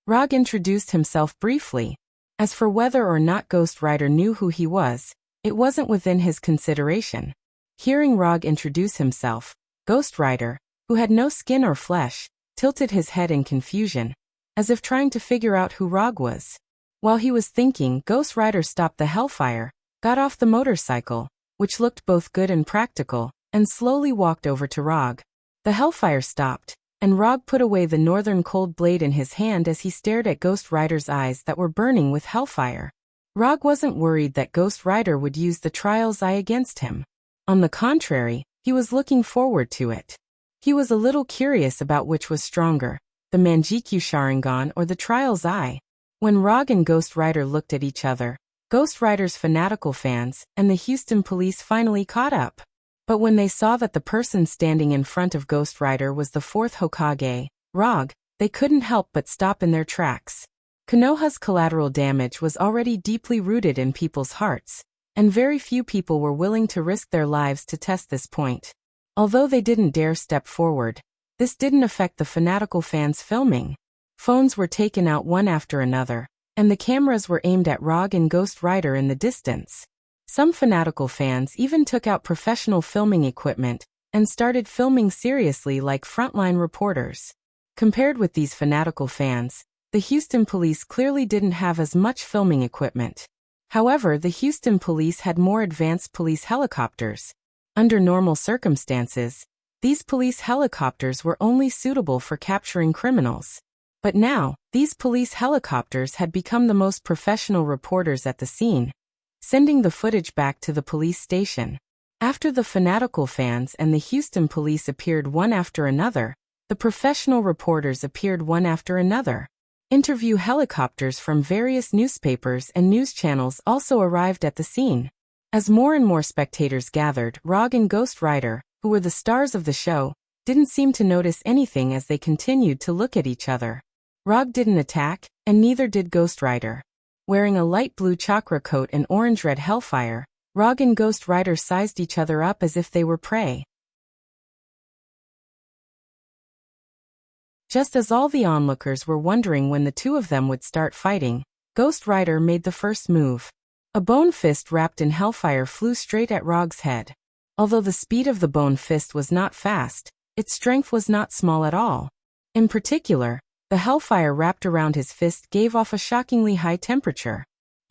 Rog introduced himself briefly. As for whether or not Ghost Rider knew who he was, it wasn't within his consideration. Hearing Rog introduce himself, Ghost Rider, who had no skin or flesh, tilted his head in confusion, as if trying to figure out who Rog was. While he was thinking, Ghost Rider stopped the hellfire, got off the motorcycle, which looked both good and practical, and slowly walked over to Rog. The hellfire stopped, and Rog put away the northern cold blade in his hand as he stared at Ghost Rider's eyes that were burning with hellfire. Rog wasn't worried that Ghost Rider would use the Trial's Eye against him. On the contrary, he was looking forward to it. He was a little curious about which was stronger, the Manjikyu Sharingan or the Trial's Eye. When Rog and Ghost Rider looked at each other, Ghost Rider's fanatical fans and the Houston police finally caught up. But when they saw that the person standing in front of Ghost Rider was the 4th Hokage, Rog, they couldn't help but stop in their tracks. Konoha's collateral damage was already deeply rooted in people's hearts, and very few people were willing to risk their lives to test this point. Although they didn't dare step forward, this didn't affect the fanatical fans filming. Phones were taken out one after another, and the cameras were aimed at Rog and Ghost Rider in the distance. Some fanatical fans even took out professional filming equipment and started filming seriously like frontline reporters. Compared with these fanatical fans, the Houston police clearly didn't have as much filming equipment. However, the Houston police had more advanced police helicopters. Under normal circumstances, these police helicopters were only suitable for capturing criminals. But now, these police helicopters had become the most professional reporters at the scene, sending the footage back to the police station. After the fanatical fans and the Houston police appeared one after another, the professional reporters appeared one after another. Interview helicopters from various newspapers and news channels also arrived at the scene. As more and more spectators gathered, Rog and Ghost Rider, who were the stars of the show, didn't seem to notice anything as they continued to look at each other. Rog didn't attack, and neither did Ghost Rider. Wearing a light blue chakra coat and orange-red hellfire, Rog and Ghost Rider sized each other up as if they were prey. Just as all the onlookers were wondering when the two of them would start fighting, Ghost Rider made the first move. A bone fist wrapped in hellfire flew straight at Rog's head. Although the speed of the bone fist was not fast, its strength was not small at all. In particular, the hellfire wrapped around his fist gave off a shockingly high temperature.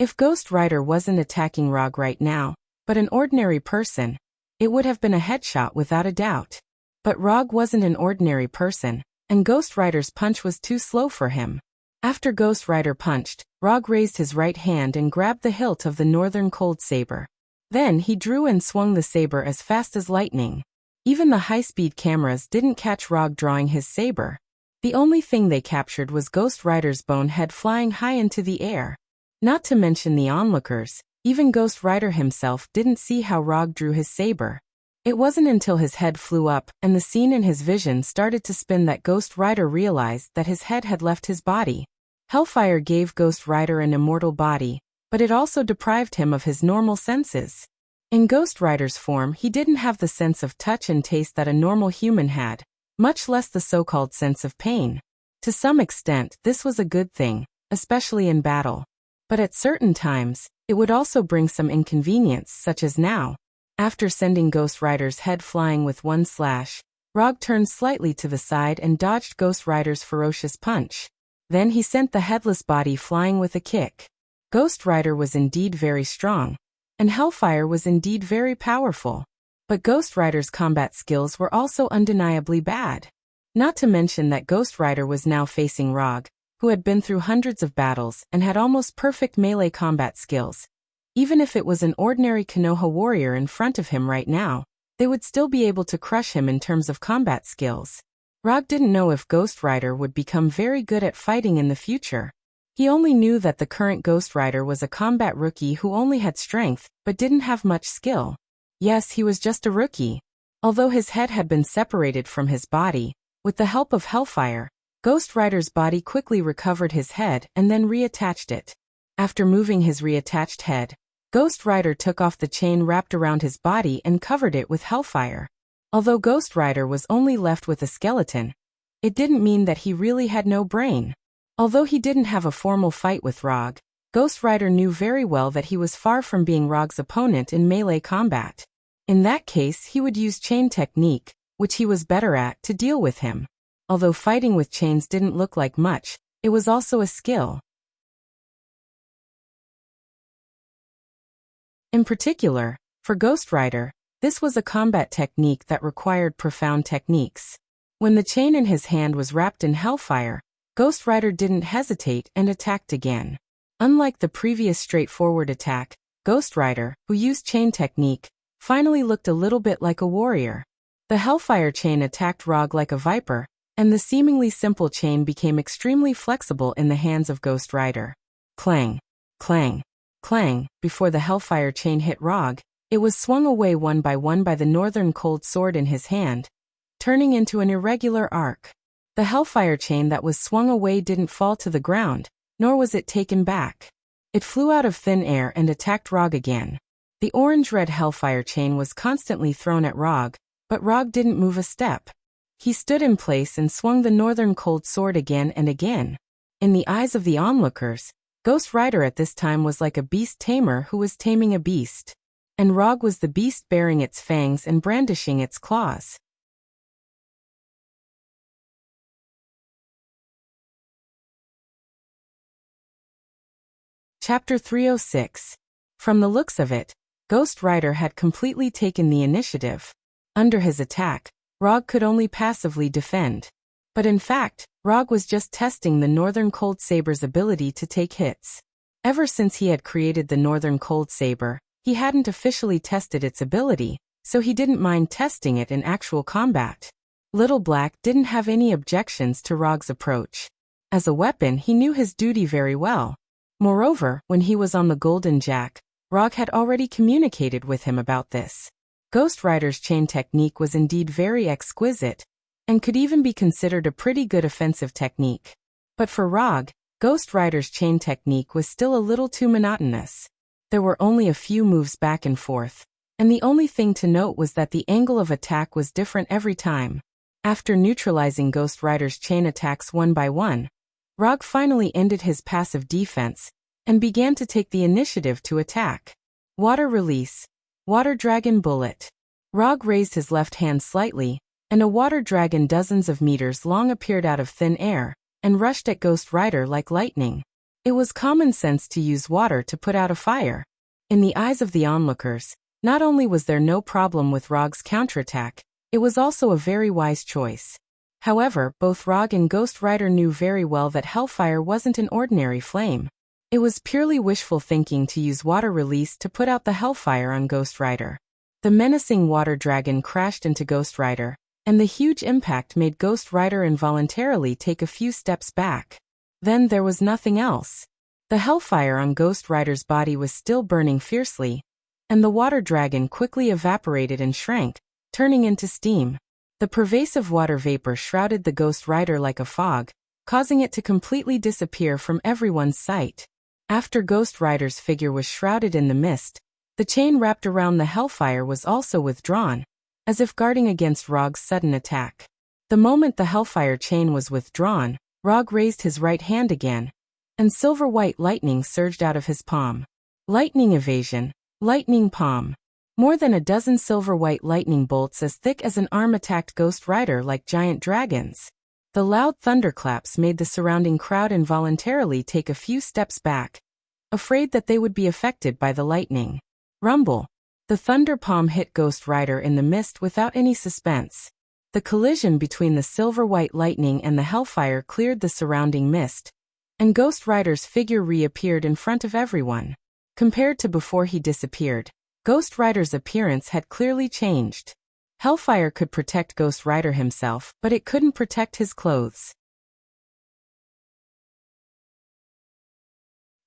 If Ghost Rider wasn't attacking Rog right now, but an ordinary person, it would have been a headshot without a doubt. But Rog wasn't an ordinary person, and Ghost Rider's punch was too slow for him. After Ghost Rider punched, Rog raised his right hand and grabbed the hilt of the Northern Cold Saber. Then he drew and swung the saber as fast as lightning. Even the high-speed cameras didn't catch Rog drawing his saber. The only thing they captured was Ghost Rider's bone head flying high into the air. Not to mention the onlookers, even Ghost Rider himself didn't see how Rog drew his saber. It wasn't until his head flew up and the scene in his vision started to spin that Ghost Rider realized that his head had left his body. Hellfire gave Ghost Rider an immortal body, but it also deprived him of his normal senses. In Ghost Rider's form, he didn't have the sense of touch and taste that a normal human had, much less the so-called sense of pain. To some extent, this was a good thing, especially in battle. But at certain times, it would also bring some inconvenience, such as now. After sending Ghost Rider's head flying with one slash, Rog turned slightly to the side and dodged Ghost Rider's ferocious punch. Then he sent the headless body flying with a kick. Ghost Rider was indeed very strong, and Hellfire was indeed very powerful. But Ghost Rider's combat skills were also undeniably bad. Not to mention that Ghost Rider was now facing Rog, who had been through hundreds of battles and had almost perfect melee combat skills. Even if it was an ordinary Konoha warrior in front of him right now, they would still be able to crush him in terms of combat skills. Rog didn't know if Ghost Rider would become very good at fighting in the future. He only knew that the current Ghost Rider was a combat rookie who only had strength, but didn't have much skill. Yes, he was just a rookie. Although his head had been separated from his body, with the help of Hellfire, Ghost Rider's body quickly recovered his head and then reattached it. After moving his reattached head, Ghost Rider took off the chain wrapped around his body and covered it with Hellfire. Although Ghost Rider was only left with a skeleton, it didn't mean that he really had no brain. Although he didn't have a formal fight with Rog, Ghost Rider knew very well that he was far from being Rog's opponent in melee combat. In that case, he would use chain technique, which he was better at, to deal with him. Although fighting with chains didn't look like much, it was also a skill. In particular, for Ghost Rider, this was a combat technique that required profound techniques. When the chain in his hand was wrapped in Hellfire, Ghost Rider didn't hesitate and attacked again. Unlike the previous straightforward attack, Ghost Rider, who used chain technique, finally looked a little bit like a warrior. The Hellfire chain attacked Rog like a viper, and the seemingly simple chain became extremely flexible in the hands of Ghost Rider. Clang, clang, clang. Before the Hellfire chain hit Rog, it was swung away one by the Northern Cold Sword in his hand, turning into an irregular arc. The Hellfire chain that was swung away didn't fall to the ground, nor was it taken back. It flew out of thin air and attacked Rog again. The orange-red Hellfire chain was constantly thrown at Rog, but Rog didn't move a step. He stood in place and swung the Northern Cold Sword again and again. In the eyes of the onlookers, Ghost Rider at this time was like a beast tamer who was taming a beast. And Rog was the beast bearing its fangs and brandishing its claws. Chapter 306. From the looks of it, Ghost Rider had completely taken the initiative. Under his attack, Rog could only passively defend. But in fact, Rog was just testing the Northern Cold Saber's ability to take hits. Ever since he had created the Northern Cold Saber, he hadn't officially tested its ability, so he didn't mind testing it in actual combat. Little Black didn't have any objections to Rog's approach. As a weapon, he knew his duty very well. Moreover, when he was on the Golden Jack, Rog had already communicated with him about this. Ghost Rider's chain technique was indeed very exquisite, and could even be considered a pretty good offensive technique. But for Rog, Ghost Rider's chain technique was still a little too monotonous. There were only a few moves back and forth, and the only thing to note was that the angle of attack was different every time. After neutralizing Ghost Rider's chain attacks one by one, Rog finally ended his passive defense, and began to take the initiative to attack. Water Release. Water Dragon Bullet. Rog raised his left hand slightly, and a water dragon dozens of meters long appeared out of thin air, and rushed at Ghost Rider like lightning. It was common sense to use water to put out a fire. In the eyes of the onlookers, not only was there no problem with Rog's counterattack, it was also a very wise choice. However, both Rog and Ghost Rider knew very well that hellfire wasn't an ordinary flame. It was purely wishful thinking to use water release to put out the hellfire on Ghost Rider. The menacing water dragon crashed into Ghost Rider, and the huge impact made Ghost Rider involuntarily take a few steps back. Then there was nothing else. The hellfire on Ghost Rider's body was still burning fiercely, and the water dragon quickly evaporated and shrank, turning into steam. The pervasive water vapor shrouded the Ghost Rider like a fog, causing it to completely disappear from everyone's sight. After Ghost Rider's figure was shrouded in the mist, the chain wrapped around the hellfire was also withdrawn, as if guarding against Rog's sudden attack. The moment the hellfire chain was withdrawn, Rog raised his right hand again, and silver-white lightning surged out of his palm. Lightning evasion, lightning palm. More than a dozen silver-white lightning bolts as thick as an arm attacked Ghost Rider like giant dragons. The loud thunderclaps made the surrounding crowd involuntarily take a few steps back, afraid that they would be affected by the lightning. Rumble. The thunder palm hit Ghost Rider in the mist without any suspense. The collision between the silver-white lightning and the hellfire cleared the surrounding mist, and Ghost Rider's figure reappeared in front of everyone. Compared to before he disappeared, Ghost Rider's appearance had clearly changed. Hellfire could protect Ghost Rider himself, but it couldn't protect his clothes.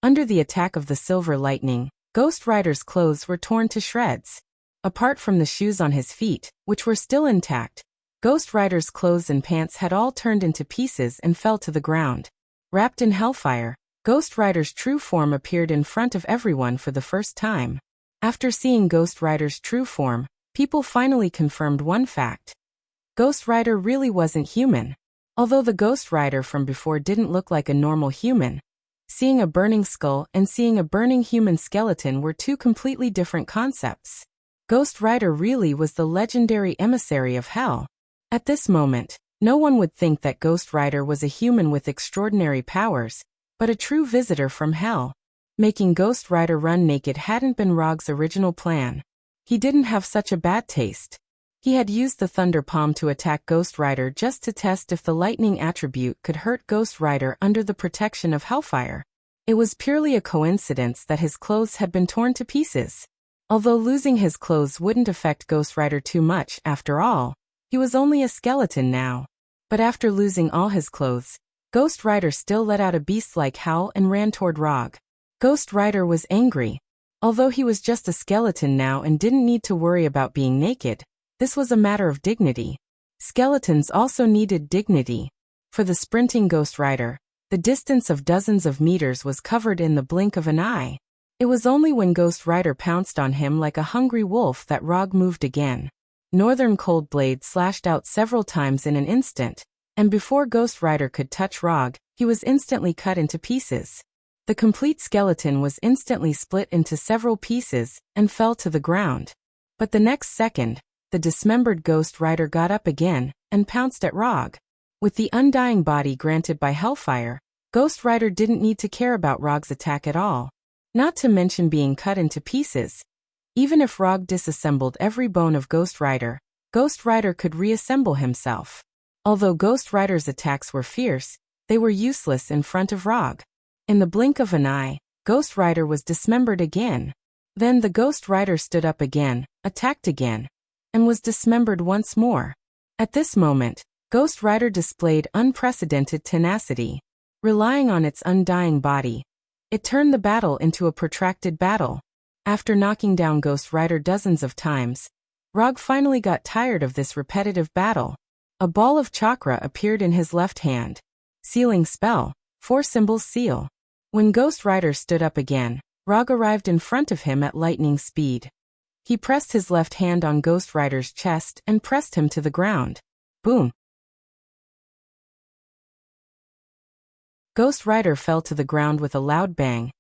Under the attack of the silver lightning, Ghost Rider's clothes were torn to shreds. Apart from the shoes on his feet, which were still intact, Ghost Rider's clothes and pants had all turned into pieces and fell to the ground. Wrapped in hellfire, Ghost Rider's true form appeared in front of everyone for the first time. After seeing Ghost Rider's true form, people finally confirmed one fact. Ghost Rider really wasn't human. Although the Ghost Rider from before didn't look like a normal human, seeing a burning skull and seeing a burning human skeleton were two completely different concepts. Ghost Rider really was the legendary emissary of hell. At this moment, no one would think that Ghost Rider was a human with extraordinary powers, but a true visitor from hell. Making Ghost Rider run naked hadn't been Rog's original plan. He didn't have such a bad taste. He had used the Thunder Palm to attack Ghost Rider just to test if the lightning attribute could hurt Ghost Rider under the protection of hellfire. It was purely a coincidence that his clothes had been torn to pieces. Although losing his clothes wouldn't affect Ghost Rider too much, after all, he was only a skeleton now. But after losing all his clothes, Ghost Rider still let out a beast-like howl and ran toward Rog. Ghost Rider was angry. Although he was just a skeleton now and didn't need to worry about being naked, this was a matter of dignity. Skeletons also needed dignity. For the sprinting Ghost Rider, the distance of dozens of meters was covered in the blink of an eye. It was only when Ghost Rider pounced on him like a hungry wolf that Rog moved again. Northern Cold Blade slashed out several times in an instant, and before Ghost Rider could touch Rog, he was instantly cut into pieces. The complete skeleton was instantly split into several pieces and fell to the ground. But the next second, the dismembered Ghost Rider got up again and pounced at Rog. With the undying body granted by hellfire, Ghost Rider didn't need to care about Rog's attack at all. Not to mention being cut into pieces. Even if Rog disassembled every bone of Ghost Rider could reassemble himself. Although Ghost Rider's attacks were fierce, they were useless in front of Rog. In the blink of an eye, Ghost Rider was dismembered again. Then the Ghost Rider stood up again, attacked again, and was dismembered once more. At this moment, Ghost Rider displayed unprecedented tenacity. Relying on its undying body, it turned the battle into a protracted battle. After knocking down Ghost Rider dozens of times, Rog finally got tired of this repetitive battle. A ball of chakra appeared in his left hand. Sealing spell, 4 symbols seal. When Ghost Rider stood up again, Rog arrived in front of him at lightning speed. He pressed his left hand on Ghost Rider's chest and pressed him to the ground. Boom! Ghost Rider fell to the ground with a loud bang,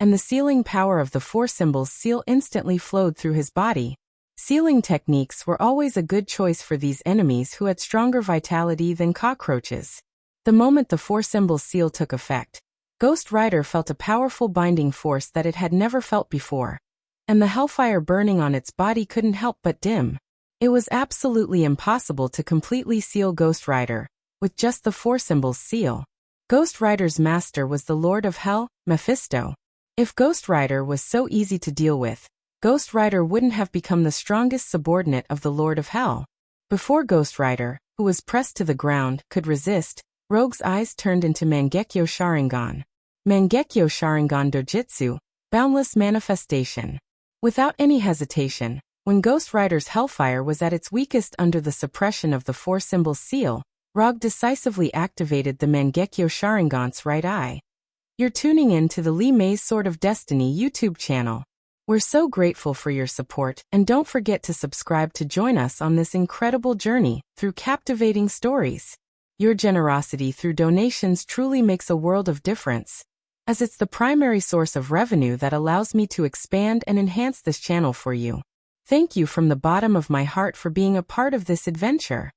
and the sealing power of the 4 symbols seal instantly flowed through his body. Sealing techniques were always a good choice for these enemies who had stronger vitality than cockroaches. The moment the 4 symbols seal took effect, Ghost Rider felt a powerful binding force that it had never felt before. And the hellfire burning on its body couldn't help but dim. It was absolutely impossible to completely seal Ghost Rider with just the 4 symbols seal. Ghost Rider's master was the Lord of Hell, Mephisto. If Ghost Rider was so easy to deal with, Ghost Rider wouldn't have become the strongest subordinate of the Lord of Hell. Before Ghost Rider, who was pressed to the ground, could resist, Rogue's eyes turned into Mangekyo Sharingan. Mangekyo Sharingan Dojutsu, boundless manifestation. Without any hesitation, when Ghost Rider's hellfire was at its weakest under the suppression of the 4 symbols seal, Rogue decisively activated the Mangekyo Sharingan's right eye. You're tuning in to the Lee Mei's Sword of Destiny YouTube channel. We're so grateful for your support, and don't forget to subscribe to join us on this incredible journey through captivating stories. Your generosity through donations truly makes a world of difference, as it's the primary source of revenue that allows me to expand and enhance this channel for you. Thank you from the bottom of my heart for being a part of this adventure.